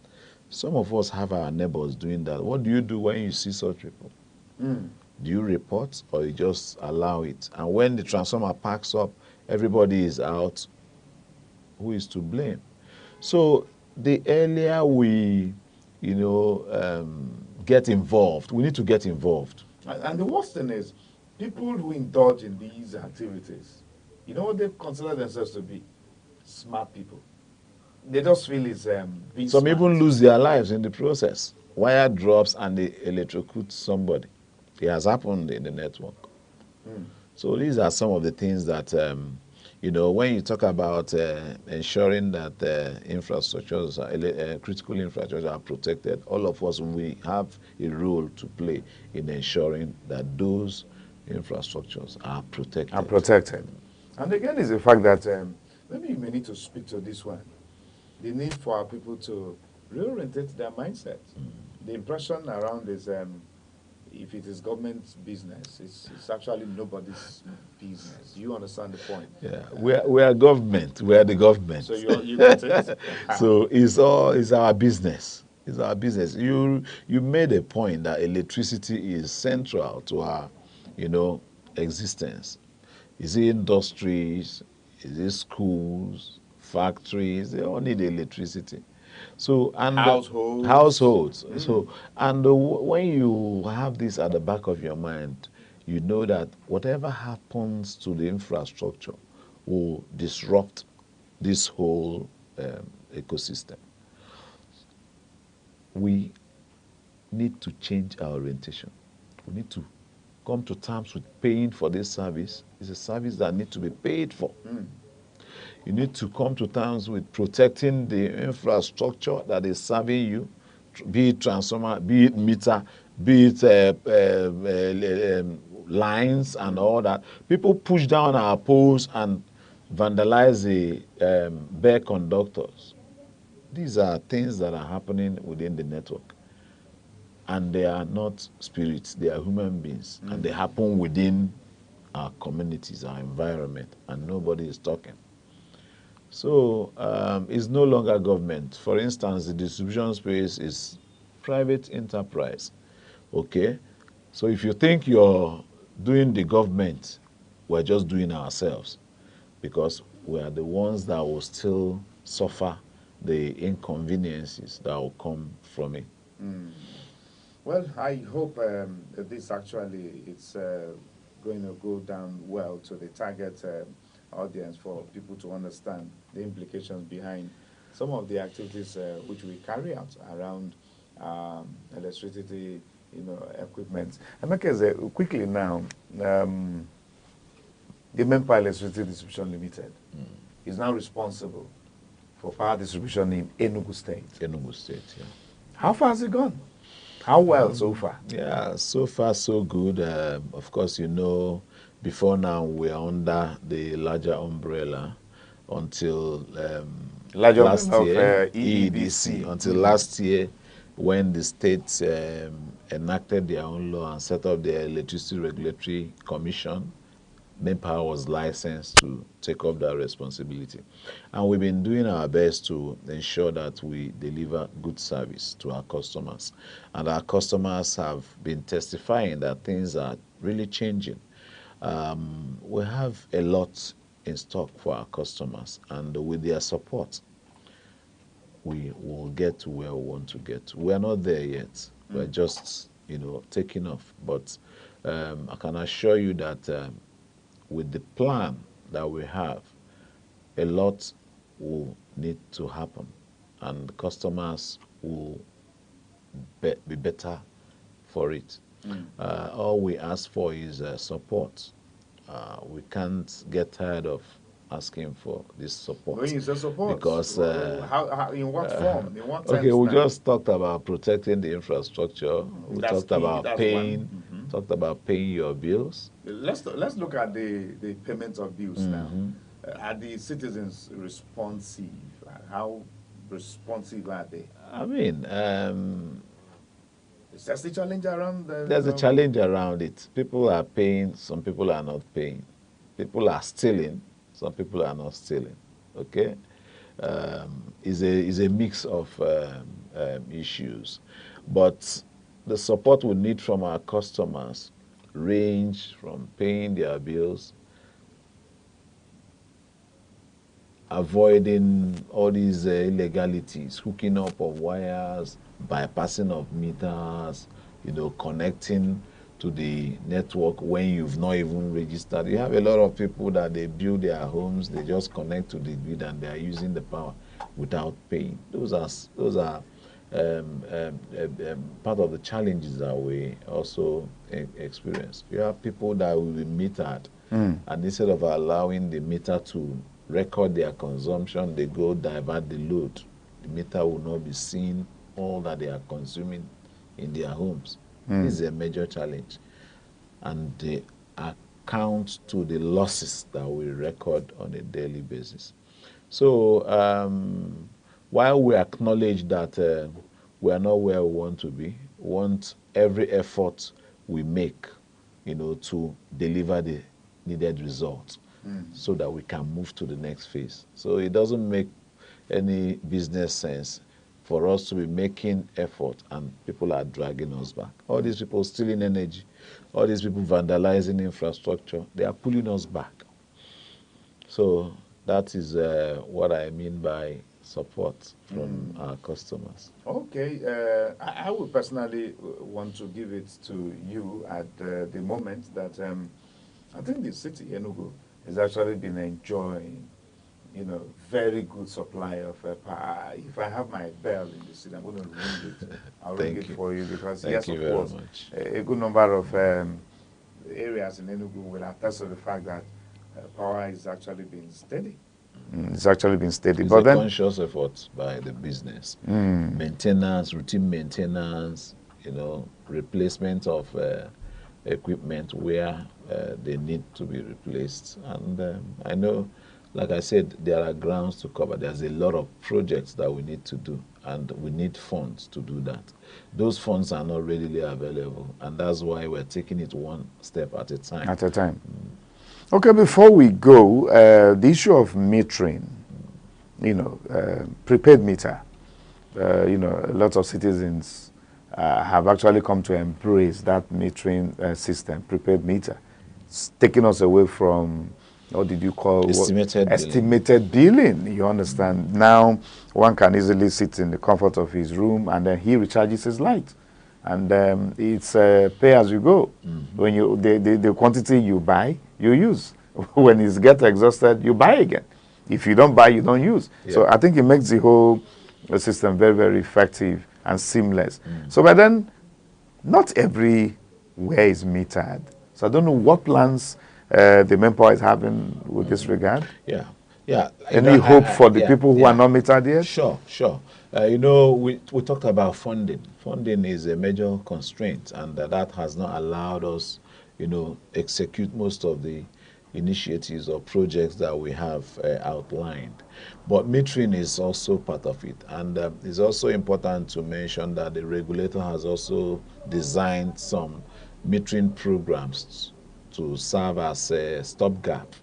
Some of us have our neighbors doing that. What do you do when you see such people? Do you report or you just allow it? And when the transformer packs up, everybody is out. Who is to blame? So the earlier we, get involved, we need to get involved. And the worst thing is, people who indulge in these activities, you know what they consider themselves to be? Smart people. They just feel it's being Some smart. even lose their lives in the process. Wire drops and they electrocute somebody. It has happened in the network. So these are some of the things that, when you talk about ensuring that infrastructures, critical infrastructures are protected, all of us, we have a role to play in ensuring that those infrastructures are protected. And again, is the fact that maybe you may need to speak to this one. The need for our people to reorientate their mindset. The impression around is if it is government business, it's actually nobody's business. You understand the point? Yeah, we are government. We are the government. So you got it. So it's our business. It's our business. You made a point that electricity is central to our, existence. Is it industries? Is it schools? Factories? They all need electricity. So and households. So and when you have this at the back of your mind, you know that whatever happens to the infrastructure will disrupt this whole ecosystem. We need to change our orientation. We need to come to terms with paying for this service. It's a service that needs to be paid for. You need to come to terms with protecting the infrastructure that is serving you, be it transformer, be it meter, be it lines and all that. People push down our poles and vandalize the bare conductors. These are things that are happening within the network. And they are not spirits, they are human beings. And they happen within our communities, our environment, and nobody is talking. So it's no longer government. For instance, the distribution space is private enterprise. Okay? So if you think you're doing the government, we're just doing ourselves, because we are the ones that will still suffer the inconveniences that will come from it. Well, I hope that this actually it's going to go down well to the target audience, for people to understand the implications behind some of the activities which we carry out around electricity, equipment. Aneke, quickly now, the Mempa Electricity Distribution Limited is now responsible for power distribution in Enugu State. Enugu State, yeah. How far has it gone? How well so far? Yeah, so far so good. Of course, before now we are under the larger umbrella until last year, EEDC, until last year when the states enacted their own law and set up the Electricity Regulatory Commission. NEPA was licensed to take up that responsibility. And we've been doing our best to ensure that we deliver good service to our customers. And our customers have been testifying that things are really changing. We have a lot in stock for our customers, and with their support, we will get to where we want to get. We are not there yet. We're just, taking off. But I can assure you that with the plan that we have, a lot will need to happen, and customers will be better for it. All we ask for is support. We can't get tired of asking for this support. When you say support, because how, in what form? In what terms? Okay, we now? just talked about protecting the infrastructure. We That's talked key, about that's paying. Talked about paying your bills. Let's look at the payment of bills now. Are the citizens responsive? How responsive are they? I mean, is there a challenge around the? There's a challenge around it. People are paying, some people are not paying. People are stealing, some people are not stealing. Okay, is a mix of issues, but the support we need from our customers range from paying their bills, avoiding all these illegalities, hooking up of wires, bypassing of meters, connecting to the network when you've not even registered. You have a lot of people that they build their homes, they just connect to the grid and they are using the power without paying. Those are part of the challenges that we also experience. You have people that will be metered, and instead of allowing the meter to record their consumption, they go divert the load. The meter will not be seeing all that they are consuming in their homes. This is a major challenge, and they account to the losses that we record on a daily basis. So while we acknowledge that we are not where we want to be, we want every effort we make, to deliver the needed results so that we can move to the next phase. So it doesn't make any business sense for us to be making effort and people are dragging us back. All these people stealing energy, all these people vandalizing infrastructure, they are pulling us back. So that is what I mean by support from our customers. Okay, I would personally want to give it to you at the moment that I think the city, Enugu, has actually been enjoying, very good supply of power. If I have my bell in the city, I'm going to ring it. I'll ring it for you because, yes, of course, a good number of areas in Enugu will attest to the fact that power is actually being steady. It's actually been steady. It's but a then, conscious effort by the business. Maintenance, routine maintenance, replacement of equipment where they need to be replaced. And I know, like I said, there are grounds to cover. There's a lot of projects that we need to do, and we need funds to do that. Those funds are not readily available, and that's why we're taking it one step at a time. At a time. Okay, before we go, the issue of metering, prepaid meter, a lot of citizens have actually come to embrace that metering system, prepaid meter. It's taking us away from, what did you call? Estimated billing, you understand. Now, one can easily sit in the comfort of his room and then he recharges his light. And it's pay as you go. When the quantity you buy, you use. When it gets exhausted, you buy again. If you don't buy, you don't use. Yeah. So I think it makes the whole system very, very effective and seamless. So, but then, not everywhere is metered. So I don't know what plans the manpower is having with this regard. Yeah. Any hope for the people who are not metered yet? Sure. We talked about funding. Funding is a major constraint, and that has not allowed us, execute most of the initiatives or projects that we have outlined. But metering is also part of it. And it's also important to mention that the regulator has also designed some metering programs to serve as a stopgap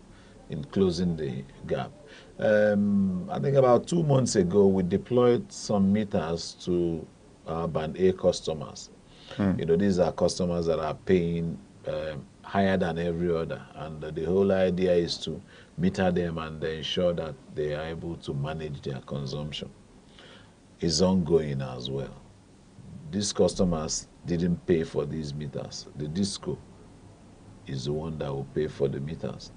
in closing the gap. I think about 2 months ago, we deployed some meters to our Band A customers. These are customers that are paying higher than every other, and the whole idea is to meter them and ensure that they are able to manage their consumption. It's ongoing as well. These customers didn't pay for these meters. The disco is the one that will pay for the meters.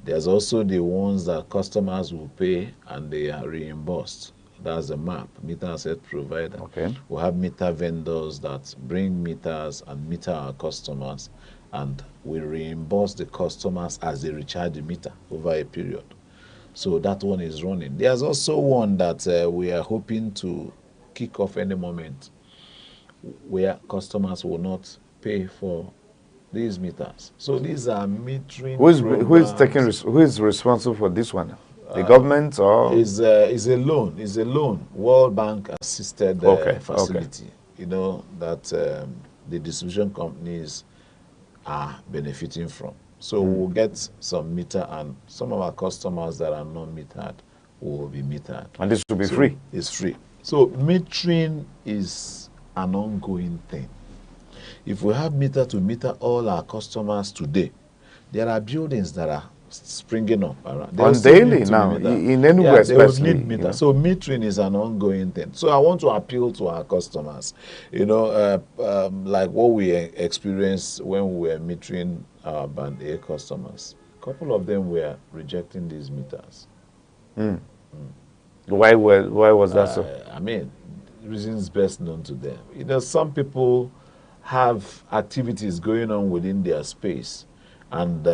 There's also the ones that customers will pay and they are reimbursed. That's the MAP, meter asset provider. Okay. We have meter vendors that bring meters and meter our customers, and we reimburse the customers as they recharge the meter over a period. So that one is running. There's also one that we are hoping to kick off any moment, where customers will not pay for these meters. So these are metering who is responsible for this one? The government or is a loan? Is a loan. World Bank assisted facility. That the distribution companies are benefiting from. So we'll get some meter, and some of our customers that are not metered will be metered. And this will be free. It's free. So metering is an ongoing thing. If we have meter to meter all our customers today, there are buildings that are springing up around. On daily now, in anywhere especially. Need meter. So metering is an ongoing thing. So I want to appeal to our customers, like what we experienced when we were metering our Band A customers. A couple of them were rejecting these meters. Why was that so? I mean, reasons best known to them. Some people have activities going on within their space, and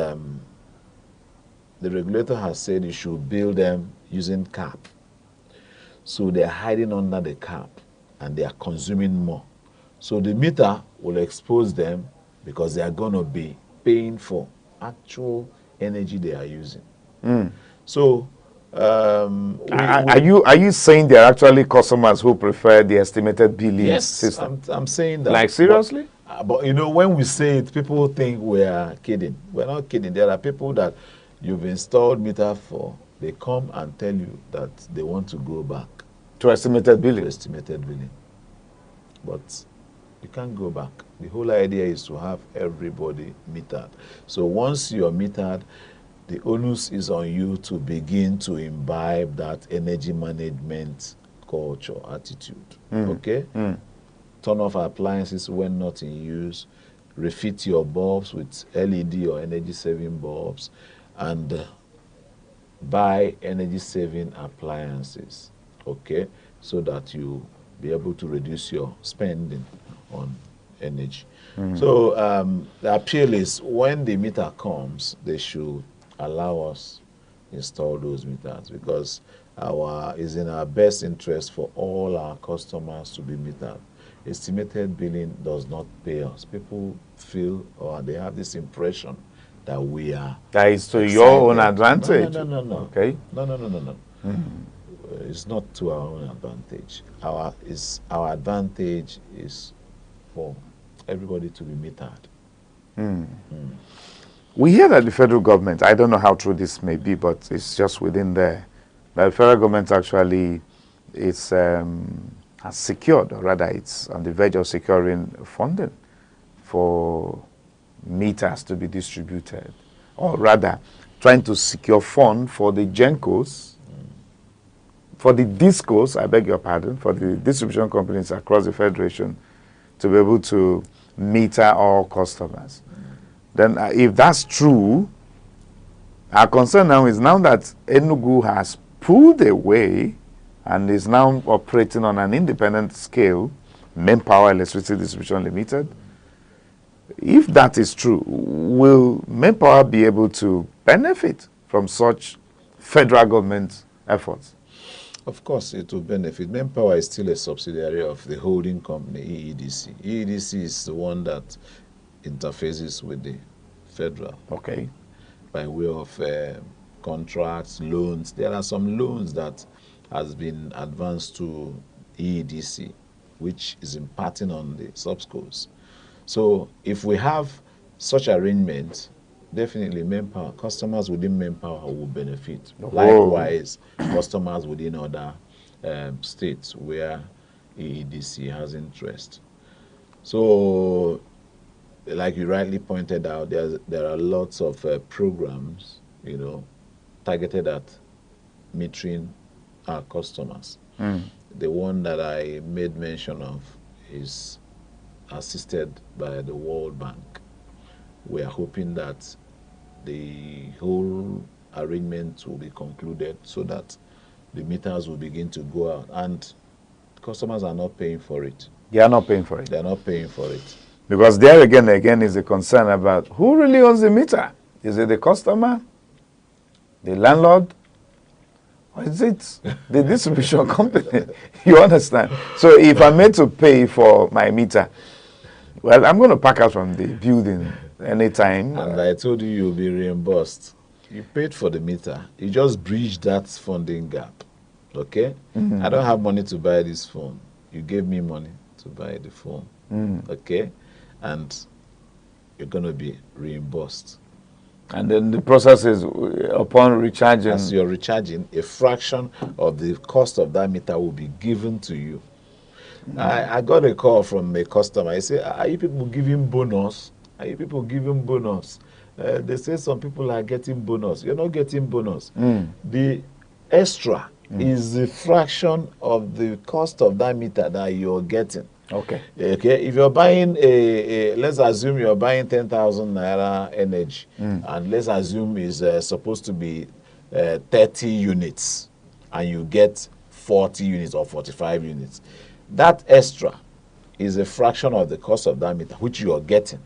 the regulator has said you should build them using cap. So they're hiding under the cap and they are consuming more. So the meter will expose them because they are going to be paying for actual energy they are using. So are you saying there are actually customers who prefer the estimated billing system? Yes, I'm saying that. Like seriously? But when we say it, people think we are kidding. We're not kidding. There are people that you've installed meter for. They come and tell you that they want to go back to estimated billing. But you can't go back. The whole idea is to have everybody metered. So once you're metered, the onus is on you to begin to imbibe that energy management culture, attitude. Okay? Turn off appliances when not in use, refit your bulbs with LED or energy saving bulbs, and buy energy saving appliances, okay, so that you be able to reduce your spending on energy. So the appeal is when the meter comes, they should allow us install those meters, because it's in our best interest for all our customers to be metered. Estimated billing does not pay us. People feel, or they have this impression that we are. That is to excited. your own advantage. No. Okay. No. It's not to our own advantage. Our advantage is for everybody to be metered. We hear that the federal government, I don't know how true this may be, but it's just within there, that the federal government actually is has secured, or rather it's on the verge of securing funding for meters to be distributed, or rather trying to secure fund for the GENCOs, for the DISCOs, I beg your pardon, for the distribution companies across the federation to be able to meter all customers. Then if that's true, our concern now is now that Enugu has pulled away and is now operating on an independent scale, Manpower Electricity Distribution Limited. If that is true, will Manpower be able to benefit from such federal government efforts? Of course, it will benefit. Manpower is still a subsidiary of the holding company, EEDC. EEDC is the one that interfaces with the federal. Okay. By way of contracts, loans. There are some loans that has been advanced to EEDC, which is imparting on the subscos. So if we have such arrangements, definitely Manpower, customers within Manpower will benefit. Likewise, customers within other states where EEDC has interest. So, like you rightly pointed out, there are lots of programs, targeted at metering our customers. The one that I made mention of is assisted by the World Bank. We are hoping that the whole arrangement will be concluded so that the meters will begin to go out, and customers are not paying for it. They are not paying for it. They are not paying for it. Because there again is a concern about who really owns the meter. Is it the customer, the landlord, or is it the distribution company? You understand? So if I'm made to pay for my meter, well, I'm going to pack out from the building anytime. And I told you you'll be reimbursed. You paid for the meter. You just bridged that funding gap. Okay? I don't have money to buy this phone. You gave me money to buy the phone. Okay? And you're going to be reimbursed. And then the process is upon recharging. As you're recharging, a fraction of the cost of that meter will be given to you. I got a call from a customer. I say, are you people giving bonus? Are you people giving bonus? They say some people are getting bonus. You're not getting bonus. The extra is a fraction of the cost of that meter that you're getting. Okay. Okay. If you're buying let's assume you're buying 10,000 naira energy, and let's assume is supposed to be 30 units, and you get 40 units or 45 units. That extra is a fraction of the cost of that meter, which you are getting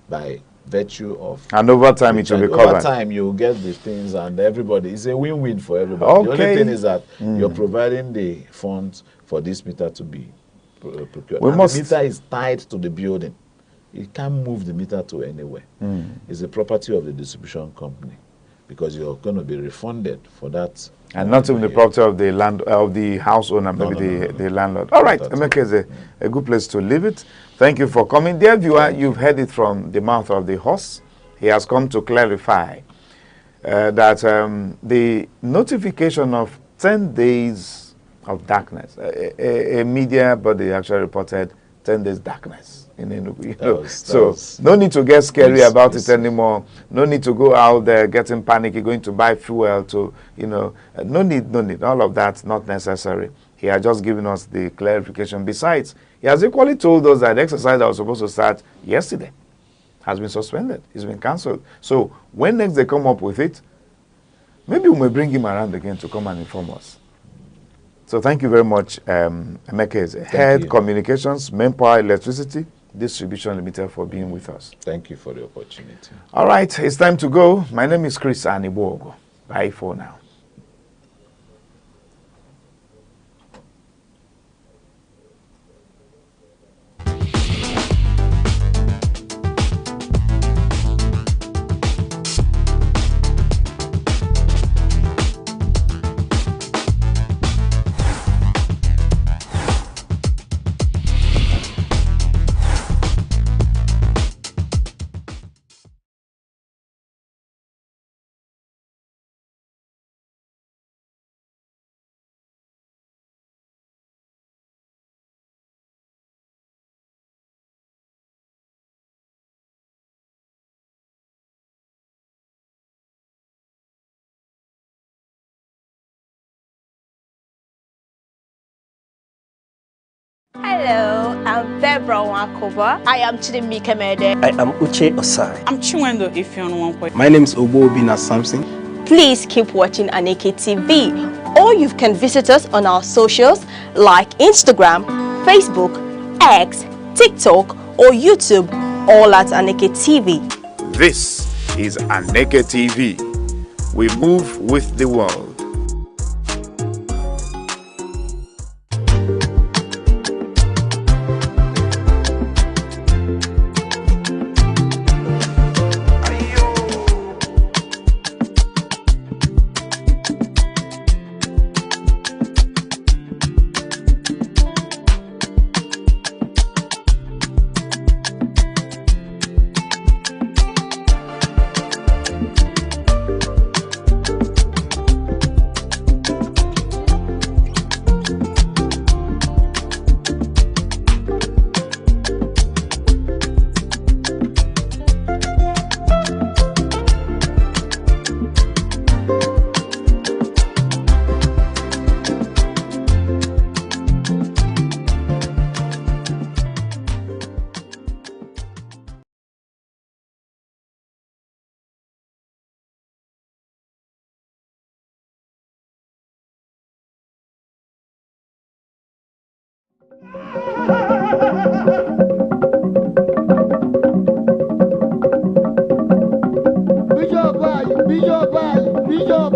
by virtue of. And over time, it will be covered. Over time, you will get the things, and everybody. It's a win-win for everybody. Okay. The only thing is that you're providing the funds for this meter to be procured. The meter is tied to the building. You can't move the meter to anywhere. It's the property of the distribution company, because you're going to be refunded for that. And not even the property of the land of the house owner, maybe the landlord. All right, Aneke is a good place to leave it. Thank you for coming. Dear viewer, you've heard it from the mouth of the horse. He has come to clarify that the notification of 10 days of darkness, a media body actually reported 10 days darkness in Enugu. You know? No need to get scary about it anymore. No need to go out there getting panicky, going to buy fuel to, you know, no need. All of that, not necessary. He has just given us the clarification. Besides, he has equally told us that the exercise that was supposed to start yesterday has been suspended. It's been cancelled. So when next they come up with it, maybe we may bring him around again to come and inform us. So thank you very much, Aneke, Head Communications, Manpower Electricity Distribution Limited, for being with us. Thank you for the opportunity. All right, it's time to go. My name is Chris Anibogo. Bye for now. Hello, I'm Debra Wakoba. I am Chidimike Mede. I am Uche Osai. I'm Chiwendo Ifeonwankwe. My name is Obobina Samson. Please keep watching Aneke TV, or you can visit us on our socials like Instagram, Facebook, X, TikTok, or YouTube, all at Aneke TV. This is Aneke TV. We move with the world. Bishop,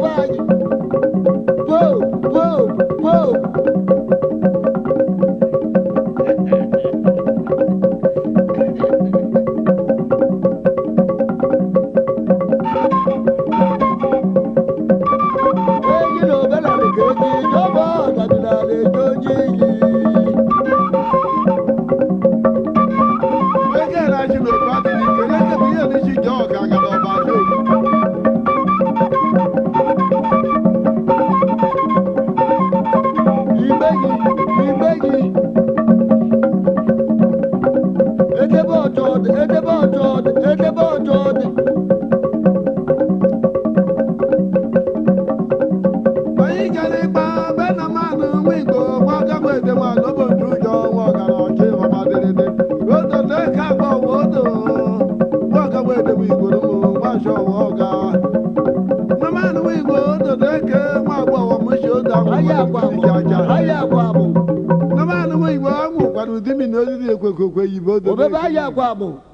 whoa.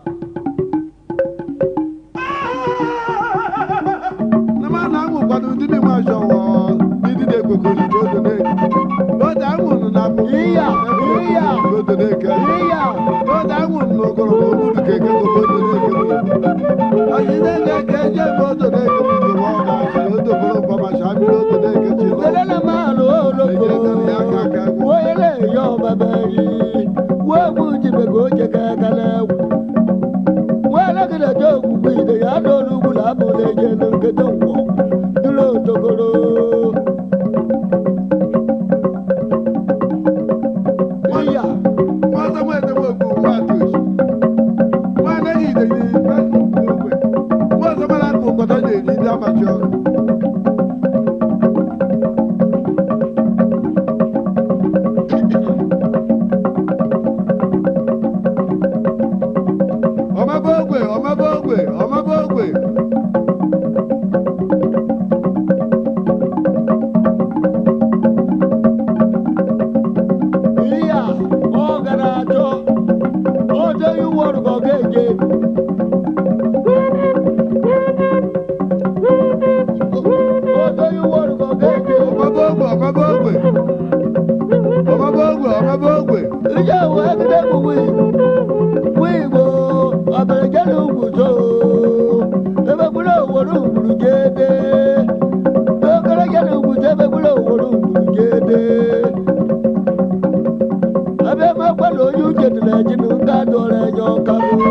jelu guzo ebe bulo woru bulugede dokara jelu guzo ebe bulo woru bulugede abe ma kwalo yu jedle jinu ga dore jo kanu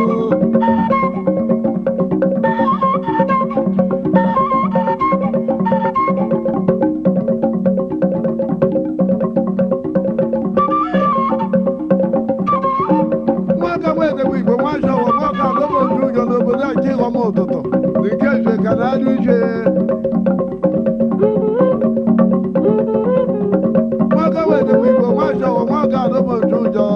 mwaka mweze wigbo mwansha wa mwaka lobo njujo lobo da kiho mototo dikeje kanadu je mwaka mweze wigbo mwansha wa mwaka lobo njujo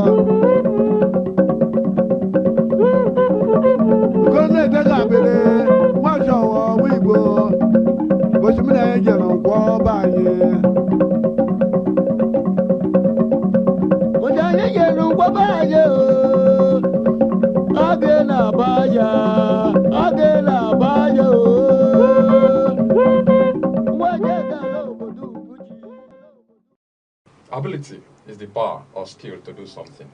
kone tega bele mwansha wa wigbo bosimina yeje no kwa banye Oja yeje no kwa banye Agena baya, agena baya, Ability is the power or skill to do something.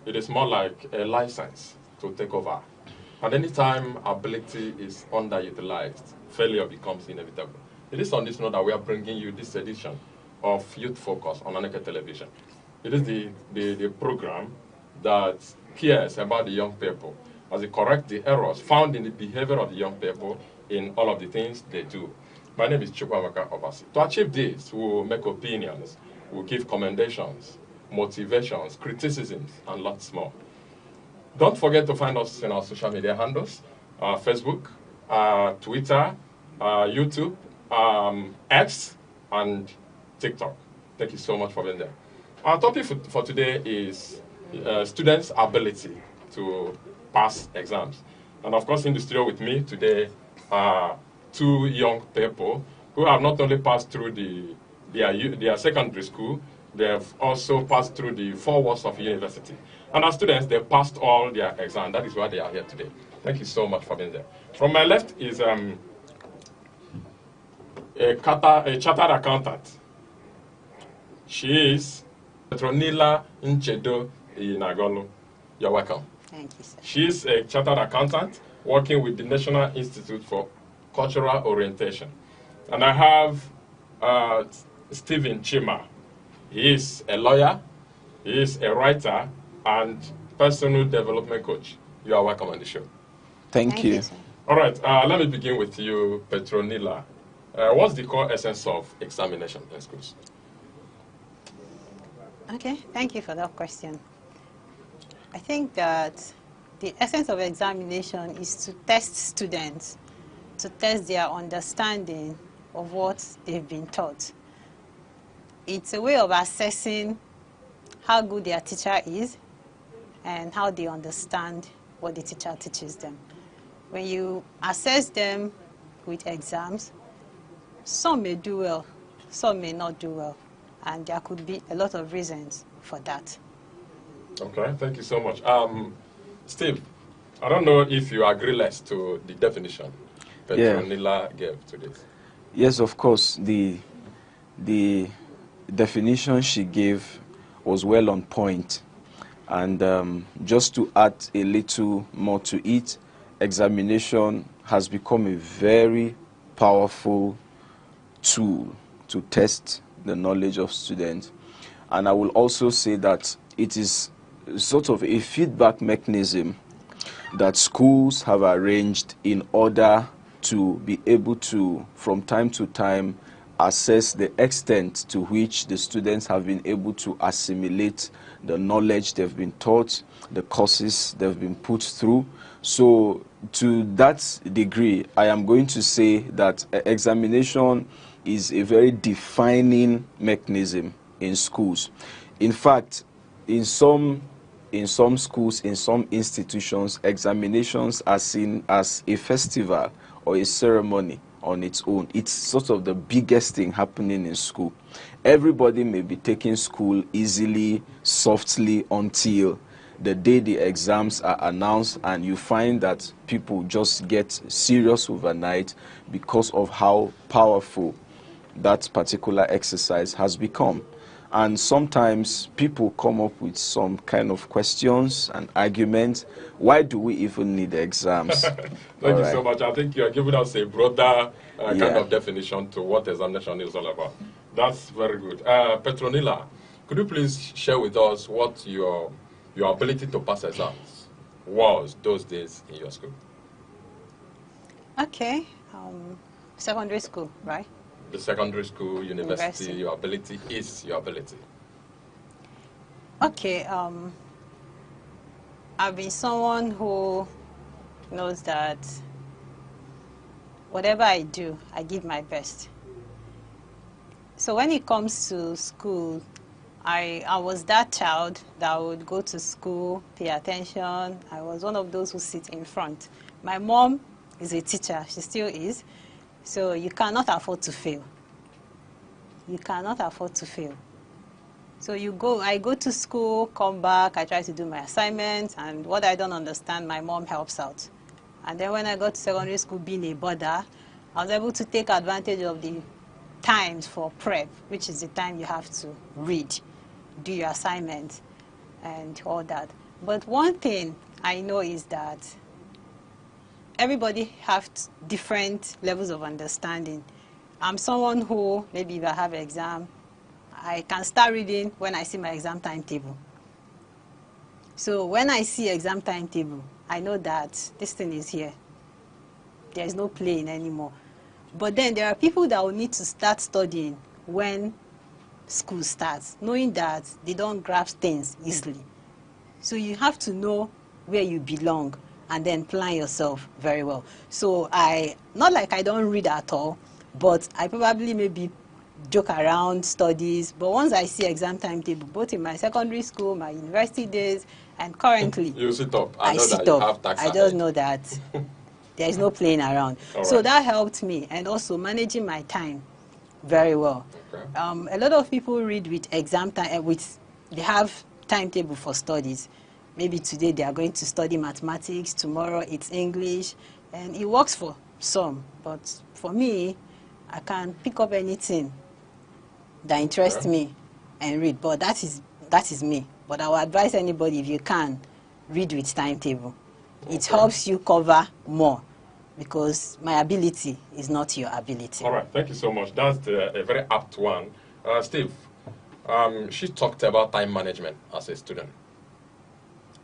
It is more like a license to take over. And anytime ability is underutilized, failure becomes inevitable. It is on this note that we are bringing you this edition of Youth Focus on Aneke Television. It is the program that cares about the young people as it corrects the errors found in the behavior of the young people in all of the things they do. My name is Chukwamaka Obasi. To achieve this, we will make opinions, we will give commendations, motivations, criticisms, and lots more. Don't forget to find us in our social media handles, Facebook, Twitter, YouTube, X, and TikTok. Thank you so much for being there. Our topic for today is students' ability to pass exams. And of course, in the studio with me today are two young people who have not only passed through their secondary school, they have also passed through the 4 walls of university. And as students, they passed all their exams. That is why they are here today. Thank you so much for being there. From my left is a chartered accountant. She is Petronila Nchedo Inagolo. You're welcome. Thank you, sir. She's a chartered accountant working with the National Institute for Cultural Orientation. And I have Stephen Chima. He is a lawyer, he is a writer, and personal development coach. You are welcome on the show. Thank you. All right, let me begin with you, Petronila. What's the core essence of examination in schools? Okay, thank you for that question. I think that the essence of examination is to test students, to test their understanding of what they've been taught. It's a way of assessing how good their teacher is and how they understand what the teacher teaches them. When you assess them with exams, some may do well, some may not do well, and there could be a lot of reasons for that. Okay, thank you so much. Steve, I don't know if you agree less to the definition Petronila gave to this. Yes, of course. The definition she gave was well on point. And just to add a little more to it, examination has become a very powerful tool to test the knowledge of students. And I will also say that it is sort of a feedback mechanism that schools have arranged in order to be able to, from time to time, assess the extent to which the students have been able to assimilate the knowledge they've been taught, the courses they've been put through. So to that degree, I am going to say that examination is a very defining mechanism in schools. In fact, in some schools, in some institutions, examinations are seen as a festival or a ceremony on its own. It's sort of the biggest thing happening in school. Everybody may be taking school easily, softly, until the day the exams are announced, and you find that people just get serious overnight because of how powerful that particular exercise has become. And sometimes people come up with some kind of questions and arguments. Why do we even need exams? Thank you so much. I think you are giving us a broader kind Yeah. of definition to what examination is all about. That's very good. Petronila, could you please share with us what your ability to pass exams was those days in your school? Okay. Secondary school, right? The secondary school, university, your ability is your ability. Okay. I've been someone who knows that whatever I do, I give my best. So when it comes to school, I was that child that would go to school, pay attention. I was one of those who sit in front. My mom is a teacher. She still is. So you cannot afford to fail. You cannot afford to fail. So I go to school, come back, I try to do my assignments, and what I don't understand, my mom helps out. And then when I got to secondary school, being a border, I was able to take advantage of the times for prep, which is the time you have to read, do your assignments, and all that. But one thing I know is that everybody has different levels of understanding. I'm someone who, maybe if I have an exam, I can start reading when I see my exam timetable. So when I see exam timetable, I know that this thing is here. There is no playing anymore. But then there are people that will need to start studying when school starts, knowing that they don't grasp things easily. So you have to know where you belong and then plan yourself very well. So not like I don't read at all, but I probably maybe joke around studies. But once I see exam timetable, both in my secondary school, my university days, and currently, You sit up. I know sit that you up. have tax I just ahead. know that there is no playing around. All So right. that helped me, and also managing my time very well. Okay. A lot of people read with exam time, they have timetable for studies. Maybe today they are going to study mathematics, tomorrow it's English, and it works for some. But for me, I can pick up anything that interests me and read. But that is me. But I will advise anybody, if you can, read with timetable. It helps you cover more, because my ability is not your ability. All right, thank you so much. That's a very apt one. Steve, she talked about time management as a student.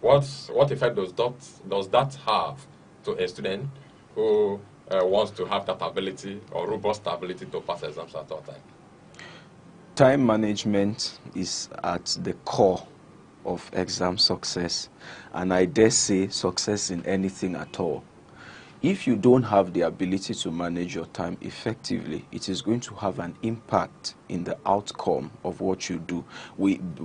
What effect does that have to a student who wants to have that ability or robust ability to pass exams at all time? Time management is at the core of exam success, and I dare say success in anything at all. If you don't have the ability to manage your time effectively, it is going to have an impact in the outcome of what you do,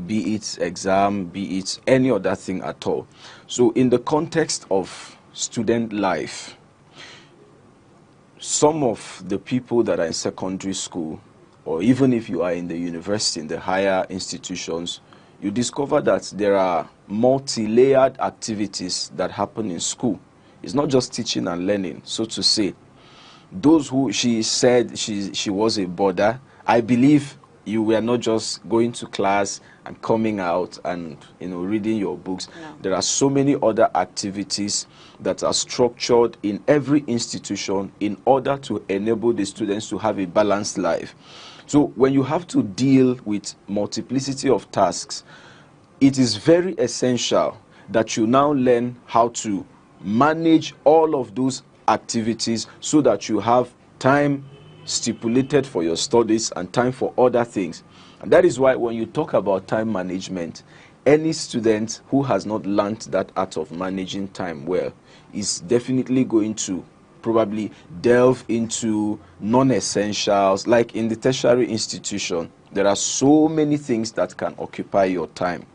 be it exam, be it any other thing at all. So in the context of student life, some of the people that are in secondary school, or even if you are in the university, in the higher institutions, you discover that there are multi-layered activities that happen in school. It's not just teaching and learning, so to say. Those who, she said she was a boarder, I believe you were not just going to class and coming out and reading your books. No. There are so many other activities that are structured in every institution in order to enable the students to have a balanced life. So when you have to deal with multiplicity of tasks, it is very essential that you now learn how to manage all of those activities so that you have time stipulated for your studies and time for other things. And that is why when you talk about time management, any student who has not learned that art of managing time well is definitely going to probably delve into non-essentials. Like in the tertiary institution, there are so many things that can occupy your time.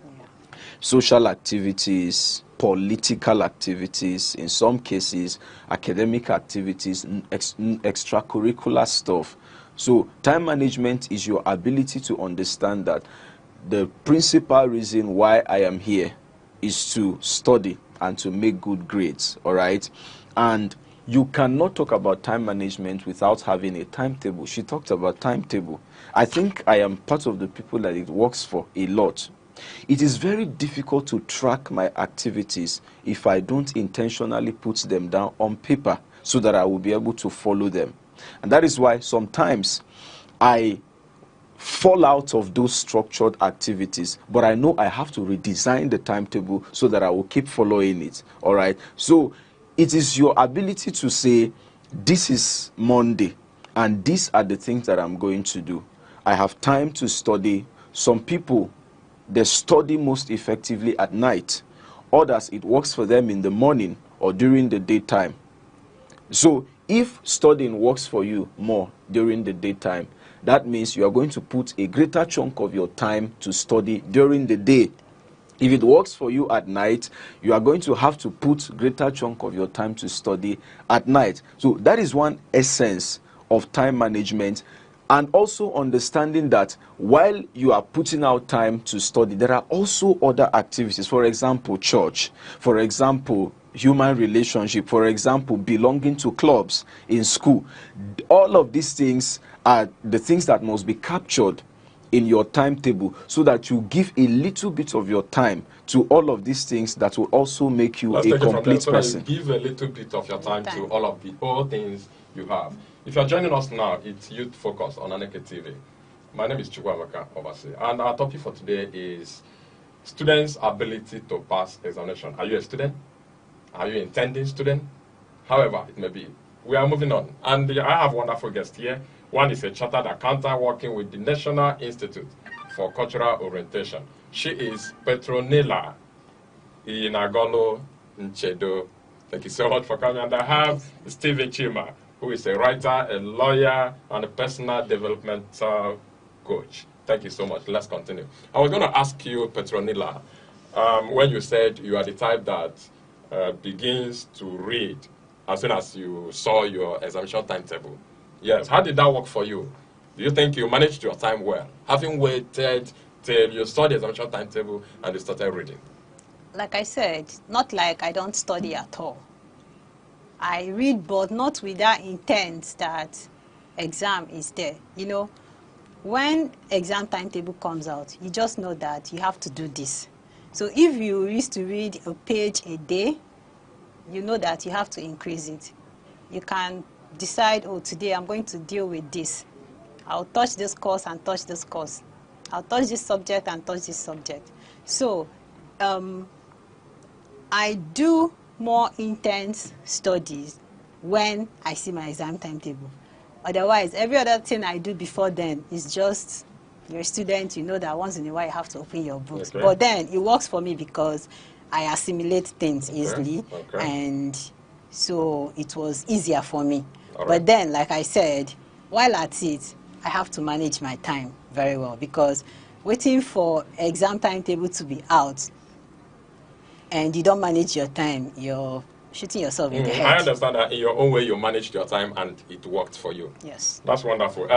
Social activities, political activities, in some cases, academic activities, extracurricular stuff. So time management is your ability to understand that the principal reason why I am here is to study and to make good grades, all right? And you cannot talk about time management without having a timetable. She talked about timetable. I think I am part of the people that it works for a lot. It is very difficult to track my activities if I don't intentionally put them down on paper so that I will be able to follow them. And that is why sometimes I fall out of those structured activities, but I know I have to redesign the timetable so that I will keep following it. All right. So it is your ability to say, this is Monday and these are the things that I'm going to do. I have time to study. Some people, they study most effectively at night. Others, it works for them in the morning or during the daytime. So if studying works for you more during the daytime, that means you are going to put a greater chunk of your time to study during the day. If it works for you at night, you are going to have to put greater chunk of your time to study at night. So that is one essence of time management. And also understanding that while you are putting out time to study, there are also other activities. For example, church. For example, human relationship. For example, belonging to clubs in school. All of these things are the things that must be captured in your timetable so that you give a little bit of your time to all of these things that will also make you Let's a take it from there, complete so that person. you give a little bit of your time to all of the all things you have. If you're joining us now, it's Youth Focus on Aneke TV. My name is Chukwamaka Obasi, and our topic for today is students' ability to pass examination. Are you a student? Are you an intending student? However it may be. We are moving on, and I have wonderful guests here. One is a chartered accountant working with the National Institute for Cultural Orientation. She is Petronila Inagolo Nchedo. Thank you so much for coming. And I have Stephen Chima, who is a writer, a lawyer, and a personal developmental coach. Thank you so much. Let's continue. I was going to ask you, Petronila, when you said you are the type that begins to read as soon as you saw your examination timetable. Yes, how did that work for you? Do you think you managed your time well, having waited till you saw the examination timetable and you started reading? Like I said, not like I don't study at all. I read, but not with that intent that exam is there. You know, when exam timetable comes out, you just know that you have to do this. So if you used to read a page a day, you know that you have to increase it. You can decide, oh, today I'm going to deal with this. I'll touch this course and touch this course. I'll touch this subject and touch this subject. So I do more intense studies when I see my exam timetable. Otherwise, every other thing I do before then is just, you're a student, you know that once in a while you have to open your books. Okay. But then it works for me because I assimilate things easily, and so it was easier for me. But then, like I said, while at it, I have to manage my time very well, because waiting for exam timetable to be out and you don't manage your time, you're shooting yourself in the head. I understand that in your own way you managed your time and it worked for you. Yes. That's wonderful.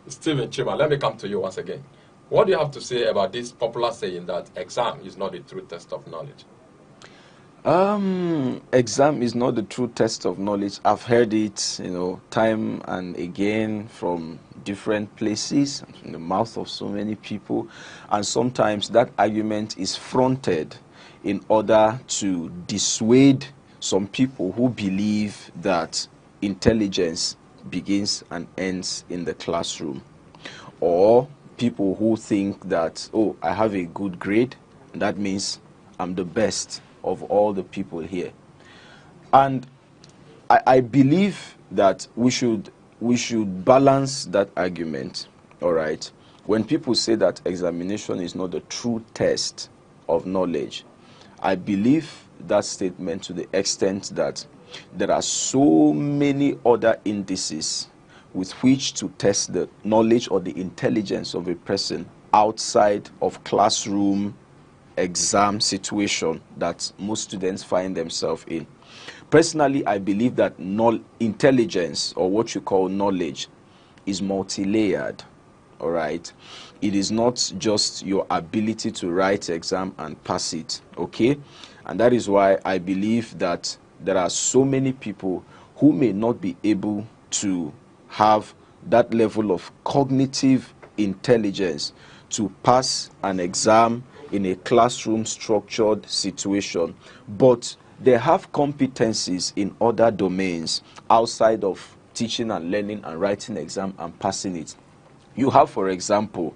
Stephen Chima, let me come to you once again. What do you have to say about this popular saying that exam is not the true test of knowledge? Exam is not the true test of knowledge. I've heard it, time and again from different places, in the mouth of so many people. And sometimes that argument is fronted in order to dissuade some people who believe that intelligence begins and ends in the classroom. Or people who think that, oh, I have a good grade, and that means I'm the best of all the people here. And I believe that we should balance that argument, all right? When people say that examination is not the true test of knowledge, I believe that statement to the extent that there are so many other indices with which to test the knowledge or the intelligence of a person outside of classroom exam situation that most students find themselves in. Personally, I believe that intelligence, or what you call knowledge, is multi-layered, all right? It is not just your ability to write exam and pass it, okay? And that is why I believe that there are so many people who may not be able to have that level of cognitive intelligence to pass an exam in a classroom structured situation, but they have competencies in other domains outside of teaching and learning and writing exam and passing it. You have, for example,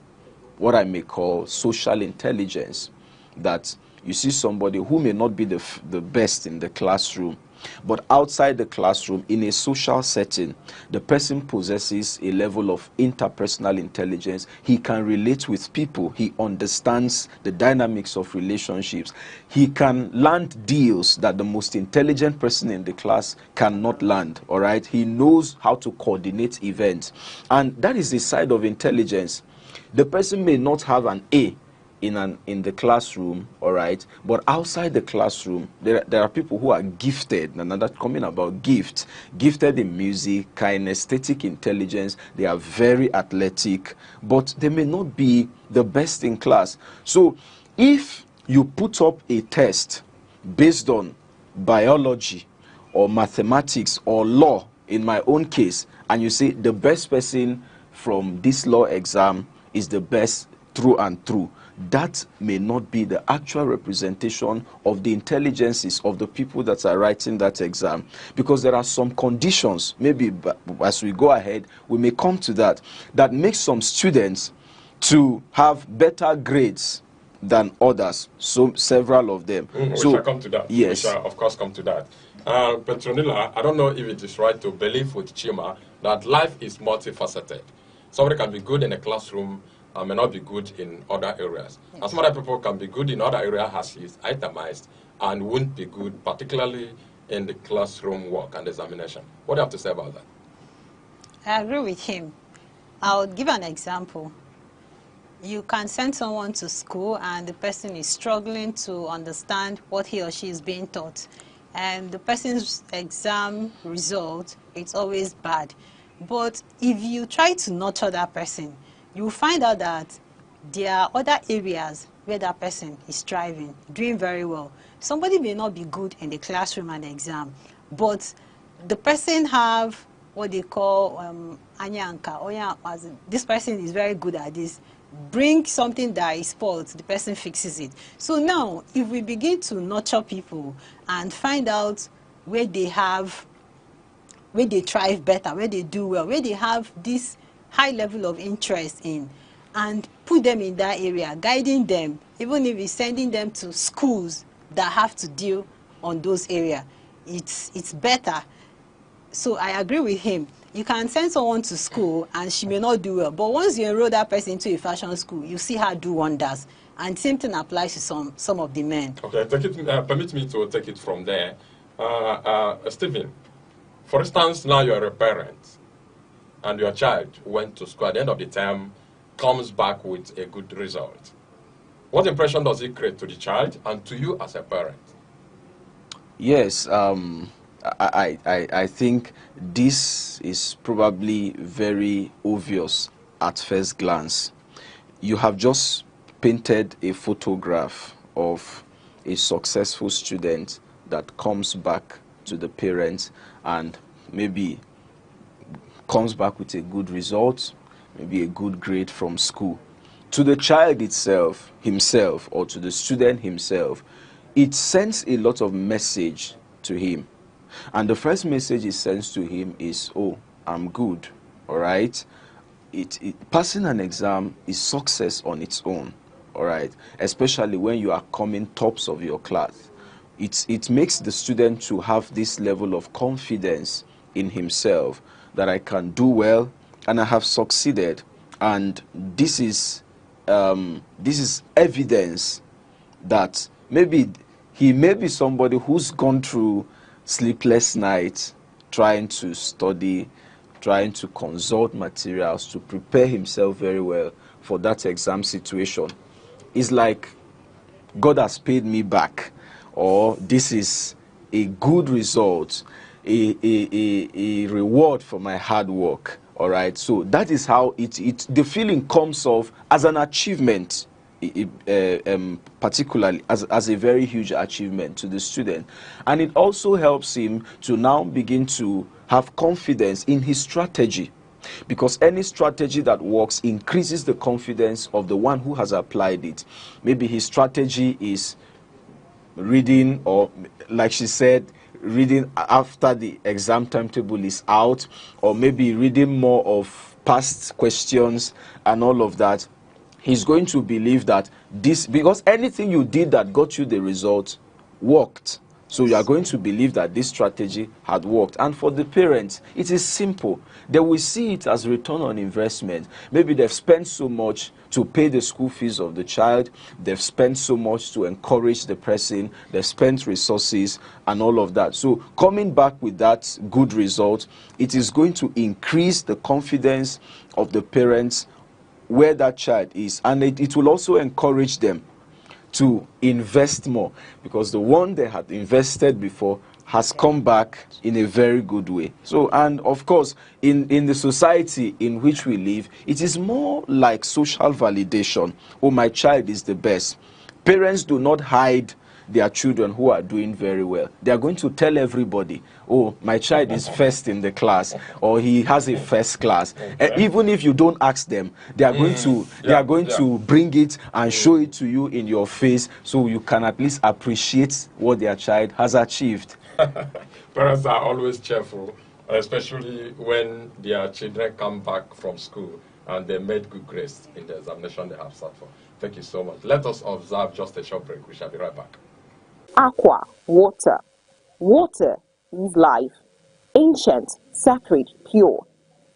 what I may call social intelligence, that you see somebody who may not be the best in the classroom, but outside the classroom, in a social setting, the person possesses a level of interpersonal intelligence. He can relate with people. He understands the dynamics of relationships. He can land deals that the most intelligent person in the class cannot land, all right? He knows how to coordinate events. And that is the side of intelligence. The person may not have an A in the classroom, all right, but outside the classroom, there are people who are gifted, and that's coming about gifted in music, kinesthetic intelligence. They are very athletic, but they may not be the best in class. So if you put up a test based on biology or mathematics or law, in my own case, and you say the best person from this law exam is the best through and through, that may not be the actual representation of the intelligences of the people that are writing that exam, because there are some conditions, maybe as we go ahead we may come to that makes some students to have better grades than others, so several of them. We so shall come to that. Yes, We shall of course come to that. Petronilla, I don't know if it is right to believe with Chima that life is multifaceted. Somebody can be good in a classroom and may not be good in other areas. Yes. And some other people can be good in other areas as he's itemized and won't be good, particularly in the classroom work and examination. What do you have to say about that? I agree with him. I'll give an example. You can send someone to school and the person is struggling to understand what he or she is being taught. And the person's exam result, it's always bad. But if you try to nurture that person, you will find out that there are other areas where that person is striving, doing very well. Somebody may not be good in the classroom and the exam, but the person have what they call Aneke. This person is very good at this. Bring something that is spoiled, the person fixes it. So now, if we begin to nurture people and find out where they thrive better, where they do well, where they have this high level of interest in, and put them in that area, guiding them, even if it's sending them to schools that have to deal on those areas, it's better. So I agree with him. You can send someone to school and she may not do well, but once you enroll that person into a fashion school, you see her do wonders. And same thing applies to some of the men. Okay, permit me to take it from there. Stephen, for instance, now you're a parent and your child went to school at the end of the term, comes back with a good result. What impression does it create to the child and to you as a parent? Yes, I think this is probably very obvious at first glance. You have just painted a photograph of a successful student that comes back to the parents and maybe comes back with a good result, maybe a good grade from school. To the child itself, himself, or to the student himself, it sends a lot of message to him. And the first message it sends to him is, oh, I'm good, all right? Passing an exam is success on its own, all right? Especially when you are coming tops of your class. It makes the student to have this level of confidence in himself that I can do well and I have succeeded. And this is evidence that maybe he may be somebody who's gone through sleepless nights trying to study, trying to consult materials to prepare himself very well for that exam situation. It's like God has paid me back, or this is a good result, a reward for my hard work. All right, so that is how the feeling comes off as an achievement particularly as a very huge achievement to the student. And it also helps him to now begin to have confidence in his strategy, because any strategy that works increases the confidence of the one who has applied it. Maybe his strategy is reading, or like she said, reading after the exam timetable is out, or maybe reading more of past questions and all of that. He's going to believe that this, because anything you did that got you the result worked. So you are going to believe that this strategy had worked. And for the parents, it is simple. They will see it as return on investment. Maybe they've spent so much to pay the school fees of the child. They've spent so much to encourage the person. They've spent resources and all of that. So coming back with that good result, it is going to increase the confidence of the parents where that child is. And it will also encourage them to invest more, because the one they had invested before has come back in a very good way. So, and of course, in the society in which we live, it is more like social validation. Oh, my child is the best. Parents do not hide their children who are doing very well. They are going to tell everybody, oh, my child is first in the class, or he has a first class. Even if you don't ask them, they are going to bring it and show it to you in your face, so you can at least appreciate what their child has achieved. Parents are always cheerful, especially when their children come back from school and they made good grades in the examination they have sat for. Thank you so much. Let us observe just a short break. We shall be right back. Aqua, water. Water is life. Ancient, sacred, pure.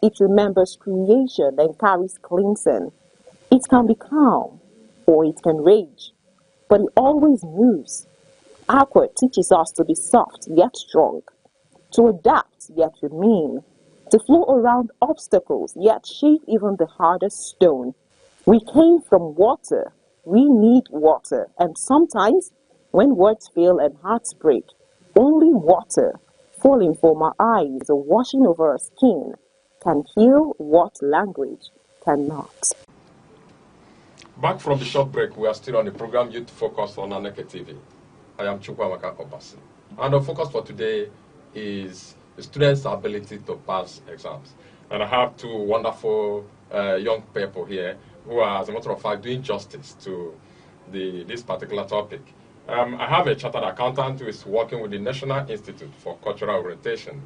It remembers creation and carries cleansing. It can be calm or it can rage, but it always moves. Aqua teaches us to be soft yet strong, to adapt yet remain, to flow around obstacles yet shape even the hardest stone. We came from water. We need water, and sometimes when words fail and hearts break, only water, falling from our eyes or washing over our skin, can heal what language cannot. Back from the short break, we are still on the program Youth Focus on Aneke TV. I am Chukwamaka Obasi. And the focus for today is the students' ability to pass exams. And I have two wonderful young people here who are, as a matter of fact, doing justice to this particular topic. I have a chartered accountant who is working with the National Institute for Cultural Orientation.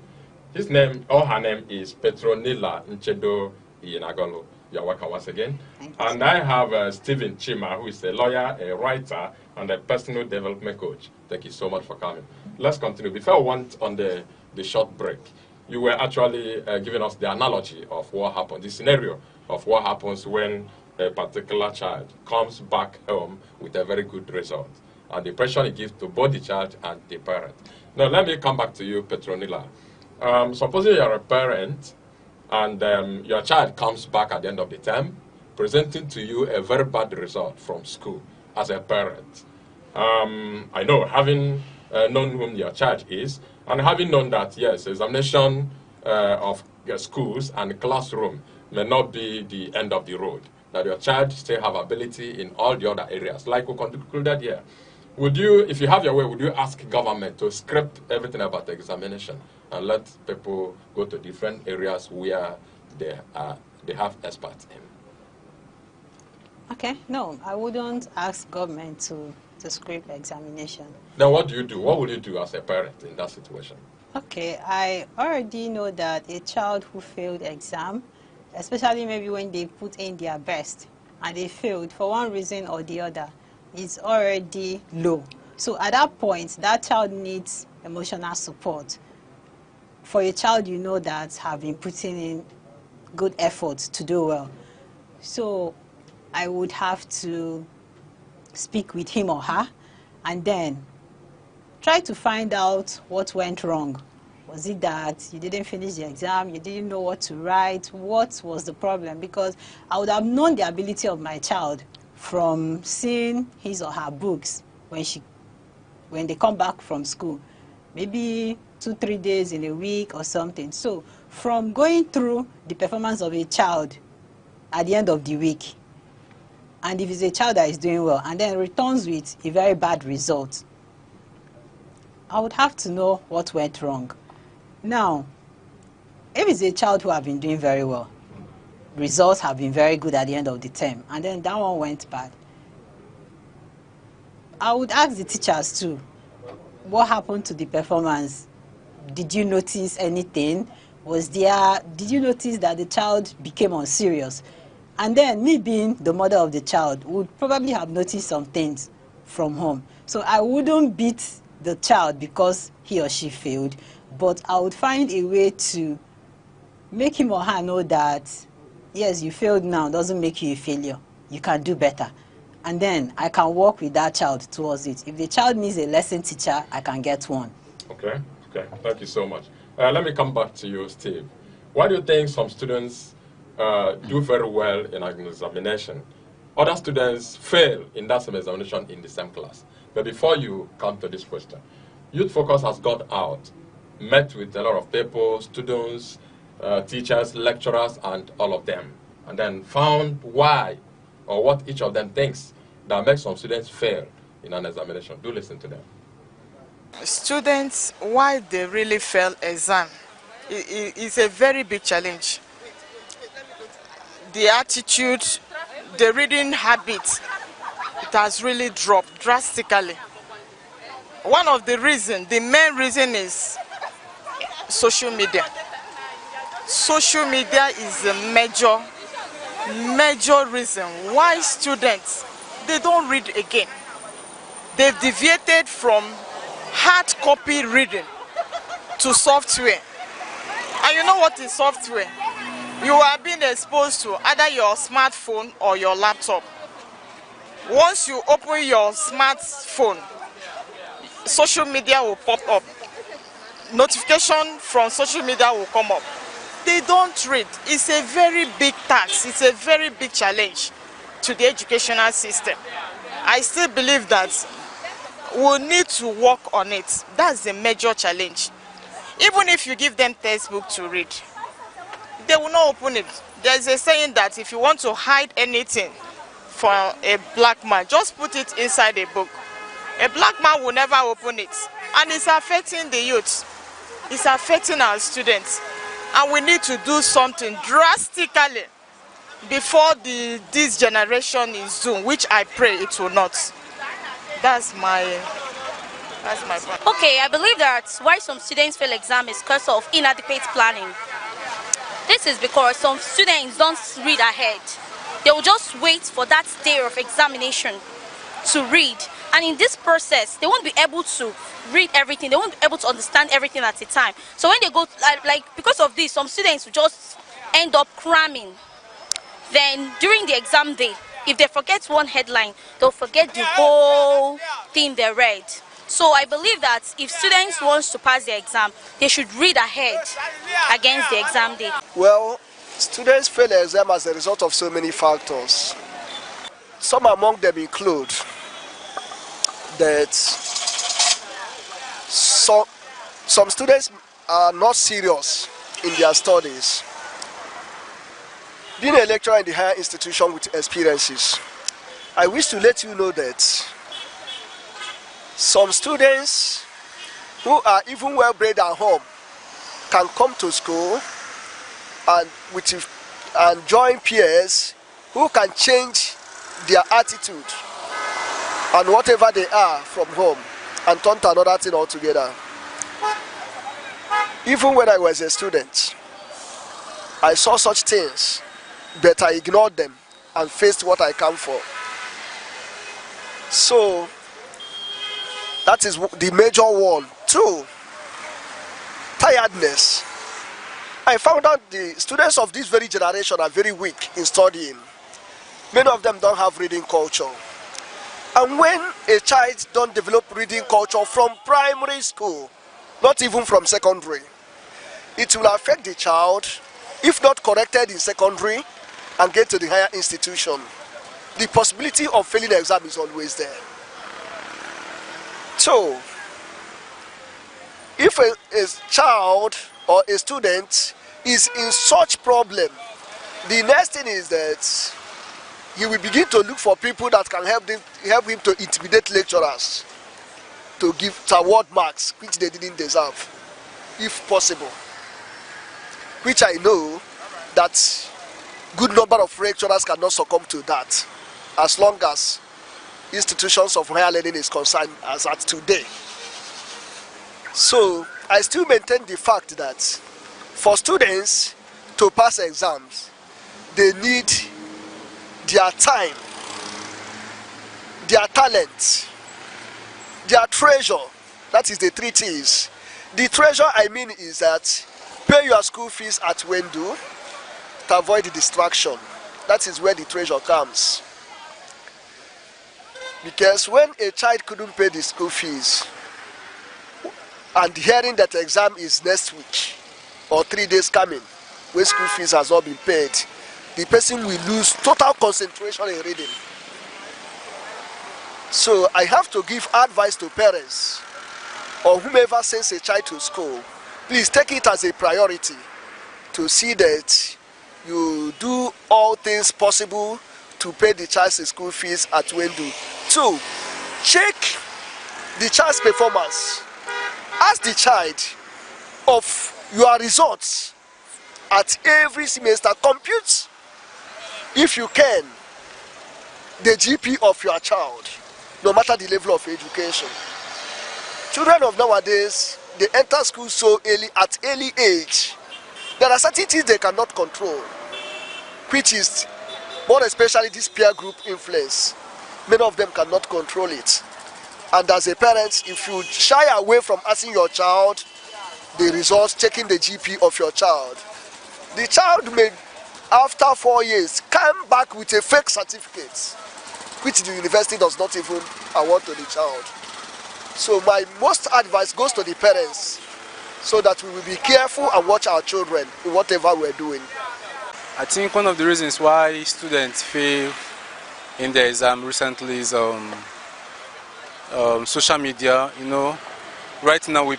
His name, or her name, is Petronila Nchedo Iyenagolo. You're welcome once again. And I have Stephen Chima, who is a lawyer, a writer, and a personal development coach. Thank you so much for coming. Let's continue. Before we went on the short break, you were actually giving us the analogy of what happened, the scenario of what happens when a particular child comes back home with a very good result, and the pressure it gives to both the child and the parent. Now, let me come back to you, Petronila. Supposing you're a parent and your child comes back at the end of the term, presenting to you a very bad result from school as a parent. I know, having known whom your child is, and having known that, yes, examination of schools and classroom may not be the end of the road, that your child still have ability in all the other areas, like we concluded here. Would you, if you have your way, would you ask government to script everything about the examination and let people go to different areas where they have experts in? Okay, no, I wouldn't ask government to script examination. Then what do you do? What would you do as a parent in that situation? Okay, I already know that a child who failed exam, especially maybe when they put in their best and they failed for one reason or the other, is already low. So at that point, that child needs emotional support. For a child you know that have been putting in good efforts to do well. So I would have to speak with him or her and then try to find out what went wrong. Was it that you didn't finish the exam, you didn't know what to write? What was the problem? Because I would have known the ability of my child from seeing his or her books when they come back from school, maybe 2-3 days in a week or something. So from going through the performance of a child at the end of the week, and if it's a child that is doing well and then returns with a very bad result, I would have to know what went wrong. Now, if it's a child who have been doing very well, results have been very good at the end of the term, and then that one went bad, I would ask the teachers too, what happened to the performance? Did you notice anything? Did you notice that the child became unserious? And then me being the mother of the child would probably have noticed some things from home. So I wouldn't beat the child because he or she failed, but I would find a way to make him or her know that, yes, you failed now doesn't make you a failure. You can do better. And then I can work with that child towards it. If the child needs a lesson teacher, I can get one. Okay, thank you so much. Let me come back to you, Steve. Why do you think some students do very well in an examination? Other students fail in that same examination in the same class. But before you come to this question, Youth Focus has gone out, met with a lot of people, students, teachers, lecturers, and all of them, and then found why or what each of them thinks that makes some students fail in an examination. Do listen to them. Students, why they really fail exam, is a very big challenge. The attitude, the reading habit, it has really dropped drastically. One of the reasons, the main reason is social media. Social media is a major reason why students, they don't read again. They've deviated from hard copy reading to software. And you know what is software? You are being exposed to either your smartphone or your laptop. Once you open your smartphone, social media will pop up. Notification from social media will come up. They don't read. It's a very big task. It's a very big challenge to the educational system. I still believe that we'll need to work on it. That's the major challenge. Even if you give them textbook to read, they will not open it. There's a saying that if you want to hide anything from a black man, just put it inside a book. A black man will never open it. And it's affecting the youth. It's affecting our students. And we need to do something drastically before this generation is doomed, which I pray it will not. That's my point. Okay, I believe that why some students fail exam is because of inadequate planning. This is because some students don't read ahead. They will just wait for that day of examination to read. And in this process, they won't be able to read everything. They won't be able to understand everything at a time. So when they go, because of this, some students will just end up cramming. Then during the exam day, if they forget one headline, they'll forget the whole thing they read. So I believe that if students want to pass the exam, they should read ahead against the exam day. Well, Students fail the exam as a result of so many factors. Some among them include that some students are not serious in their studies. Being a lecturer in the higher institution with experiences, I wish to let you know that some students who are even well bred at home can come to school and join peers who can change their attitude and whatever they are from home and turn to another thing altogether. Even when I was a student, I saw such things, but I ignored them and faced what I come for. So that is the major one. 2, tiredness. I found out the students of this very generation are very weak in studying. Many of them don't have reading culture. And when a child don't develop reading culture from primary school, not even from secondary, it will affect the child, if not corrected in secondary and get to the higher institution. The possibility of failing the exam is always there. So, if a child or a student is in such problem, the next thing is that he will begin to look for people that can help him to intimidate lecturers, to award marks which they didn't deserve, if possible. Which I know that good number of lecturers cannot succumb to that, as long as institutions of higher learning is concerned as at today. So I still maintain the fact that for students to pass exams, they need their time, their talent, their treasure. That is the three T's. The treasure I mean is that pay your school fees at Wendu to avoid the distraction. That is where the treasure comes. Because when a child couldn't pay the school fees, and hearing that exam is next week or 3 days coming, where school fees has not been paid, the person will lose total concentration in reading. So I have to give advice to parents or whomever sends a child to school. Please take it as a priority to see that you do all things possible to pay the child's school fees at Wendu. 2, check the child's performance. Ask the child of your results at every semester. Compute, if you can, the GP of your child, no matter the level of education. Children of nowadays, they enter school so early, at early age. There are certain things they cannot control, which is more especially this peer group influence. Many of them cannot control it. And as a parent, if you shy away from asking your child the results, checking the GP of your child, the child may, after 4 years, come back with a fake certificate, which the university does not even award to the child. So my most advice goes to the parents, so that we will be careful and watch our children in whatever we're doing. I think one of the reasons why students fail in the exam recently is social media. You know, right now we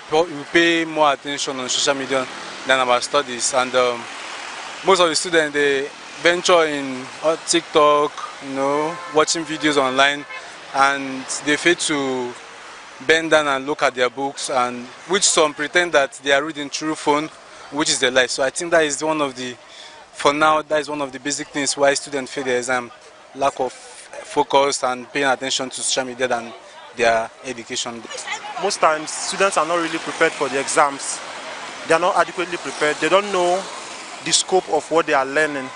pay more attention on social media than our studies, and most of the students, they venture in TikTok, you know, watching videos online, and they fail to bend down and look at their books, and which some pretend that they are reading through phone, which is the lie. So I think that is one of the, for now, that is one of the basic things why students fail the exam: lack of focus and paying attention to social media than their education. Most times, students are not really prepared for the exams. They are not adequately prepared. They don't know the scope of what they are learning.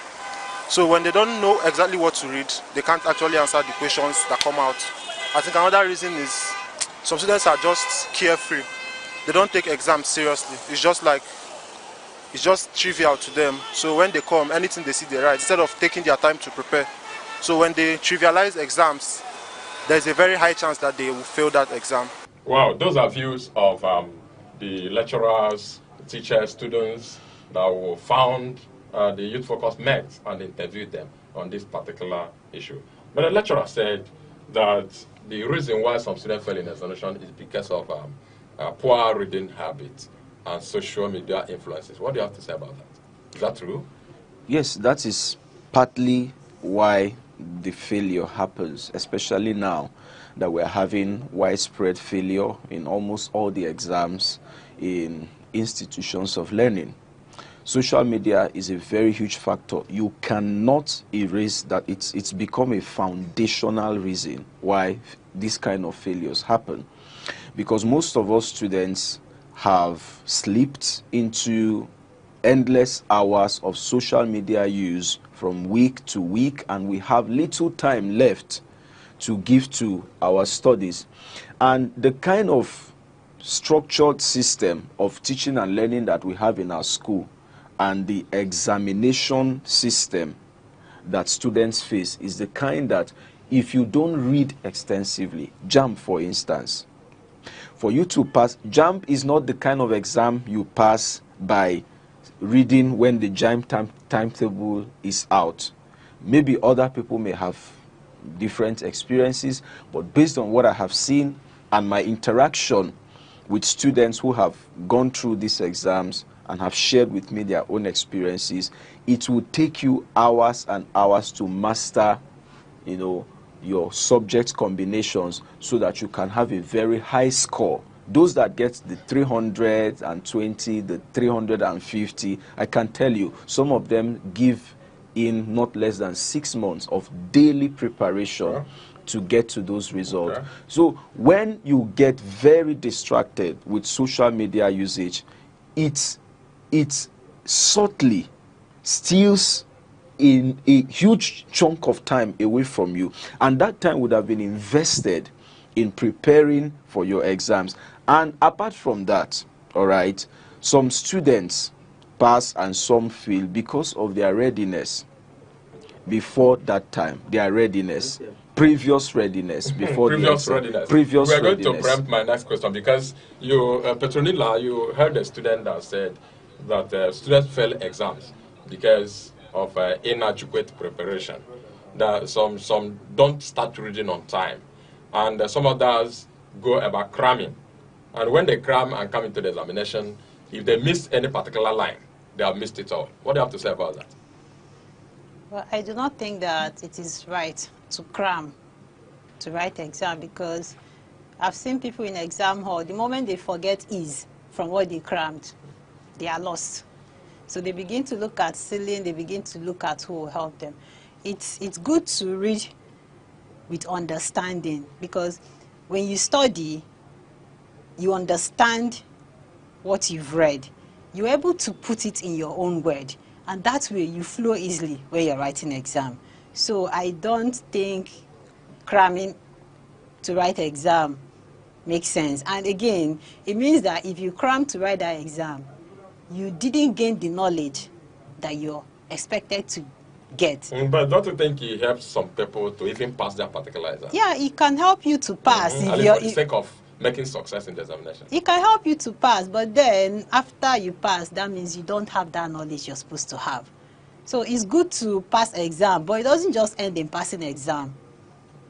So when they don't know exactly what to read, they can't actually answer the questions that come out. I think another reason is some students are just carefree. They don't take exams seriously. It's just trivial to them. So when they come, anything they see they write, instead of taking their time to prepare. So when they trivialize exams, there's a very high chance that they will fail that exam. Wow, those are views of the lecturers, teachers, students that were found the Youth Focus met and interviewed them on this particular issue. But the lecturer said that the reason why some students fail in examination is because of poor reading habits and social media influences. What do you have to say about that? Is that true? Yes, that is partly why the failure happens, especially now that we're having widespread failure in almost all the exams in institutions of learning. Social media is a very huge factor. You cannot erase that. It's become a foundational reason why this kind of failures happen. Because most of us students have slipped into endless hours of social media use from week to week, and we have little time left to give to our studies. And the kind of structured system of teaching and learning that we have in our school and the examination system that students face is the kind that if you don't read extensively, JAMB for instance, for you to pass, JAMB is not the kind of exam you pass by reading when the JAMB timetable is out. Maybe other people may have different experiences, but based on what I have seen and my interaction with students who have gone through these exams and have shared with me their own experiences, it will take you hours and hours to master you know, your subject combinations so that you can have a very high score. Those that get the 320, the 350, I can tell you, some of them give in not less than 6 months of daily preparation to get to those results. So when you get very distracted with social media usage, it subtly steals in a huge chunk of time away from you, and that time would have been invested in preparing for your exams. And apart from that, all right, some students pass and some fail because of their readiness before that time, their readiness, previous readiness before the Previous exam. readiness. Previous We are going to readiness. preempt my next question because you, Petronilla, you heard a student that said that students fail exams because of inadequate preparation. That some don't start reading on time, and some others go about cramming. And when they cram and come into the examination, if they miss any particular line, they have missed it all. What do you have to say about that? Well, I do not think that it is right to cram to write exam, because I've seen people in exam hall, the moment they forget is from what they crammed, they are lost. So they begin to look at ceiling, they begin to look at who will help them. It's good to read with understanding, because when you study, you understand what you've read. You're able to put it in your own word, and that way you flow easily when you're writing exam. So I don't think cramming to write exam makes sense. And again, it means that if you cram to write that exam, you didn't gain the knowledge that you're expected to get. But don't you think it helps some people to even pass their particular exam? Yeah, it can help you to pass. At least for the sake of making success in the examination. It can help you to pass, but then after you pass, that means you don't have that knowledge you're supposed to have. So it's good to pass exam, but it doesn't just end in passing exam.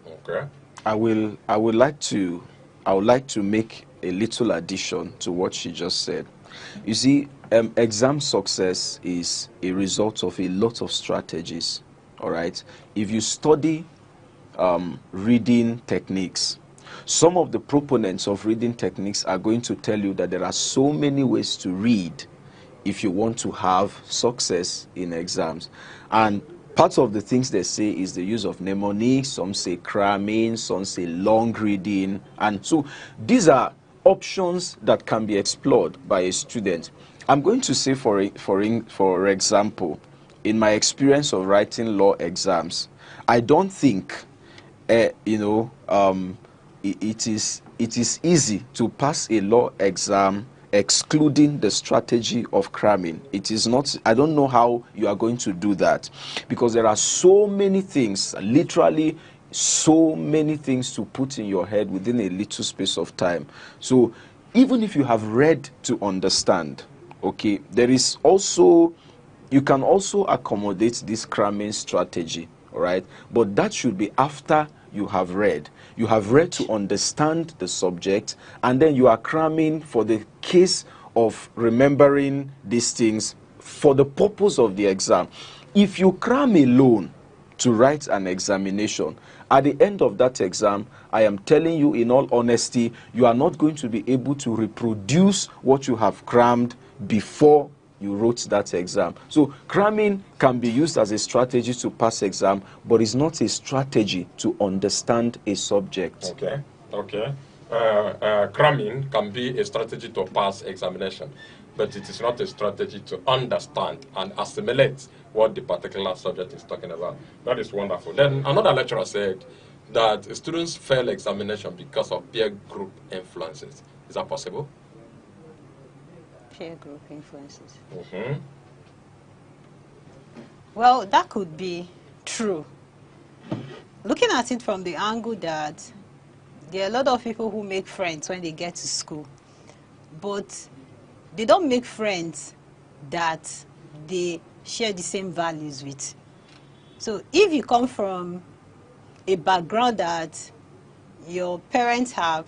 Okay. I would like to make a little addition to what she just said. You see, exam success is a result of a lot of strategies. All right. If you study reading techniques, some of the proponents of reading techniques are going to tell you that there are so many ways to read if you want to have success in exams. And part of the things they say is the use of mnemonics, some say cramming, some say long reading. And so these are options that can be explored by a student. I'm going to say, for example, in my experience of writing law exams, I don't think, it is easy to pass a law exam excluding the strategy of cramming. It is not. I don't know how you are going to do that, because there are so many things, literally so many things to put in your head within a little space of time. So even if you have read to understand, okay, there is also, you can also accommodate this cramming strategy, all right? But that should be after you have read. You have read to understand the subject, and then you are cramming for the case of remembering these things for the purpose of the exam. If you cram alone to write an examination, at the end of that exam, I am telling you in all honesty, you are not going to be able to reproduce what you have crammed before you wrote that exam. So cramming can be used as a strategy to pass exam, but it's not a strategy to understand a subject. Okay. Cramming can be a strategy to pass examination, but it is not a strategy to understand and assimilate what the particular subject is talking about. That is wonderful. Then another lecturer said that students fail examination because of peer group influences. Is that possible? Peer group influences. Mm-hmm. Well, that could be true. Looking at it from the angle that there are a lot of people who make friends when they get to school, but they don't make friends that they share the same values with. So if you come from a background that your parents have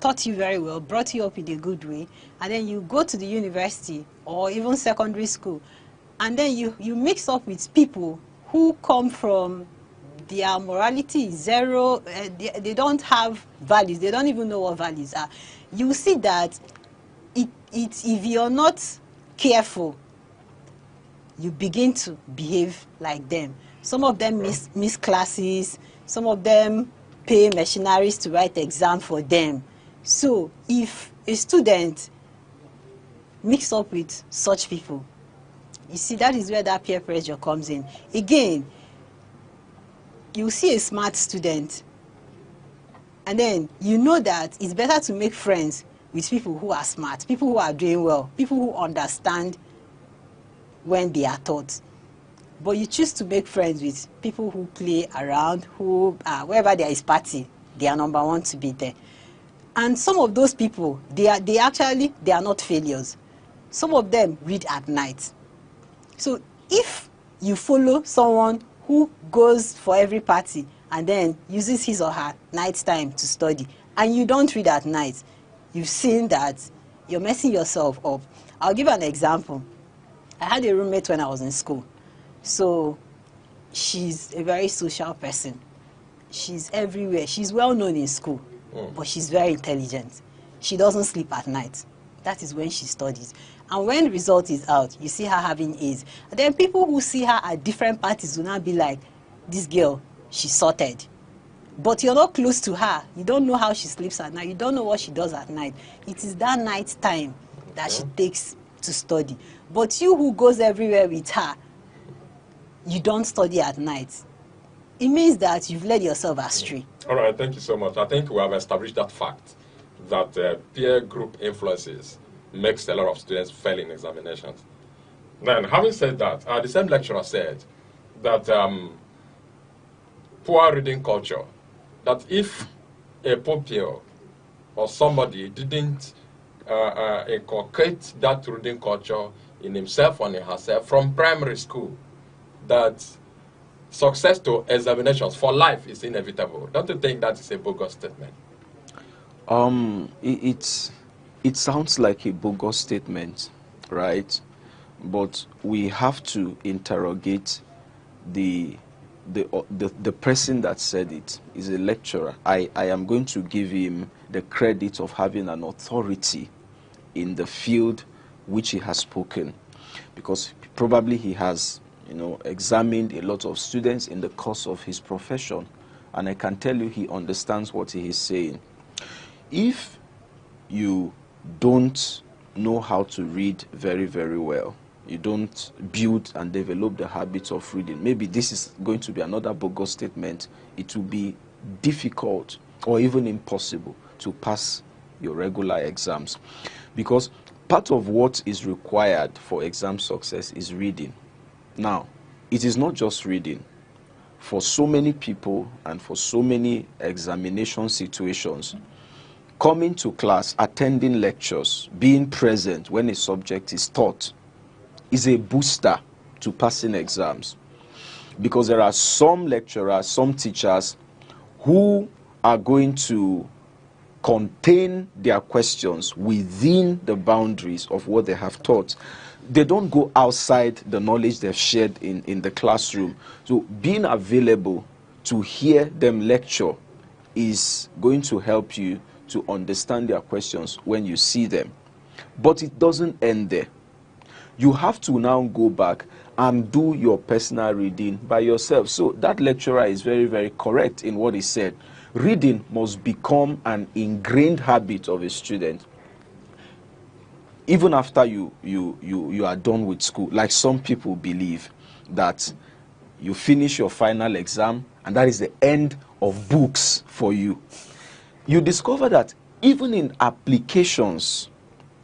taught you very well, brought you up in a good way, and then you go to the university or even secondary school, and then you mix up with people who come from their morality is zero. They don't have values. They don't even know what values are. You see that if you're not careful, you begin to behave like them. Some of them miss classes. Some of them pay mercenaries to write exam for them. So if a student mix up with such people, you see, that is where that peer pressure comes in. Again, you see a smart student, and then you know that it's better to make friends with people who are smart, people who are doing well, people who understand when they are taught. But you choose to make friends with people who play around, who, wherever there is party, they are number one to be there. And some of those people, they are not failures. Some of them read at night. So if you follow someone who goes for every party and then uses his or her night time to study, and you don't read at night, you've seen that you're messing yourself up. I'll give an example. I had a roommate when I was in school. So she's a very social person. She's everywhere. She's well known in school, but she's very intelligent. She doesn't sleep at night. That is when she studies. And when the result is out, you see her having A's. And then people who see her at different parties will now be like, this girl, she's sorted. But you're not close to her. You don't know how she sleeps at night. You don't know what she does at night. It is that night time that she takes to study. But you who goes everywhere with her, you don't study at night. It means that you've led yourself astray. All right, thank you so much. I think we have established that fact, that peer group influences makes a lot of students fail in examinations. Then, having said that, the same lecturer said that poor reading culture, that if a pupil or somebody didn't inculcate that reading culture in himself or in herself from primary school, that success to examinations for life is inevitable. Don't you think that is a bogus statement? It sounds like a bogus statement, right? But we have to interrogate the person that said it. Is a lecturer. I am going to give him the credit of having an authority in the field which he has spoken, because probably he has, examined a lot of students in the course of his profession, and I can tell you he understands what he is saying. If you don't know how to read very, very well, you don't build and develop the habits of reading, maybe this is going to be another bogus statement, it will be difficult or even impossible to pass your regular exams. Because part of what is required for exam success is reading. Now, it is not just reading. For so many people and for so many examination situations, coming to class, attending lectures, being present when a subject is taught is a booster to passing exams. Because there are some lecturers, some teachers who are going to contain their questions within the boundaries of what they have taught. They don't go outside the knowledge they've shared in the classroom. So being available to hear them lecture is going to help you to understand their questions when you see them. But it doesn't end there. You have to now go back and do your personal reading by yourself. So that lecturer is very, very correct in what he said. Reading must become an ingrained habit of a student. Even after you are done with school, like some people believe that you finish your final exam and that is the end of books for you. You discover that even in applications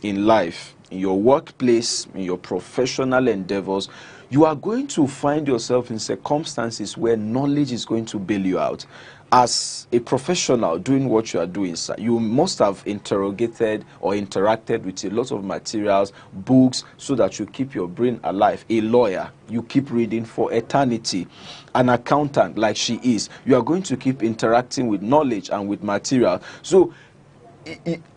in life, in your workplace, in your professional endeavors, you are going to find yourself in circumstances where knowledge is going to bail you out. As a professional doing what you are doing, sir, you must have interrogated or interacted with a lot of materials, books, so that you keep your brain alive. A lawyer, you keep reading for eternity. An accountant, like she is, you are going to keep interacting with knowledge and with material. So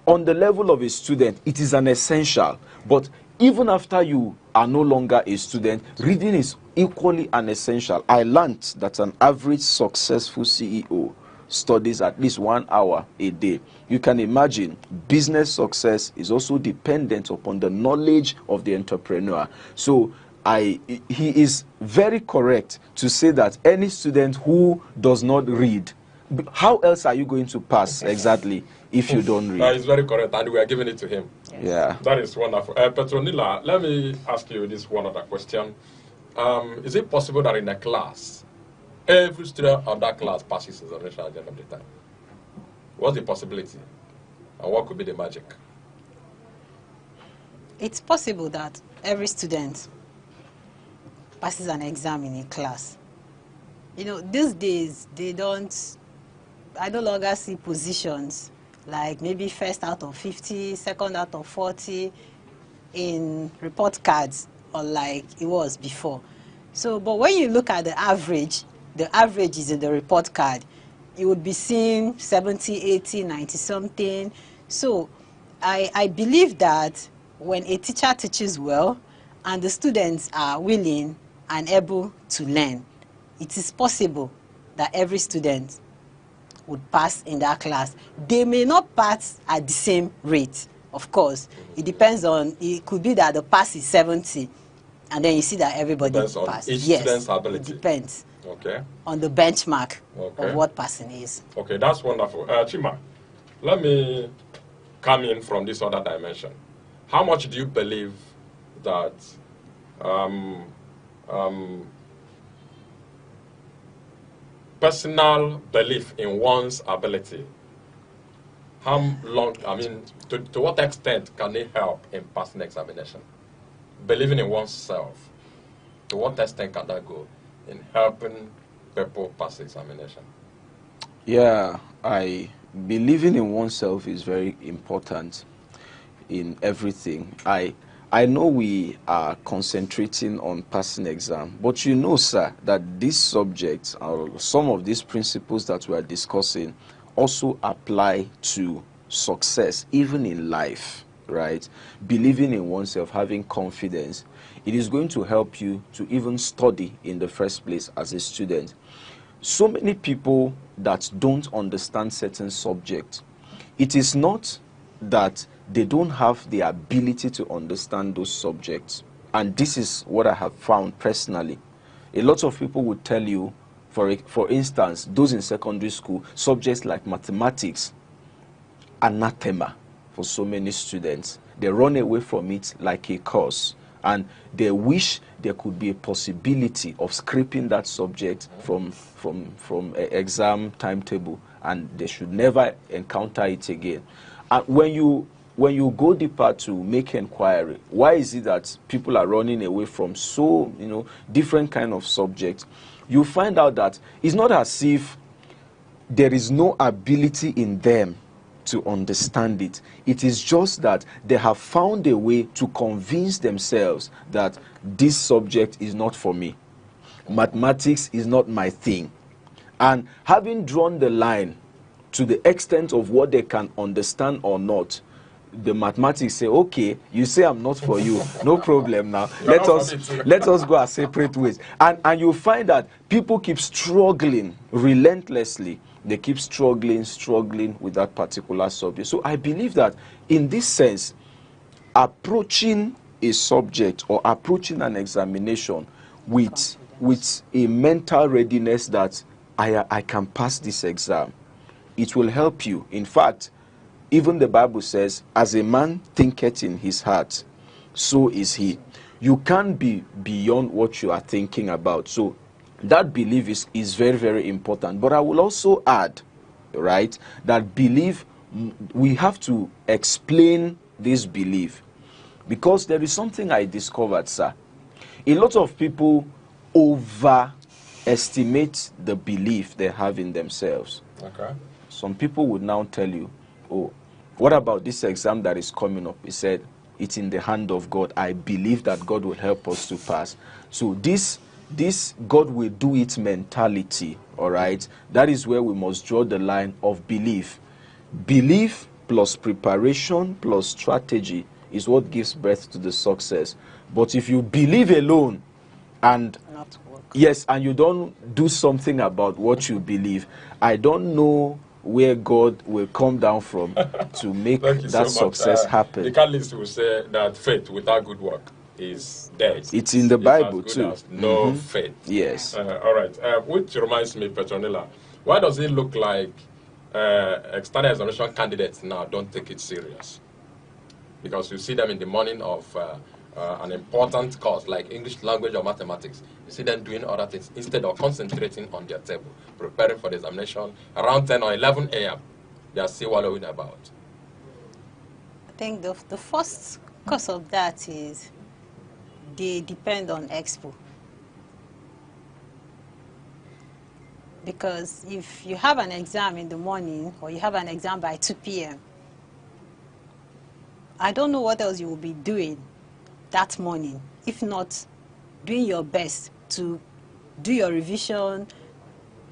on the level of a student, it is an essential. But even after you are no longer a student, reading is equally an essential. I learned that an average successful CEO studies at least 1 hour a day. You can imagine business success is also dependent upon the knowledge of the entrepreneur. So he is very correct to say that any student who does not read, how else are you going to pass exactly if you don't read? That is very correct, and we are giving it to him. Yeah. That is wonderful. Petronila, let me ask you this one other question. Is it possible that in a class, every student of that class passes examination at the end of the time? What's the possibility? And what could be the magic? It's possible that every student passes an exam in a class. You know, these days, I no longer see positions like maybe first out of 50, second out of 40 in report cards, unlike it was before. So, but when you look at the average is in the report card. You would be seeing 70, 80, 90 something. So I believe that when a teacher teaches well and the students are willing and able to learn, it is possible that every student would pass in that class. They may not pass at the same rate, of course. It depends on, it could be that the pass is 70 and then you see that everybody Depends passes. on each Yes, student's ability. it depends Okay. on the benchmark Okay. of what passing is. Okay, that's wonderful. Chima, let me come in from this other dimension. How much do you believe that personal belief in one's ability, how long, to what extent can it help in passing examination? Believing in oneself, to what extent can that go in helping people pass examination? Yeah, believing in oneself is very important in everything. I know we are concentrating on passing exam, but you know, sir, that these subjects or some of these principles that we are discussing also apply to success, even in life, right? Believing in oneself, having confidence, it is going to help you to even study in the first place as a student. So many people that don't understand certain subjects, it is not that they don't have the ability to understand those subjects. And this is what I have found personally. A lot of people would tell you, for instance, those in secondary school, subjects like mathematics, anathema for so many students. They run away from it like a curse. And they wish there could be a possibility of scraping that subject from exam timetable, and they should never encounter it again. And when you go deeper to make inquiry, why is it that people are running away from so different kind of subjects? You find out that it's not as if there is no ability in them to understand it. It is just that they have found a way to convince themselves that this subject is not for me. Mathematics is not my thing. And having drawn the line to the extent of what they can understand or not, the mathematics say, okay, you say I'm not for you, no problem now. Let us go our separate ways. And you find that people keep struggling relentlessly. They keep struggling with that particular subject. So I believe that in this sense, approaching a subject or approaching an examination with a mental readiness that I can pass this exam, it will help you. In fact, even the Bible says, as a man thinketh in his heart, so is he. You can't be beyond what you are thinking about. So that belief is very, very important. But I will also add, right, that belief, we have to explain this belief. Because there is something I discovered, sir. A lot of people overestimate the belief they have in themselves. Okay. Some people would now tell you, oh, what about this exam that is coming up? He said, it's in the hand of God. I believe that God will help us to pass. So this God will do it mentality, all right? That is where we must draw the line of belief. Belief plus preparation plus strategy is what gives birth to the success. But if you believe alone and yes, and you don't do something about what you believe, I don't know where God will come down from to make Thank you that so much. success happen. The catalyst will say that faith without good work is dead. It's in the Bible too. As no faith. Yes. All right. Which reminds me, Petronilla, why does it look like external examination candidates now don't take it serious? Because you see them in the morning of an important course like English language or mathematics. You see them doing other things instead of concentrating on their table, preparing for the examination. Around 10 or 11 a.m., they are still wallowing about. I think the first cause of that is they depend on expo. Because if you have an exam in the morning or you have an exam by 2 p.m., I don't know what else you will be doing that morning, if not doing your best to do your revision,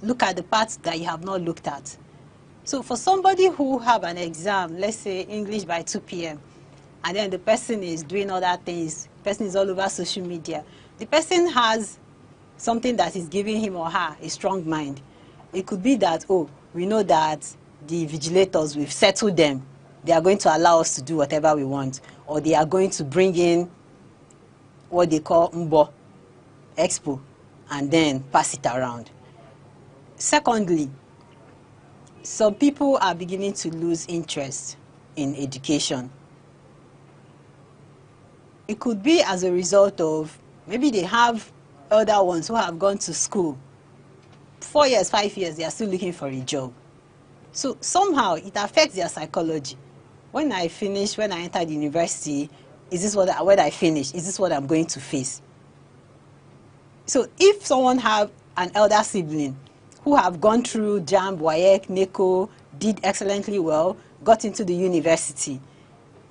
look at the parts that you have not looked at. So for somebody who have an exam, let's say English by 2 p.m., and then the person is doing other things, the person is all over social media, the person has something that is giving him or her a strong mind. It could be that, oh, we know that the vigilators, we've settled them. They are going to allow us to do whatever we want. Or they are going to bring in what they call Mbo, Expo, and then pass it around. Secondly, some people are beginning to lose interest in education. It could be as a result of maybe they have elder ones who have gone to school 4 years, 5 years, they are still looking for a job. So somehow it affects their psychology. When I finish, when I entered university, is this when I finish? Is this what I'm going to face? So if someone have an elder sibling who have gone through JAMB, WAEC, NECO, did excellently well, got into the university,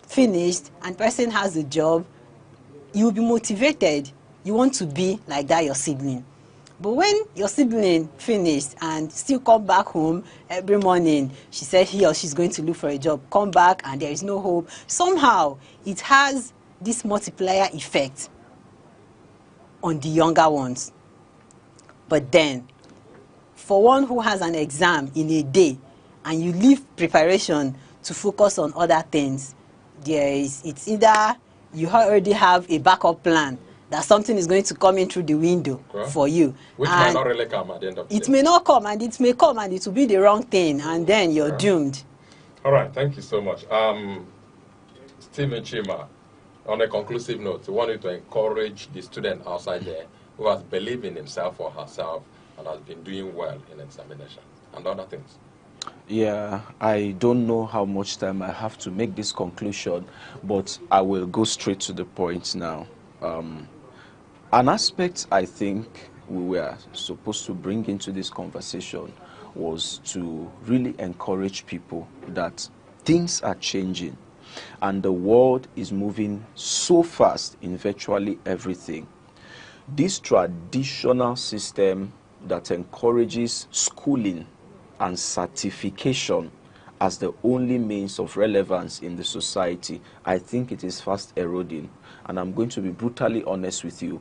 finished, and person has a job, you will be motivated. You want to be like that, your sibling. But when your sibling finished and still come back home every morning, she said he or she's going to look for a job, come back and there is no hope. Somehow, it has this multiplier effect on the younger ones. But then, for one who has an exam in a day and you leave preparation to focus on other things, it's either you already have a backup plan that something is going to come in through the window for you. Which might not really come at the end of the day. It may not come, and it may come, and it will be the wrong thing, and then you're doomed. All right, thank you so much. Stephen Chima, on a conclusive note, we want you to encourage the student outside there who has believed in himself or herself and has been doing well in examination and other things. Yeah, I don't know how much time I have to make this conclusion, but I will go straight to the point now. An aspect I think we were supposed to bring into this conversation was to really encourage people that things are changing and the world is moving so fast in virtually everything. This traditional system that encourages schooling and certification as the only means of relevance in the society, I think it is fast eroding. And I'm going to be brutally honest with you.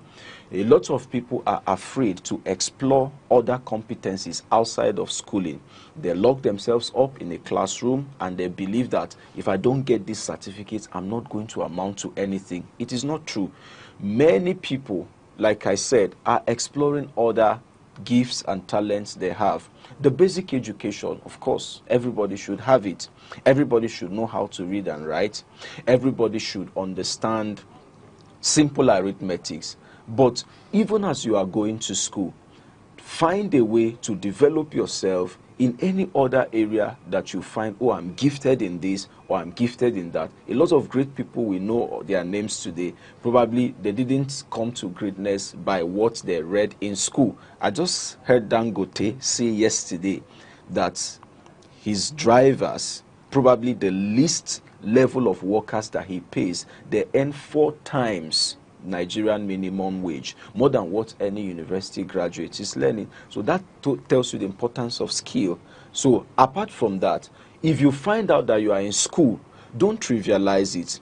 A lot of people are afraid to explore other competencies outside of schooling. They lock themselves up in a classroom and they believe that if I don't get this certificate, I'm not going to amount to anything. It is not true. Many people, like I said, are exploring other gifts and talents they have. The basic education, of course, everybody should have it. Everybody should know how to read and write. Everybody should understand simple arithmetics. But even as you are going to school, find a way to develop yourself in any other area that you find, oh, I'm gifted in this or I'm gifted in that. A lot of great people we know their names today, probably they didn't come to greatness by what they read in school. I just heard Dangote say yesterday that his drivers, probably the least level of workers that he pays, they earn 4 times Nigerian minimum wage, more than what any university graduate is learning. So that tells you the importance of skill. So apart from that, if you find out that you are in school, don't trivialize it.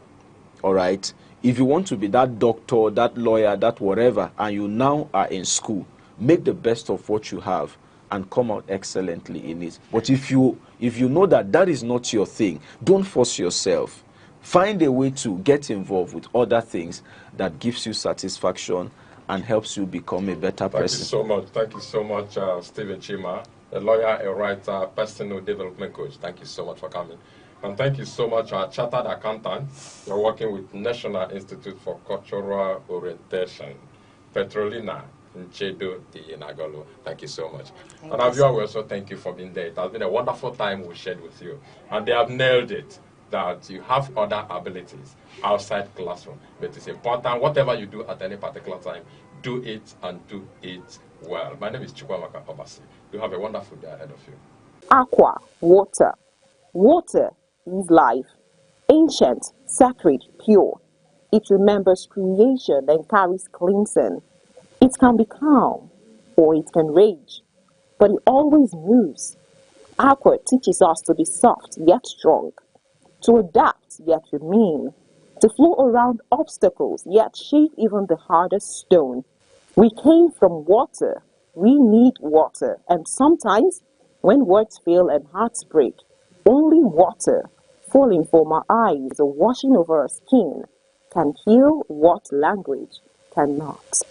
all right? If you want to be that doctor, that lawyer, that whatever, and you now are in school, make the best of what you have and come out excellently in it. But if you know that that is not your thing, don't force yourself. Find a way to get involved with other things that gives you satisfaction and helps you become a better person. Thank you so much. Thank you so much, Stephen Chima, a lawyer, a writer, personal development coach. Thank you so much for coming. And thank you so much, our chartered accountant. You're working with National Institute for Cultural Orientation, Petrolina Nchedo Di Inagolo. Thank you so much. And our viewer will also thank you for being there. It has been a wonderful time we shared with you. And they have nailed it, that you have other abilities outside classroom. But it's important, whatever you do at any particular time, do it and do it well. My name is Chukwamaka Obasi. You have a wonderful day ahead of you. Aqua, water. Water is life. Ancient, sacred, pure. It remembers creation and carries cleansing. It can be calm or it can rage, but it always moves. Aqua teaches us to be soft yet strong, to adapt yet remain, to flow around obstacles yet shape even the hardest stone. We came from water. We need water. And sometimes, when words fail and hearts break, only water, falling from our eyes or washing over our skin, can heal what language cannot.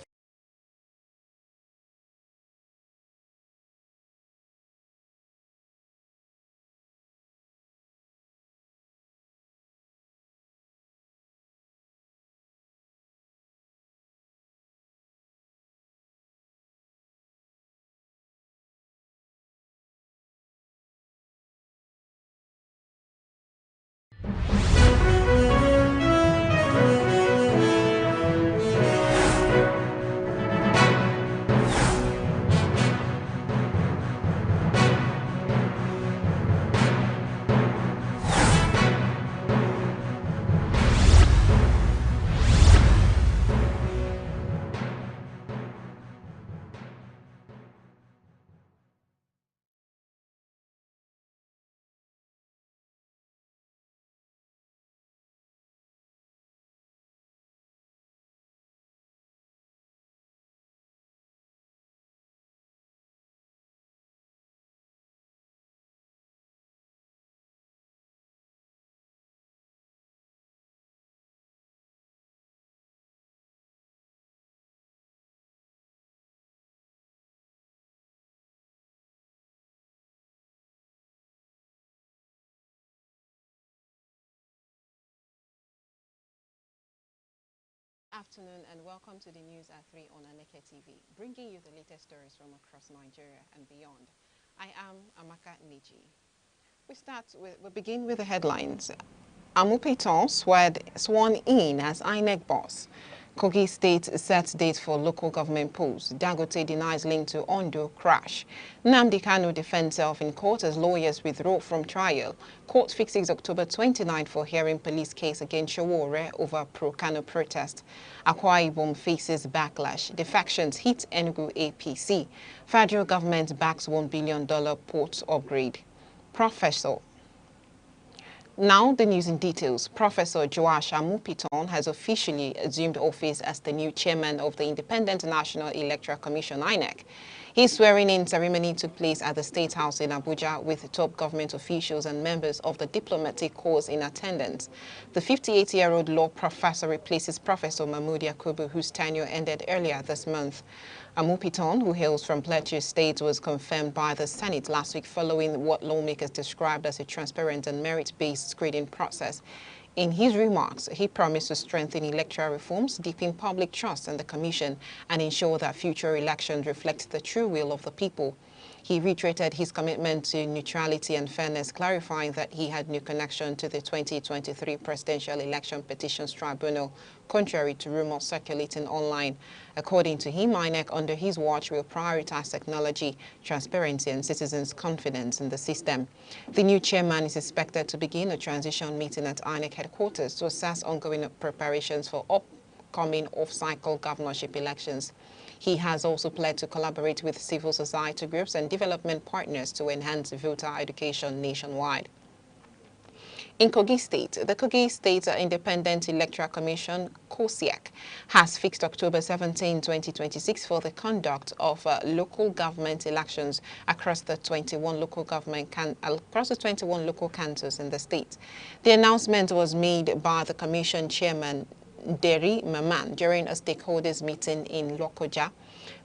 Afternoon and welcome to the news at 3 on Aneke TV, bringing you the latest stories from across Nigeria and beyond. I am Amaka Niji. We begin with the headlines. Amupiton sworn in as INEC boss. Kogi State sets date for local government polls. Dangote denies link to Ondo crash. Nnamdi Kanu defends self in court as lawyers withdraw from trial. Court fixes October 29 for hearing police case against Shawore over pro-Kanu protest. Akwa Ibom faces backlash. Defections hit Enugu APC. Federal government backs $1 billion port upgrade. Now the news in details. Professor Joash Amupiton has officially assumed office as the new chairman of the Independent National Electoral Commission, INEC. His swearing-in ceremony took place at the State House in Abuja with top government officials and members of the diplomatic corps in attendance. The 58-year-old law professor replaces Professor Mahmoud Yakubu, whose tenure ended earlier this month. Amupiton, who hails from Plateau State, was confirmed by the Senate last week following what lawmakers described as a transparent and merit-based screening process. In his remarks, he promised to strengthen electoral reforms, deepen public trust in the Commission, and ensure that future elections reflect the true will of the people. He reiterated his commitment to neutrality and fairness, clarifying that he had no connection to the 2023 Presidential Election Petitions Tribunal, contrary to rumors circulating online. According to him, INEC under his watch will prioritize technology, transparency, and citizens' confidence in the system. The new chairman is expected to begin a transition meeting at INEC headquarters to assess ongoing preparations for upcoming off-cycle governorship elections. He has also pledged to collaborate with civil society groups and development partners to enhance voter education nationwide. In Kogi State, the Kogi State Independent Electoral Commission, KOSIEC, has fixed October 17, 2026 for the conduct of local government elections across the 21 local cantons in the state. The announcement was made by the Commission Chairman Deri Maman during a stakeholders meeting in Lokoja.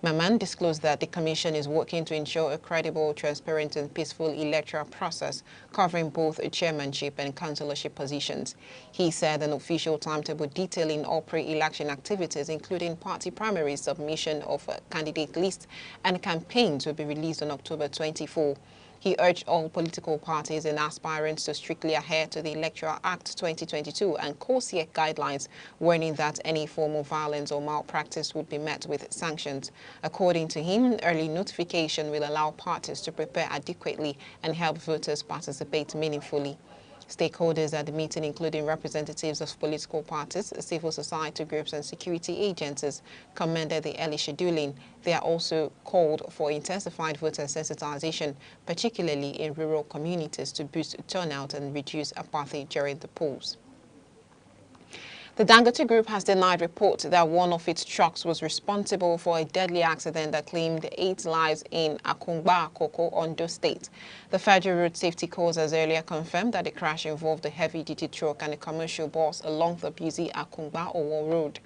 Maman disclosed that the Commission is working to ensure a credible, transparent and peaceful electoral process covering both chairmanship and councillorship positions. He said an official timetable detailing all pre-election activities, including party primary submission of a candidate list and campaigns, will be released on October 24. He urged all political parties and aspirants to strictly adhere to the Electoral Act 2022 and KOSIEC guidelines, warning that any form of violence or malpractice would be met with sanctions. According to him, early notification will allow parties to prepare adequately and help voters participate meaningfully. Stakeholders at the meeting, including representatives of political parties, civil society groups and security agencies, commended the early scheduling. They are also called for intensified voter sensitization, particularly in rural communities, to boost turnout and reduce apathy during the polls. The Dangote Group has denied reports that one of its trucks was responsible for a deadly accident that claimed 8 lives in Akungba, Akoko, Ondo State. The Federal Road Safety Corps has earlier confirmed that the crash involved a heavy-duty truck and a commercial bus along the busy Akungba Owo Road.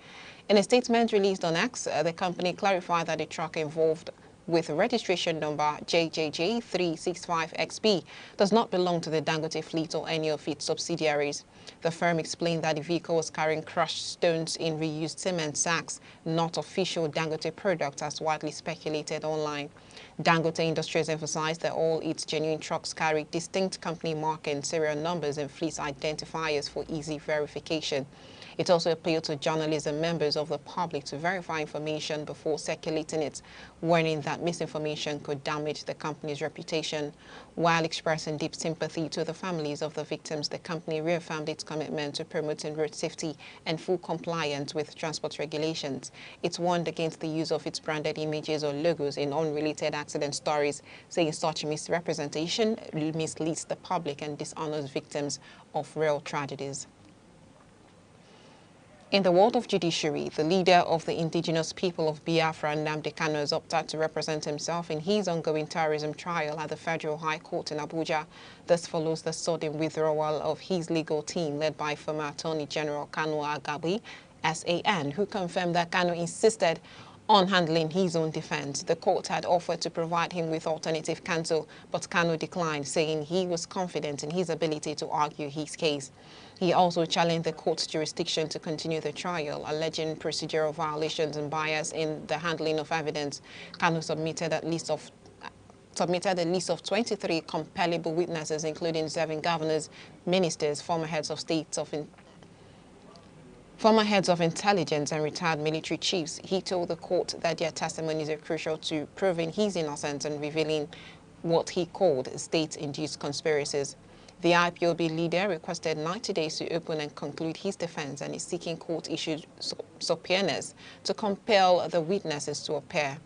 In a statement released on X, the company clarified that the truck involved with registration number JJJ365XB does not belong to the Dangote fleet or any of its subsidiaries. The firm explained that the vehicle was carrying crushed stones in reused cement sacks, not official Dangote product as widely speculated online. Dangote Industries emphasized that all its genuine trucks carry distinct company mark and serial numbers and fleet identifiers for easy verification. It also appealed to journalists and members of the public to verify information before circulating it, warning that misinformation could damage the company's reputation. While expressing deep sympathy to the families of the victims, the company reaffirmed its commitment to promoting road safety and full compliance with transport regulations. It warned against the use of its branded images or logos in unrelated accident stories, saying such misrepresentation misleads the public and dishonors victims of real tragedies. In the world of judiciary, the leader of the indigenous people of Biafra, Nnamdi Kanu, has opted to represent himself in his ongoing terrorism trial at the Federal High Court in Abuja. This follows the sudden withdrawal of his legal team led by former Attorney General Kanu Agabi, SAN, who confirmed that Kanu insisted on handling his own defense. The court had offered to provide him with alternative counsel, but Kanu declined, saying he was confident in his ability to argue his case. He also challenged the court's jurisdiction to continue the trial, alleging procedural violations and bias in the handling of evidence. Kanu submitted a list of 23 compellable witnesses, including 7 governors, ministers, former heads of intelligence and retired military chiefs. He told the court that their testimonies are crucial to proving his innocence and revealing what he called state-induced conspiracies. The IPOB leader requested 90 days to open and conclude his defense and is seeking court-issued subpoenas to compel the witnesses to appear.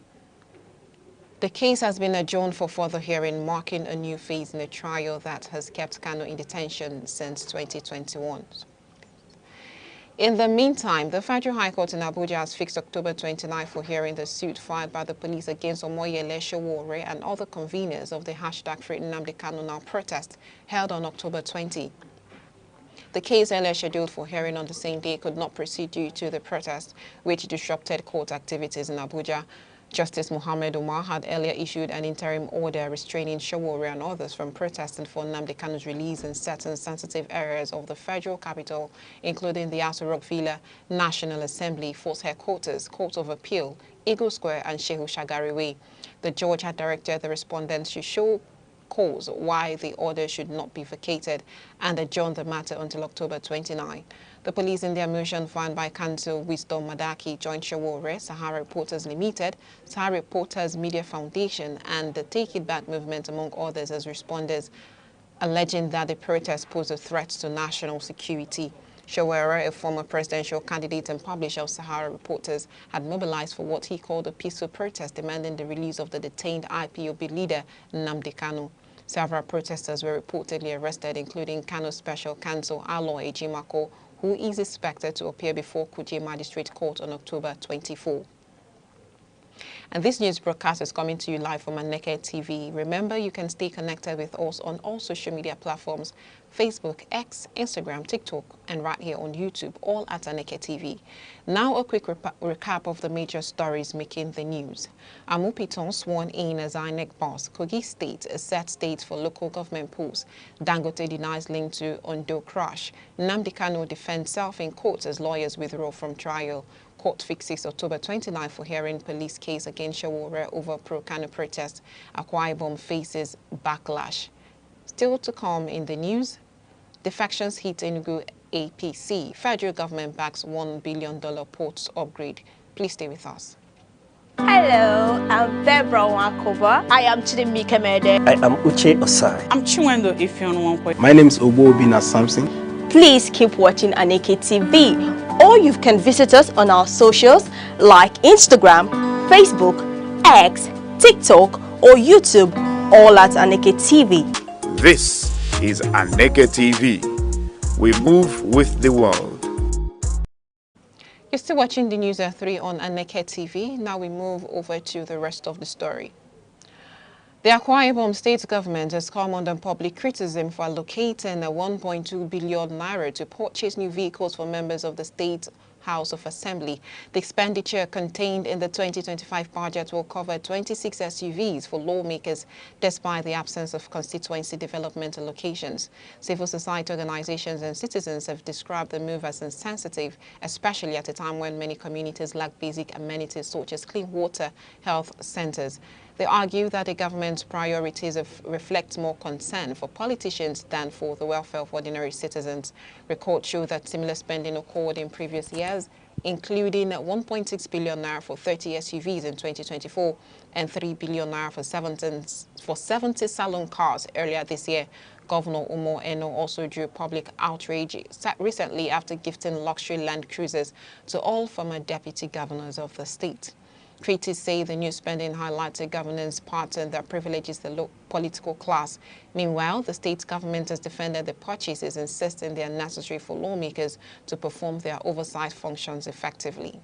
The case has been adjourned for further hearing, marking a new phase in a trial that has kept Kanu in detention since 2021. In the meantime, the Federal High Court in Abuja has fixed October 29 for hearing the suit filed by the police against Omoyele Sowore and other conveners of the #Free Nnamdi Kanu Now protest held on October 20. The case, earlier scheduled for hearing on the same day, could not proceed due to the protest, which disrupted court activities in Abuja. Justice Muhammad Umar had earlier issued an interim order restraining Sowore and others from protesting for Nnamdi Kanu's release in certain sensitive areas of the federal capital, including the Aso Rock Villa, National Assembly, Force Headquarters, Court of Appeal, Eagle Square and Shehu Shagari Way. The judge had directed the respondents to show cause why the order should not be vacated and adjourn the matter until October 29. The police in their motion filed by Counsel Wisdom Madaki, Joint Sowore, Sahara Reporters Limited, Sahara Reporters Media Foundation and the Take It Back movement, among others, as responders, alleging that the protest posed a threat to national security. Sowore, a former presidential candidate and publisher of Sahara Reporters, had mobilized for what he called a peaceful protest demanding the release of the detained IPOB leader Nnamdi Kanu. Several protesters were reportedly arrested, including Kano Special Counsel Aloy Ejimako, who is expected to appear before Kuje Magistrate Court on October 24. And this news broadcast is coming to you live from Aneke TV. Remember, you can stay connected with us on all social media platforms: Facebook, X, Instagram, TikTok, and right here on YouTube, all at Aneke TV. Now, a quick recap of the major stories making the news. Amupiton sworn in as INEC boss. Kogi State is set state for local government polls. Dangote denies link to Ondo crash. Nnamdi Kanu defends self in court as lawyers withdraw from trial. Court fixes October 29 for hearing police case against Shawore over pro-Kanu protest. Akwa Ibom faces backlash. Still to come in the news, defections hit Enugu APC. Federal government backs $1 billion ports upgrade. Please stay with us. Hello, I'm Debra Wakoba. I am Chidimi Kemede. I am Uche Osai. I'm Chiwendo Ifeonwankwe. My name is Obina Samson. Please keep watching Aneke TV. Or you can visit us on our socials like Instagram, Facebook, X, TikTok, or YouTube, all at Aneke TV. This is Aneke TV. We move with the world. You're still watching the News at 3 on Aneke TV. Now we move over to the rest of the story. The Akwa Ibom state government has come under public criticism for allocating 1.2 billion naira to purchase new vehicles for members of the State House of Assembly. The expenditure contained in the 2025 budget will cover 26 SUVs for lawmakers, despite the absence of constituency development allocations. Civil society organizations and citizens have described the move as insensitive, especially at a time when many communities lack basic amenities such as clean water, health centers. They argue that the government's priorities reflect more concern for politicians than for the welfare of ordinary citizens. Records show that similar spending occurred in previous years, including 1.6 billion naira for 30 SUVs in 2024 and 3 billion naira for 70 salon cars earlier this year. Governor Umo Eno also drew public outrage recently after gifting luxury Land Cruisers to all former deputy governors of the state. Critics say the new spending highlights a governance pattern that privileges the low political class. Meanwhile, the state government has defended the purchases, insisting they are necessary for lawmakers to perform their oversight functions effectively.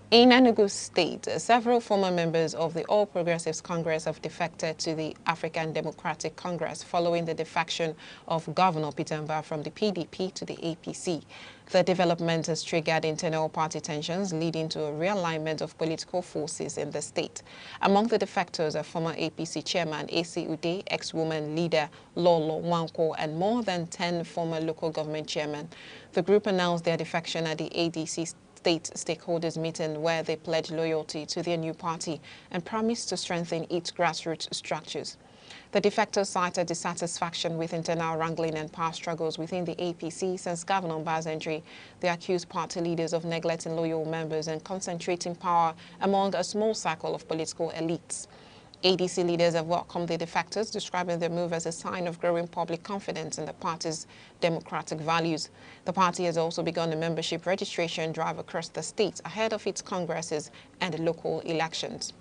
In Enugu State, several former members of the All Progressives Congress have defected to the African Democratic Congress following the defection of Governor Peter Mbah from the PDP to the APC. The development has triggered internal party tensions, leading to a realignment of political forces in the state. Among the defectors are former APC chairman A.C. Ude, ex-woman leader Lolo Nwankwo, and more than 10 former local government chairmen. The group announced their defection at the ADC State stakeholders meeting, where they pledged loyalty to their new party and promised to strengthen its grassroots structures. The defectors cited dissatisfaction with internal wrangling and power struggles within the APC since Governor Mbah's entry. They accused party leaders of neglecting loyal members and concentrating power among a small circle of political elites. ADC leaders have welcomed the defectors, describing their move as a sign of growing public confidence in the party's democratic values. The party has also begun a membership registration drive across the state ahead of its congresses and local elections.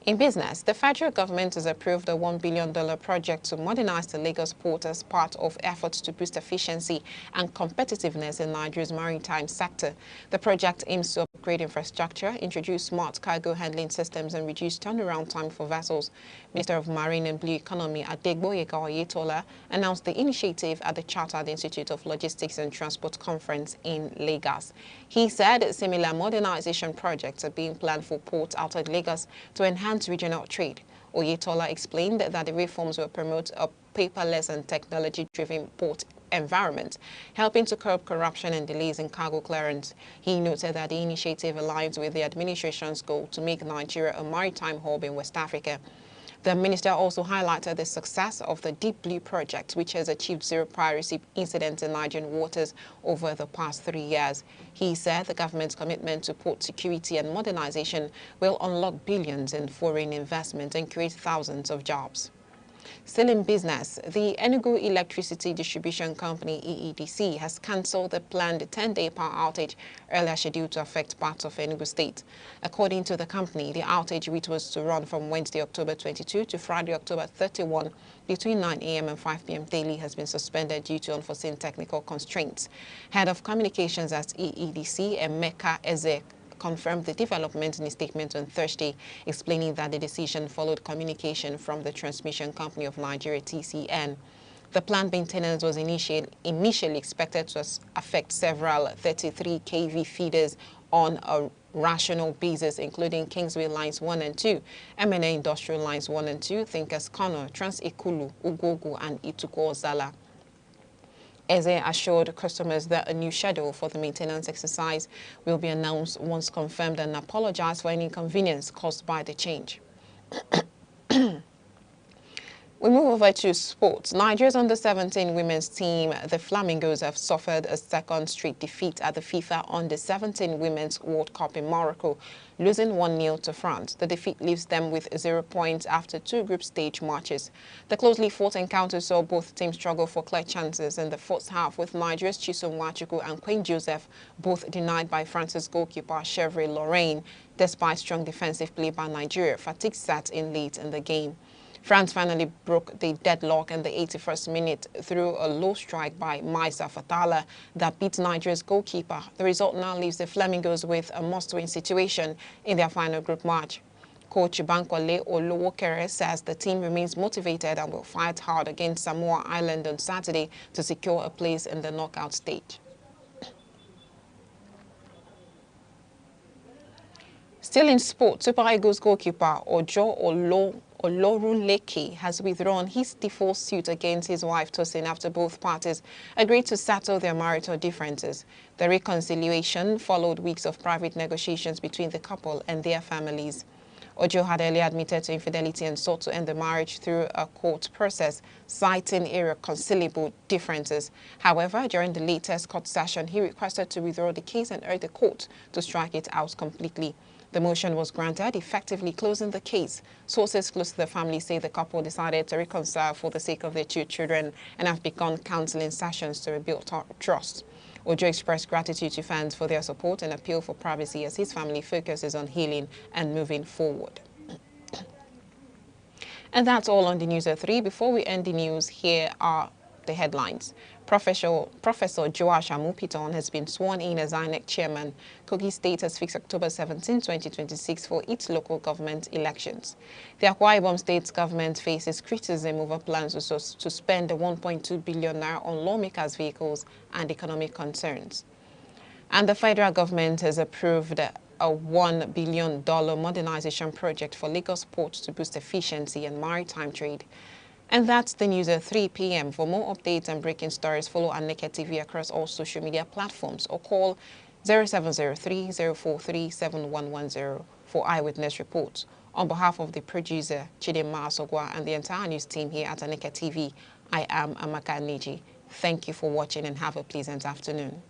In business, the federal government has approved a $1 billion project to modernize the Lagos port as part of efforts to boost efficiency and competitiveness in Nigeria's maritime sector. The project aims to upgrade infrastructure, introduce smart cargo handling systems, and reduce turnaround time for vessels. Minister of Marine and Blue Economy Adegboyega Oyetola announced the initiative at the Chartered Institute of Logistics and Transport Conference in Lagos. He said similar modernization projects are being planned for ports outside Lagos to enhance regional trade. Oyetola explained that the reforms will promote a paperless and technology-driven port environment, helping to curb corruption and delays in cargo clearance. He noted that the initiative aligns with the administration's goal to make Nigeria a maritime hub in West Africa. The minister also highlighted the success of the Deep Blue project, which has achieved zero piracy incidents in Nigerian waters over the past 3 years. He said the government's commitment to port security and modernization will unlock billions in foreign investment and create thousands of jobs. Still in business, the Enugu Electricity Distribution Company, EEDC, has cancelled the planned 10-day power outage earlier scheduled to affect parts of Enugu State. According to the company, the outage, which was to run from Wednesday, October 22 to Friday, October 31, between 9 a.m. and 5 p.m. daily, has been suspended due to unforeseen technical constraints. Head of Communications at EEDC, Aneke, confirmed the development in a statement on Thursday, explaining that the decision followed communication from the Transmission Company of Nigeria, TCN. The planned maintenance was initially expected to affect several 33 kV feeders on a rational basis, including Kingsway Lines 1 and 2, MNA Industrial Lines 1 and 2, Thinkers Corner, Trans-Ikulu, Ugogo, and Ituko-Ozala. Eze assured customers that a new schedule for the maintenance exercise will be announced once confirmed and apologized for any inconvenience caused by the change. We move over to sports. Nigeria's under-17 women's team, the Flamingos, have suffered a second straight defeat at the FIFA Under-17 Women's World Cup in Morocco, losing 1-0 to France. The defeat leaves them with 0 points after 2 group stage matches. The closely fought encounter saw both teams struggle for clear chances in the first half, with Nigeria's Chisom Nwachukwu and Queen Joseph both denied by France's goalkeeper Chevre Lorraine. Despite strong defensive play by Nigeria, fatigue sat in late in the game. France finally broke the deadlock in the 81st minute through a low strike by Maisa Fatala that beat Nigeria's goalkeeper. The result now leaves the Flamingos with a must-win situation in their final group match. Coach Bankole Olowokere says the team remains motivated and will fight hard against Samoa Island on Saturday to secure a place in the knockout stage. Still in sport, Super Eagles goalkeeper Ojo Olorunleke has withdrawn his divorce suit against his wife Tosin after both parties agreed to settle their marital differences. The reconciliation followed weeks of private negotiations between the couple and their families. Ojo had earlier admitted to infidelity and sought to end the marriage through a court process, citing irreconcilable differences. However, during the latest court session, he requested to withdraw the case and urged the court to strike it out completely. The motion was granted, effectively closing the case. Sources close to the family say the couple decided to reconcile for the sake of their 2 children and have begun counseling sessions to rebuild trust. Ojo expressed gratitude to fans for their support and appeal for privacy as his family focuses on healing and moving forward. And that's all on the News at 3. Before we end the news, here are the headlines. Professor Joash Amupiton has been sworn in as INEC chairman. Kogi State has fixed October 17, 2026 for its local government elections. The Akwa Ibom State government faces criticism over plans to spend 1.2 billion naira on lawmakers' vehicles and economic concerns. And the federal government has approved a $1 billion modernization project for Lagos Port to boost efficiency and maritime trade. And that's the news at 3 p.m. For more updates and breaking stories, follow Aneke TV across all social media platforms or call 0703-043-7110 for eyewitness reports. On behalf of the producer, Chidema Asogwa, and the entire news team here at Aneke TV, I am Amaka Niji. Thank you for watching and have a pleasant afternoon.